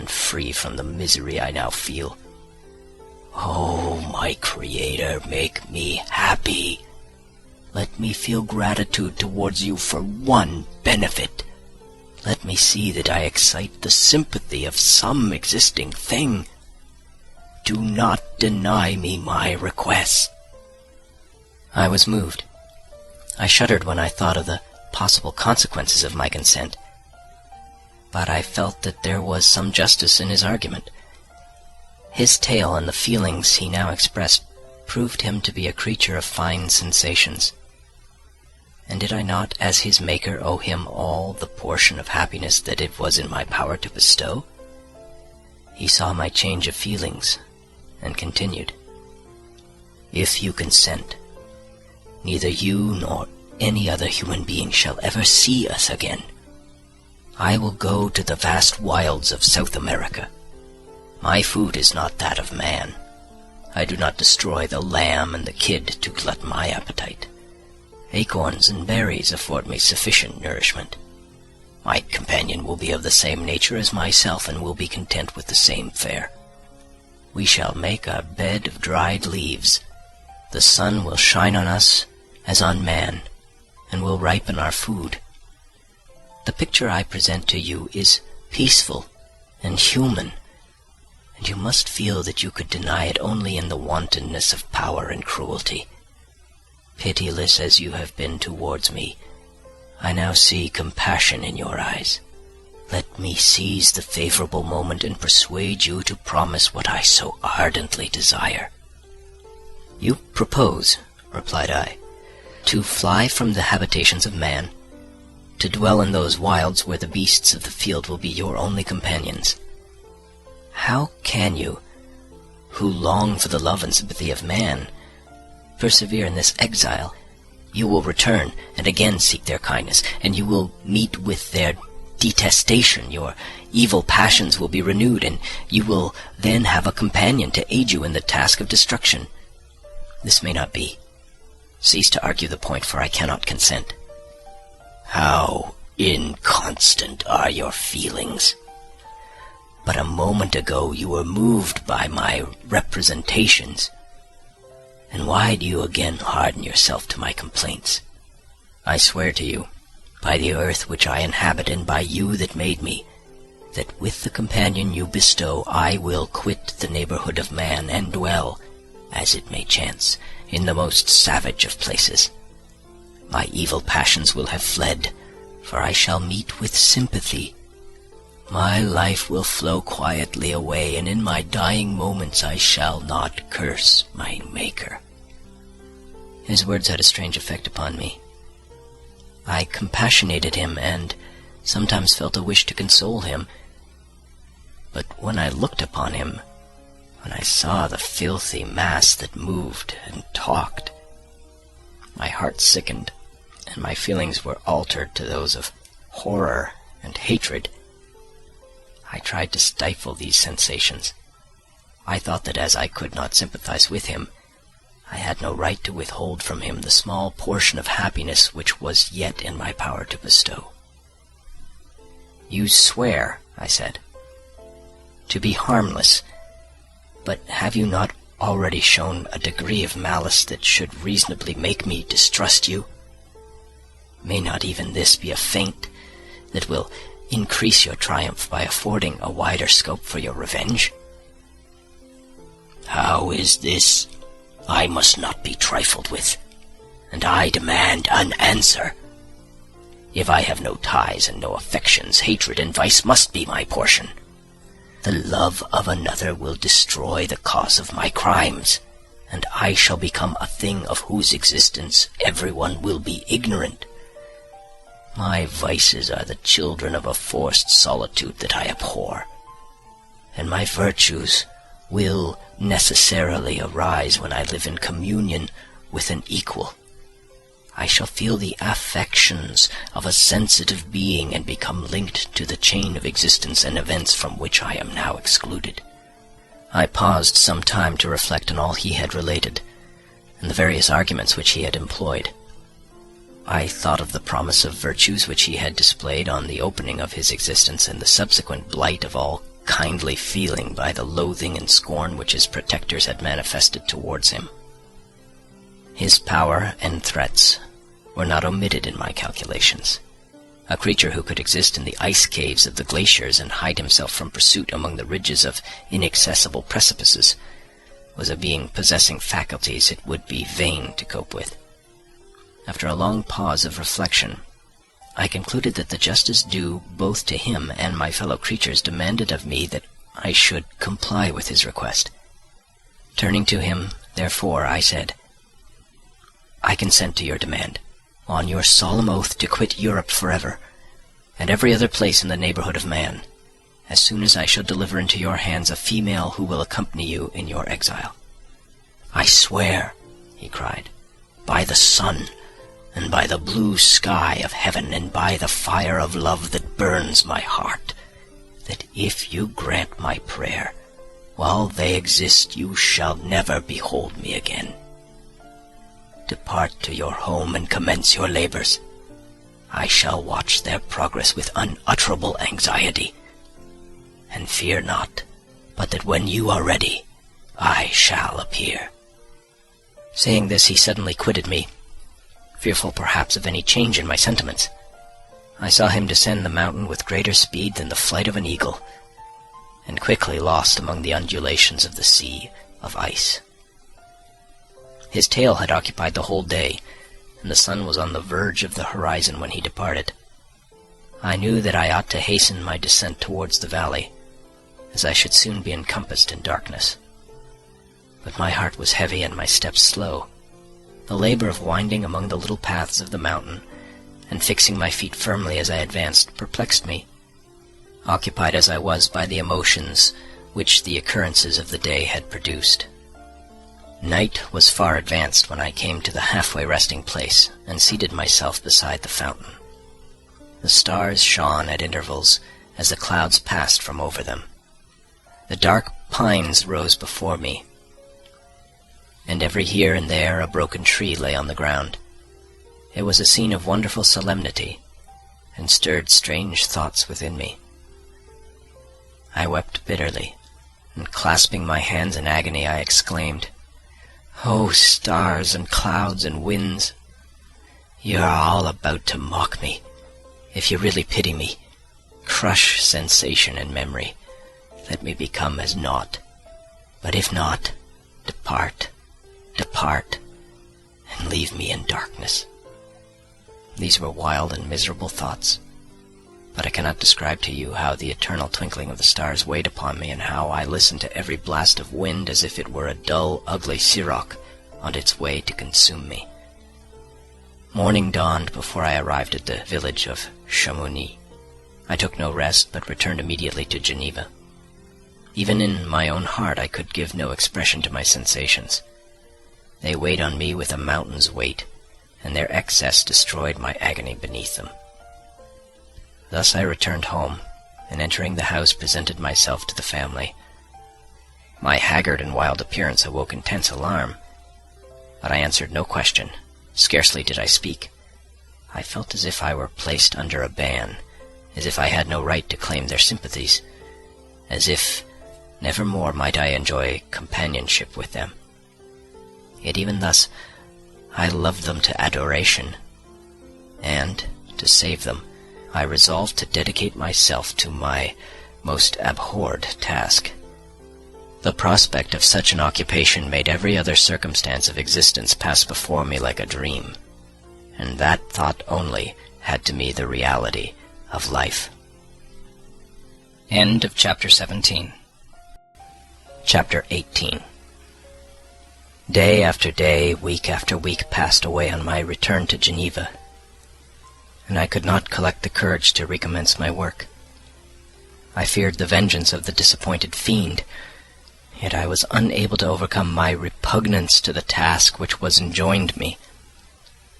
K: and free from the misery I now feel. Oh, my Creator, make me happy. Let me feel gratitude towards you for one benefit. Let me see that I excite the sympathy of some existing thing. Do not deny me my request. I was moved. I shuddered when I thought of the possible consequences of my consent, but I felt that there was some justice in his argument. His tale and the feelings he now expressed proved him to be a creature of fine sensations. And did I not, as his maker, owe him all the portion of happiness that it was in my power to bestow? He saw my change of feelings, and continued, "If you consent, neither you nor any other human being shall ever see us again. I will go to the vast wilds of South America. My food is not that of man. I do not destroy the lamb and the kid to glut my appetite. Acorns and berries afford me sufficient nourishment. My companion will be of the same nature as myself and will be content with the same fare. We shall make a bed of dried leaves. The sun will shine on us as on man, and will ripen our food. The picture I present to you is peaceful and human, and you must feel that you could deny it only in the wantonness of power and cruelty. Pitiless as you have been towards me, I now see compassion in your eyes. Let me seize the favorable moment and persuade you to promise what I so ardently desire." "You propose," replied I, "to fly from the habitations of man, to dwell in those wilds where the beasts of the field will be your only companions. How can you, who long for the love and sympathy of man, persevere in this exile? You will return and again seek their kindness, and you will meet with their detestation. Your evil passions will be renewed, and you will then have a companion to aid you in the task of destruction. This may not be. Cease to argue the point, for I cannot consent." "How inconstant are your feelings! But a moment ago you were moved by my representations. And why do you again harden yourself to my complaints? I swear to you, by the earth which I inhabit and by you that made me, that with the companion you bestow I will quit the neighborhood of man and dwell, as it may chance, in the most savage of places. My evil passions will have fled, for I shall meet with sympathy. My life will flow quietly away, and in my dying moments I shall not curse my Maker." His words had a strange effect upon me. I compassionated him and sometimes felt a wish to console him. But when I looked upon him, when I saw the filthy mass that moved and talked, my heart sickened, and my feelings were altered to those of horror and hatred. I tried to stifle these sensations. I thought that as I could not sympathize with him, I had no right to withhold from him the small portion of happiness which was yet in my power to bestow. "You swear," I said, "to be harmless, but have you not already shown a degree of malice that should reasonably make me distrust you? May not even this be a feint that will increase your triumph by affording a wider scope for your revenge?" "How is this? I must not be trifled with, and I demand an answer. If I have no ties and no affections, hatred and vice must be my portion. The love of another will destroy the cause of my crimes, and I shall become a thing of whose existence everyone will be ignorant. My vices are the children of a forced solitude that I abhor, and my virtues will necessarily arise when I live in communion with an equal. I shall feel the affections of a sensitive being and become linked to the chain of existence and events from which I am now excluded." I paused some time to reflect on all he had related, and the various arguments which he had employed. I thought of the promise of virtues which he had displayed on the opening of his existence and the subsequent blight of all kindly feeling by the loathing and scorn which his protectors had manifested towards him. His power and threats were not omitted in my calculations. A creature who could exist in the ice caves of the glaciers and hide himself from pursuit among the ridges of inaccessible precipices was a being possessing faculties it would be vain to cope with. After a long pause of reflection, I concluded that the justice due both to him and my fellow creatures demanded of me that I should comply with his request. Turning to him, therefore, I said, "I consent to your demand, on your solemn oath to quit Europe forever, and every other place in the neighborhood of man, as soon as I shall deliver into your hands a female who will accompany you in your exile." "I swear," he cried, "by the sun, and by the blue sky of heaven, and by the fire of love that burns my heart, that if you grant my prayer, while they exist you shall never behold me again. Depart to your home and commence your labors. I shall watch their progress with unutterable anxiety. And fear not, but that when you are ready, I shall appear." Saying this, he suddenly quitted me, fearful perhaps of any change in my sentiments. I saw him descend the mountain with greater speed than the flight of an eagle, and quickly lost among the undulations of the sea of ice. His tail had occupied the whole day, and the sun was on the verge of the horizon when he departed. I knew that I ought to hasten my descent towards the valley, as I should soon be encompassed in darkness. But my heart was heavy and my steps slow. The labor of winding among the little paths of the mountain, and fixing my feet firmly as I advanced, perplexed me, occupied as I was by the emotions which the occurrences of the day had produced. Night was far advanced when I came to the halfway resting place and seated myself beside the fountain. The stars shone at intervals as the clouds passed from over them. The dark pines rose before me, and every here and there a broken tree lay on the ground. It was a scene of wonderful solemnity, and stirred strange thoughts within me. I wept bitterly, and clasping my hands in agony, I exclaimed, "O stars and clouds and winds, you are all about to mock me. If you really pity me, crush sensation and memory. Let me become as naught. But if not, depart, and leave me in darkness." These were wild and miserable thoughts, but I cannot describe to you how the eternal twinkling of the stars weighed upon me, and how I listened to every blast of wind as if it were a dull, ugly siroc on its way to consume me. Morning dawned before I arrived at the village of Chamonix. I took no rest, but returned immediately to Geneva. Even in my own heart I could give no expression to my sensations. They weighed on me with a mountain's weight, and their excess destroyed my agony beneath them. Thus I returned home, and entering the house presented myself to the family. My haggard and wild appearance awoke intense alarm, but I answered no question. Scarcely did I speak. I felt as if I were placed under a ban, as if I had no right to claim their sympathies, as if never more might I enjoy companionship with them. Yet even thus, I loved them to adoration, and, to save them, I resolved to dedicate myself to my most abhorred task. The prospect of such an occupation made every other circumstance of existence pass before me like a dream, and that thought only had to me the reality of life. End of Chapter 17. Chapter 18. Day after day, week after week passed away on my return to Geneva, and I could not collect the courage to recommence my work. I feared the vengeance of the disappointed fiend, yet I was unable to overcome my repugnance to the task which was enjoined me.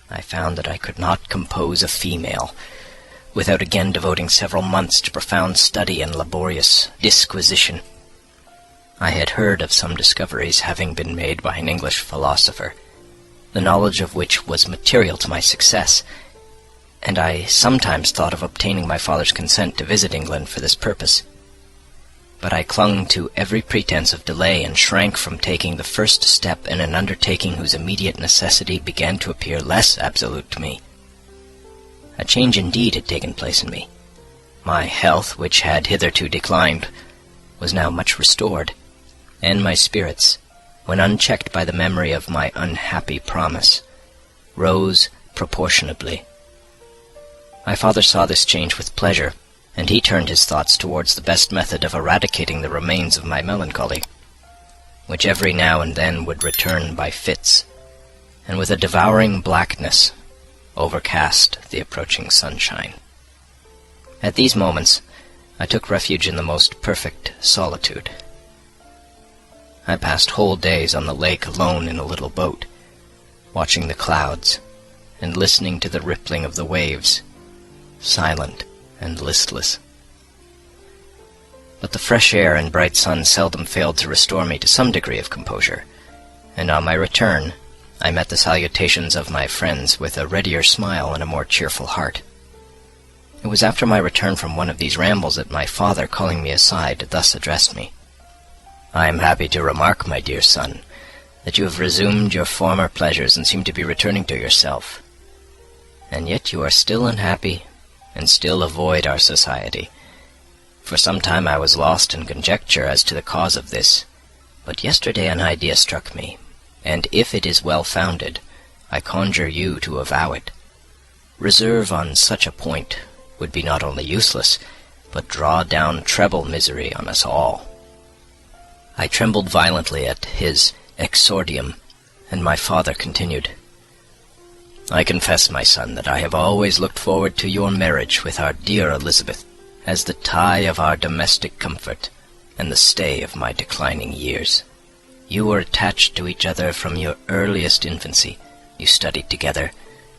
K: I found that I could not compose a female without again devoting several months to profound study and laborious disquisition. I had heard of some discoveries having been made by an English philosopher, the knowledge of which was material to my success, and I sometimes thought of obtaining my father's consent to visit England for this purpose. but I clung to every pretense of delay and shrank from taking the first step in an undertaking whose immediate necessity began to appear less absolute to me. A change indeed had taken place in me. My health, which had hitherto declined, was now much restored, and my spirits, when unchecked by the memory of my unhappy promise, rose proportionably. My father saw this change with pleasure, and he turned his thoughts towards the best method of eradicating the remains of my melancholy, which every now and then would return by fits, and with a devouring blackness overcast the approaching sunshine. At these moments, I took refuge in the most perfect solitude. I passed whole days on the lake alone in a little boat, watching the clouds and listening to the rippling of the waves, silent and listless. But the fresh air and bright sun seldom failed to restore me to some degree of composure, and on my return I met the salutations of my friends with a readier smile and a more cheerful heart. It was after my return from one of these rambles that my father, calling me aside, thus addressed me. "I am happy to remark, my dear son, that you have resumed your former pleasures and seem to be returning to yourself. And yet you are still unhappy, and still avoid our society. For some time I was lost in conjecture as to the cause of this, but yesterday an idea struck me, and if it is well-founded, I conjure you to avow it. Reserve on such a point would be not only useless, but draw down treble misery on us all." I trembled violently at his exordium, and my father continued, "I confess, my son, that I have always looked forward to your marriage with our dear Elizabeth as the tie of our domestic comfort and the stay of my declining years. You were attached to each other from your earliest infancy. You studied together,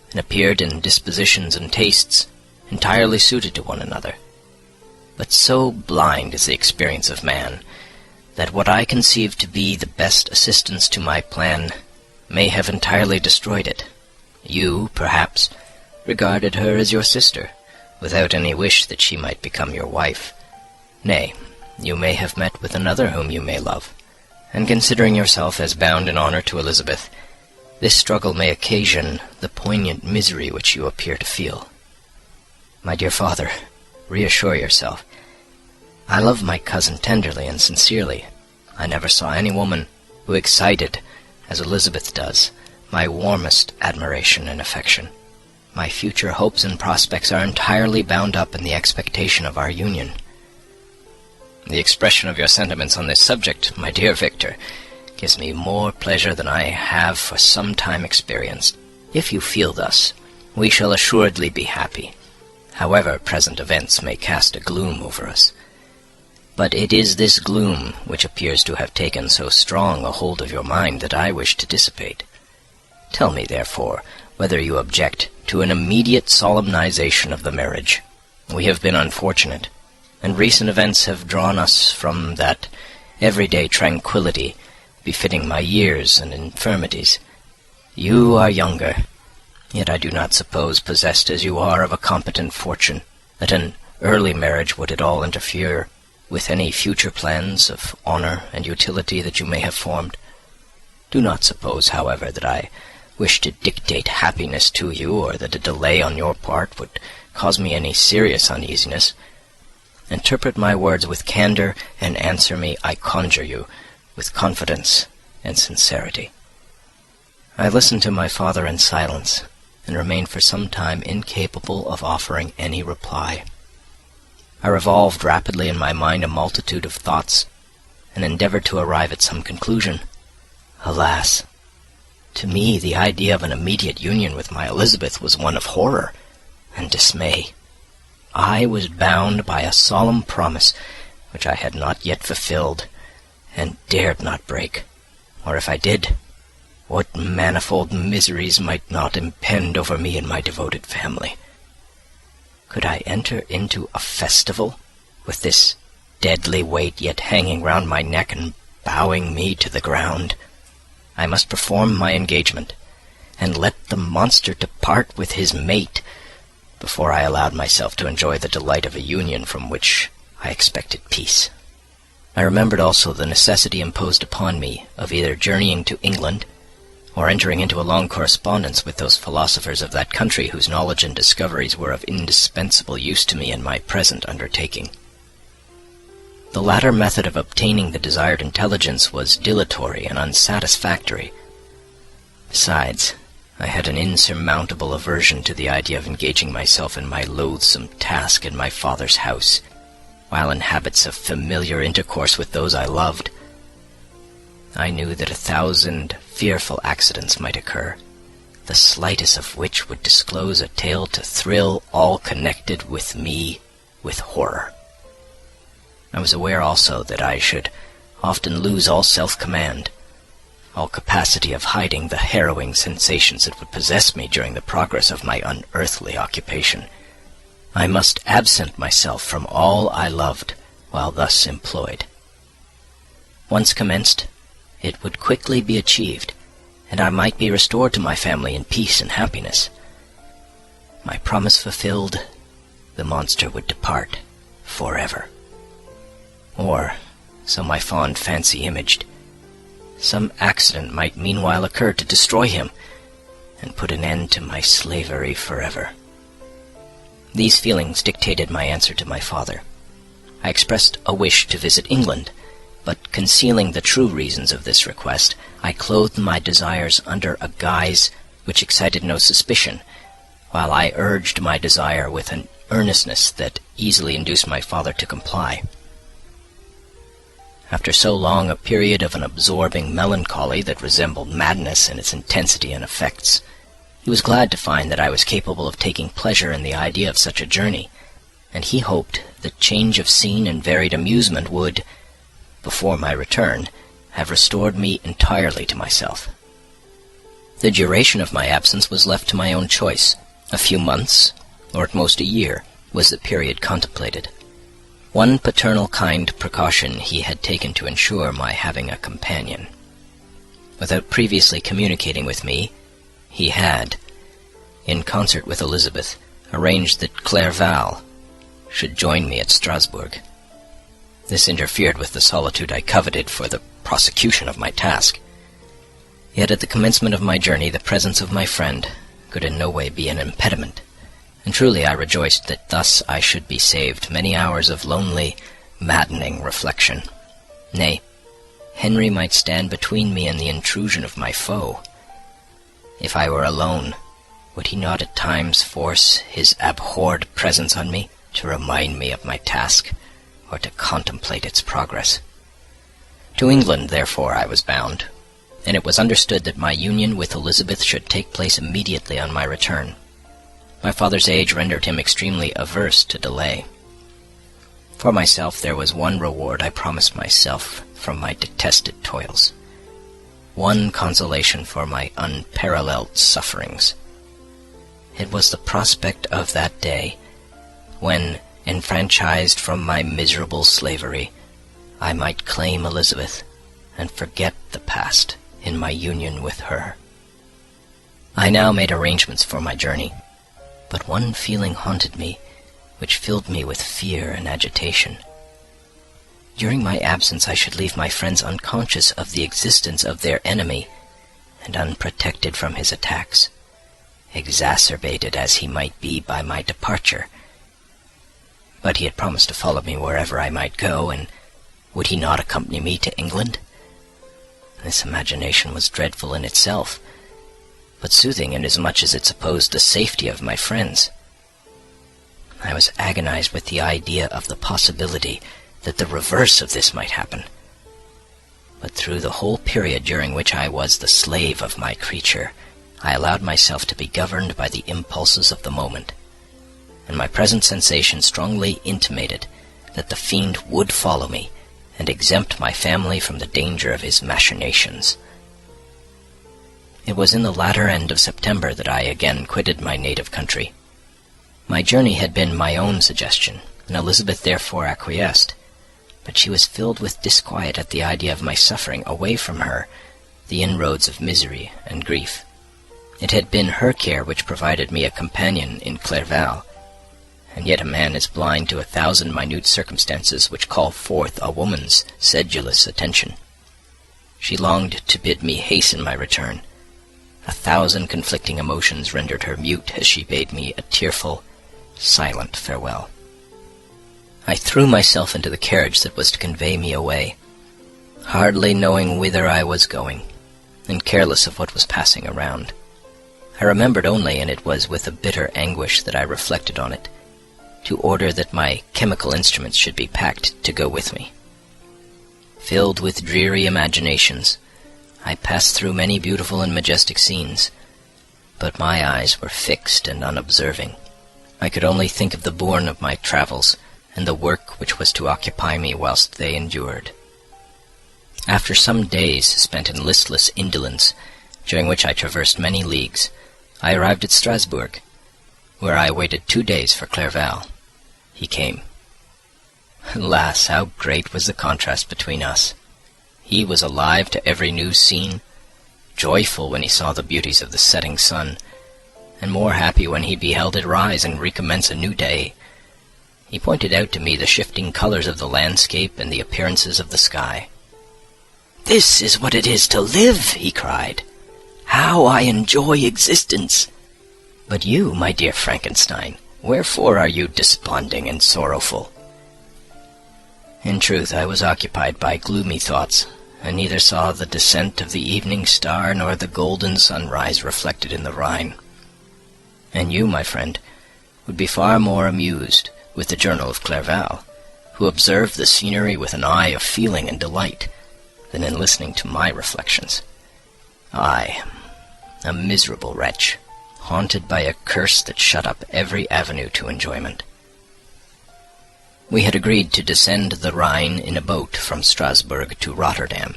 K: and appeared in dispositions and tastes entirely suited to one another. But so blind is the experience of man, that what I conceived to be the best assistance to my plan may have entirely destroyed it. You, perhaps, regarded her as your sister, without any wish that she might become your wife. Nay, you may have met with another whom you may love, and considering yourself as bound in honor to Elizabeth, this struggle may occasion the poignant misery which you appear to feel. My dear father, reassure yourself. I love my cousin tenderly and sincerely. I never saw any woman who excited, as Elizabeth does, my warmest admiration and affection. My future hopes and prospects are entirely bound up in the expectation of our union. The expression of your sentiments on this subject, my dear Victor, gives me more pleasure than I have for some time experienced. If you feel thus, we shall assuredly be happy, however present events may cast a gloom over us. But it is this gloom which appears to have taken so strong a hold of your mind that I wish to dissipate. Tell me, therefore, whether you object to an immediate solemnization of the marriage. We have been unfortunate, and recent events have drawn us from that everyday tranquillity befitting my years and infirmities. You are younger, yet I do not suppose, possessed as you are of a competent fortune, that an early marriage would at all interfere with any future plans of honor and utility that you may have formed. Do not suppose, however, that I wish to dictate happiness to you, or that a delay on your part would cause me any serious uneasiness. Interpret my words with candor, and answer me, I conjure you, with confidence and sincerity." I listened to my father in silence, and remained for some time incapable of offering any reply. I revolved rapidly in my mind a multitude of thoughts, and endeavored to arrive at some conclusion. Alas! To me the idea of an immediate union with my Elizabeth was one of horror and dismay. I was bound by a solemn promise which I had not yet fulfilled, and dared not break, or if I did, what manifold miseries might not impend over me and my devoted family. Could I enter into a festival with this deadly weight yet hanging round my neck and bowing me to the ground? I must perform my engagement, and let the monster depart with his mate, before I allowed myself to enjoy the delight of a union from which I expected peace. I remembered also the necessity imposed upon me of either journeying to England or entering into a long correspondence with those philosophers of that country whose knowledge and discoveries were of indispensable use to me in my present undertaking. The latter method of obtaining the desired intelligence was dilatory and unsatisfactory. Besides, I had an insurmountable aversion to the idea of engaging myself in my loathsome task in my father's house, while in habits of familiar intercourse with those I loved. I knew that 1,000 fearful accidents might occur, the slightest of which would disclose a tale to thrill all connected with me with horror. I was aware also that I should often lose all self-command, all capacity of hiding the harrowing sensations that would possess me during the progress of my unearthly occupation. I must absent myself from all I loved while thus employed. Once commenced, it would quickly be achieved, and I might be restored to my family in peace and happiness. My promise fulfilled, the monster would depart forever. Or, so my fond fancy imaged, some accident might meanwhile occur to destroy him and put an end to my slavery forever. These feelings dictated my answer to my father. I expressed a wish to visit England, but concealing the true reasons of this request, I clothed my desires under a guise which excited no suspicion, while I urged my desire with an earnestness that easily induced my father to comply. After so long a period of an absorbing melancholy that resembled madness in its intensity and effects, he was glad to find that I was capable of taking pleasure in the idea of such a journey, and he hoped that change of scene and varied amusement would, before my return, have restored me entirely to myself. The duration of my absence was left to my own choice. A few months, or at most a year, was the period contemplated. One paternal kind precaution he had taken to ensure my having a companion. Without previously communicating with me, he had, in concert with Elizabeth, arranged that Clerval should join me at Strasbourg. This interfered with the solitude I coveted for the prosecution of my task. Yet at the commencement of my journey the presence of my friend could in no way be an impediment, and truly I rejoiced that thus I should be saved many hours of lonely, maddening reflection. Nay, Henry might stand between me and the intrusion of my foe. If I were alone, would he not at times force his abhorred presence on me to remind me of my task, or to contemplate its progress? To England, therefore, I was bound, and it was understood that my union with Elizabeth should take place immediately on my return. My father's age rendered him extremely averse to delay. For myself, there was one reward I promised myself from my detested toils, one consolation for my unparalleled sufferings. It was the prospect of that day when, enfranchised from my miserable slavery, I might claim Elizabeth and forget the past in my union with her. I now made arrangements for my journey, but one feeling haunted me which filled me with fear and agitation. During my absence I should leave my friends unconscious of the existence of their enemy and unprotected from his attacks, exacerbated as he might be by my departure. But he had promised to follow me wherever I might go, and would he not accompany me to England? This imagination was dreadful in itself, but soothing inasmuch as it supposed the safety of my friends. I was agonized with the idea of the possibility that the reverse of this might happen. But through the whole period during which I was the slave of my creature, I allowed myself to be governed by the impulses of the moment, and my present sensation strongly intimated that the fiend would follow me and exempt my family from the danger of his machinations. It was in the latter end of September that I again quitted my native country. My journey had been my own suggestion, and Elizabeth therefore acquiesced, but she was filled with disquiet at the idea of my suffering away from her the inroads of misery and grief. It had been her care which provided me a companion in Clerval, and yet a man is blind to 1,000 minute circumstances which call forth a woman's sedulous attention. She longed to bid me hasten my return. 1,000 conflicting emotions rendered her mute as she bade me a tearful, silent farewell. I threw myself into the carriage that was to convey me away, hardly knowing whither I was going, and careless of what was passing around. I remembered only, and it was with a bitter anguish that I reflected on it, to order that my chemical instruments should be packed to go with me. Filled with dreary imaginations, I passed through many beautiful and majestic scenes, but my eyes were fixed and unobserving. I could only think of the bourne of my travels, and the work which was to occupy me whilst they endured. After some days spent in listless indolence, during which I traversed many leagues, I arrived at Strasbourg, where I waited 2 days for Clerval. He came. Alas, how great was the contrast between us! He was alive to every new scene, joyful when he saw the beauties of the setting sun, and more happy when he beheld it rise and recommence a new day. He pointed out to me the shifting colors of the landscape and the appearances of the sky. "This is what it is to live," he cried. "How I enjoy existence! But you, my dear Frankenstein, wherefore are you desponding and sorrowful?" In truth, I was occupied by gloomy thoughts, and neither saw the descent of the evening star nor the golden sunrise reflected in the Rhine. And you, my friend, would be far more amused with the journal of Clerval, who observed the scenery with an eye of feeling and delight, than in listening to my reflections. I, a miserable wretch, haunted by a curse that shut up every avenue to enjoyment. We had agreed to descend the Rhine in a boat from Strasbourg to Rotterdam,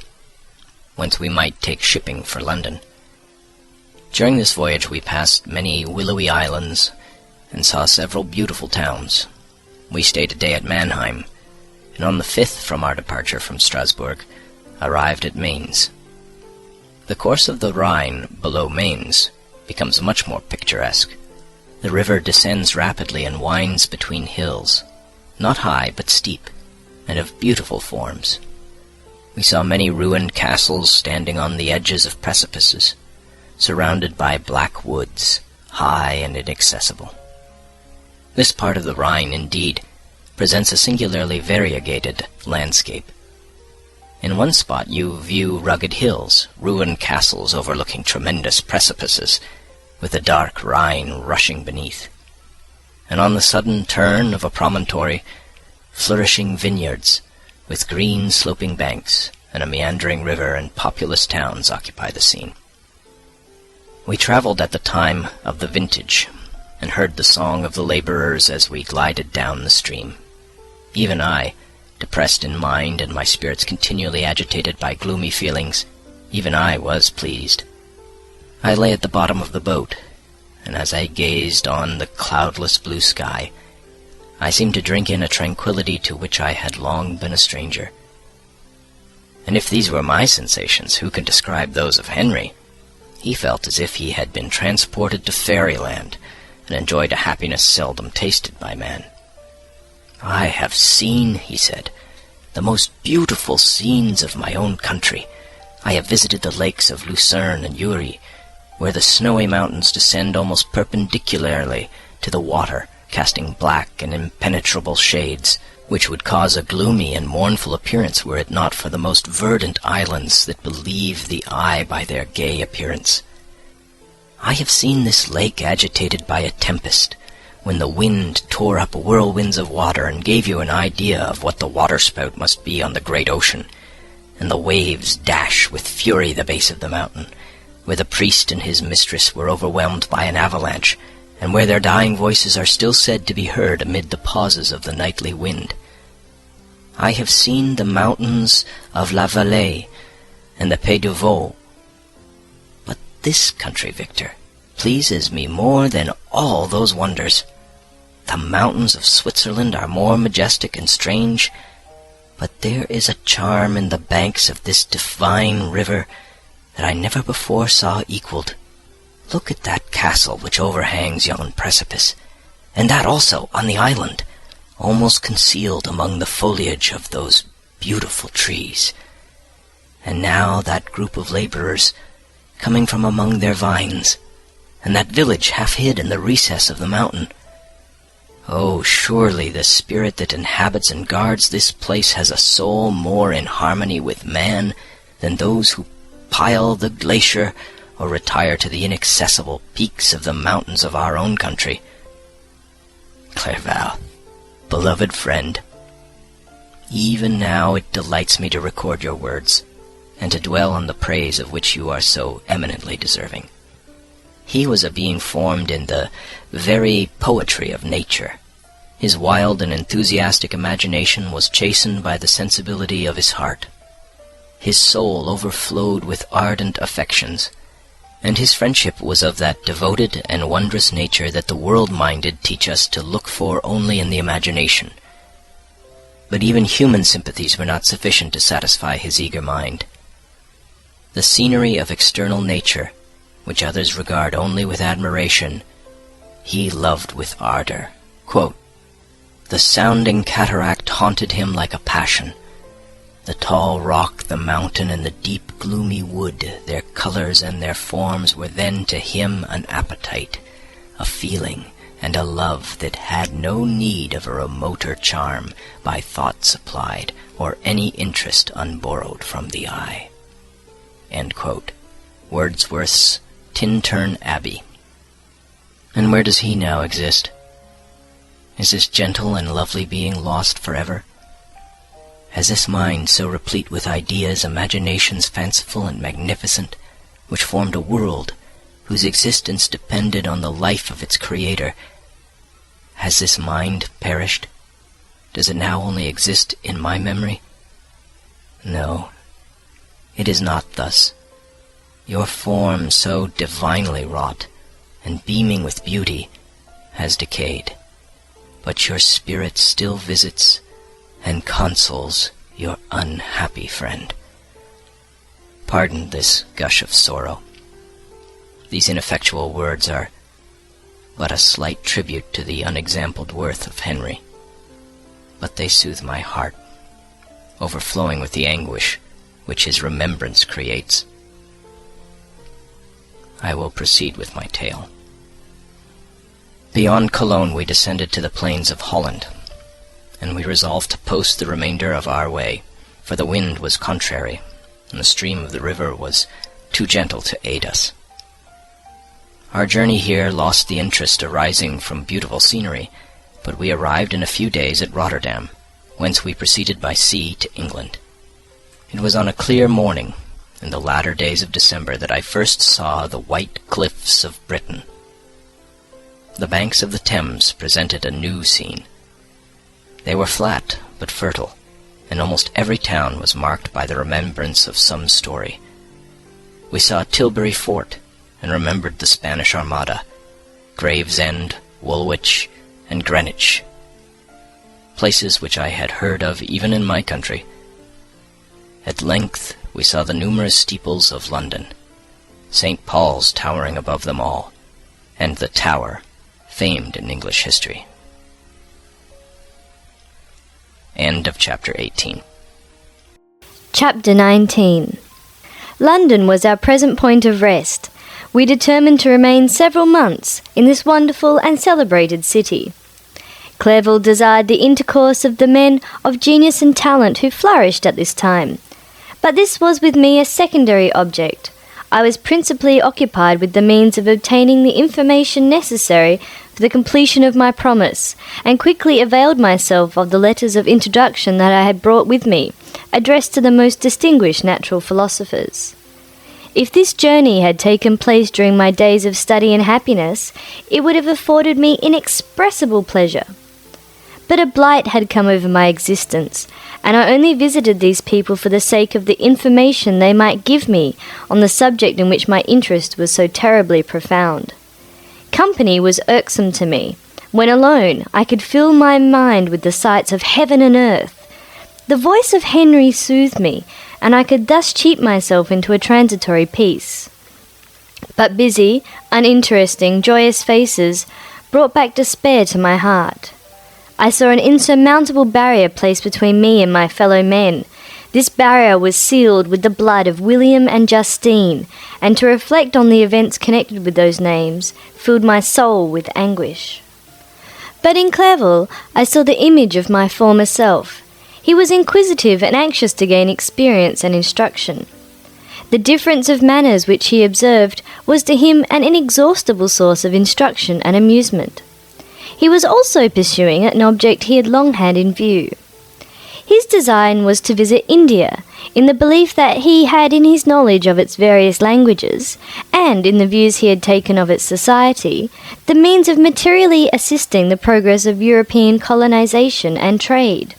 K: whence we might take shipping for London. During this voyage we passed many willowy islands and saw several beautiful towns. We stayed a day at Mannheim, and on the 5th from our departure from Strasbourg, arrived at Mainz. The course of the Rhine below Mainz becomes much more picturesque. The river descends rapidly and winds between hills, not high but steep, and of beautiful forms. We saw many ruined castles standing on the edges of precipices, surrounded by black woods, high and inaccessible. This part of the Rhine, indeed, presents a singularly variegated landscape. In one spot you view rugged hills, ruined castles overlooking tremendous precipices, with the dark Rhine rushing beneath. And on the sudden turn of a promontory, flourishing vineyards, with green sloping banks, and a meandering river and populous towns occupy the scene. We traveled at the time of the vintage, and heard the song of the laborers as we glided down the stream. Even I, depressed in mind and my spirits continually agitated by gloomy feelings, even I was pleased. I lay at the bottom of the boat, and as I gazed on the cloudless blue sky, I seemed to drink in a tranquillity to which I had long been a stranger. And if these were my sensations, who can describe those of Henry? He felt as if he had been transported to fairyland, and enjoyed a happiness seldom tasted by man. "I have seen," he said, "the most beautiful scenes of my own country. I have visited the lakes of Lucerne and Uri, where the snowy mountains descend almost perpendicularly to the water, casting black and impenetrable shades, which would cause a gloomy and mournful appearance were it not for the most verdant islands that believe the eye by their gay appearance. I have seen this lake agitated by a tempest, when the wind tore up whirlwinds of water and gave you an idea of what the waterspout must be on the great ocean, and the waves dash with fury the base of the mountain, where the priest and his mistress were overwhelmed by an avalanche, and where their dying voices are still said to be heard amid the pauses of the nightly wind. I have seen the mountains of La Valais and the Pays de Vaud. But this country, Victor, pleases me more than all those wonders. The mountains of Switzerland are more majestic and strange, but there is a charm in the banks of this divine river that I never before saw equaled. Look at that castle which overhangs yon precipice. and that also on the island, almost concealed among the foliage of those beautiful trees. And now that group of laborers coming from among their vines, and that village half hid in the recess of the mountain. Oh, surely the spirit that inhabits and guards this place has a soul more in harmony with man than those who pile the glacier or retire to the inaccessible peaks of the mountains of our own country. Clerval, beloved friend, even now it delights me to record your words, and to dwell on the praise of which you are so eminently deserving. He was a being formed in the very poetry of nature. His wild and enthusiastic imagination was chastened by the sensibility of his heart. His soul overflowed with ardent affections, and his friendship was of that devoted and wondrous nature that the world-minded teach us to look for only in the imagination. But even human sympathies were not sufficient to satisfy his eager mind. The scenery of external nature, which others regard only with admiration, he loved with ardor. Quote, "The sounding cataract haunted him like a passion. The tall rock, the mountain, and the deep gloomy wood, their colors and their forms were then to him an appetite, a feeling, and a love that had no need of a remoter charm by thought supplied, or any interest unborrowed from the eye." End quote. Wordsworth's Tintern Abbey. And where does he now exist? Is this gentle and lovely being lost forever? Has this mind so replete with ideas, imaginations fanciful and magnificent, which formed a world whose existence depended on the life of its creator, has this mind perished? Does it now only exist in my memory? No, it is not thus. Your form, so divinely wrought, and beaming with beauty, has decayed, but your spirit still visits and consoles your unhappy friend. Pardon this gush of sorrow. These ineffectual words are but a slight tribute to the unexampled worth of Henry, but they soothe my heart, overflowing with the anguish which his remembrance creates. I will proceed with my tale. Beyond Cologne we descended to the plains of Holland, and we resolved to post the remainder of our way, for the wind was contrary, and the stream of the river was too gentle to aid us. Our journey here lost the interest arising from beautiful scenery, but we arrived in a few days at Rotterdam, whence we proceeded by sea to England. It was on a clear morning, in the latter days of December, that I first saw the white cliffs of Britain. The banks of the Thames presented a new scene. They were flat but fertile, and almost every town was marked by the remembrance of some story. We saw Tilbury Fort, and remembered the Spanish Armada, Gravesend, Woolwich, and Greenwich, places which I had heard of even in my country. At length we saw the numerous steeples of London, St. Paul's towering above them all, and the Tower, famed in English history. End of chapter 18.
I: Chapter 19. London was our present point of rest. We determined to remain several months in this wonderful and celebrated city. Clerval desired the intercourse of the men of genius and talent who flourished at this time. But this was with me a secondary object. I was principally occupied with the means of obtaining the information necessary for the completion of my promise, and quickly availed myself of the letters of introduction that I had brought with me, addressed to the most distinguished natural philosophers. If this journey had taken place during my days of study and happiness, it would have afforded me inexpressible pleasure. But a blight had come over my existence, and I only visited these people for the sake of the information they might give me on the subject in which my interest was so terribly profound. Company was irksome to me. When alone, I could fill my mind with the sights of heaven and earth. The voice of Henry soothed me, and I could thus cheat myself into a transitory peace. But busy, uninteresting, joyous faces,
J: brought back despair to my heart. I saw an insurmountable barrier placed between me and my fellow men. This barrier was sealed with the blood of William and Justine, and to reflect on the events connected with those names filled my soul with anguish. But in Clerval, I saw the image of my former self. He was inquisitive and anxious to gain experience and instruction. The difference of manners which he observed was to him an inexhaustible source of instruction and amusement. He was also pursuing an object he had long had in view. His design was to visit India, in the belief that he had in his knowledge of its various languages, and in the views he had taken of its society, the means of materially assisting the progress of European colonization and trade.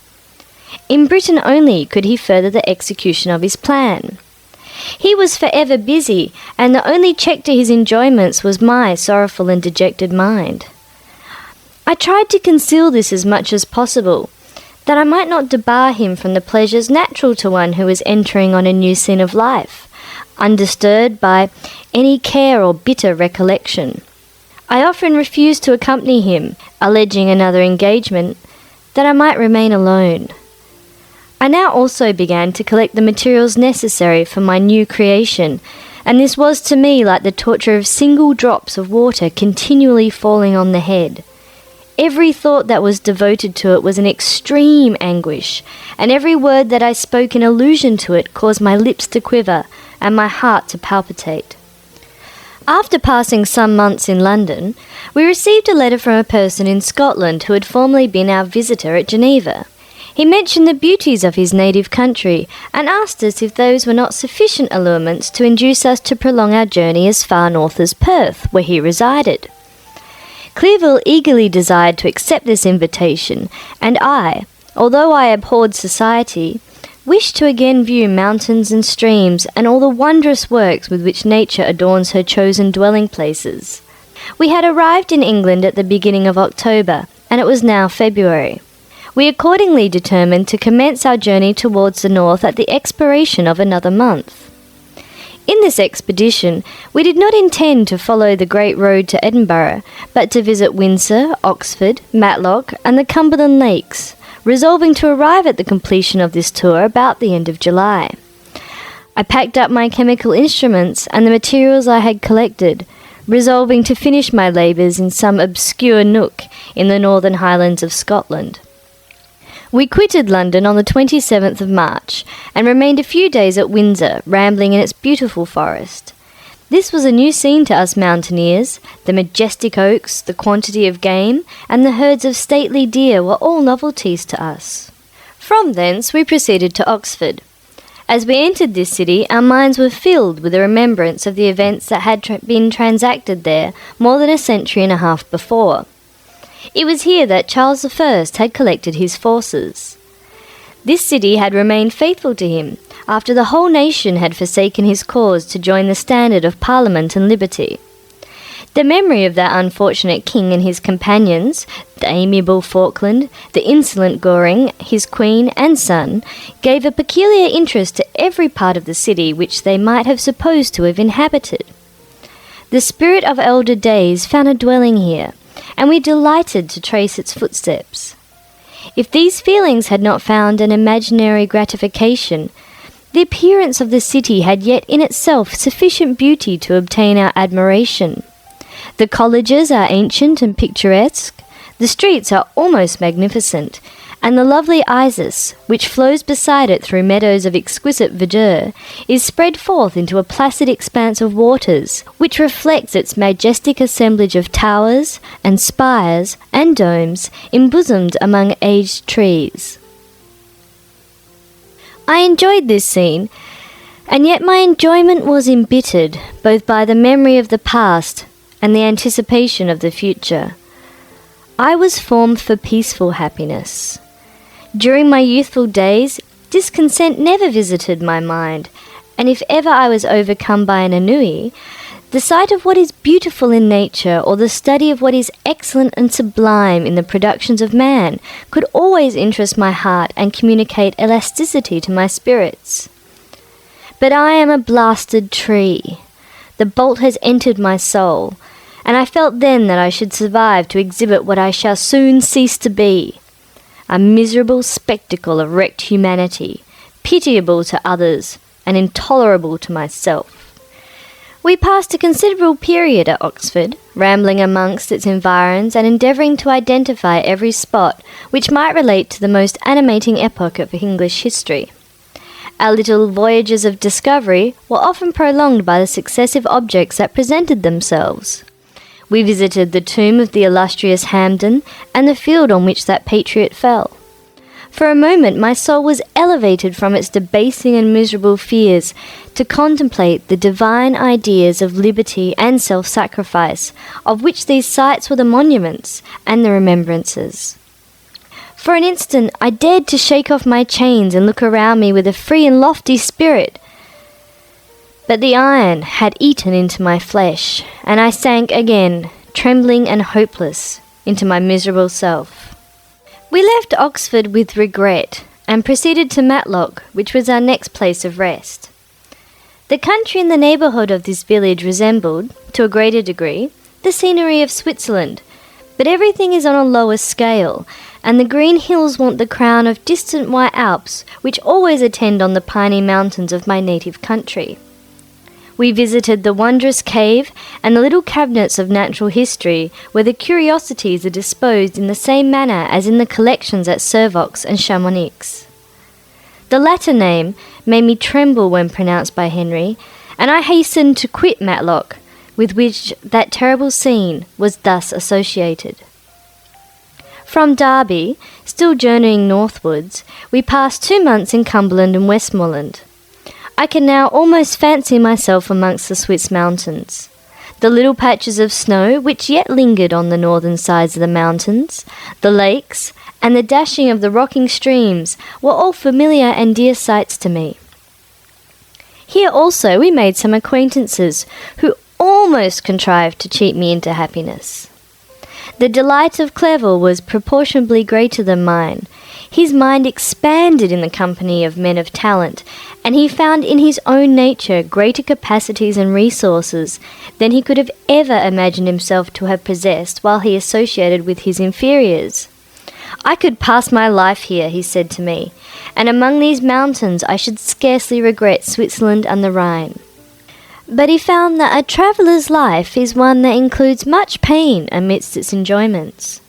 J: In Britain only could he further the execution of his plan. He was forever busy, and the only check to his enjoyments was my sorrowful and dejected mind. I tried to conceal this as much as possible, that I might not debar him from the pleasures natural to one who is entering on a new scene of life, undisturbed by any care or bitter recollection. I often refused to accompany him, alleging another engagement, that I might remain alone. I now also began to collect the materials necessary for my new creation, and this was to me like the torture of single drops of water continually falling on the head. Every thought that was devoted to it was an extreme anguish, and every word that I spoke in allusion to it caused my lips to quiver and my heart to palpitate. After passing some months in London, we received a letter from a person in Scotland who had formerly been our visitor at Geneva. He mentioned the beauties of his native country and asked us if those were not sufficient allurements to induce us to prolong our journey as far north as Perth, where he resided. Clerval eagerly desired to accept this invitation, and I, although I abhorred society, wished to again view mountains and streams and all the wondrous works with which nature adorns her chosen dwelling places. We had arrived in England at the beginning of October, and it was now February. We accordingly determined to commence our journey towards the north at the expiration of another month. In this expedition, we did not intend to follow the great road to Edinburgh, but to visit Windsor, Oxford, Matlock, and the Cumberland Lakes, resolving to arrive at the completion of this tour about the end of July. I packed up my chemical instruments and the materials I had collected, resolving to finish my labours in some obscure nook in the northern highlands of Scotland. We quitted London on the 27th of March and remained a few days at Windsor, rambling in its beautiful forest. This was a new scene to us mountaineers. The majestic oaks, the quantity of game, and the herds of stately deer were all novelties to us. From thence we proceeded to Oxford. As we entered this city, our minds were filled with the remembrance of the events that had been transacted there more than a century and a half before. It was here that Charles I had collected his forces. This city had remained faithful to him, after the whole nation had forsaken his cause to join the standard of Parliament and liberty. The memory of that unfortunate king and his companions, the amiable Falkland, the insolent Goring, his queen and son, gave a peculiar interest to every part of the city which they might have supposed to have inhabited. The spirit of elder days found a dwelling here, and we delighted to trace its footsteps. If these feelings had not found an imaginary gratification, the appearance of the city had yet in itself sufficient beauty to obtain our admiration. The colleges are ancient and picturesque, the streets are almost magnificent, and the lovely Isis, which flows beside it through meadows of exquisite verdure, is spread forth into a placid expanse of waters, which reflects its majestic assemblage of towers and spires and domes embosomed among aged trees. I enjoyed this scene, and yet my enjoyment was embittered both by the memory of the past and the anticipation of the future. I was formed for peaceful happiness. During my youthful days, discontent never visited my mind, and if ever I was overcome by an ennui, the sight of what is beautiful in nature or the study of what is excellent and sublime in the productions of man could always interest my heart and communicate elasticity to my spirits. But I am a blasted tree. The bolt has entered my soul,
I: and I felt then that I should survive to exhibit what I shall soon cease to be, a miserable spectacle of wrecked humanity, pitiable to others and intolerable to myself. We passed a considerable period at Oxford, rambling amongst its environs and endeavouring to identify every spot which might relate to the most animating epoch of English history. Our little voyages of discovery were often prolonged by the successive objects that presented themselves. We visited the tomb of the illustrious Hampden and the field on which that patriot fell. For a moment my soul was elevated from its debasing and miserable fears to contemplate the divine ideas of liberty and self-sacrifice, of which these sites were the monuments and the remembrances. For an instant I dared to shake off my chains and look around me with a free and lofty spirit. But the iron had eaten into my flesh, and I sank again, trembling and hopeless, into my miserable self. We left Oxford with regret, and proceeded to Matlock, which was our next place of rest. The country in the neighbourhood of this village resembled, to a greater degree, the scenery of Switzerland, but everything is on a lower scale, and the green hills want the crown of distant white Alps, which always attend on the piny mountains of my native country. We visited the wondrous cave and the little cabinets of natural history, where the curiosities are disposed in the same manner as in the collections at Servox and Chamonix. The latter name made me tremble when pronounced by Henry, and I hastened to quit Matlock, with which that terrible scene was thus associated. From Derby, still journeying northwards, we passed 2 months in Cumberland and Westmoreland. I can now almost fancy myself amongst the Swiss mountains. The little patches of snow which yet lingered on the northern sides of the mountains, the lakes, and the dashing of the rocking streams were all familiar and dear sights to me. Here also we made some acquaintances who almost contrived to cheat me into happiness. The delight of Clerval was proportionably greater than mine. His mind expanded in the company of men of talent, and he found in his own nature greater capacities and resources than he could have ever imagined himself to have possessed while he associated with his inferiors. I could pass my life here, he said to me, and among these mountains I should scarcely regret Switzerland and the Rhine. But he found that a traveller's life is one that includes much pain amidst its enjoyments.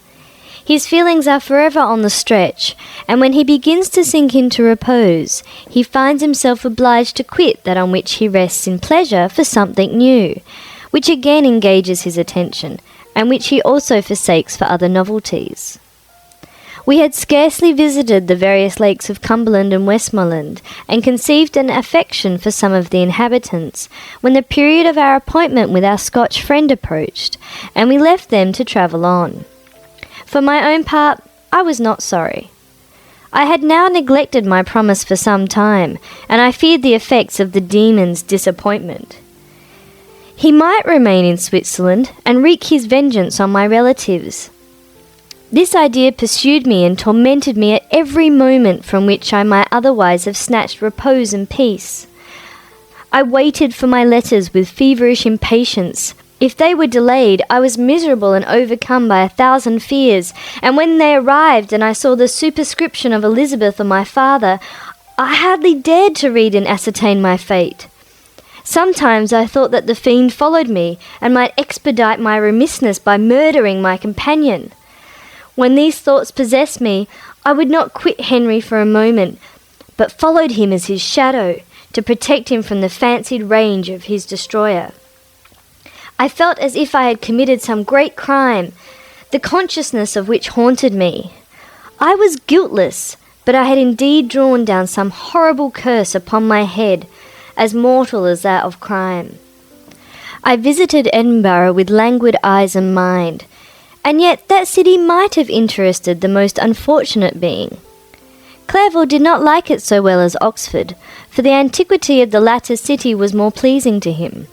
I: His feelings are forever on the stretch, and when he begins to sink into repose, he finds himself obliged to quit that on which he rests in pleasure for something new, which again engages his attention, and which he also forsakes for other novelties. We had scarcely visited the various lakes of Cumberland and Westmoreland, and conceived an affection for some of the inhabitants, when the period of our appointment with our Scotch friend approached, and we left them to travel on. For my own part, I was not sorry. I had now neglected my promise for some time, and I feared the effects of the demon's disappointment. He might remain in Switzerland and wreak his vengeance on my relatives. This idea pursued me and tormented me at every moment from which I might otherwise have snatched repose and peace. I waited for my letters with feverish impatience. If they were delayed, I was miserable and overcome by 1,000 fears, and when they arrived and I saw the superscription of Elizabeth or my father, I hardly dared to read and ascertain my fate. Sometimes I thought that the fiend followed me, and might expedite my remissness by murdering my companion. When these thoughts possessed me, I would not quit Henry for a moment, but followed him as his shadow, to protect him from the fancied range of his destroyer. I felt as if I had committed some great crime, the consciousness of which haunted me. I was guiltless, but I had indeed drawn down some horrible curse upon my head, as mortal as that of crime. I visited Edinburgh with languid eyes and mind, and yet that city might have interested the most unfortunate being. Clerval did not like it so well as Oxford, for the antiquity of the latter city was more pleasing to him.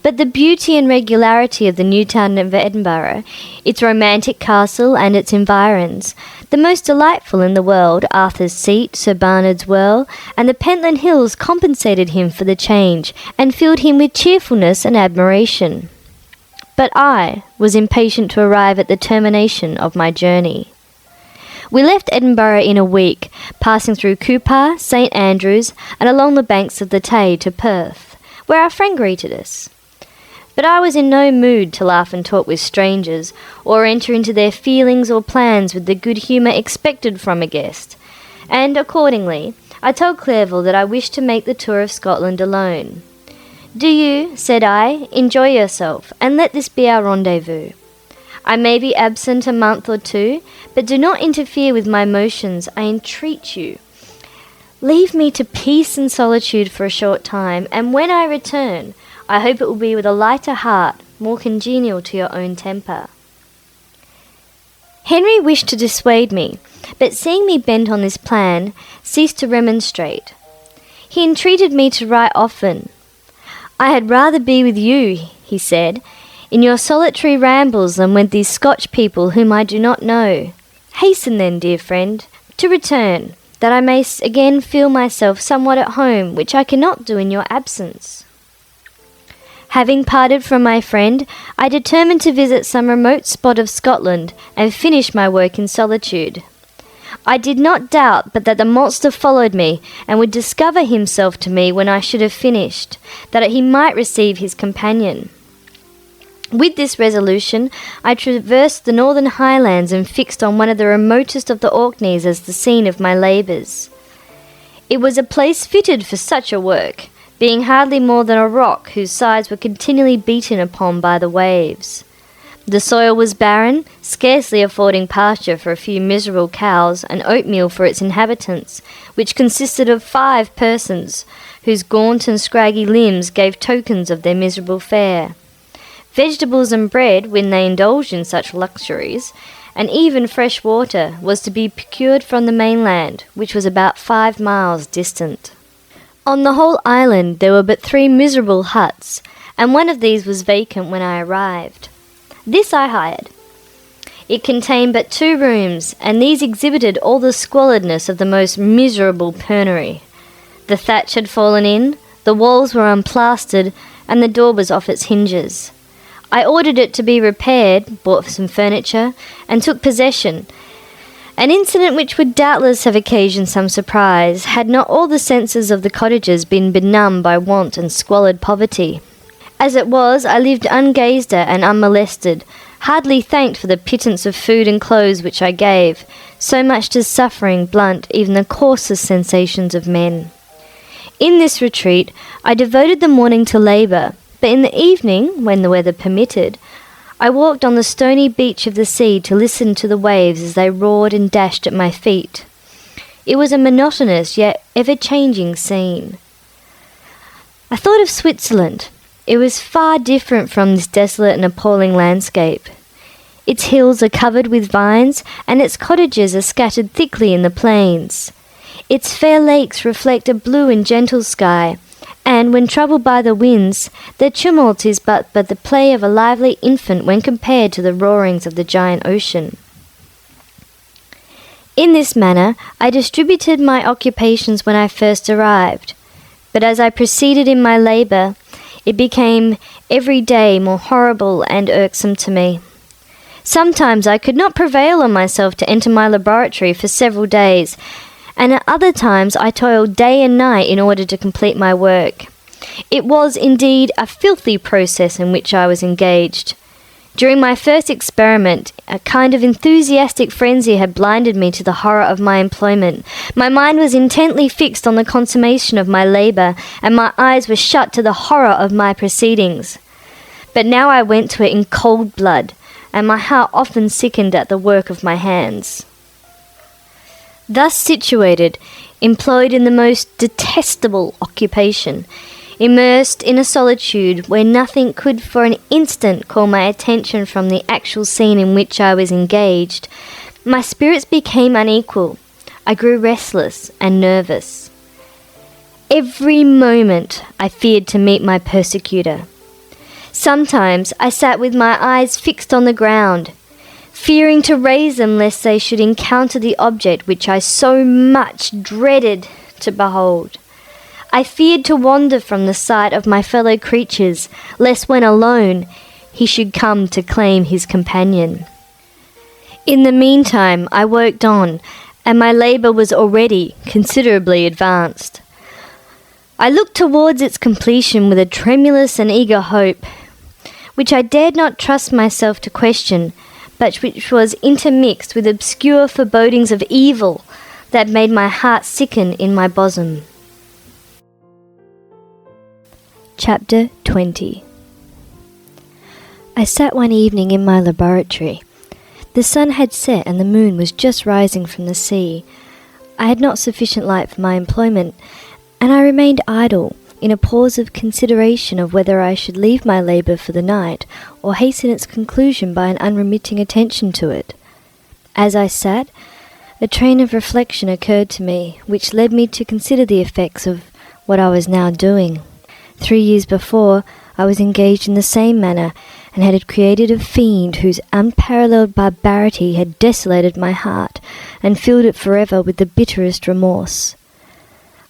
I: But the beauty and regularity of the new town of Edinburgh, its romantic castle and its environs, the most delightful in the world, Arthur's Seat, Sir Barnard's Well, and the Pentland Hills compensated him for the change, and filled him with cheerfulness and admiration. but I was impatient to arrive at the termination of my journey. We left Edinburgh in a week, passing through Cooper, St Andrews, and along the banks of the Tay to Perth, where our friend greeted us. But I was in no mood to laugh and talk with strangers, or enter into their feelings or plans with the good humour expected from a guest, and accordingly, I told Clerval that I wished to make the tour of Scotland alone. "Do you," said I, "enjoy yourself, and let this be our rendezvous. I may be absent a month or two, but do not interfere with my motions, I entreat you. Leave me to peace and solitude for a short time, and when I return, I hope it will be with a lighter heart, more congenial to your own temper." Henry wished to dissuade me, but seeing me bent on this plan, ceased to remonstrate. He entreated me to write often. "I had rather be with you," he said, "in your solitary rambles than with these Scotch people whom I do not know. Hasten then, dear friend, to return, that I may again feel myself somewhat at home, which I cannot do in your absence." Having parted from my friend, I determined to visit some remote spot of Scotland and finish my work in solitude. I did not doubt but that the monster followed me and would discover himself to me when I should have finished, that he might receive his companion. With this resolution, I traversed the northern highlands and fixed on one of the remotest of the Orkneys as the scene of my labours. It was a place fitted for such a work, being hardly more than a rock whose sides were continually beaten upon by the waves. The soil was barren, scarcely affording pasture for a few miserable cows and oatmeal for its inhabitants, which consisted of 5 persons, whose gaunt and scraggy limbs gave tokens of their miserable fare. Vegetables and bread, when they indulged in such luxuries, and even fresh water, was to be procured from the mainland, which was about 5 miles distant. On the whole island there were but 3 miserable huts, and one of these was vacant when I arrived. This I hired. It contained but 2 rooms, and these exhibited all the squalidness of the most miserable penury. The thatch had fallen in, the walls were unplastered, and the door was off its hinges. I ordered it to be repaired, bought some furniture, and took possession. An incident which would doubtless have occasioned some surprise, had not all the senses of the cottagers been benumbed by want and squalid poverty. As it was, I lived ungazed at and unmolested, hardly thanked for the pittance of food and clothes which I gave, so much does suffering blunt even the coarsest sensations of men. In this retreat, I devoted the morning to labour, but in the evening, when the weather permitted, I walked on the stony beach of the sea to listen to the waves as they roared and dashed at my feet. It was a monotonous yet ever-changing scene. I thought of Switzerland. It was far different from this desolate and appalling landscape. Its hills are covered with vines, and its cottages are scattered thickly in the plains. Its fair lakes reflect a blue and gentle sky, and when troubled by the winds, their tumult is but the play of a lively infant when compared to the roarings of the giant ocean. In this manner, I distributed my occupations when I first arrived, but as I proceeded in my labour, it became every day more horrible and irksome to me. Sometimes I could not prevail on myself to enter my laboratory for several days, and at other times I toiled day and night in order to complete my work. It was indeed a filthy process in which I was engaged. During my first experiment, a kind of enthusiastic frenzy had blinded me to the horror of my employment. My mind was intently fixed on the consummation of my labour, and my eyes were shut to the horror of my proceedings. But now I went to it in cold blood, and my heart often sickened at the work of my hands. Thus situated, employed in the most detestable occupation, immersed in a solitude where nothing could for an instant call my attention from the actual scene in which I was engaged, my spirits became unequal. I grew restless and nervous. Every moment I feared to meet my persecutor. Sometimes I sat with my eyes fixed on the ground, fearing to raise them lest they should encounter the object which I so much dreaded to behold. I feared to wander from the sight of my fellow creatures, lest when alone,
L: he should come to claim his companion. In the meantime, I worked on, and my labour was already considerably advanced. I looked towards its completion with a tremulous and eager hope, which I dared not trust myself to question, but which was intermixed with obscure forebodings of evil that made my heart sicken in my bosom. Chapter 20. I sat one evening in my laboratory. The sun had set and the moon was just rising from the sea. I had not sufficient light for my employment, and I remained idle, in a pause of consideration of whether I should leave my labour for the night, or hasten its conclusion by an unremitting attention to it. As I sat, a train of reflection occurred to me, which led me to consider the effects of what I was now doing. 3 years before, I was engaged in the same manner, and had created a fiend whose unparalleled barbarity had desolated my heart, and filled it forever with the bitterest remorse.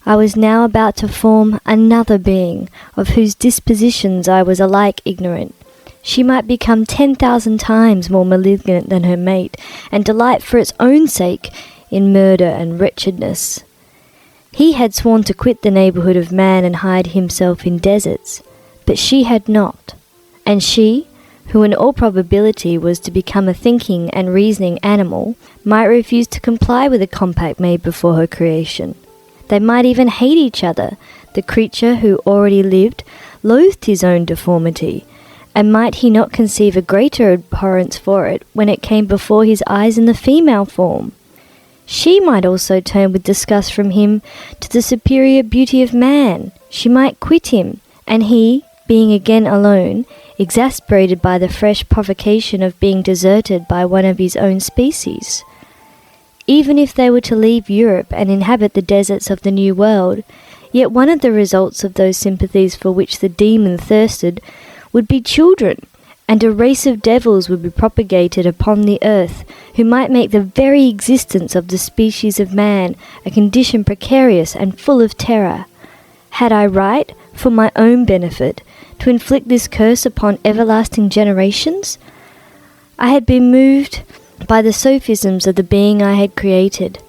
L: I was now about to form another being, of whose dispositions I was alike ignorant. She might become 10,000 times more malignant than her mate, and delight for its own sake in murder and wretchedness. He had sworn to quit the neighbourhood of man and hide himself in deserts, but she had not, and she, who in all probability was to become a thinking and reasoning animal, might refuse to comply with the compact made before her creation. They might even hate each other. The creature who already lived loathed his own deformity, and might he not conceive a greater abhorrence for it when it came before his eyes in the female form? She might also turn with disgust from him to the superior beauty of man. She might quit him, and he, being again alone, exasperated by the fresh provocation of being deserted by one of his own species. Even if they were to leave Europe and inhabit the deserts of the New World, yet one of the results of those sympathies for which the demon thirsted would be children, and a race of devils would be propagated upon the earth, who might make the very existence of the species of man a condition precarious and full of terror. Had I right, for my own benefit, to inflict this curse upon everlasting generations? I had been moved by the sophisms of the being I had created.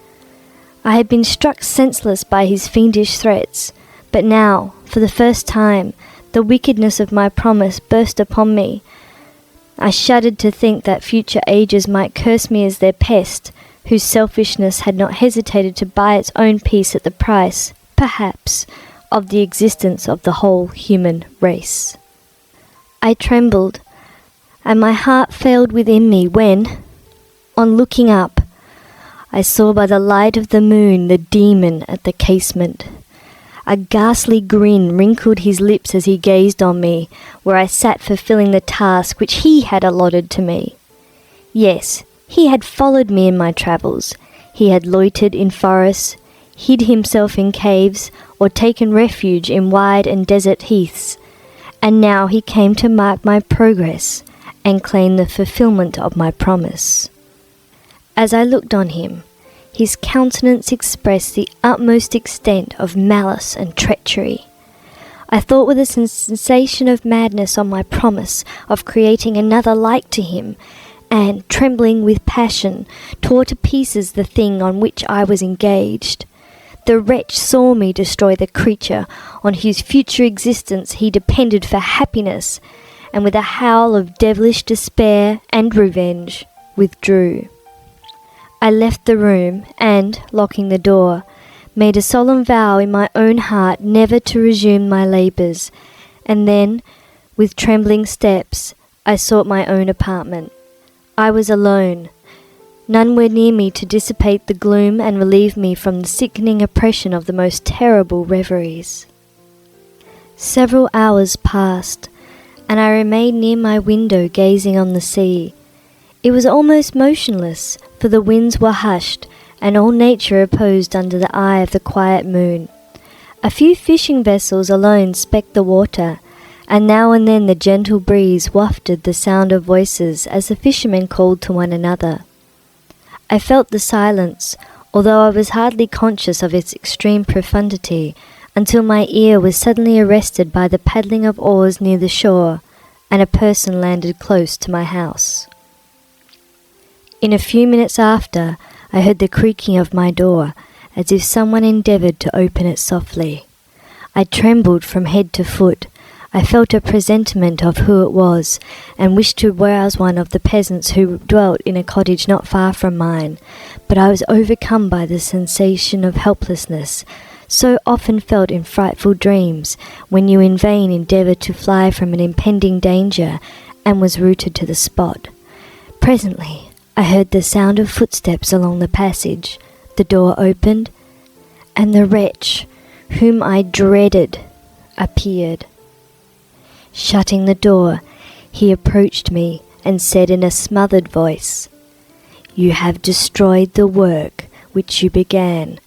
L: I had been struck senseless by his fiendish threats, but now, for the first time, the wickedness of my promise burst upon me. I shuddered to think that future ages might curse me as their pest, whose selfishness had not hesitated to buy its own peace at the price, perhaps, of the existence of the whole human race. I trembled, and my heart failed within me when, on looking up, I saw by the light of the moon the demon at the casement. A ghastly grin wrinkled his lips as he gazed on me, where I sat fulfilling the task which he had allotted to me. Yes, he had followed me in my travels. He had loitered in forests, hid himself in caves, or taken refuge in wide and desert heaths, and now he came to mark my progress and claim the fulfilment of my promise. As I looked on him, his countenance expressed the utmost extent of malice and treachery. I thought with a sensation of madness on my promise of creating another like to him, and, trembling with passion, tore to pieces the thing on which I was engaged. The wretch saw me destroy the creature on whose future existence he depended for happiness, and with a howl of devilish despair and revenge, withdrew. I left the room, and, locking the door, made a solemn vow in my own heart never to resume my labours, and then, with trembling steps, I sought my own apartment. I was alone. None were near me to dissipate the gloom and relieve me from the sickening oppression of the most terrible reveries. Several hours passed, and I remained near my window gazing on the sea. It was almost motionless, for the winds were hushed, and all nature reposed under the eye of the quiet moon. A few fishing vessels alone specked the water, and now and then the gentle breeze wafted the sound of voices as the fishermen called to one another. I felt the silence, although I was hardly conscious of its extreme profundity, until my ear was suddenly arrested by the paddling of oars near the shore, and a person landed close to my house. In a few minutes after, I heard the creaking of my door, as if someone endeavoured to open it softly. I trembled from head to foot. I felt a presentiment of who it was, and wished to rouse one of the peasants who dwelt in a cottage not far from mine, but I was overcome by the sensation of helplessness, so often felt in frightful dreams, when you in vain endeavour to fly from an impending danger, and was rooted to the spot. Presently I heard the sound of footsteps along the passage. The door opened, and the wretch, whom I dreaded, appeared. Shutting the door, he approached me and said in a smothered voice, "You have destroyed the work which you began.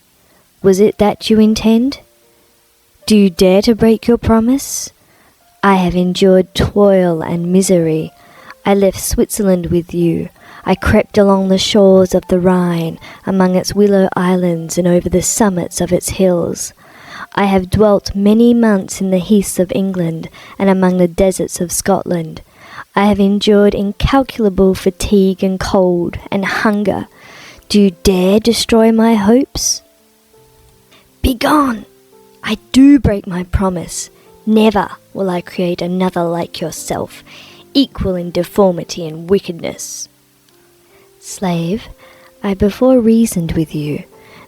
L: Was it that you intend? Do you dare to break your promise? I have endured toil and misery. I left Switzerland with you. I crept along the shores of the Rhine, among its willow islands and over the summits of its hills. I have dwelt many months in the heaths of England and among the deserts of Scotland. I have endured incalculable fatigue and cold and hunger. Do you dare destroy my hopes? Begone! I do break my promise. Never will I create another like yourself, equal in deformity and wickedness." Slave, I before reasoned with you,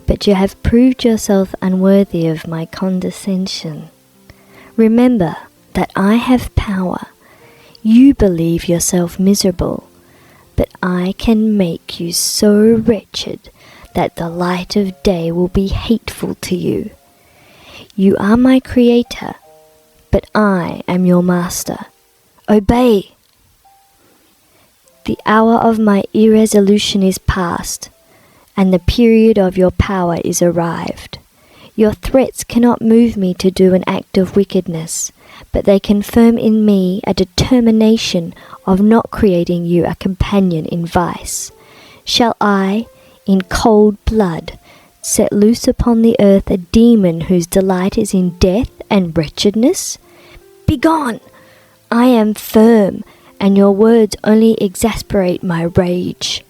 L: but you have proved yourself unworthy of my condescension. Remember that I have power. You believe yourself miserable, but I can make you so wretched that the light of day will be hateful to you. You are my creator, but I am your master. Obey! The hour of my irresolution is past, and the period of your power is arrived. Your threats cannot move me to do an act of wickedness, but they confirm in me a determination of not creating you a companion in vice. Shall I, in cold blood, set loose upon the earth a demon whose delight is in death and wretchedness? Begone! I am firm, and your words only exasperate my rage."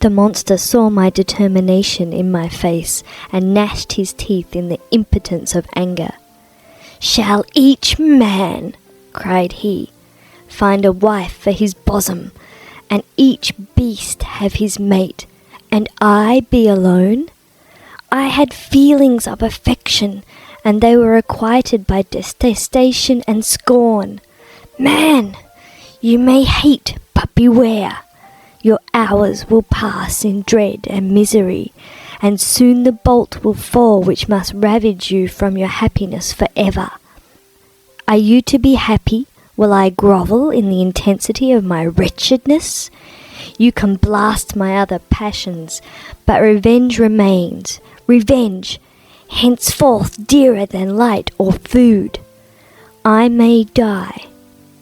L: The monster saw my determination in my face, and gnashed his teeth in the impotence of anger. "Shall each man," cried he, "find a wife for his bosom, and each beast have his mate, and I be alone? I had feelings of affection, and they were requited by detestation and scorn. Man, you may hate, but beware. Your hours will pass in dread and misery, and soon the bolt will fall which must ravage you from your happiness forever. Are you to be happy? Will I grovel in the intensity of my wretchedness? You can blast my other passions, but revenge remains. Revenge, henceforth dearer than light or food. I may die,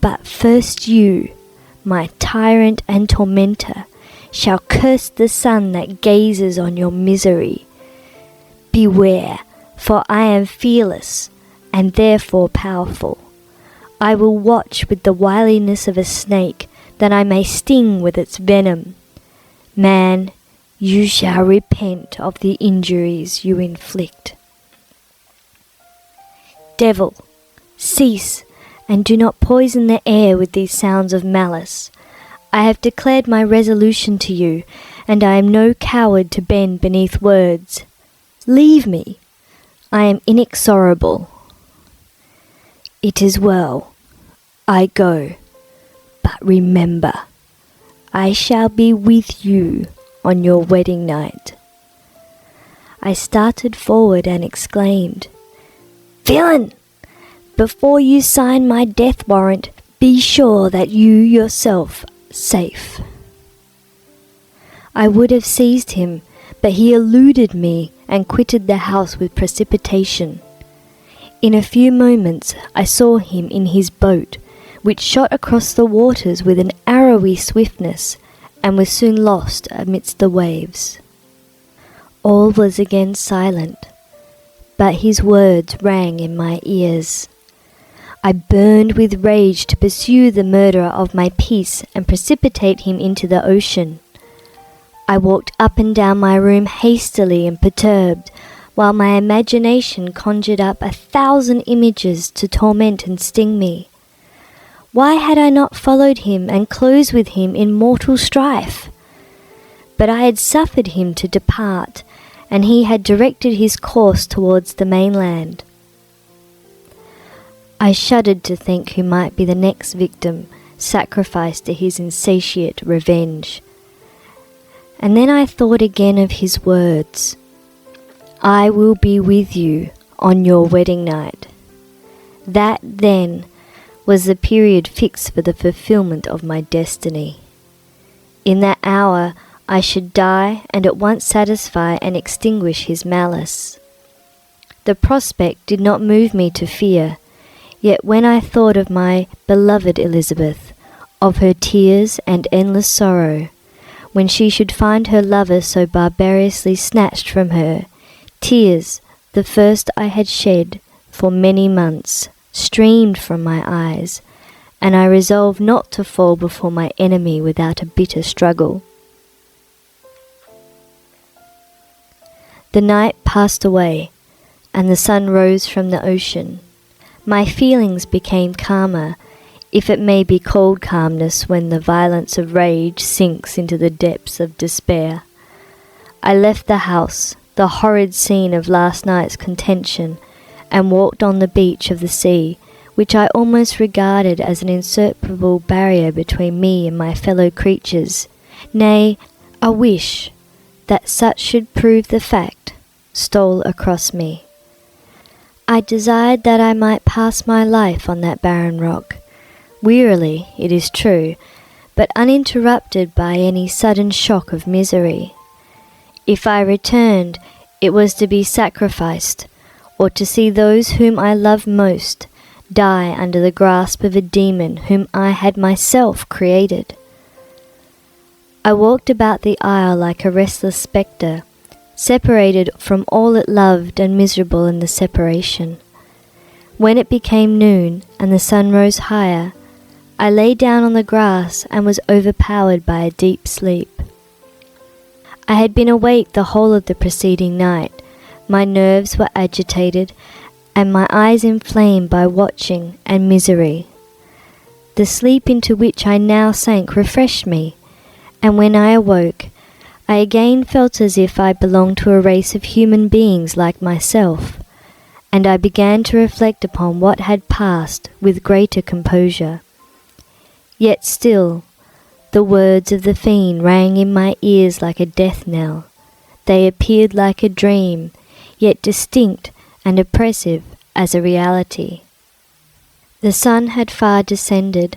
L: but first you, my tyrant and tormentor, shall curse the sun that gazes on your misery. Beware, for I am fearless, and therefore powerful. I will watch with the wiliness of a snake, that I may sting with its venom. Man, you shall repent of the injuries you inflict. Devil, cease, and do not poison the air with these sounds of malice. I have declared my resolution to you, and I am no coward to bend beneath words. Leave me. I am inexorable. It is well. I go. But remember, I shall be with you on your wedding night. I started forward and exclaimed, Villain! Before you sign my death warrant, be sure that you yourself are safe. I would have seized him, but he eluded me and quitted the house with precipitation. In a few moments I saw him in his boat, which shot across the waters with an arrowy swiftness, and was soon lost amidst the waves. All was again silent, but his words rang in my ears. I burned with rage to pursue the murderer of my peace and precipitate him into the ocean. I walked up and down my room hastily and perturbed, while my imagination conjured up 1,000 images to torment and sting me. Why had I not followed him and closed with him in mortal strife? But I had suffered him to depart, and he had directed his course towards the mainland. I shuddered to think who might be the next victim sacrificed to his insatiate revenge. And then I thought again of his words, "I will be with you on your wedding night." That, then, was the period fixed for the fulfillment of my destiny. In that hour I should die and at once satisfy and extinguish his malice. The prospect did not move me to fear, yet when I thought of my beloved Elizabeth, of her tears and endless sorrow, when she should find her lover so barbarously snatched from her, tears, the first I had shed for many months, streamed from my eyes, and I resolved not to fall before my enemy without a bitter struggle. The night passed away, and the sun rose from the ocean. My feelings became calmer, if it may be called calmness when the violence of rage sinks into the depths of despair. I left the house, the horrid scene of last night's contention, and walked on the beach of the sea, which I almost regarded as an insuperable barrier between me and my fellow creatures. Nay, a wish that such should prove the fact stole across me. I desired that I might pass my life on that barren rock, wearily, it is true, but uninterrupted by any sudden shock of misery. If I returned, it was to be sacrificed, or to see those whom I loved most die under the grasp of a demon whom I had myself created. I walked about the isle like a restless spectre, separated from all it loved and miserable in the separation. When it became noon and the sun rose higher, I lay down on the grass and was overpowered by a deep sleep. I had been awake the whole of the preceding night. My nerves were agitated, and my eyes inflamed by watching and misery. The sleep into which I now sank refreshed me, and when I awoke, I again felt as if I belonged to a race of human beings like myself, and I began to reflect upon what had passed with greater composure. Yet still, the words of the fiend rang in my ears like a death knell. They appeared like a dream, yet distinct and oppressive as a reality. The sun had far descended,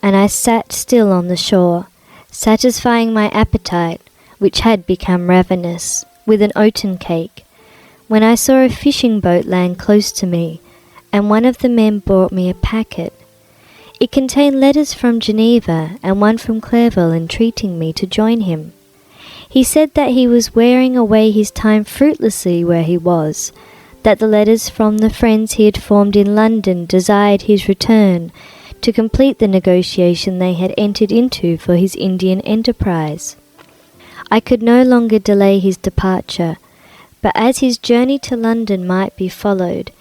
L: and I sat still on the shore, satisfying my appetite, which had become ravenous, with an oaten cake, when I saw a fishing boat land close to me, and one of the men brought me a packet. It contained letters from Geneva and one from Clairville entreating me to join him. He said that he was wearing away his time fruitlessly where he was, that the letters from the friends he had formed in London desired his return to complete the negotiation they had entered into for his Indian enterprise. I could no longer delay his departure, but as his journey to London might be followed,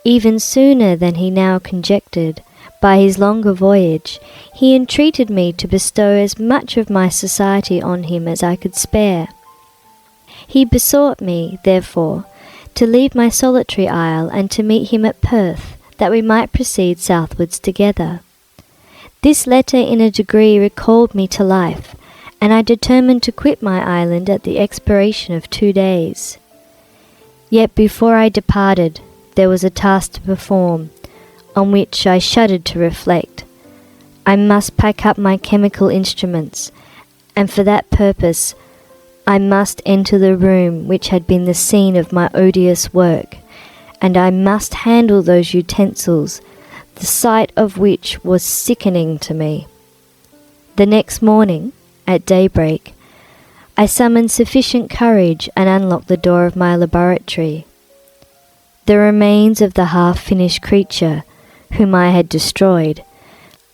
L: even sooner than he now conjectured, by his longer voyage, he entreated me to bestow as much of my society on him as I could spare. He besought me, therefore, to leave my solitary isle and to meet him at Perth, that we might proceed southwards together. This letter in a degree recalled me to life, and I determined to quit my island at the expiration of 2 days. Yet before I departed, there was a task to perform, on which I shuddered to reflect. I must pack up my chemical instruments, and for that purpose I must enter the room which had been the scene of my odious work, and I must handle those utensils, the sight of which was sickening to me. The next morning, at daybreak, I summoned sufficient courage and unlocked the door of my laboratory. The remains of the half-finished creature, whom I had destroyed,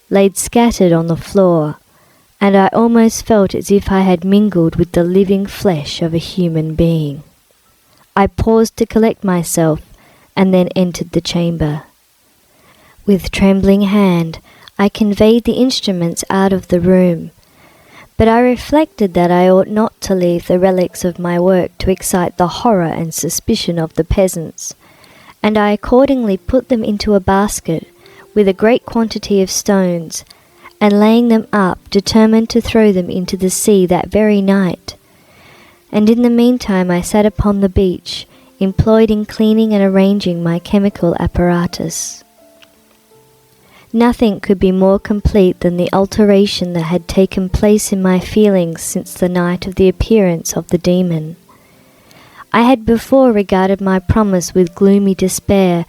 L: laid scattered on the floor, and I almost felt as if I had mingled with the living flesh of a human being. I paused to collect myself, and then entered the chamber. With trembling hand, I conveyed the instruments out of the room, but I reflected that I ought not to leave the relics of my work to excite the horror and suspicion of the peasants, and I accordingly put them into a basket with a great quantity of stones, and laying them up, determined to throw them into the sea that very night. And in the meantime I sat upon the beach, employed in cleaning and arranging my chemical apparatus. Nothing could be more complete than the alteration that had taken place in my feelings since the night of the appearance of the demon. I had before regarded my promise with gloomy despair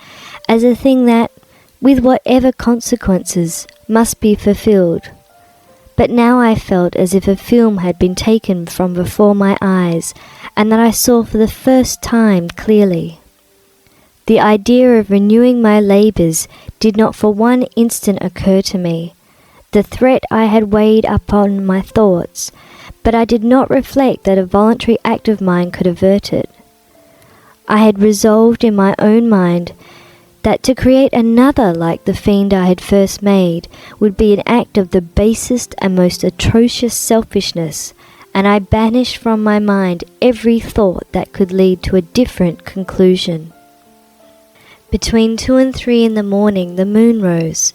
L: as a thing that, with whatever consequences, must be fulfilled. But now I felt as if a film had been taken from before my eyes, and that I saw for the first time clearly. The idea of renewing my labours did not for one instant occur to me. The threat I had weighed upon my thoughts, but I did not reflect that a voluntary act of mine could avert it. I had resolved in my own mind that to create another like the fiend I had first made would be an act of the basest and most atrocious selfishness, and I banished from my mind every thought that could lead to a different conclusion. Between 2 and 3 in the morning the moon rose,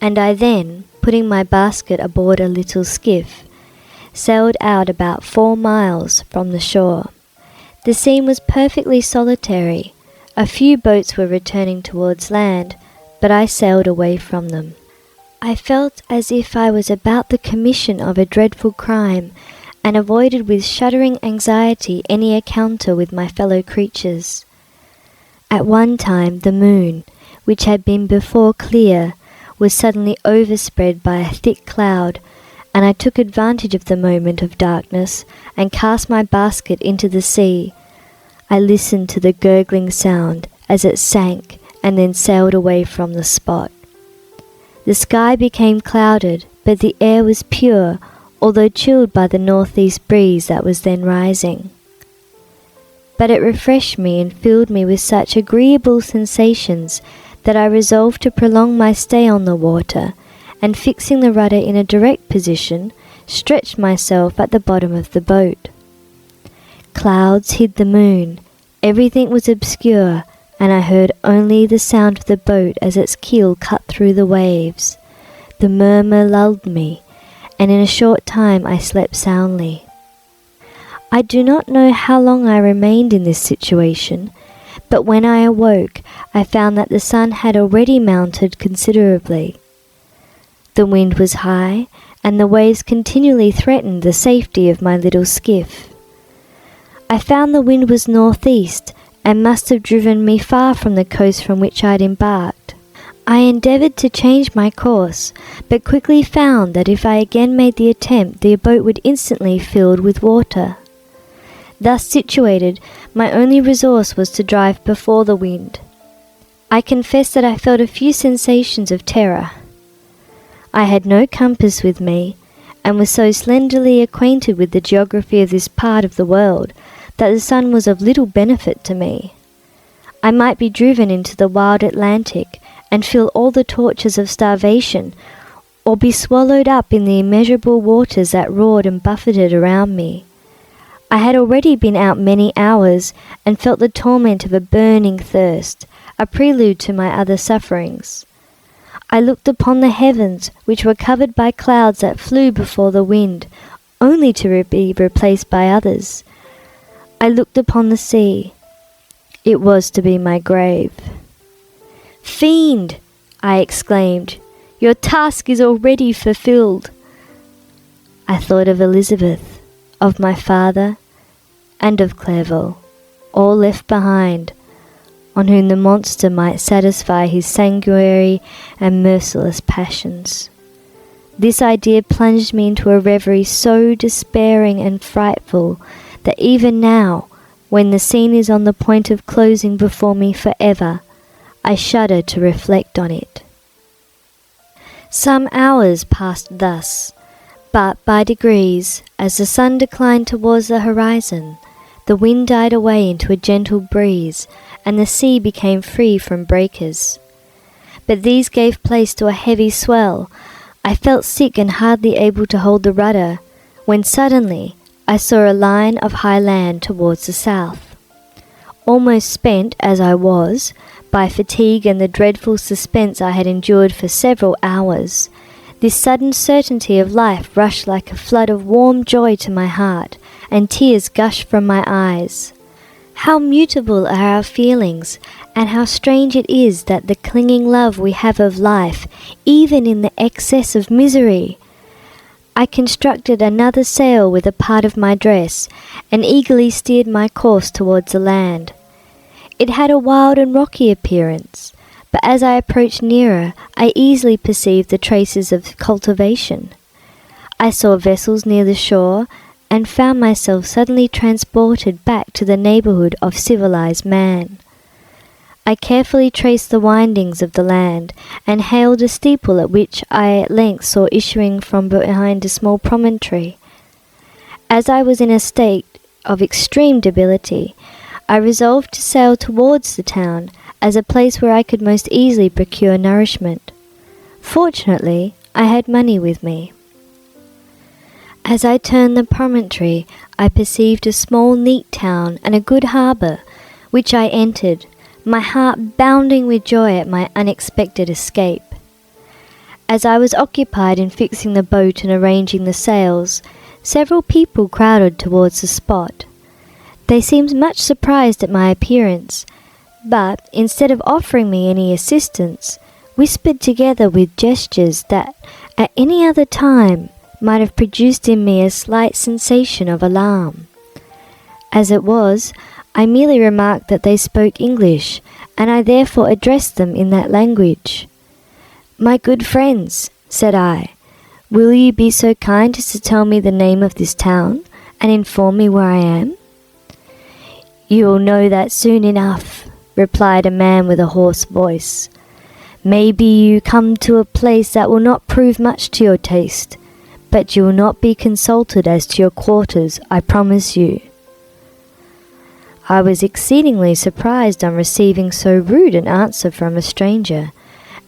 L: and I then, putting my basket aboard a little skiff, sailed out about 4 miles from the shore. The scene was perfectly solitary. A few boats were returning towards land, but I sailed away from them. I felt as if I was about the commission of a dreadful crime, and avoided with shuddering anxiety any encounter with my fellow creatures. At one time the moon, which had been before clear, was suddenly overspread by a thick cloud, and I took advantage of the moment of darkness, and cast my basket into the sea. I listened to the gurgling sound as it sank, and then sailed away from the spot. The sky became clouded, but the air was pure, although chilled by the northeast breeze that was then rising. But it refreshed me and filled me with such agreeable sensations that I resolved to prolong my stay on the water, and fixing the rudder in a direct position, stretched myself at the bottom of the boat. Clouds hid the moon, everything was obscure, and I heard only the sound of the boat as its keel cut through the waves. The murmur lulled me, and in a short time I slept soundly. I do not know how long I remained in this situation, but when I awoke I found that the sun had already mounted considerably. The wind was high, and the waves continually threatened the safety of my little skiff. I found the wind was northeast, and must have driven me far from the coast from which I had embarked. I endeavoured to change my course, but quickly found that if I again made the attempt, the boat would instantly fill with water. Thus situated, my only resource was to drive before the wind. I confess that I felt a few sensations of terror. I had no compass with me, and was so slenderly acquainted with the geography of this part of the world that the sun was of little benefit to me. I might be driven into the wild Atlantic, and feel all the tortures of starvation, or be swallowed up in the immeasurable waters that roared and buffeted around me. I had already been out many hours, and felt the torment of a burning thirst, a prelude to my other sufferings. I looked upon the heavens, which were covered by clouds that flew before the wind, only to be replaced by others. I looked upon the sea. It was to be my grave. "Fiend!" I exclaimed, "your task is already fulfilled." I thought of Elizabeth, of my father, and of Clerval, all left behind, on whom the monster might satisfy his sanguinary and merciless passions. This idea plunged me into a reverie so despairing and frightful that even now, when the scene is on the point of closing before me forever, I shudder to reflect on it. Some hours passed thus, but by degrees, as the sun declined towards the horizon, the wind died away into a gentle breeze, and the sea became free from breakers. But these gave place to a heavy swell. I felt sick and hardly able to hold the rudder, when suddenly I saw a line of high land towards the south. Almost spent as I was, by fatigue and the dreadful suspense I had endured for several hours, this sudden certainty of life rushed like a flood of warm joy to my heart, and tears gushed from my eyes. How mutable are our feelings, and how strange it is that the clinging love we have of life, even in the excess of misery. I constructed another sail with a part of my dress, and eagerly steered my course towards the land. It had a wild and rocky appearance, but as I approached nearer, I easily perceived the traces of cultivation. I saw vessels near the shore, and found myself suddenly transported back to the neighbourhood of civilized man. I carefully traced the windings of the land, and hailed a steeple at which I at length saw issuing from behind a small promontory. As I was in a state of extreme debility, I resolved to sail towards the town, as a place where I could most easily procure nourishment. Fortunately, I had money with me. As I turned the promontory, I perceived a small neat town and a good harbour, which I entered, my heart bounding with joy at my unexpected escape. As I was occupied in fixing the boat and arranging the sails, several people crowded towards the spot. They seemed much surprised at my appearance, but, instead of offering me any assistance, whispered together with gestures that, at any other time, might have produced in me a slight sensation of alarm. As it was, I merely remarked that they spoke English, and I therefore addressed them in that language. "My good friends," said I, "will you be so kind as to tell me the name of this town, and inform me where I am?" "You will know that soon enough," replied a man with a hoarse voice. "Maybe you come to a place that will not prove much to your taste, but you will not be consulted as to your quarters, I promise you." I was exceedingly surprised on receiving so rude an answer from a stranger,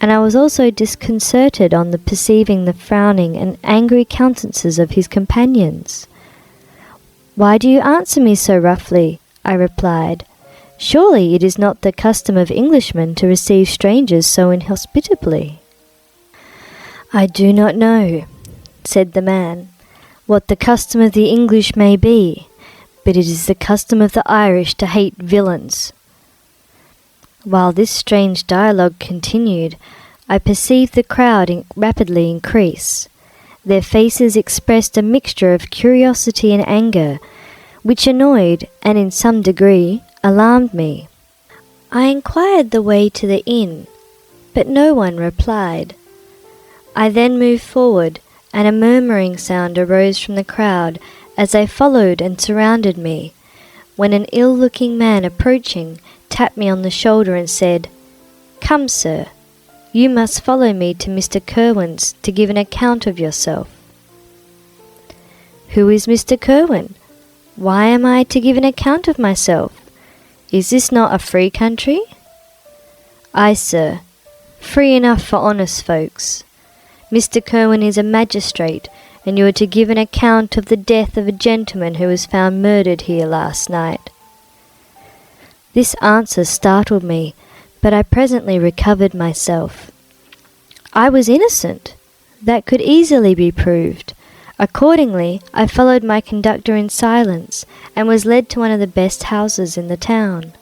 L: and I was also disconcerted on perceiving the frowning and angry countenances of his companions. "Why do you answer me so roughly?" I replied. "Surely it is not the custom of Englishmen to receive strangers so inhospitably." "I do not know," said the man, "what the custom of the English may be, but it is the custom of the Irish to hate villains." While this strange dialogue continued, I perceived the crowd rapidly increase. Their faces expressed a mixture of curiosity and anger, which annoyed and in some degree alarmed me. I inquired the way to the inn, but no one replied. I then moved forward, and a murmuring sound arose from the crowd as they followed and surrounded me, when an ill-looking man approaching tapped me on the shoulder and said, "Come, sir, you must follow me to Mr. Kerwin's to give an account of yourself." "Who is Mr. Kerwin? Why am I to give an account of myself? Is this not a free country?" "Aye, sir, free enough for honest folks. Mr. Kerwin is a magistrate, and you are to give an account of the death of a gentleman who was found murdered here last night." This answer startled me, but I presently recovered myself. I was innocent. That could easily be proved. Accordingly, I followed my conductor in silence, and was led to one of the best houses in the town.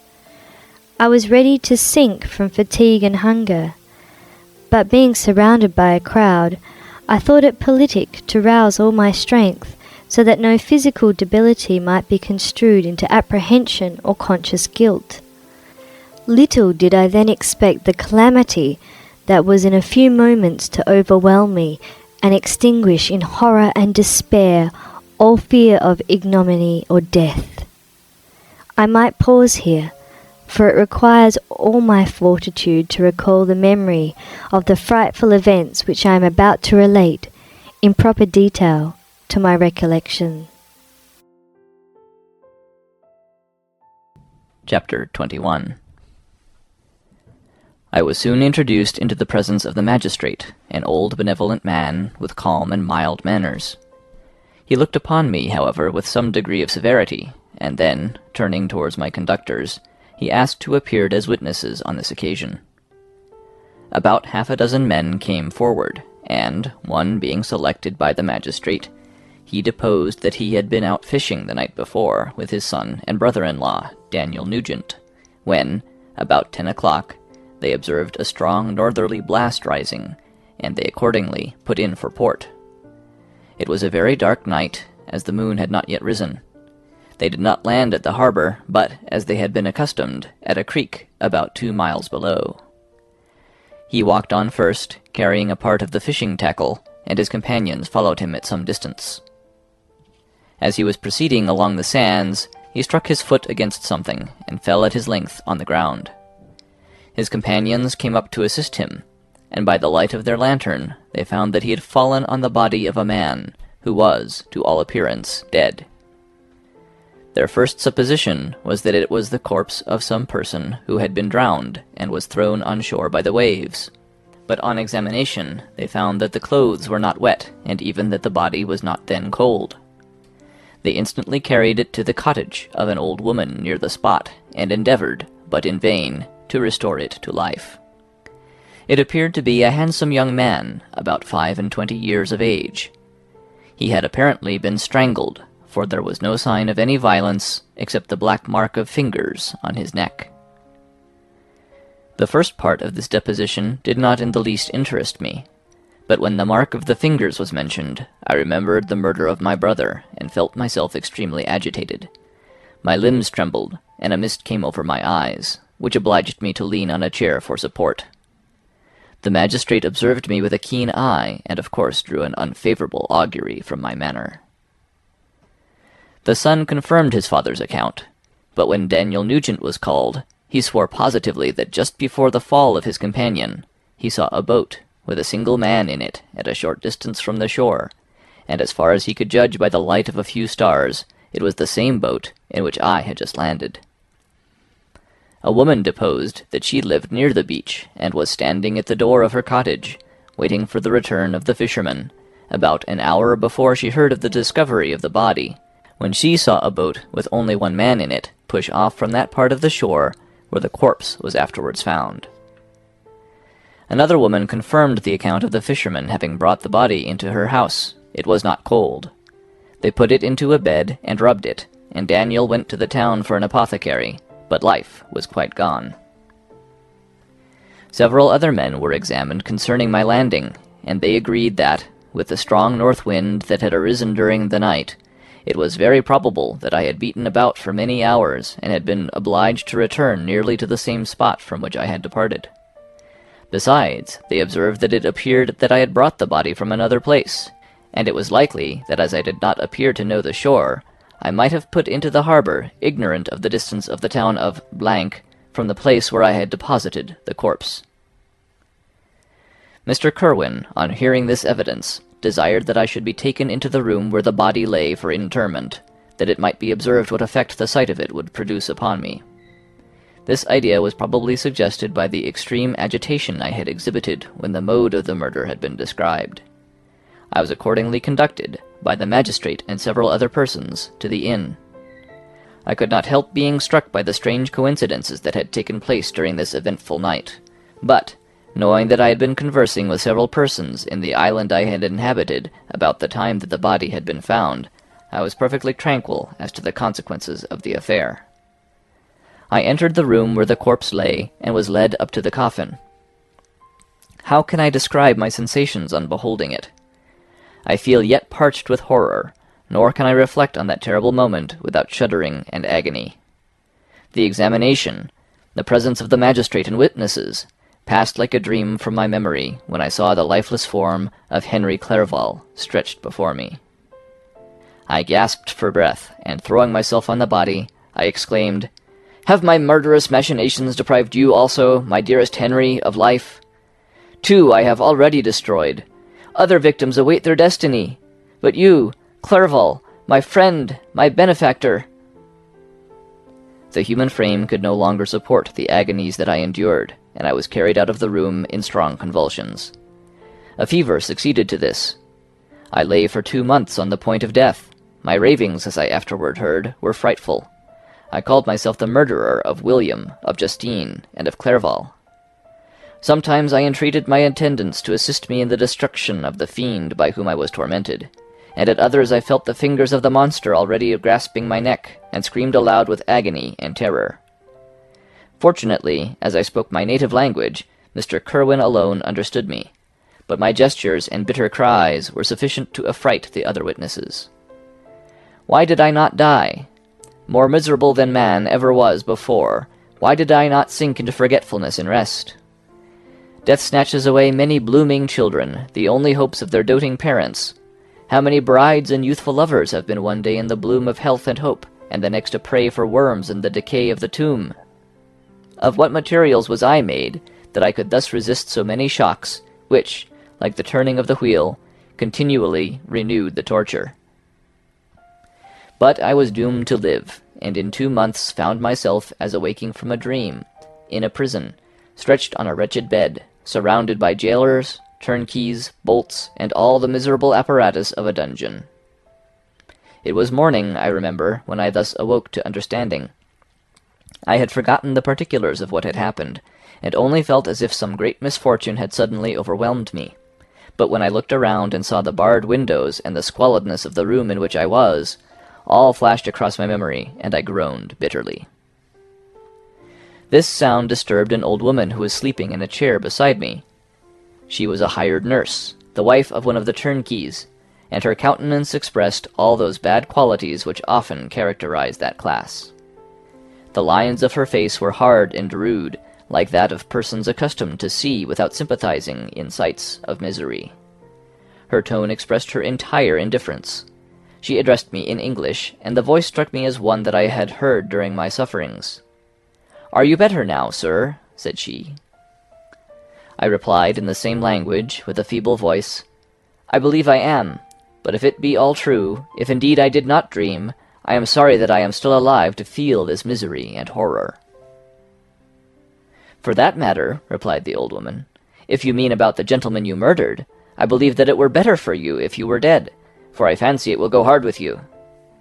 L: I was ready to sink from fatigue and hunger, but being surrounded by a crowd, I thought it politic to rouse all my strength, so that no physical debility might be construed into apprehension or conscious guilt. Little did I then expect the calamity that was in a few moments to overwhelm me and extinguish in horror and despair all fear of ignominy or death. I might pause here, for it requires all my fortitude to recall the memory of the frightful events which I am about to relate in proper detail to my recollection.
G: Chapter 21. I was soon introduced into the presence of the magistrate, an old benevolent man with calm and mild manners. He looked upon me, however, with some degree of severity, and then, turning towards my conductors, he asked who appeared as witnesses on this occasion. About 6 men came forward, and, one being selected by the magistrate, he deposed that he had been out fishing the night before with his son and brother-in-law, Daniel Nugent, when, about 10 o'clock, they observed a strong northerly blast rising, and they accordingly put in for port. It was a very dark night, as the moon had not yet risen. They did not land at the harbor, but, as they had been accustomed, at a creek about 2 miles below. He walked on first, carrying a part of the fishing tackle, and his companions followed him at some distance. As he was proceeding along the sands, he struck his foot against something, and fell at his length on the ground. His companions came up to assist him, and by the light of their lantern they found that he had fallen on the body of a man, who was, to all appearance, dead. Their first supposition was that it was the corpse of some person who had been drowned and was thrown on shore by the waves. But on examination they found that the clothes were not wet, and even that the body was not then cold. They instantly carried it to the cottage of an old woman near the spot, and endeavored, but in vain, to restore it to life. It appeared to be a handsome young man, about 25 years of age. He had apparently been strangled, for there was no sign of any violence except the black mark of fingers on his neck. The first part of this deposition did not in the least interest me, but when the mark of the fingers was mentioned, I remembered the murder of my brother, and felt myself extremely agitated. My limbs trembled, and a mist came over my eyes, which obliged me to lean on a chair for support. The magistrate observed me with a keen eye, and of course drew an unfavorable augury from my manner. The son confirmed his father's account, but when Daniel Nugent was called, he swore positively that just before the fall of his companion, he saw a boat with a single man in it at a short distance from the shore, and as far as he could judge by the light of a few stars, it was the same boat in which I had just landed. A woman deposed that she lived near the beach, and was standing at the door of her cottage, waiting for the return of the fisherman, about an hour before she heard of the discovery of the body, when she saw a boat with only one man in it push off from that part of the shore where the corpse was afterwards found. Another woman confirmed the account of the fisherman having brought the body into her house. It was not cold. They put it into a bed and rubbed it, and Daniel went to the town for an apothecary, but life was quite gone. Several other men were examined concerning my landing, and they agreed that, with the strong north wind that had arisen during the night, it was very probable that I had beaten about for many hours, and had been obliged to return nearly to the same spot from which I had departed. Besides, they observed that it appeared that I had brought the body from another place, and it was likely that as I did not appear to know the shore, I might have put into the harbor, ignorant of the distance of the town of from the place where I had deposited the corpse. Mr. Kerwin, on hearing this evidence, desired that I should be taken into the room where the body lay for interment, that it might be observed what effect the sight of it would produce upon me. This idea was probably suggested by the extreme agitation I had exhibited when the mode of the murder had been described. I was accordingly conducted, by the magistrate and several other persons, to the inn. I could not help being struck by the strange coincidences that had taken place during this eventful night, but, knowing that I had been conversing with several persons in the island I had inhabited about the time that the body had been found, I was perfectly tranquil as to the consequences of the affair. I entered the room where the corpse lay, and was led up to the coffin. How can I describe my sensations on beholding it? I feel yet parched with horror, nor can I reflect on that terrible moment without shuddering and agony. The examination, the presence of the magistrate and witnesses, passed like a dream from my memory when I saw the lifeless form of Henry Clerval stretched before me. I gasped for breath, and throwing myself on the body, I exclaimed, Have my murderous machinations deprived you also, my dearest Henry, of life? 2 I have already destroyed. Other victims await their destiny. But you, Clerval, my friend, my benefactor—" The human frame could no longer support the agonies that I endured, and I was carried out of the room in strong convulsions. A fever succeeded to this. I lay for 2 months on the point of death. My ravings, as I afterward heard, were frightful. I called myself the murderer of William, of Justine, and of Clerval. Sometimes I entreated my attendants to assist me in the destruction of the fiend by whom I was tormented, and at others I felt the fingers of the monster already grasping my neck, and screamed aloud with agony and terror. Fortunately, as I spoke my native language, Mr. Curwen alone understood me, but my gestures and bitter cries were sufficient to affright the other witnesses. Why did I not die? More miserable than man ever was before, why did I not sink into forgetfulness and rest? Death snatches away many blooming children, the only hopes of their doting parents. How many brides and youthful lovers have been one day in the bloom of health and hope, and the next a prey for worms and the decay of the tomb? Of what materials was I made, that I could thus resist so many shocks, which, like the turning of the wheel, continually renewed the torture? But I was doomed to live, and in 2 months found myself as awaking from a dream, in a prison, stretched on a wretched bed, surrounded by jailers, turnkeys, bolts, and all the miserable apparatus of a dungeon. It was morning, I remember, when I thus awoke to understanding. I had forgotten the particulars of what had happened, and only felt as if some great misfortune had suddenly overwhelmed me. But when I looked around and saw the barred windows and the squalidness of the room in which I was, all flashed across my memory, and I groaned bitterly. This sound disturbed an old woman who was sleeping in a chair beside me. She was a hired nurse, the wife of one of the turnkeys, and her countenance expressed all those bad qualities which often characterize that class. The lines of her face were hard and rude, like that of persons accustomed to see without sympathizing in sights of misery. Her tone expressed her entire indifference. She addressed me in English, and the voice struck me as one that I had heard during my sufferings. "Are you better now, sir?" said she. I replied in the same language, with a feeble voice, "I believe I am, but if it be all true, if indeed I did not dream, I am sorry that I am still alive to feel this misery and horror." "For that matter," replied the old woman, "if you mean about the gentleman you murdered, I believe that it were better for you if you were dead, for I fancy it will go hard with you.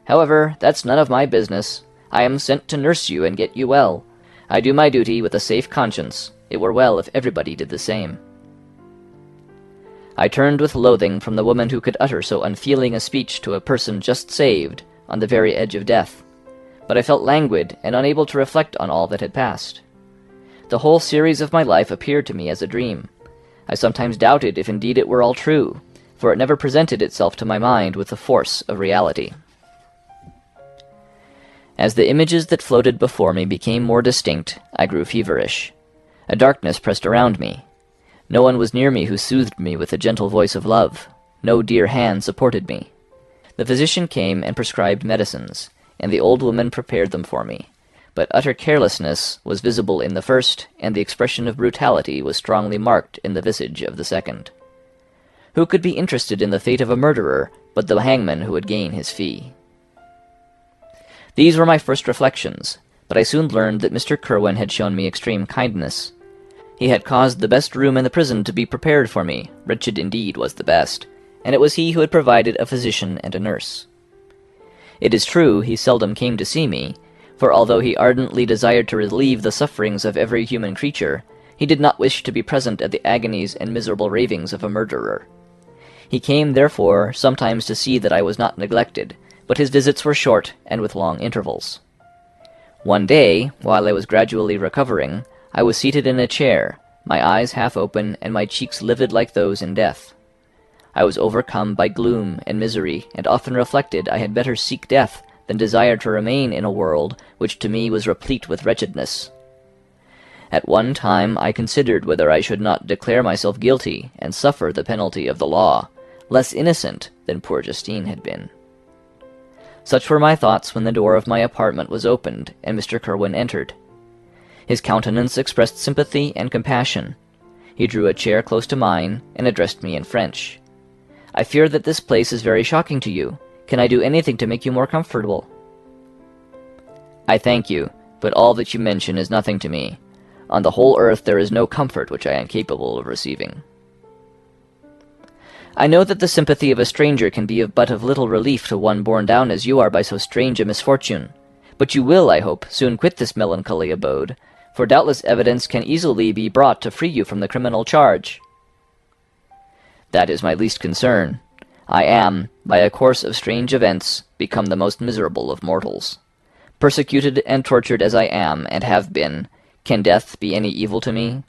G: However, that's none of my business. I am sent to nurse you and get you well. I do my duty with a safe conscience. It were well if everybody did the same." I turned with loathing from the woman who could utter so unfeeling a speech to a person just saved, on the very edge of death, but I felt languid and unable to reflect on all that had passed. The whole series of my life appeared to me as a dream. I sometimes doubted if indeed it were all true, for it never presented itself to my mind with the force of reality. As the images that floated before me became more distinct, I grew feverish. A darkness pressed around me. No one was near me who soothed me with the gentle voice of love. No dear hand supported me. The physician came and prescribed medicines, and the old woman prepared them for me, but utter carelessness was visible in the first, and the expression of brutality was strongly marked in the visage of the second. Who could be interested in the fate of a murderer but the hangman who would gain his fee? These were my first reflections, but I soon learned that Mr. Curwen had shown me extreme kindness. He had caused the best room in the prison to be prepared for me, wretched indeed was the best, and it was he who had provided a physician and a nurse. It is true he seldom came to see me, for although he ardently desired to relieve the sufferings of every human creature, he did not wish to be present at the agonies and miserable ravings of a murderer. He came, therefore, sometimes to see that I was not neglected, but his visits were short and with long intervals. One day, while I was gradually recovering, I was seated in a chair, my eyes half open and my cheeks livid like those in death. I was overcome by gloom and misery, and often reflected I had better seek death than desire to remain in a world which to me was replete with wretchedness. At one time I considered whether I should not declare myself guilty and suffer the penalty of the law, less innocent than poor Justine had been. Such were my thoughts when the door of my apartment was opened and Mr. Kerwin entered. His countenance expressed sympathy and compassion. He drew a chair close to mine and addressed me in French. "I fear that this place is very shocking to you. Can I do anything to make you more comfortable?" "I thank you, but all that you mention is nothing to me. On the whole earth there is no comfort which I am capable of receiving." "I know that the sympathy of a stranger can be but of little relief to one borne down as you are by so strange a misfortune. But you will, I hope, soon quit this melancholy abode, for doubtless evidence can easily be brought to free you from the criminal charge." "That is my least concern. I am, by a course of strange events, become the most miserable of mortals. Persecuted and tortured as I am and have been, can death be any evil to me?"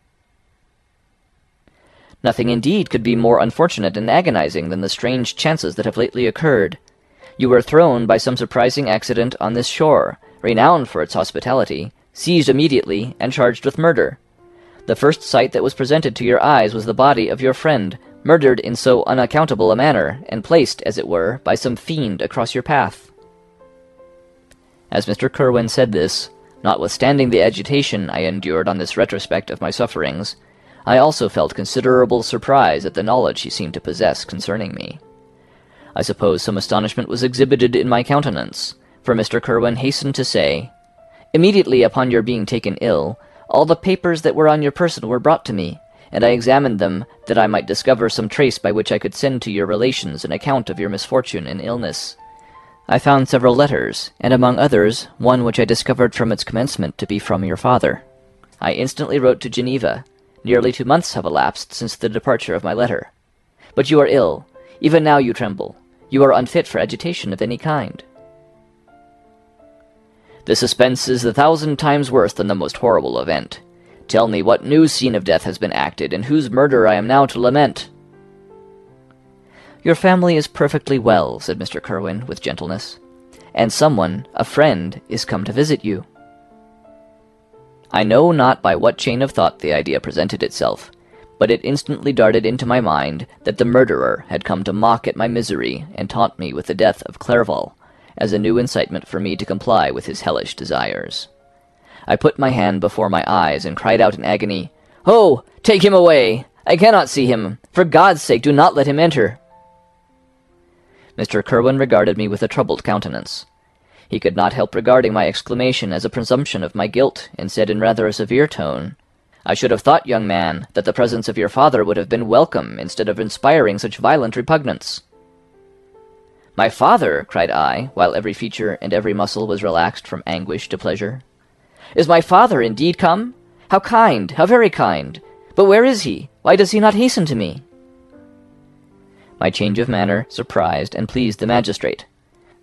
G: "Nothing indeed could be more unfortunate and agonizing than the strange chances that have lately occurred. You were thrown by some surprising accident on this shore, renowned for its hospitality, seized immediately, and charged with murder. The first sight that was presented to your eyes was the body of your friend, murdered in so unaccountable a manner, and placed, as it were, by some fiend across your path." As Mr. Kerwin said this, notwithstanding the agitation I endured on this retrospect of my sufferings, I also felt considerable surprise at the knowledge he seemed to possess concerning me. I suppose some astonishment was exhibited in my countenance, for Mr. Kerwin hastened to say, "Immediately upon your being taken ill, all the papers that were on your person were brought to me, and I examined them that I might discover some trace by which I could send to your relations an account of your misfortune and illness. I found several letters, and among others, one which I discovered from its commencement to be from your father. I instantly wrote to Geneva. Nearly 2 months have elapsed since the departure of my letter. But you are ill. Even now you tremble. You are unfit for agitation of any kind." "The suspense is 1,000 times worse than the most horrible event. Tell me what new scene of death has been acted, and whose murder I am now to lament." "Your family is perfectly well," said Mr. Kerwin with gentleness, "and someone, a friend, is come to visit you." I know not by what chain of thought the idea presented itself, but it instantly darted into my mind that the murderer had come to mock at my misery and taunt me with the death of Clerval, as a new incitement for me to comply with his hellish desires. I put my hand before my eyes and cried out in agony, "Oh, take him away! I cannot see him! For God's sake, do not let him enter!" Mr. Kerwin regarded me with a troubled countenance. He could not help regarding my exclamation as a presumption of my guilt, and said in rather a severe tone, "I should have thought, young man, that the presence of your father would have been welcome instead of inspiring such violent repugnance." "My father!" cried I, while every feature and every muscle was relaxed from anguish to pleasure. "Is my father indeed come? How kind, how very kind! But where is he? Why does he not hasten to me?" My change of manner surprised and pleased the magistrate.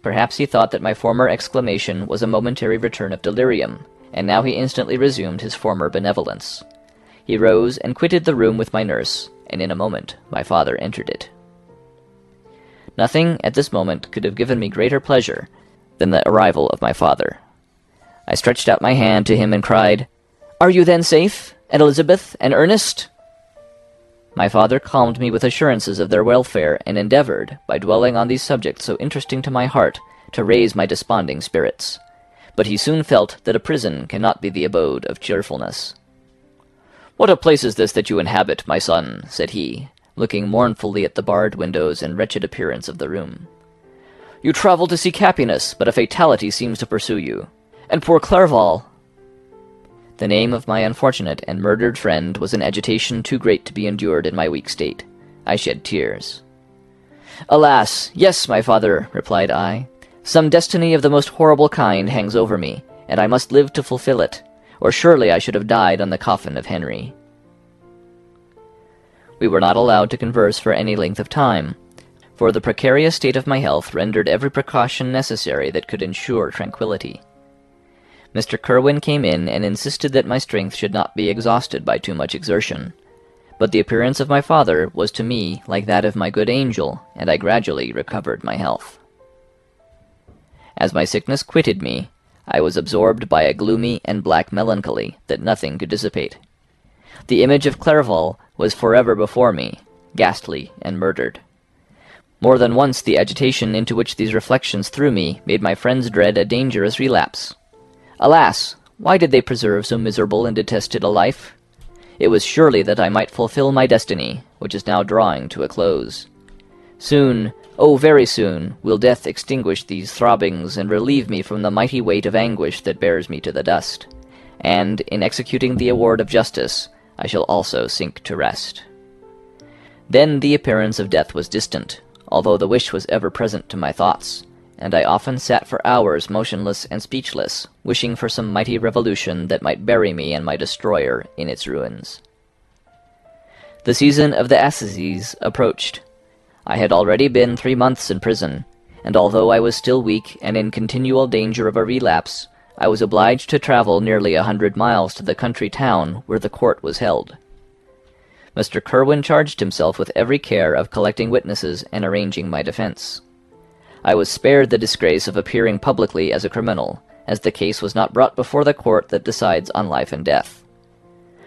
G: Perhaps he thought that my former exclamation was a momentary return of delirium, and now he instantly resumed his former benevolence. He rose and quitted the room with my nurse, and in a moment my father entered it. Nothing at this moment could have given me greater pleasure than the arrival of my father. I stretched out my hand to him and cried, "Are you then safe, and Elizabeth, and Ernest?" My father calmed me with assurances of their welfare, and endeavoured, by dwelling on these subjects so interesting to my heart, to raise my desponding spirits. But he soon felt that a prison cannot be the abode of cheerfulness. "What a place is this that you inhabit, my son?" said he, looking mournfully at the barred windows and wretched appearance of the room. "You travel to seek happiness, but a fatality seems to pursue you. And poor Clerval!" The name of my unfortunate and murdered friend was an agitation too great to be endured in my weak state. I shed tears. "Alas, yes, my father," replied I. "Some destiny of the most horrible kind hangs over me, and I must live to fulfill it, or surely I should have died on the coffin of Henry." We were not allowed to converse for any length of time, for the precarious state of my health rendered every precaution necessary that could ensure tranquillity. Mr. Kerwin came in and insisted that my strength should not be exhausted by too much exertion. But the appearance of my father was to me like that of my good angel, and I gradually recovered my health. As my sickness quitted me, I was absorbed by a gloomy and black melancholy that nothing could dissipate. The image of Clerval was forever before me, ghastly and murdered. More than once the agitation into which these reflections threw me made my friends dread a dangerous relapse. Alas! Why did they preserve so miserable and detested a life? It was surely that I might fulfill my destiny, which is now drawing to a close. Soon, oh very soon, will death extinguish these throbbings and relieve me from the mighty weight of anguish that bears me to the dust, and, in executing the award of justice, I shall also sink to rest. Then the appearance of death was distant, although the wish was ever present to my thoughts, and I often sat for hours motionless and speechless, wishing for some mighty revolution that might bury me and my destroyer in its ruins. The season of the assizes approached. I had already been 3 months in prison, and although I was still weak and in continual danger of a relapse, I was obliged to travel nearly 100 miles to the country town where the court was held. Mr. Kerwin charged himself with every care of collecting witnesses and arranging my defense. I was spared the disgrace of appearing publicly as a criminal, as the case was not brought before the court that decides on life and death.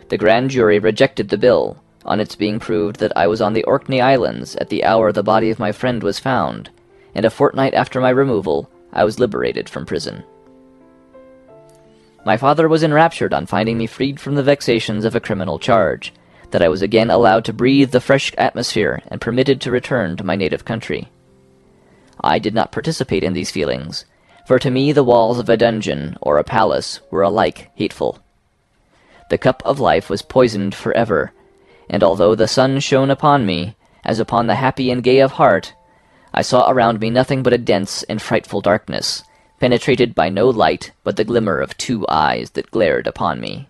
G: The grand jury rejected the bill, on its being proved that I was on the Orkney Islands at the hour the body of my friend was found, and a fortnight after my removal, I was liberated from prison. My father was enraptured on finding me freed from the vexations of a criminal charge, that I was again allowed to breathe the fresh atmosphere and permitted to return to my native country. I did not participate in these feelings, for to me the walls of a dungeon or a palace were alike hateful. The cup of life was poisoned forever, and although the sun shone upon me, as upon the happy and gay of heart, I saw around me nothing but a dense and frightful darkness, penetrated by no light but the glimmer of 2 eyes that glared upon me.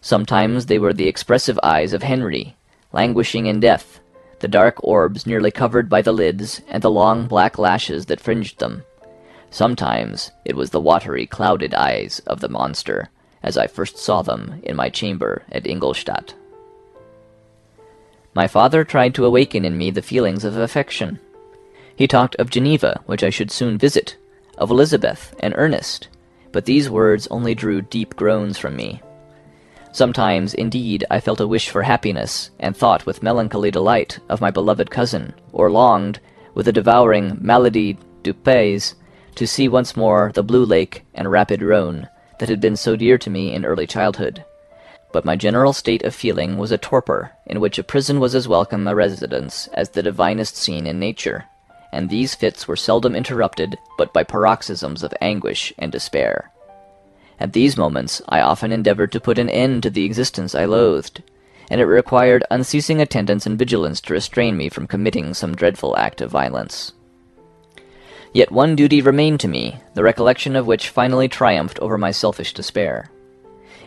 G: Sometimes they were the expressive eyes of Henry, languishing in death, the dark orbs nearly covered by the lids, and the long black lashes that fringed them. Sometimes it was the watery, clouded eyes of the monster, as I first saw them in my chamber at Ingolstadt. My father tried to awaken in me the feelings of affection. He talked of Geneva, which I should soon visit, of Elizabeth and Ernest, but these words only drew deep groans from me. Sometimes, indeed, I felt a wish for happiness, and thought with melancholy delight of my beloved cousin, or longed, with a devouring maladie du pays, to see once more the blue lake and rapid Rhone that had been so dear to me in early childhood. But my general state of feeling was a torpor, in which a prison was as welcome a residence as the divinest scene in nature, and these fits were seldom interrupted but by paroxysms of anguish and despair. At these moments I often endeavored to put an end to the existence I loathed, and it required unceasing attendance and vigilance to restrain me from committing some dreadful act of violence. Yet one duty remained to me, the recollection of which finally triumphed over my selfish despair.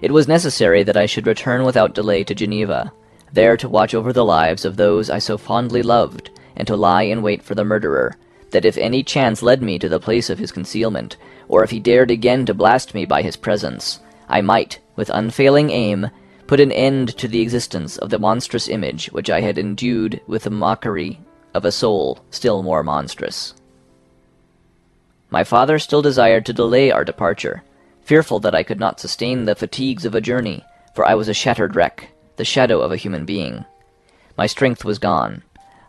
G: It was necessary that I should return without delay to Geneva, there to watch over the lives of those I so fondly loved, and to lie in wait for the murderer, that if any chance led me to the place of his concealment, or if he dared again to blast me by his presence, I might, with unfailing aim, put an end to the existence of the monstrous image which I had endued with the mockery of a soul still more monstrous. My father still desired to delay our departure, fearful that I could not sustain the fatigues of a journey, for I was a shattered wreck, the shadow of a human being. My strength was gone.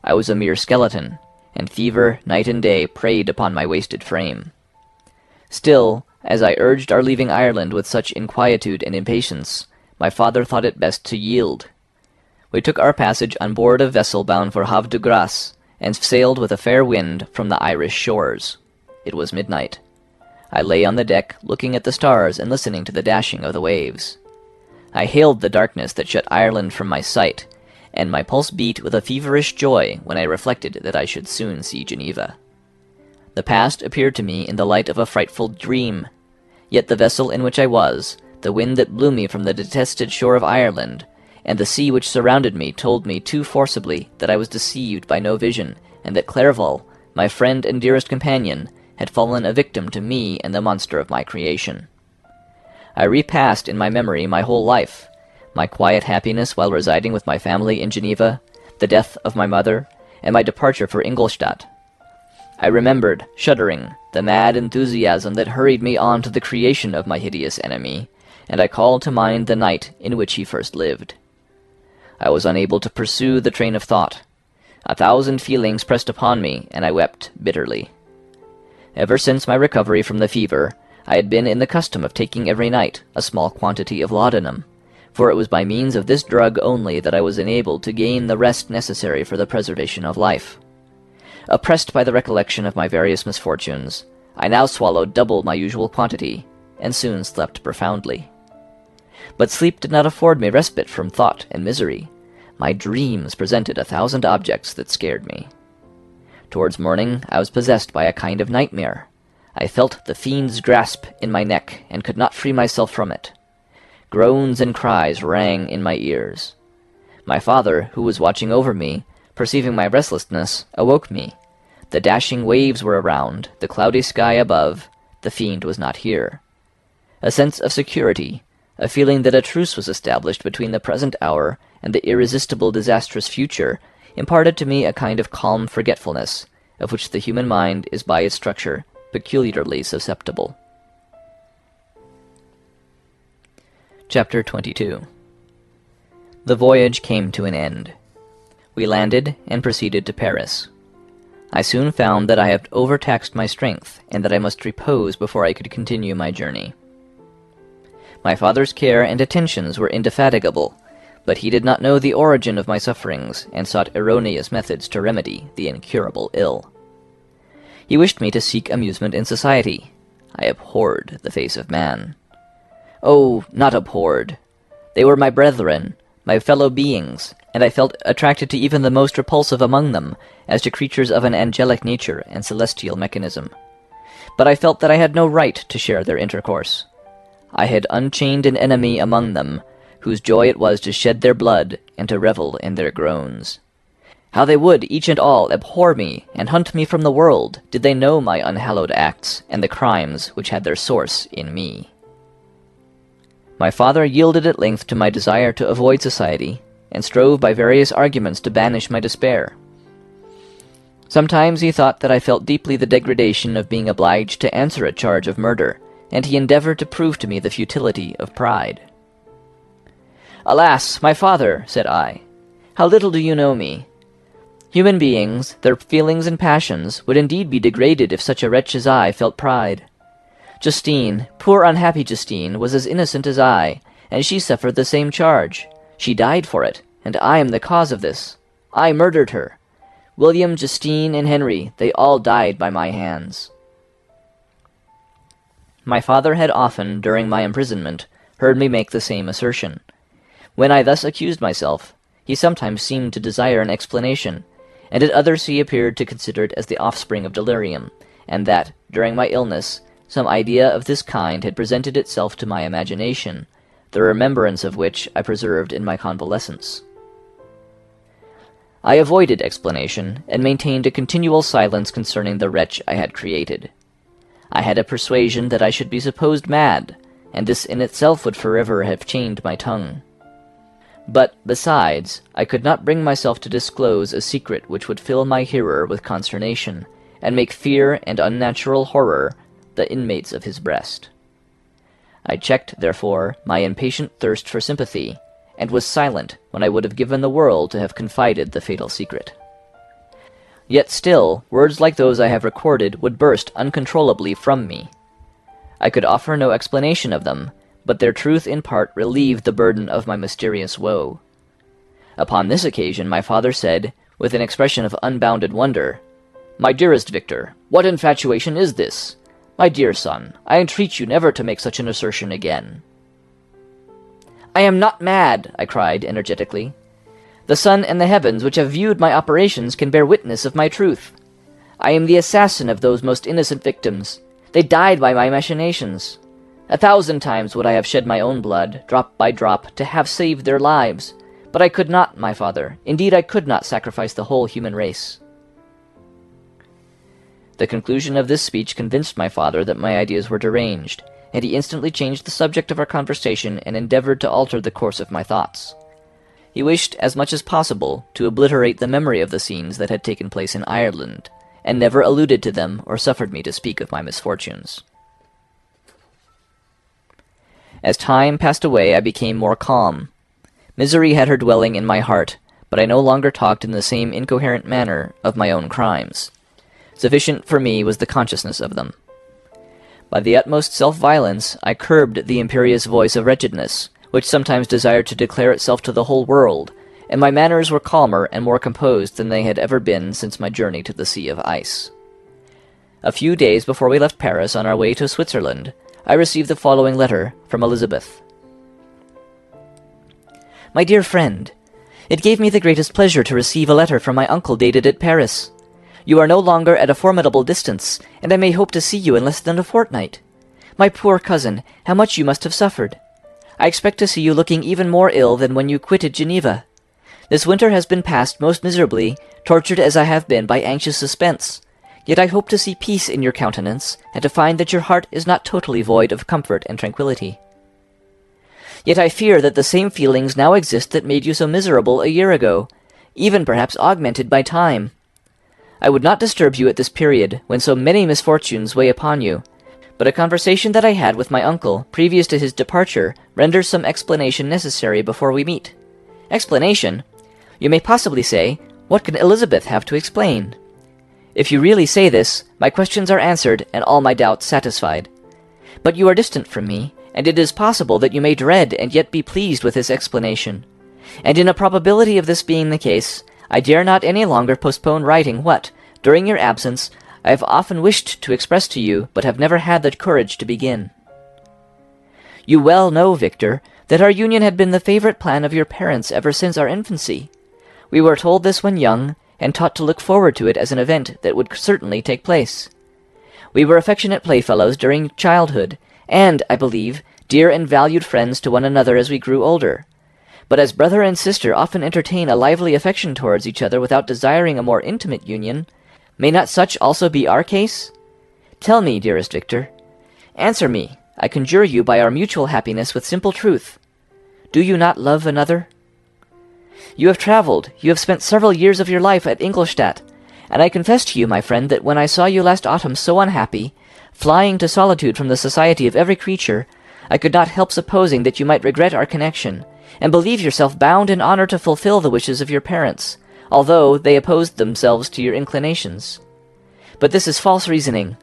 G: I was a mere skeleton, and fever, night and day, preyed upon my wasted frame. Still, as I urged our leaving Ireland with such inquietude and impatience, my father thought it best to yield. We took our passage on board a vessel bound for Havre de Grace, and sailed with a fair wind from the Irish shores. It was midnight. I lay on the deck, looking at the stars and listening to the dashing of the waves. I hailed the darkness that shut Ireland from my sight, and my pulse beat with a feverish joy when I reflected that I should soon see Geneva. The past appeared to me in the light of a frightful dream, yet the vessel in which I was, the wind that blew me from the detested shore of Ireland, and the sea which surrounded me told me too forcibly that I was deceived by no vision, and that Clerval, my friend and dearest companion, had fallen a victim to me and the monster of my creation. I repassed in my memory my whole life, my quiet happiness while residing with my family in Geneva, the death of my mother, and my departure for Ingolstadt. I remembered, shuddering, the mad enthusiasm that hurried me on to the creation of my hideous enemy, and I called to mind the night in which he first lived. I was unable to pursue the train of thought. 1,000 feelings pressed upon me, and I wept bitterly. Ever since my recovery from the fever, I had been in the custom of taking every night a small quantity of laudanum, for it was by means of this drug only that I was enabled to gain the rest necessary for the preservation of life. Oppressed by the recollection of my various misfortunes, I now swallowed double my usual quantity, and soon slept profoundly. But sleep did not afford me respite from thought and misery. My dreams presented 1,000 objects that scared me. Towards morning I was possessed by a kind of nightmare. I felt the fiend's grasp in my neck, and could not free myself from it. Groans and cries rang in my ears. My father, who was watching over me, perceiving my restlessness, awoke me. The dashing waves were around, the cloudy sky above. The fiend was not here. A sense of security, a feeling that a truce was established between the present hour and the irresistible disastrous future, imparted to me a kind of calm forgetfulness, of which the human mind is by its structure peculiarly susceptible. Chapter 22. The voyage came to an end. We landed and proceeded to Paris. I soon found that I had overtaxed my strength, and that I must repose before I could continue my journey. My father's care and attentions were indefatigable, but he did not know the origin of my sufferings, and sought erroneous methods to remedy the incurable ill. He wished me to seek amusement in society. I abhorred the face of man. Oh, not abhorred. They were my brethren, my fellow beings, and I felt attracted to even the most repulsive among them, as to creatures of an angelic nature and celestial mechanism. But I felt that I had no right to share their intercourse. I had unchained an enemy among them, whose joy it was to shed their blood and to revel in their groans. How they would, each and all, abhor me and hunt me from the world, did they know my unhallowed acts and the crimes which had their source in me. My father yielded at length to my desire to avoid society, and strove by various arguments to banish my despair. Sometimes he thought that I felt deeply the degradation of being obliged to answer a charge of murder, and he endeavored to prove to me the futility of pride. "Alas, my father," said I, "how little do you know me! Human beings, their feelings and passions, would indeed be degraded if such a wretch as I felt pride. Justine, poor unhappy Justine, was as innocent as I, and she suffered the same charge. She died for it, and I am the cause of this. I murdered her. William, Justine, and Henry, they all died by my hands." My father had often, during my imprisonment, heard me make the same assertion. When I thus accused myself, he sometimes seemed to desire an explanation, and at others he appeared to consider it as the offspring of delirium, and that, during my illness, some idea of this kind had presented itself to my imagination, the remembrance of which I preserved in my convalescence. I avoided explanation, and maintained a continual silence concerning the wretch I had created. I had a persuasion that I should be supposed mad, and this in itself would forever have chained my tongue. But, besides, I could not bring myself to disclose a secret which would fill my hearer with consternation, and make fear and unnatural horror the inmates of his breast. I checked, therefore, my impatient thirst for sympathy, and was silent when I would have given the world to have confided the fatal secret. Yet still, words like those I have recorded would burst uncontrollably from me. I could offer no explanation of them, but their truth in part relieved the burden of my mysterious woe. Upon this occasion my father said, with an expression of unbounded wonder, "My dearest Victor, what infatuation is this? My dear son, I entreat you never to make such an assertion again." "I am not mad," I cried energetically. "The sun and the heavens which have viewed my operations can bear witness of my truth. I am the assassin of those most innocent victims. They died by my machinations. 1,000 times would I have shed my own blood, drop by drop, to have saved their lives. But I could not, my father. Indeed, I could not sacrifice the whole human race." The conclusion of this speech convinced my father that my ideas were deranged, and he instantly changed the subject of our conversation and endeavored to alter the course of my thoughts. He wished, as much as possible, to obliterate the memory of the scenes that had taken place in Ireland, and never alluded to them or suffered me to speak of my misfortunes. As time passed away, I became more calm. Misery had her dwelling in my heart, but I no longer talked in the same incoherent manner of my own crimes. Sufficient for me was the consciousness of them. By the utmost self-violence, I curbed the imperious voice of wretchedness, which sometimes desired to declare itself to the whole world, and my manners were calmer and more composed than they had ever been since my journey to the Sea of Ice. A few days before we left Paris on our way to Switzerland, I received the following letter from Elizabeth. My dear friend, it gave me the greatest pleasure to receive a letter from my uncle dated at Paris. You are no longer at a formidable distance, and I may hope to see you in less than a fortnight. My poor cousin, how much you must have suffered! I expect to see you looking even more ill than when you quitted Geneva. This winter has been passed most miserably, tortured as I have been by anxious suspense. Yet I hope to see peace in your countenance, and to find that your heart is not totally void of comfort and tranquillity. Yet I fear that the same feelings now exist that made you so miserable a year ago, even perhaps augmented by time. I would not disturb you at this period, when so many misfortunes weigh upon you, but a conversation that I had with my uncle, previous to his departure, renders some explanation necessary before we meet. Explanation? You may possibly say, what can Elizabeth have to explain? If you really say this, my questions are answered and all my doubts satisfied. But you are distant from me, and it is possible that you may dread and yet be pleased with this explanation. And in a probability of this being the case, I dare not any longer postpone writing what, during your absence, I have often wished to express to you, but have never had the courage to begin. You well know, Victor, that our union had been the favorite plan of your parents ever since our infancy. We were told this when young, and taught to look forward to it as an event that would certainly take place. We were affectionate playfellows during childhood, and, I believe, dear and valued friends to one another as we grew older. But as brother and sister often entertain a lively affection towards each other without desiring a more intimate union, may not such also be our case? Tell me, dearest Victor. Answer me, I conjure you by our mutual happiness with simple truth. Do you not love another? You have travelled, you have spent several years of your life at Ingolstadt, and I confess to you, my friend, that when I saw you last autumn so unhappy, flying to solitude from the society of every creature, I could not help supposing that you might regret our connection, and believe yourself bound in honour to fulfil the wishes of your parents, although they opposed themselves to your inclinations. But this is false reasoning.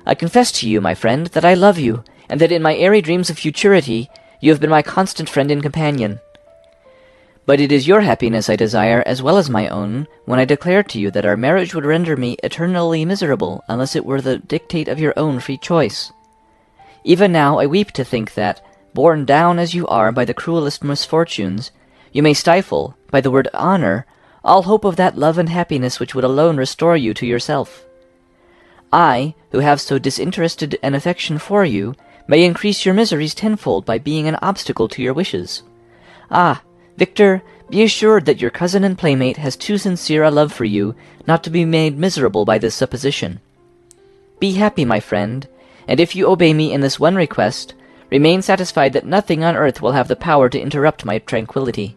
G: I confess to you, my friend, that I love you, and that in my airy dreams of futurity you have been my constant friend and companion. But it is your happiness I desire as well as my own, when I declare to you that our marriage would render me eternally miserable unless it were the dictate of your own free choice. Even now I weep to think that, borne down as you are by the cruelest misfortunes, you may stifle, by the word honour, all hope of that love and happiness which would alone restore you to yourself. I, who have so disinterested an affection for you, may increase your miseries tenfold by being an obstacle to your wishes. Ah, Victor, be assured that your cousin and playmate has too sincere a love for you not to be made miserable by this supposition. Be happy, my friend, and if you obey me in this one request, remain satisfied that nothing on earth will have the power to interrupt my tranquillity.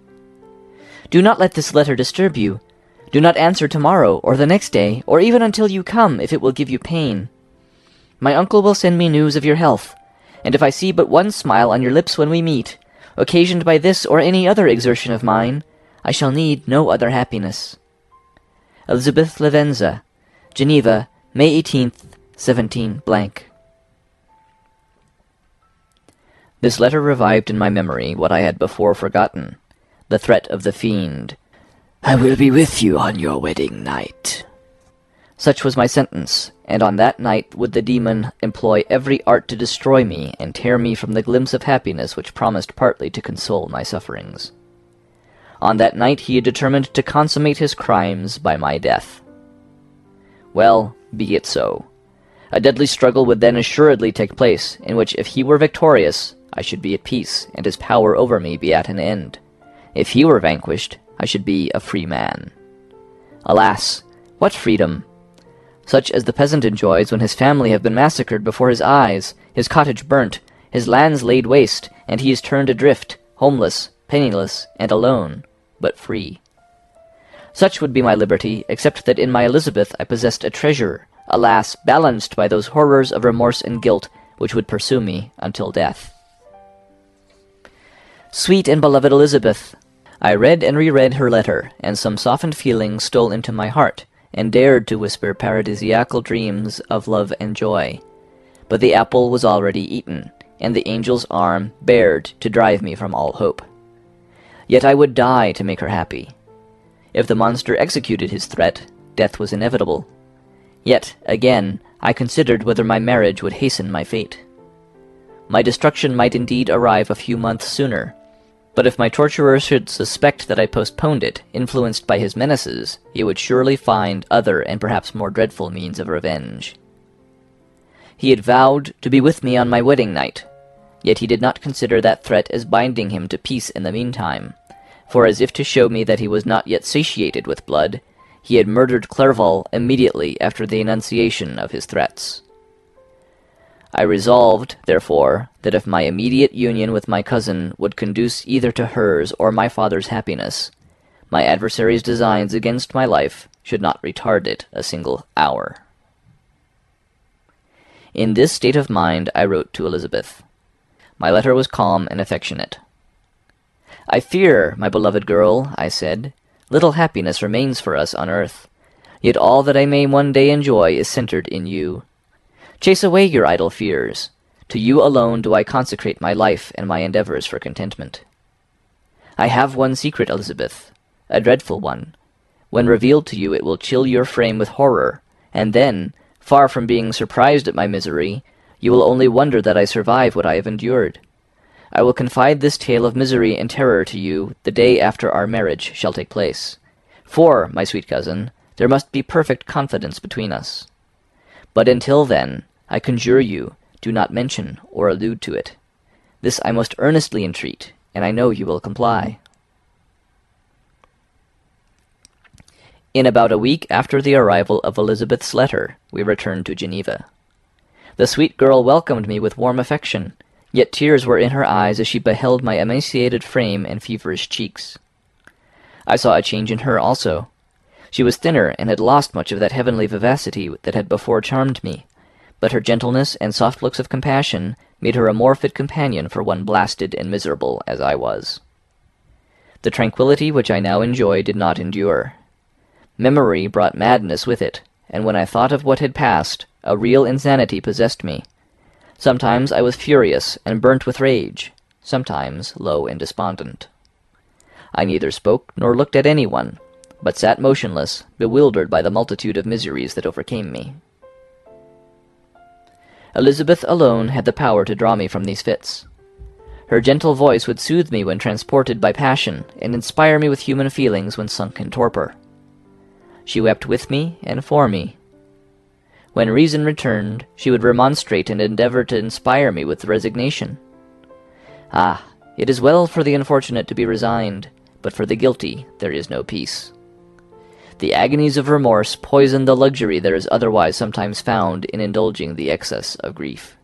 G: Do not let this letter disturb you. Do not answer tomorrow, or the next day, or even until you come, if it will give you pain. My uncle will send me news of your health, and if I see but one smile on your lips when we meet, occasioned by this or any other exertion of mine, I shall need no other happiness. Elizabeth Lavenza, Geneva, May 18th, 17 blank. This letter revived in my memory what I had before forgotten, the threat of the fiend.
H: I will be with you on your wedding night.
G: Such was my sentence, and on that night would the demon employ every art to destroy me and tear me from the glimpse of happiness which promised partly to console my sufferings. On that night he had determined to consummate his crimes by my death. Well, be it so. A deadly struggle would then assuredly take place, in which if he were victorious, I should be at peace, and his power over me be at an end. If he were vanquished, I should be a free man. Alas, what freedom! Such as the peasant enjoys when his family have been massacred before his eyes, his cottage burnt, his lands laid waste, and he is turned adrift, homeless, penniless, and alone, but free. Such would be my liberty, except that in my Elizabeth I possessed a treasure, alas, balanced by those horrors of remorse and guilt which would pursue me until death. Sweet and beloved Elizabeth, I read and reread her letter, and some softened feeling stole into my heart, and dared to whisper paradisiacal dreams of love and joy. But the apple was already eaten, and the angel's arm bared to drive me from all hope. Yet I would die to make her happy. If the monster executed his threat, death was inevitable. Yet, again, I considered whether my marriage would hasten my fate. My destruction might indeed arrive a few months sooner, but if my torturer should suspect that I postponed it, influenced by his menaces, he would surely find other and perhaps more dreadful means of revenge. He had vowed to be with me on my wedding night, yet he did not consider that threat as binding him to peace in the meantime, for as if to show me that he was not yet satiated with blood, he had murdered Clerval immediately after the enunciation of his threats. I resolved, therefore, that if my immediate union with my cousin would conduce either to hers or my father's happiness, my adversary's designs against my life should not retard it a single hour. In this state of mind I wrote to Elizabeth. My letter was calm and affectionate. "I fear, my beloved girl," I said, "little happiness remains for us on earth, yet all that I may one day enjoy is centered in you. Chase away your idle fears. To you alone do I consecrate my life and my endeavors for contentment. I have one secret, Elizabeth, a dreadful one. When revealed to you it will chill your frame with horror, and then, far from being surprised at my misery, you will only wonder that I survive what I have endured. I will confide this tale of misery and terror to you the day after our marriage shall take place. For, my sweet cousin, there must be perfect confidence between us. But until then, I conjure you, do not mention or allude to it. This I most earnestly entreat, and I know you will comply." In about a week after the arrival of Elizabeth's letter, we returned to Geneva. The sweet girl welcomed me with warm affection, yet tears were in her eyes as she beheld my emaciated frame and feverish cheeks. I saw a change in her also. She was thinner and had lost much of that heavenly vivacity that had before charmed me, but her gentleness and soft looks of compassion made her a more fit companion for one blasted and miserable as I was. The tranquillity which I now enjoyed did not endure. Memory brought madness with it, and when I thought of what had passed, a real insanity possessed me. Sometimes I was furious and burnt with rage, sometimes low and despondent. I neither spoke nor looked at anyone, but sat motionless, bewildered by the multitude of miseries that overcame me. Elizabeth alone had the power to draw me from these fits. Her gentle voice would soothe me when transported by passion, and inspire me with human feelings when sunk in torpor. She wept with me and for me. When reason returned, she would remonstrate and endeavor to inspire me with resignation. Ah, it is well for the unfortunate to be resigned, but for the guilty there is no peace. The agonies of remorse poison the luxury there is otherwise sometimes found in indulging the excess of grief.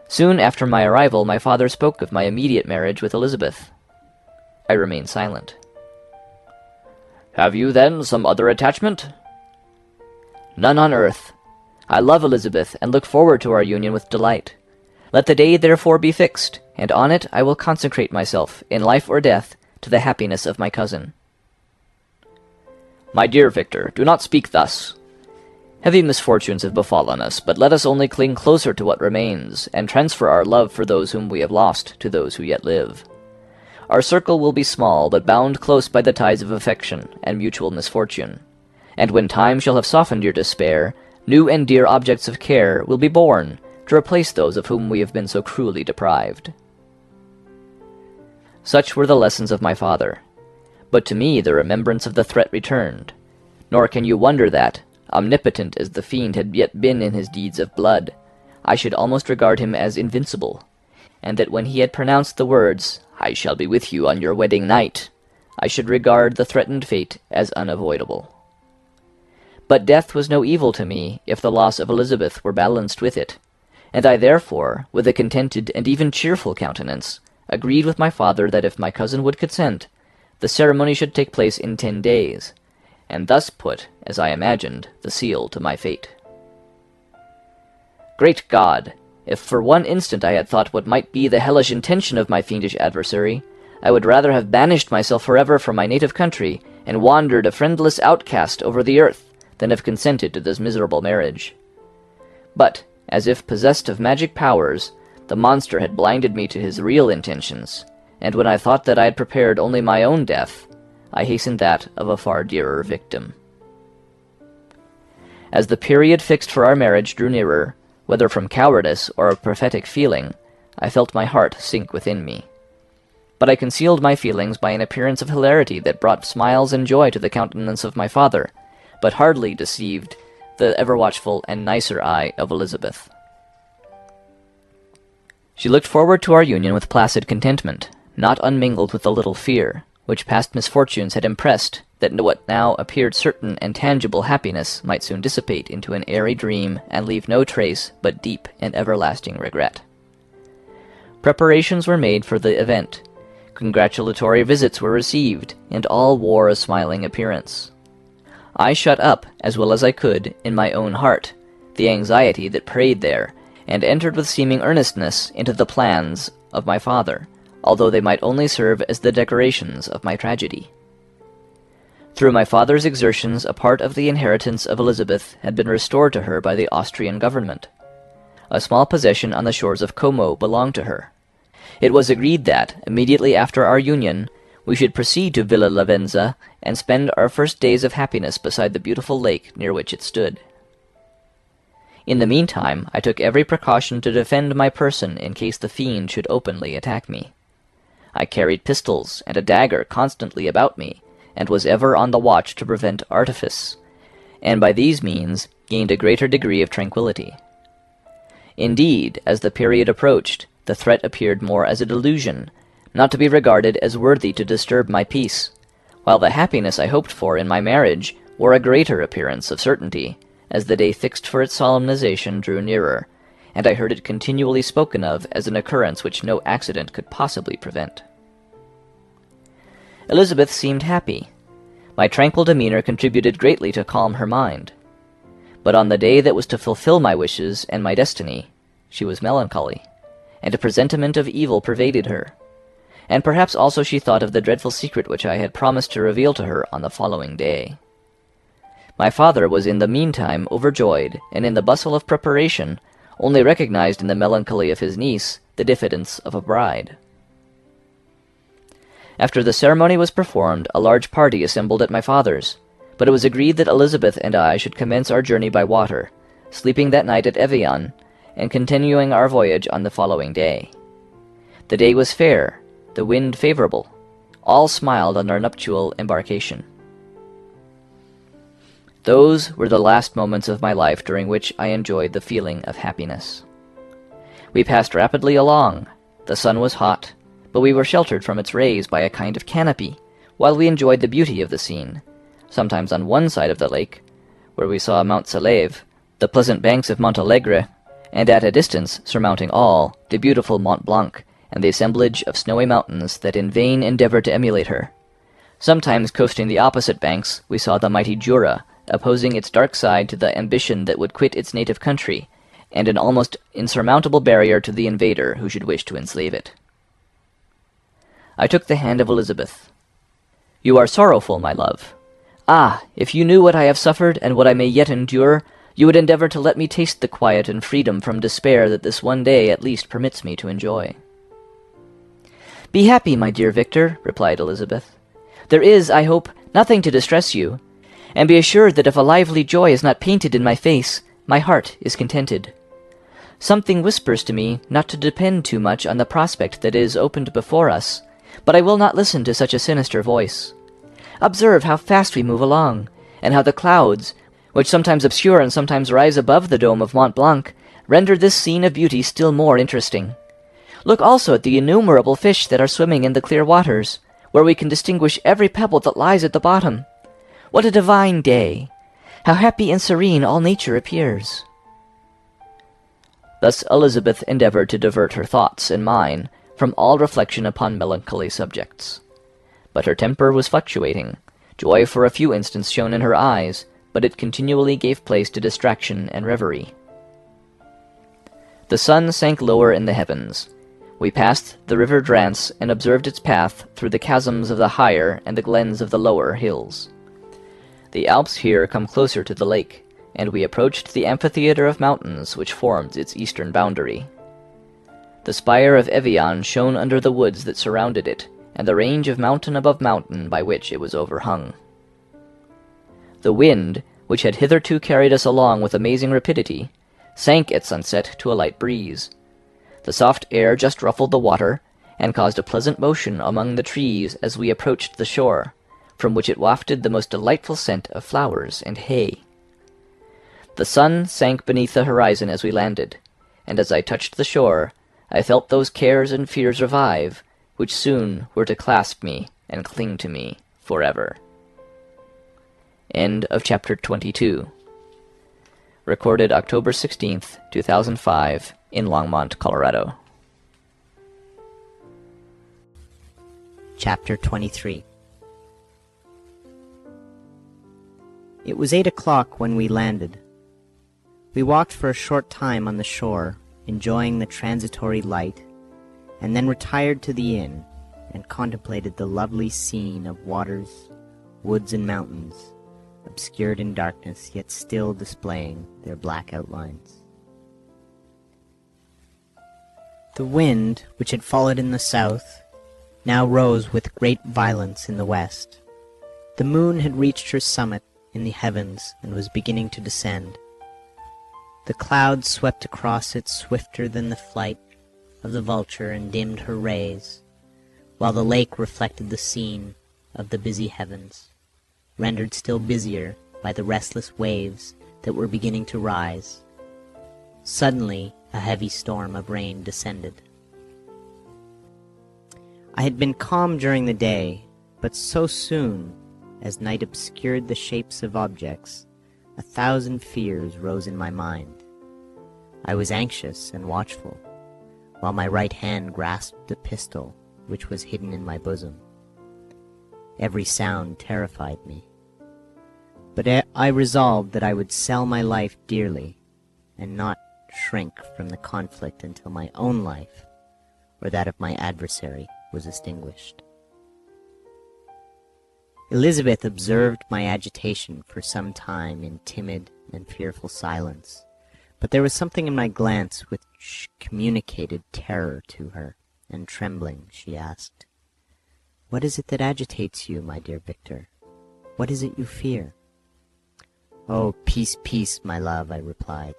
G: Soon after my arrival, my father spoke of my immediate marriage with Elizabeth. I remained silent. "Have you, then, some other attachment?" "None on earth. I love Elizabeth, and look forward to our union with delight. Let the day therefore be fixed, and on it I will consecrate myself, in life or death, to the happiness of my cousin." "My dear Victor, do not speak thus. Heavy misfortunes have befallen us, but let us only cling closer to what remains, and transfer our love for those whom we have lost to those who yet live. Our circle will be small, but bound close by the ties of affection and mutual misfortune, and when time shall have softened your despair, new and dear objects of care will be born to replace those of whom we have been so cruelly deprived." Such were the lessons of my father. But to me the remembrance of the threat returned, nor can you wonder that, omnipotent as the fiend had yet been in his deeds of blood, I should almost regard him as invincible, and that when he had pronounced the words, "I shall be with you on your wedding night," I should regard the threatened fate as unavoidable. But death was no evil to me if the loss of Elizabeth were balanced with it, and I therefore, with a contented and even cheerful countenance, agreed with my father that if my cousin would consent, the ceremony should take place in 10 days, and thus put, as I imagined, the seal to my fate. Great God! If for one instant I had thought what might be the hellish intention of my fiendish adversary, I would rather have banished myself forever from my native country and wandered a friendless outcast over the earth than have consented to this miserable marriage. But, as if possessed of magic powers, the monster had blinded me to his real intentions, and when I thought that I had prepared only my own death, I hastened that of a far dearer victim. As the period fixed for our marriage drew nearer, whether from cowardice or a prophetic feeling, I felt my heart sink within me. But I concealed my feelings by an appearance of hilarity that brought smiles and joy to the countenance of my father, but hardly deceived the ever-watchful and nicer eye of Elizabeth. She looked forward to our union with placid contentment, not unmingled with a little fear, which past misfortunes had impressed, that what now appeared certain and tangible happiness might soon dissipate into an airy dream and leave no trace but deep and everlasting regret. Preparations were made for the event. Congratulatory visits were received, and all wore a smiling appearance. I shut up, as well as I could, in my own heart, the anxiety that preyed there, and entered with seeming earnestness into the plans of my father, although they might only serve as the decorations of my tragedy. Through my father's exertions, a part of the inheritance of Elizabeth had been restored to her by the Austrian government. A small possession on the shores of Como belonged to her. It was agreed that, immediately after our union, we should proceed to Villa Lavenza and spend our first days of happiness beside the beautiful lake near which it stood. In the meantime, I took every precaution to defend my person in case the fiend should openly attack me. I carried pistols and a dagger constantly about me, and was ever on the watch to prevent artifice, and by these means gained a greater degree of tranquillity. Indeed, as the period approached, the threat appeared more as a delusion, not to be regarded as worthy to disturb my peace, while the happiness I hoped for in my marriage wore a greater appearance of certainty, as the day fixed for its solemnization drew nearer, and I heard it continually spoken of as an occurrence which no accident could possibly prevent. Elizabeth seemed happy. My tranquil demeanor contributed greatly to calm her mind. But on the day that was to fulfill my wishes and my destiny, she was melancholy, and a presentiment of evil pervaded her, and perhaps also she thought of the dreadful secret which I had promised to reveal to her on the following day. My father was in the meantime overjoyed, and in the bustle of preparation only recognized in the melancholy of his niece the diffidence of a bride. After the ceremony was performed, a large party assembled at my father's, but it was agreed that Elizabeth and I should commence our journey by water, sleeping that night at Evian, and continuing our voyage on the following day. The day was fair, the wind favorable. All smiled on our nuptial embarkation. Those were the last moments of my life during which I enjoyed the feeling of happiness. We passed rapidly along. The sun was hot, but we were sheltered from its rays by a kind of canopy, while we enjoyed the beauty of the scene, sometimes on one side of the lake, where we saw Mount Salève, the pleasant banks of Montalegre, and at a distance, surmounting all, the beautiful Mont Blanc, and the assemblage of snowy mountains that in vain endeavored to emulate her. Sometimes coasting the opposite banks, we saw the mighty Jura, opposing its dark side to the ambition that would quit its native country, and an almost insurmountable barrier to the invader who should wish to enslave it. I took the hand of Elizabeth. "You are sorrowful, my love. Ah, if you knew what I have suffered and what I may yet endure, you would endeavor to let me taste the quiet and freedom from despair that this one day at least permits me to enjoy." "Be happy, my dear Victor," replied Elizabeth. "There is, I hope, nothing to distress you, and be assured that if a lively joy is not painted in my face, my heart is contented. Something whispers to me not to depend too much on the prospect that is opened before us, but I will not listen to such a sinister voice. Observe how fast we move along, and how the clouds, which sometimes obscure and sometimes rise above the dome of Mont Blanc, render this scene of beauty still more interesting. Look also at the innumerable fish that are swimming in the clear waters, where we can distinguish every pebble that lies at the bottom. What a divine day! How happy and serene all nature appears!" Thus Elizabeth endeavored to divert her thoughts and mine from all reflection upon melancholy subjects. But her temper was fluctuating. Joy for a few instants shone in her eyes, but it continually gave place to distraction and reverie. The sun sank lower in the heavens. We passed the river Drance and observed its path through the chasms of the higher and the glens of the lower hills. The Alps here come closer to the lake, and we approached the amphitheatre of mountains which formed its eastern boundary. The spire of Evian shone under the woods that surrounded it, and the range of mountain above mountain by which it was overhung. The wind, which had hitherto carried us along with amazing rapidity, sank at sunset to a light breeze. The soft air just ruffled the water, and caused a pleasant motion among the trees as we approached the shore, from which it wafted the most delightful scent of flowers and hay. The sun sank beneath the horizon as we landed, and as I touched the shore, I felt those cares and fears revive, which soon were to clasp me and cling to me forever. End of chapter 22. Recorded October 16th, 2005, in Longmont, Colorado.
B: Chapter 23. It was 8 o'clock when we landed. We walked for a short time on the shore, enjoying the transitory light, and then retired to the inn and contemplated the lovely scene of waters, woods, and mountains, obscured in darkness yet still displaying their black outlines. The wind, which had fallen in the south, now rose with great violence in the west. The moon had reached her summit in the heavens and was beginning to descend. The clouds swept across it swifter than the flight of the vulture and dimmed her rays, while the lake reflected the scene of the busy heavens, rendered still busier by the restless waves that were beginning to rise. Suddenly, a heavy storm of rain descended. I had been calm during the day, but so soon as night obscured the shapes of objects, 1,000 fears rose in my mind. I was anxious and watchful, while my right hand grasped a pistol which was hidden in my bosom. Every sound terrified me. But I resolved that I would sell my life dearly, and not shrink from the conflict until my own life, or that of my adversary, was extinguished. Elizabeth observed my agitation for some time in timid and fearful silence, but there was something in my glance which communicated terror to her, and trembling, she asked, "What is it that agitates you, my dear Victor? What is it you fear?" "Oh, peace, peace, my love," I replied.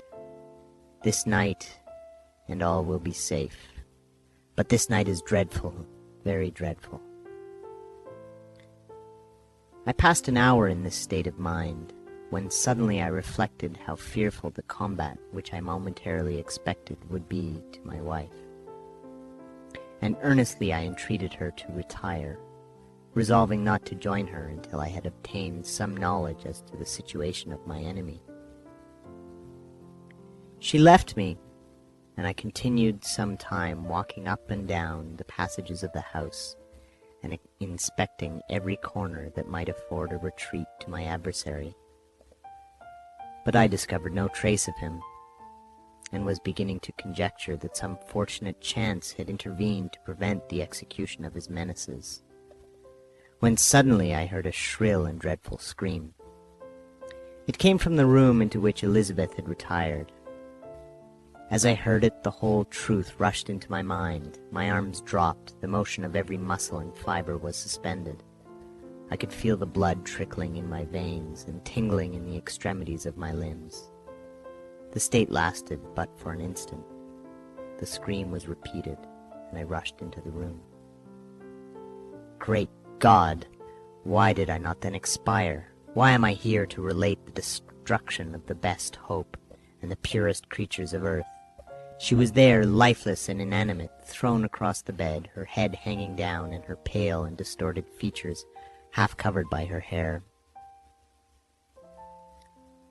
B: "This night, and all will be safe. But this night is dreadful, very dreadful." I passed an hour in this state of mind, when suddenly I reflected how fearful the combat which I momentarily expected would be to my wife. And earnestly I entreated her to retire, resolving not to join her until I had obtained some knowledge as to the situation of my enemy. She left me, and I continued some time walking up and down the passages of the house, and inspecting every corner that might afford a retreat to my adversary. But I discovered no trace of him, and was beginning to conjecture that some fortunate chance had intervened to prevent the execution of his menaces, when suddenly I heard a shrill and dreadful scream. It came from the room into which Elizabeth had retired. As I heard it, the whole truth rushed into my mind. My arms dropped, the motion of every muscle and fiber was suspended. I could feel the blood trickling in my veins and tingling in the extremities of my limbs. The state lasted but for an instant. The scream was repeated, and I rushed into the room. Great God! Why did I not then expire? Why am I here to relate the destruction of the best hope and the purest creatures of earth? She was there, lifeless and inanimate, thrown across the bed, her head hanging down and her pale and distorted features half covered by her hair.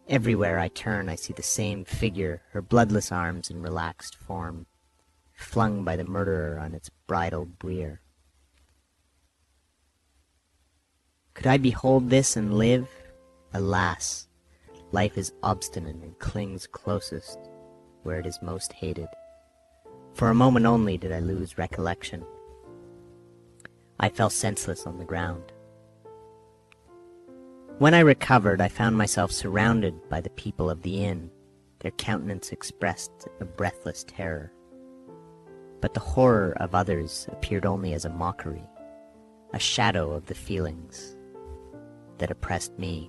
B: Everywhere I turn I see the same figure, her bloodless arms and relaxed form, flung by the murderer on its bridal bier. Could I behold this and live? Alas, life is obstinate and clings closest where it is most hated. For a moment only did I lose recollection. I fell senseless on the ground. When I recovered, I found myself surrounded by the people of the inn. Their countenance expressed a breathless terror. But the horror of others appeared only as a mockery, a shadow of the feelings that oppressed me.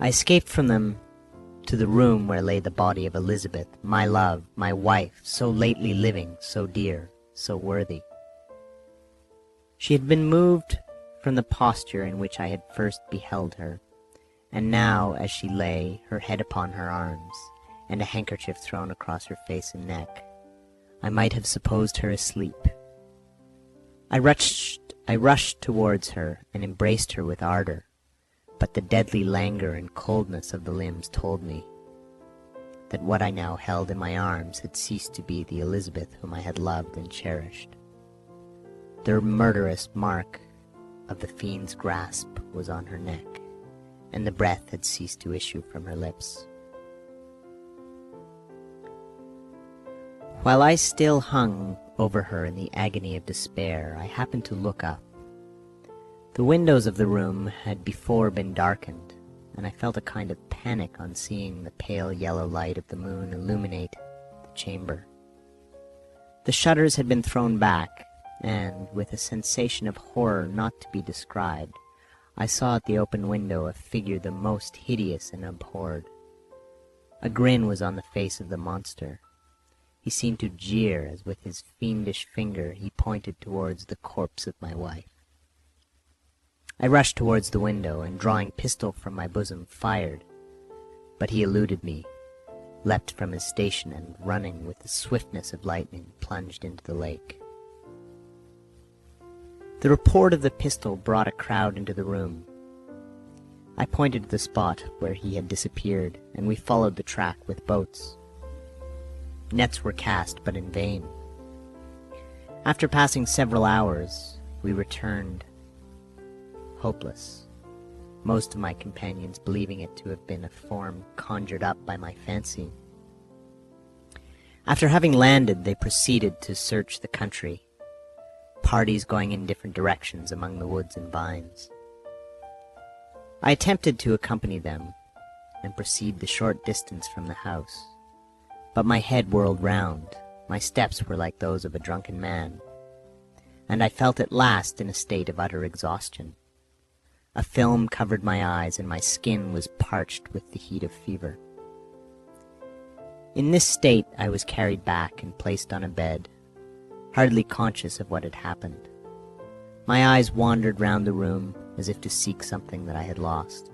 B: I escaped from them to the room where lay the body of Elizabeth, my love, my wife, so lately living, so dear, so worthy. She had been moved from the posture in which I had first beheld her, and now, as she lay, her head upon her arms, and a handkerchief thrown across her face and neck, I might have supposed her asleep. I rushed towards her and embraced her with ardor, but the deadly languor and coldness of the limbs told me that what I now held in my arms had ceased to be the Elizabeth whom I had loved and cherished. The murderous mark of the fiend's grasp was on her neck, and the breath had ceased to issue from her lips. While I still hung over her in the agony of despair, I happened to look up. The windows of the room had before been darkened, and I felt a kind of panic on seeing the pale yellow light of the moon illuminate the chamber. The shutters had been thrown back, and, with a sensation of horror not to be described, I saw at the open window a figure the most hideous and abhorred. A grin was on the face of the monster. He seemed to jeer as with his fiendish finger he pointed towards the corpse of my wife. I rushed towards the window, and drawing pistol from my bosom, fired, but he eluded me, leapt from his station, and running with the swiftness of lightning, plunged into the lake. The report of the pistol brought a crowd into the room. I pointed to the spot where he had disappeared, and we followed the track with boats. Nets were cast, but in vain. After passing several hours, we returned, hopeless, most of my companions believing it to have been a form conjured up by my fancy. After having landed, they proceeded to search the country, parties going in different directions among the woods and vines. I attempted to accompany them and proceed the short distance from the house, but my head whirled round, my steps were like those of a drunken man, and I felt at last in a state of utter exhaustion. A film covered my eyes, and my skin was parched with the heat of fever. In this state I was carried back and placed on a bed, hardly conscious of what had happened. My eyes wandered round the room as if to seek something that I had lost.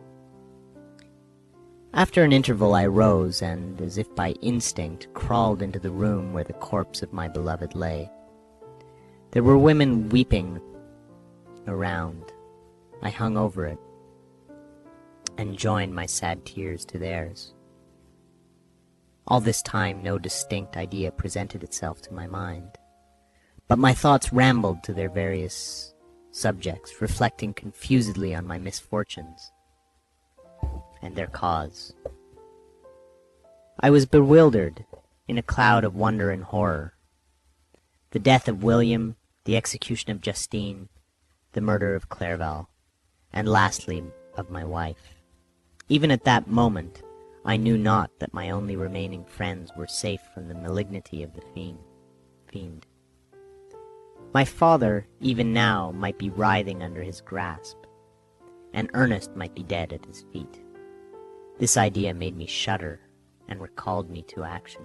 B: After an interval I rose, and, as if by instinct, crawled into the room where the corpse of my beloved lay. There were women weeping around. I hung over it, and joined my sad tears to theirs. All this time no distinct idea presented itself to my mind, but my thoughts rambled to their various subjects, reflecting confusedly on my misfortunes and their cause. I was bewildered in a cloud of wonder and horror. The death of William, the execution of Justine, the murder of Clerval, and lastly of my wife. Even at that moment I knew not that my only remaining friends were safe from the malignity of the fiend. My father, even now, might be writhing under his grasp, and Ernest might be dead at his feet. This idea made me shudder and recalled me to action.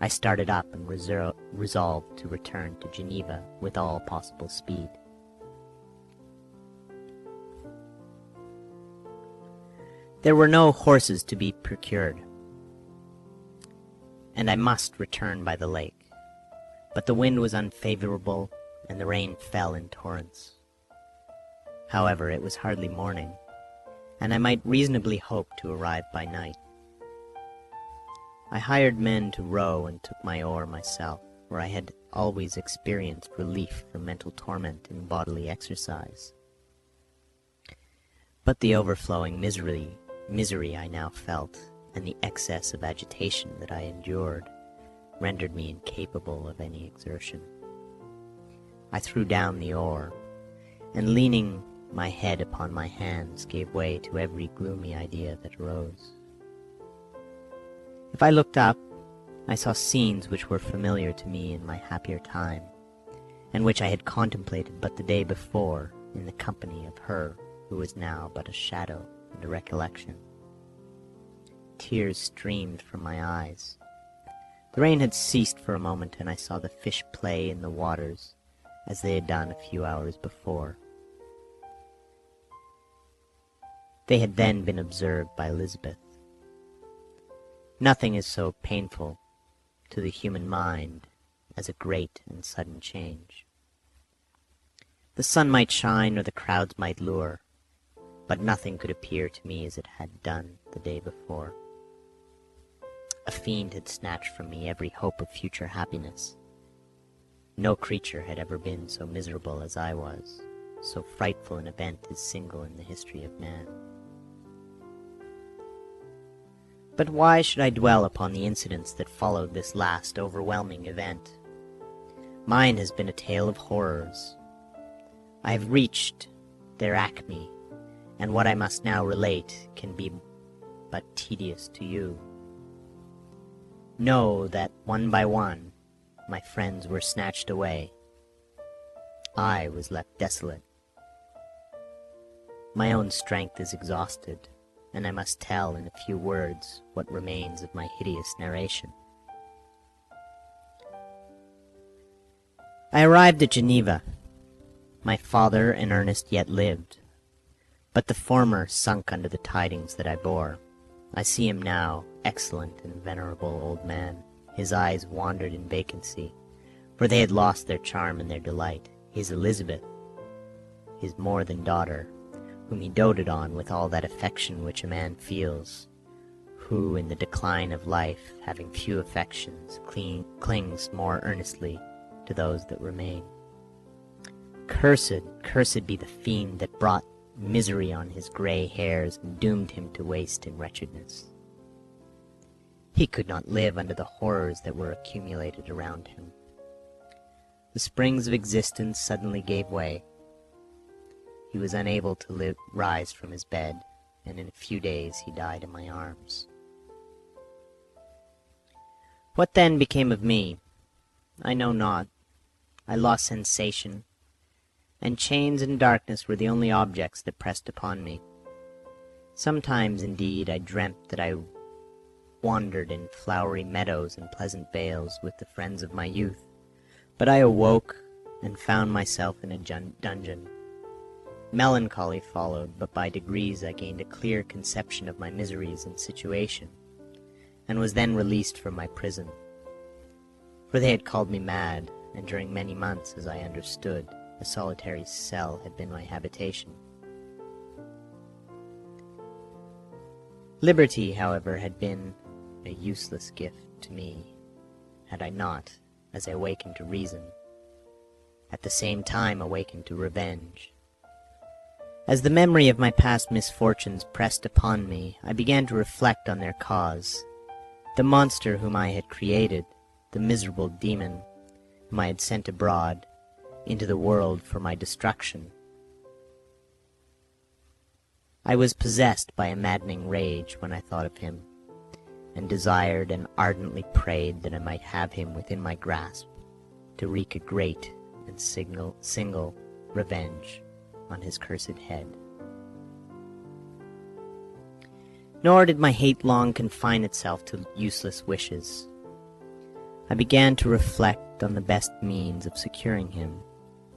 B: I started up and resolved to return to Geneva with all possible speed. There were no horses to be procured, and I must return by the lake, but the wind was unfavorable and the rain fell in torrents. However, it was hardly morning, and I might reasonably hope to arrive by night. I hired men to row and took my oar myself, for I had always experienced relief from mental torment in bodily exercise. But the overflowing misery I now felt, and the excess of agitation that I endured,
M: rendered me incapable of any exertion. I threw down the oar, and leaning my head upon my hands, gave way to every gloomy idea that arose. If I looked up, I saw scenes which were familiar to me in my happier time, and which I had contemplated but the day before in the company of her who was now but a shadow and a recollection. Tears streamed from my eyes. The rain had ceased for a moment, and I saw the fish play in the waters as they had done a few hours before. They had then been observed by Elizabeth. Nothing is so painful to the human mind as a great and sudden change. The sun might shine or the crowds might lure, but nothing could appear to me as it had done the day before. A fiend had snatched from me every hope of future happiness. No creature had ever been so miserable as I was. So frightful an event is single in the history of man. But why should I dwell upon the incidents that followed this last overwhelming event? Mine has been a tale of horrors. I have reached their acme, and what I must now relate can be but tedious to you. Know that one by one my friends were snatched away. I was left desolate. My own strength is exhausted, and I must tell in a few words what remains of my hideous narration. I arrived at Geneva. My father and Ernest yet lived, but the former sunk under the tidings that I bore. I see him now, excellent and venerable old man. His eyes wandered in vacancy, for they had lost their charm and their delight. His Elizabeth, his more than daughter, whom he doted on with all that affection which a man feels, who in the decline of life, having few affections, clings more earnestly to those that remain. Cursed be the fiend that brought misery on his grey hairs and doomed him to waste in wretchedness. He could not live under the horrors that were accumulated around him. The springs of existence suddenly gave way. He was unable to rise from his bed, and in a few days he died in my arms. What then became of me? I know not. I lost sensation, and chains and darkness were the only objects that pressed upon me. Sometimes, indeed, I dreamt that I wandered in flowery meadows and pleasant vales with the friends of my youth, but I awoke and found myself in a dungeon. Melancholy followed, but by degrees I gained a clear conception of my miseries and situation, and was then released from my prison. For they had called me mad, and during many months, as I understood, a solitary cell had been my habitation. Liberty, however, had been a useless gift to me, had I not, as I awakened to reason, at the same time awakened to revenge. As the memory of my past misfortunes pressed upon me, I began to reflect on their cause. The monster whom I had created, the miserable demon whom I had sent abroad into the world for my destruction. I was possessed by a maddening rage when I thought of him, and desired and ardently prayed that I might have him within my grasp to wreak a great and single revenge on his cursed head. Nor did my hate long confine itself to useless wishes. I began to reflect on the best means of securing him,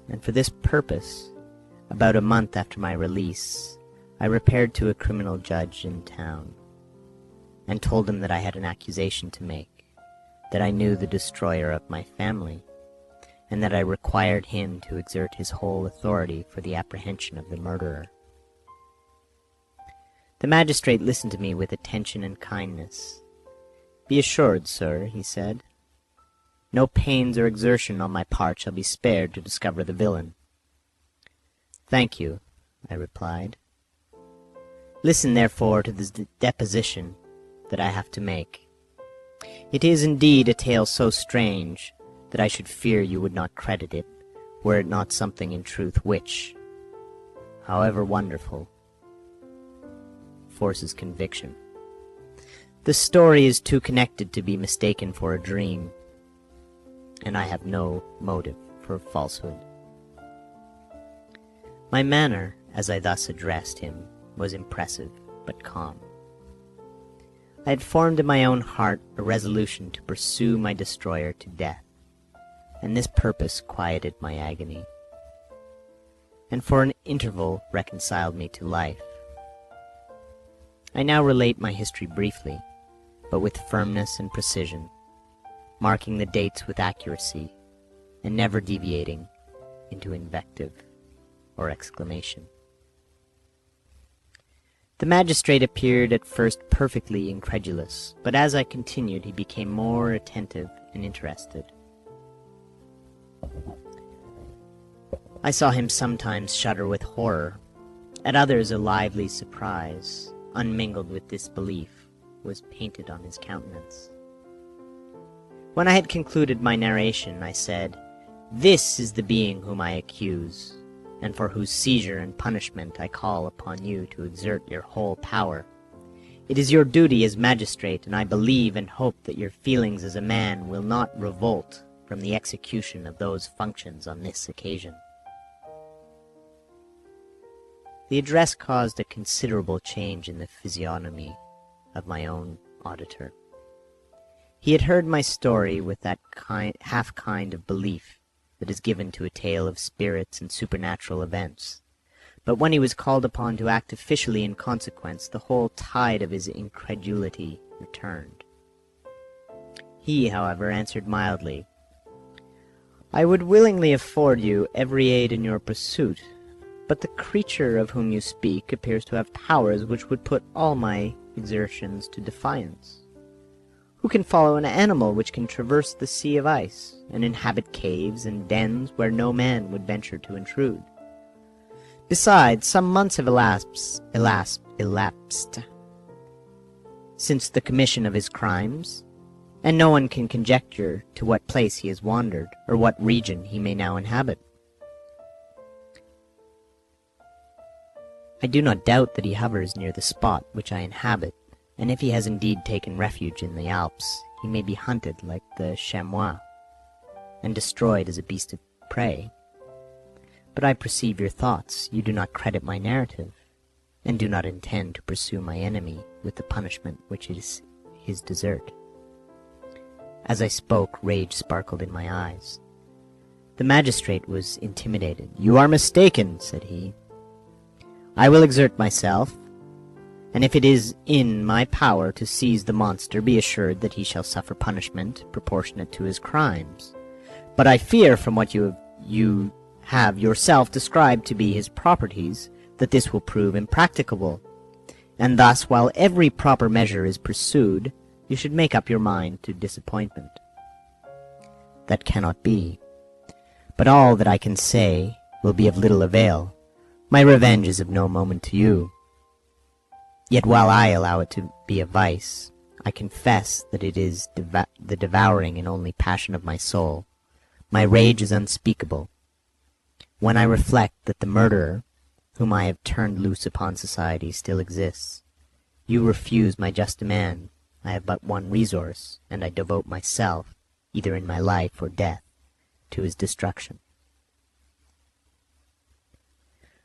M: and for this purpose, about a month after my release, I repaired to a criminal judge in town, and told him that I had an accusation to make, that I knew the destroyer of my family, and that I required him to exert his whole authority for the apprehension of the murderer. The magistrate listened to me with attention and kindness. "Be assured, sir," he said, "no pains or exertion on my part shall be spared to discover the villain." "Thank you," I replied. "Listen, therefore, to the deposition that I have to make. It is indeed a tale so strange that I should fear you would not credit it, were it not something in truth which, however wonderful, forces conviction. The story is too connected to be mistaken for a dream, and I have no motive for falsehood. My manner, as I thus addressed him, was impressive but calm. I had formed in my own heart a resolution to pursue my destroyer to death, and this purpose quieted my agony, and for an interval reconciled me to life. I now relate my history briefly, but with firmness and precision, marking the dates with accuracy, and never deviating into invective or exclamation. The magistrate appeared at first perfectly incredulous, but as I continued he became more attentive and interested. I saw him sometimes shudder with horror, at others a lively surprise, unmingled with disbelief, was painted on his countenance. When I had concluded my narration, I said, "This is the being whom I accuse, and for whose seizure and punishment I call upon you to exert your whole power. It is your duty as magistrate, and I believe and hope that your feelings as a man will not revolt from the execution of those functions on this occasion." The address caused a considerable change in the physiognomy of my own auditor. He had heard my story with that half kind of belief that is given to a tale of spirits and supernatural events, but when he was called upon to act officially in consequence, the whole tide of his incredulity returned. He, however, answered mildly, "I would willingly afford you every aid in your pursuit, but the creature of whom you speak appears to have powers which would put all my exertions to defiance. Who can follow an animal which can traverse the sea of ice, and inhabit caves and dens where no man would venture to intrude? Besides, some months have elapsed since the commission of his crimes, and no one can conjecture to what place he has wandered, or what region he may now inhabit. I do not doubt that he hovers near the spot which I inhabit, and if he has indeed taken refuge in the Alps, he may be hunted like the chamois, and destroyed as a beast of prey. But I perceive your thoughts. You do not credit my narrative, and do not intend to pursue my enemy with the punishment which is his desert." As I spoke, rage sparkled in my eyes. The magistrate was intimidated. "You are mistaken," said he. "I will exert myself, and if it is in my power to seize the monster, be assured that he shall suffer punishment proportionate to his crimes. But I fear, from what you have yourself described to be his properties, that this will prove impracticable, and thus, while every proper measure is pursued, you should make up your mind to disappointment." "That cannot be. But all that I can say will be of little avail. My revenge is of no moment to you. Yet while I allow it to be a vice, I confess that it is the devouring and only passion of my soul. My rage is unspeakable. When I reflect that the murderer, whom I have turned loose upon society, still exists, you refuse my just demand. I have but one resource, and I devote myself, either in my life or death, to his destruction."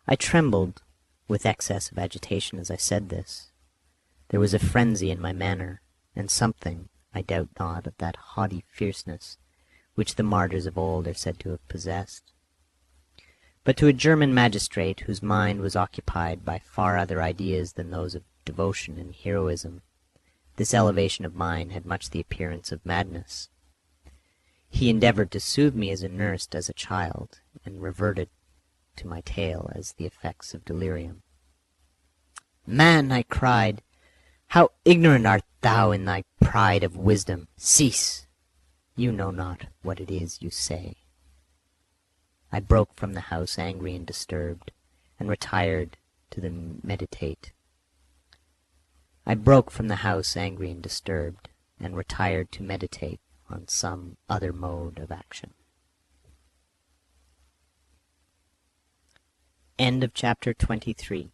M: I trembled with excess of agitation as I said this. There was a frenzy in my manner, and something, I doubt not, of that haughty fierceness which the martyrs of old are said to have possessed. But to a German magistrate whose mind was occupied by far other ideas than those of devotion and heroism, this elevation of mine had much the appearance of madness. He endeavored to soothe me as a nurse does a child, and reverted to my tale as the effects of delirium. "Man," I cried, "how ignorant art thou in thy pride of wisdom! Cease! You know not what it is you say." I broke from the house angry and disturbed, and retired to meditate. and retired to meditate on some other mode of action. End of chapter 23.